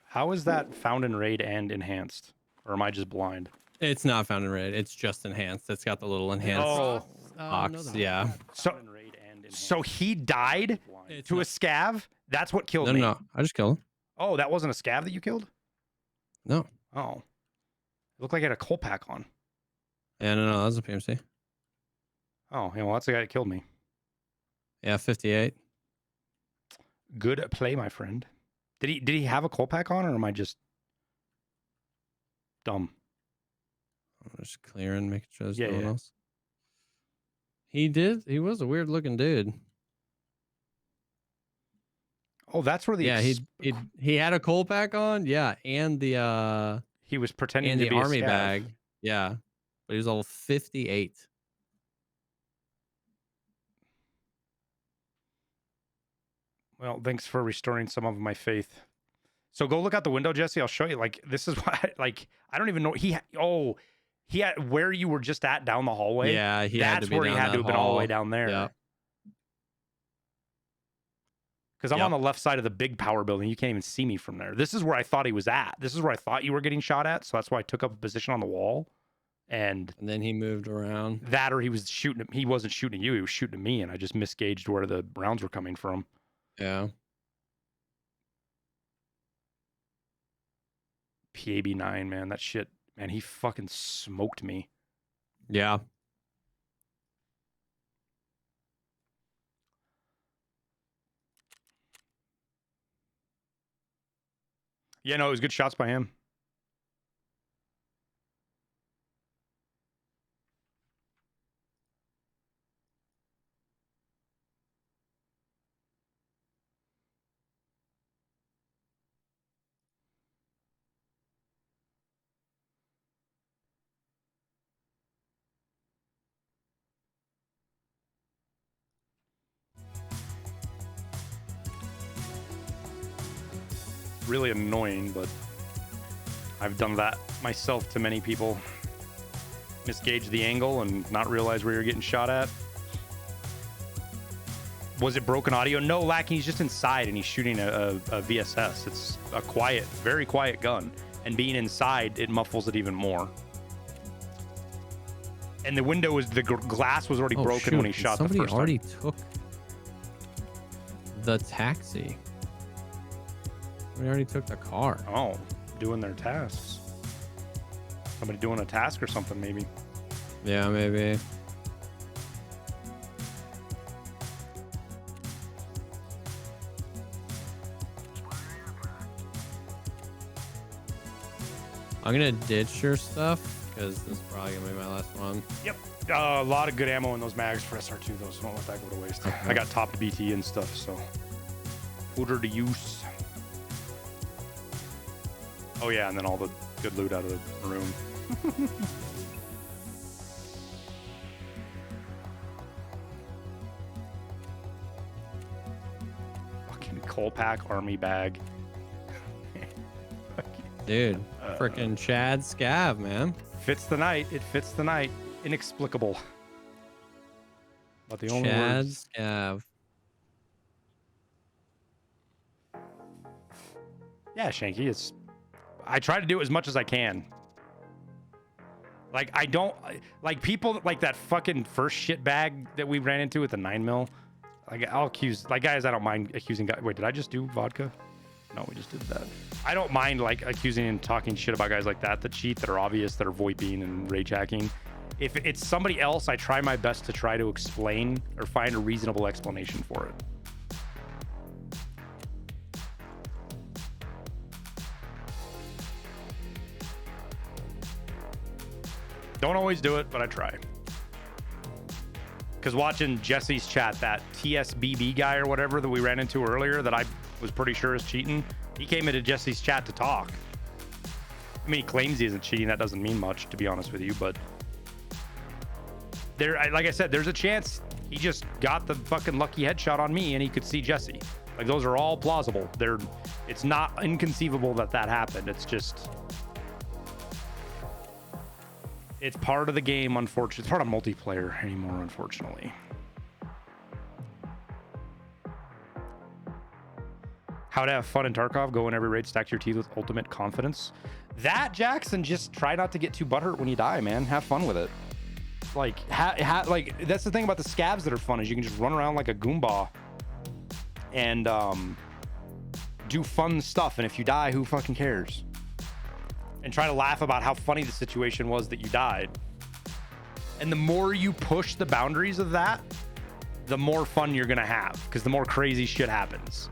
how is that found in raid and enhanced? Or am I just blind? It's not found in raid. It's just enhanced. It's got the little enhanced Oh, box. Yeah. so he died It's to a not- scav? That's what killed No, me. no. I just killed him. Oh, that wasn't a scav that you killed? No. Oh. It looked like he had a coal pack on. Yeah, no, that was a PMC. Oh, yeah, well, that's the guy that killed me. Yeah, 58. Good play, my friend. Did he have a coal pack on, or am I just dumb? I'm just clearing, making sure there's Yeah, no one yeah. else. He did. He was a weird looking dude. Oh, that's where the Yeah, he had a coal pack on. Yeah, and the he was pretending and to the be army a scav. bag. Yeah, but he was all 58. Well, thanks for restoring some of my faith. So go look out the window, Jesse. I'll show you. Like, this is why. Like, I don't even know. He had where you were just at down the hallway. Yeah, he had to That's be where he down had to that have been all the way hall. down there. Yep. Because I'm on the left side of the big power building. You can't even see me from there. This is where I thought he was at. This is where I thought you were getting shot at. So that's why I took up a position on the wall. And then he moved around. That, or he was shooting. He wasn't shooting at you. He was shooting at me, and I just misgauged where the rounds were coming from. Yeah. PAB9, man. That shit, man. He fucking smoked me. Yeah. Yeah, no, it was good shots by him. Really annoying, but I've done that myself to many people. Misgauge the angle and not realize where you're getting shot at. Was it broken audio? No, Lacking. He's just inside and he's shooting a VSS. It's a quiet, very quiet gun. And being inside, it muffles it even more. And the window was, the glass was already broken when he shot the first time. Somebody already took the taxi. We already took the car. Oh, doing their tasks. Somebody doing a task or something, maybe. Yeah, maybe. I'm gonna ditch your stuff because this is probably gonna be my last one. Yep. A lot of good ammo in those mags for SR2, though, so don't let that go to waste. I got topped BT and stuff, so put to use. Oh yeah, and then all the good loot out of the room. Fucking coal pack army bag. Dude, freaking Chad Scav, man. Fits the night. It fits the night. Inexplicable. But the only Chad words. Scav. Yeah, Shanky. I try to do as much as I can. Like, I don't like people like that fucking first shit bag that we ran into with the 9mm. Like, I'll accuse, like, guys, I don't mind accusing guys. Wait, did I just do vodka? No, we just did that. I don't mind like accusing and talking shit about guys like that cheat, that are obvious, that are VoIPing and rage hacking. If it's somebody else, I try my best to try to explain or find a reasonable explanation for it. Don't always do it, but I try. Because watching Jesse's chat, that TSBB guy or whatever that we ran into earlier that I was pretty sure is cheating, he came into Jesse's chat to talk. I mean, he claims he isn't cheating. That doesn't mean much, to be honest with you, but there, like I said, there's a chance he just got the fucking lucky headshot on me and he could see Jesse. Like, those are all plausible. It's not inconceivable that happened. It's just, it's part of the game, unfortunately. It's part of multiplayer anymore, unfortunately. How to have fun in Tarkov, go in every raid, stack your teeth with ultimate confidence. That, Jackson, just try not to get too butthurt when you die, man. Have fun with it. Like, like that's the thing about the scabs that are fun, is you can just run around like a Goomba and do fun stuff. And if you die, who fucking cares? And try to laugh about how funny the situation was that you died. And the more you push the boundaries of that, the more fun you're gonna have, because the more crazy shit happens.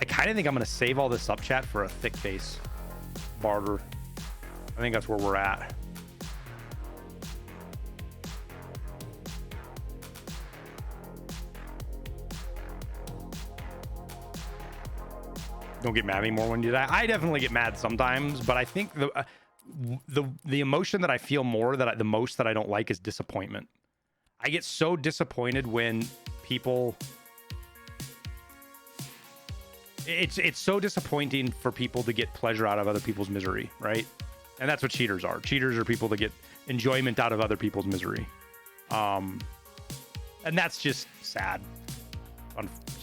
I kind of think I'm going to save all this up, chat, for a thick face barter. I think that's where we're at. Don't get mad anymore when you die. I definitely get mad sometimes, but I think the emotion that I feel more, the most that I don't like, is disappointment. I get so disappointed when people... It's so disappointing for people to get pleasure out of other people's misery, right? And that's what cheaters are. Cheaters are people that get enjoyment out of other people's misery. And that's just sad.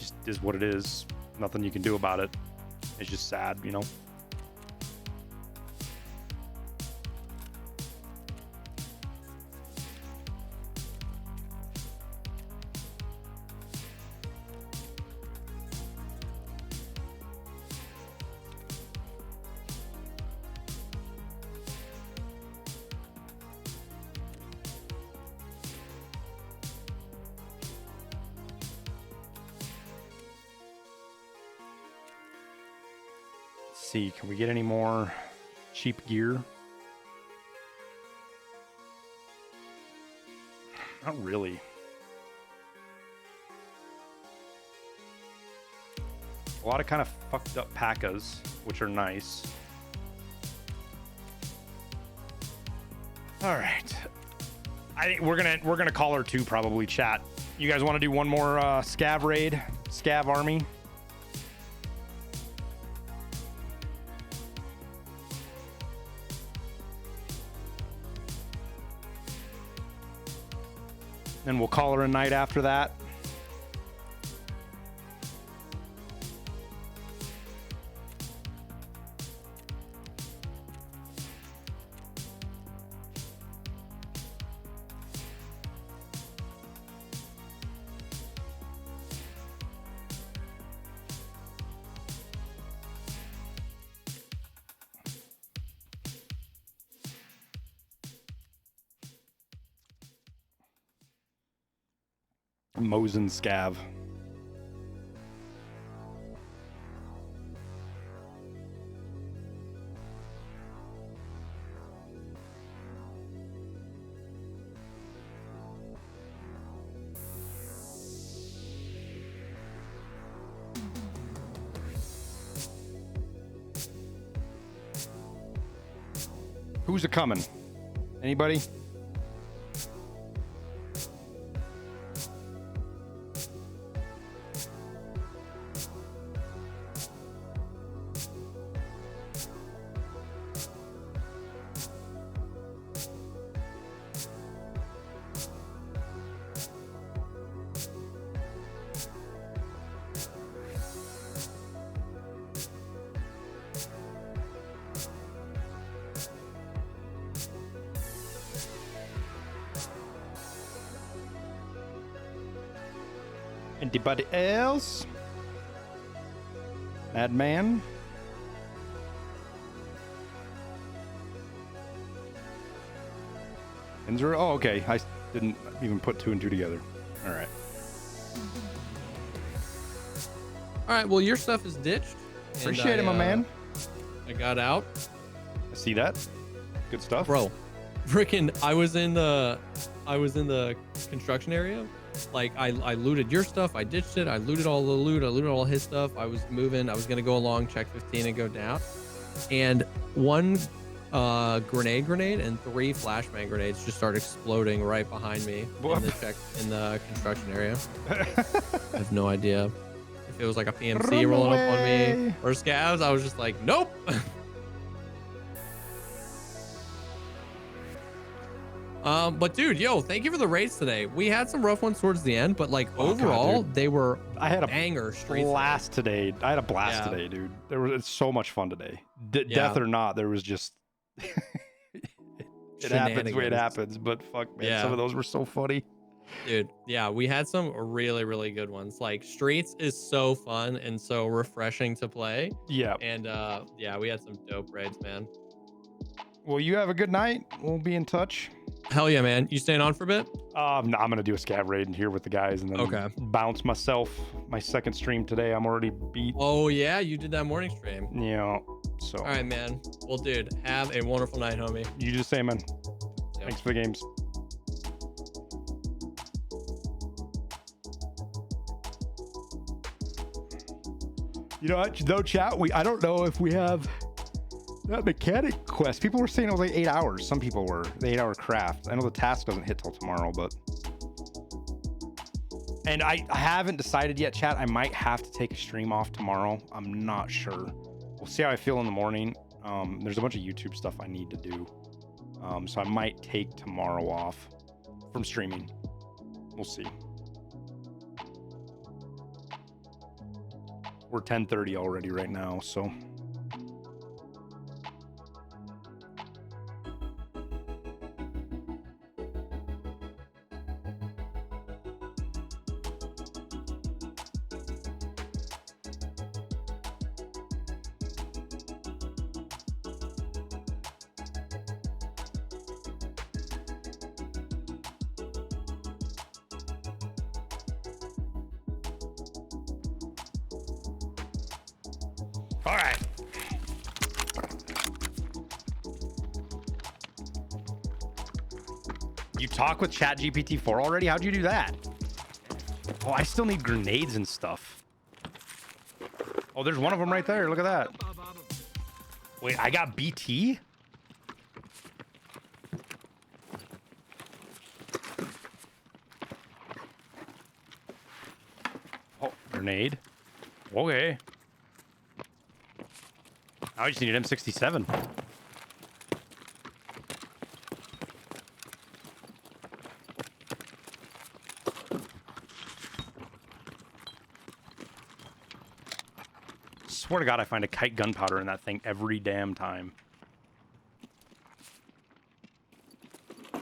Just is what it is. Nothing you can do about it. It's just sad, you know? See, can we get any more cheap gear? Not really. A lot of kind of fucked up P.A.C.As, which are nice. All right. I think we're gonna call her too, probably. Chat. You guys want to do one more scav raid, scav army? Then we'll call her a night after that. Mosin Scav. Who's a coming? Anybody? Anybody else? Madman? Inzura? Oh, okay. I didn't even put 2 and 2 together. All right. All right. Well, your stuff is ditched. Appreciate it, my man. I got out. I see that. Good stuff. Bro, freaking, I was in the construction area. Like I looted your stuff, I ditched it, I looted all the loot, I looted all his stuff. I was moving, I was gonna go along, check 15 and go down. And 1 grenade and 3 flashbang grenades just started exploding right behind me in the construction area. I have no idea if it was like a PMC rolling up on me or scavs. I was just like, nope. But dude, yo, thank you for the raids today. We had some rough ones towards the end, but like overall, God, they were I had a banger streets blast today. I had a blast today, dude. It's so much fun today. Death or not, there was just it happens the way it happens. But fuck, man, some of those were so funny. Dude, yeah, we had some really, really good ones. Like Streets is so fun and so refreshing to play. Yeah. And yeah, we had some dope raids, man. Well, you have a good night. We'll be in touch. Hell yeah, man. You staying on for a bit? No, I'm gonna do a scav raid in here with the guys and then bounce myself. My second stream today, I'm already beat. Oh yeah, you did that morning stream. Yeah. So. All right, man. Well, dude, have a wonderful night, homie. You do the same, man. Yep. Thanks for the games. You know what, though, chat? I don't know if we have that mechanic quest. People were saying it was like 8 hours. Some people were the 8-hour craft. I know the task doesn't hit till tomorrow, but. And I haven't decided yet, chat. I might have to take a stream off tomorrow. I'm not sure. We'll see how I feel in the morning. There's a bunch of YouTube stuff I need to do. So I might take tomorrow off from streaming. We'll see. We're 10:30 already right now, so. All right. You talk with ChatGPT 4 already? How'd you do that? Oh, I still need grenades and stuff. Oh, there's one of them right there. Look at that. Wait, I got BT? Grenade. Okay. I just need an M67. Swear to God, I find a kite gunpowder in that thing every damn time. I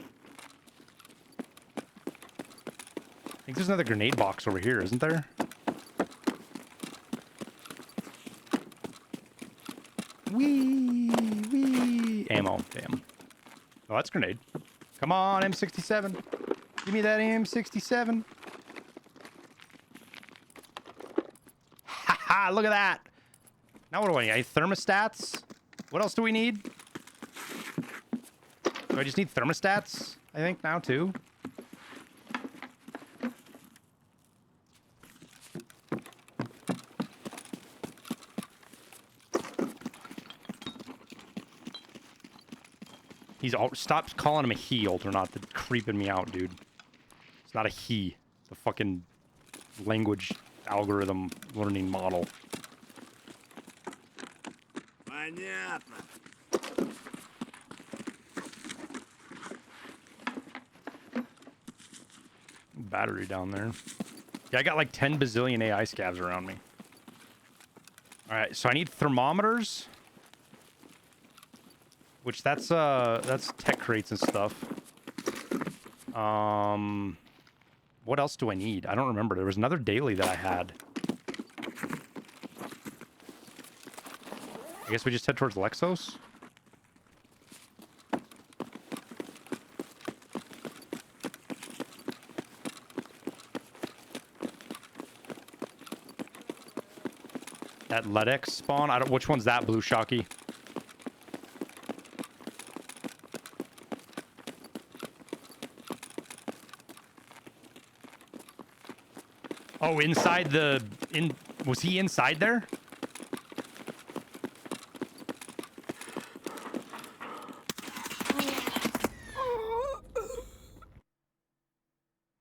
think there's another grenade box over here, isn't there? Wee! Ammo, damn. Oh, that's grenade. Come on, M67. Give me that M67. Haha, look at that. Now what do I need? Thermostats? What else do we need? Do I just need thermostats? I think now too. Stop calling him a he, Alternaut. That's creeping me out, dude. It's not a he. It's a fucking language algorithm learning model. Понятно. Battery down there. Yeah, I got like 10 bazillion AI scavs around me. All right, so I need thermometers. Which that's tech crates and stuff. What else do I need? I don't remember. There was another daily that I had. I guess we just head towards Lexos. That Ledex spawn. I don't. Which one's that, Blue Shocky? Oh, inside the... Was he inside there?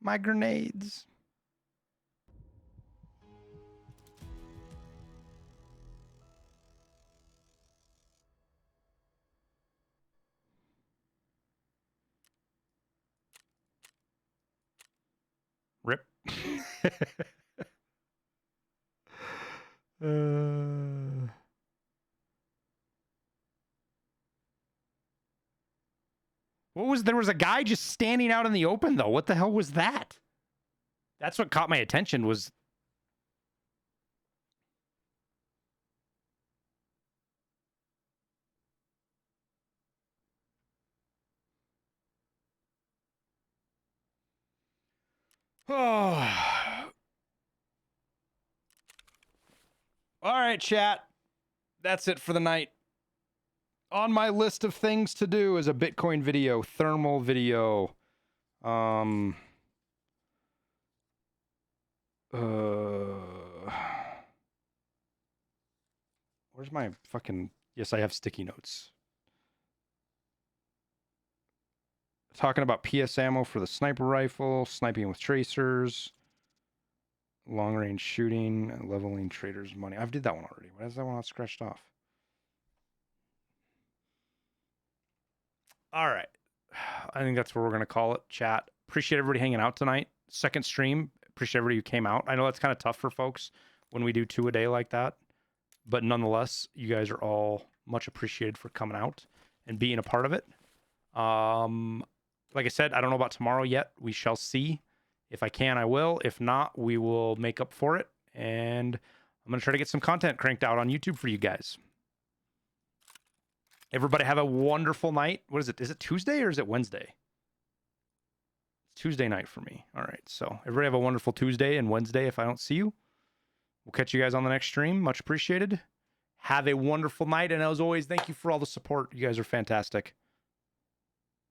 My grenades. Rip. There was a guy just standing out in the open though. What the hell was that? That's what caught my attention was. Oh. All right, chat. That's it for the night. On my list of things to do is a Bitcoin video, thermal video. Where's my fucking... Yes, I have sticky notes. Talking about PS ammo for the sniper rifle, sniping with tracers, long-range shooting, leveling traders' money. I've did that one already. Why is that one not scratched off? All right. I think that's what we're going to call it, chat. Appreciate everybody hanging out tonight. Second stream. Appreciate everybody who came out. I know that's kind of tough for folks when we do 2 a day like that. But nonetheless, you guys are all much appreciated for coming out and being a part of it. Like I said, I don't know about tomorrow yet. We shall see. If I can, I will. If not, we will make up for it. And I'm going to try to get some content cranked out on YouTube for you guys. Everybody have a wonderful night. What is it? Is it Tuesday or is it Wednesday? It's Tuesday night for me. All right. So everybody have a wonderful Tuesday and Wednesday if I don't see you. We'll catch you guys on the next stream. Much appreciated. Have a wonderful night. And as always, thank you for all the support. You guys are fantastic.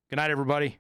Good night, everybody.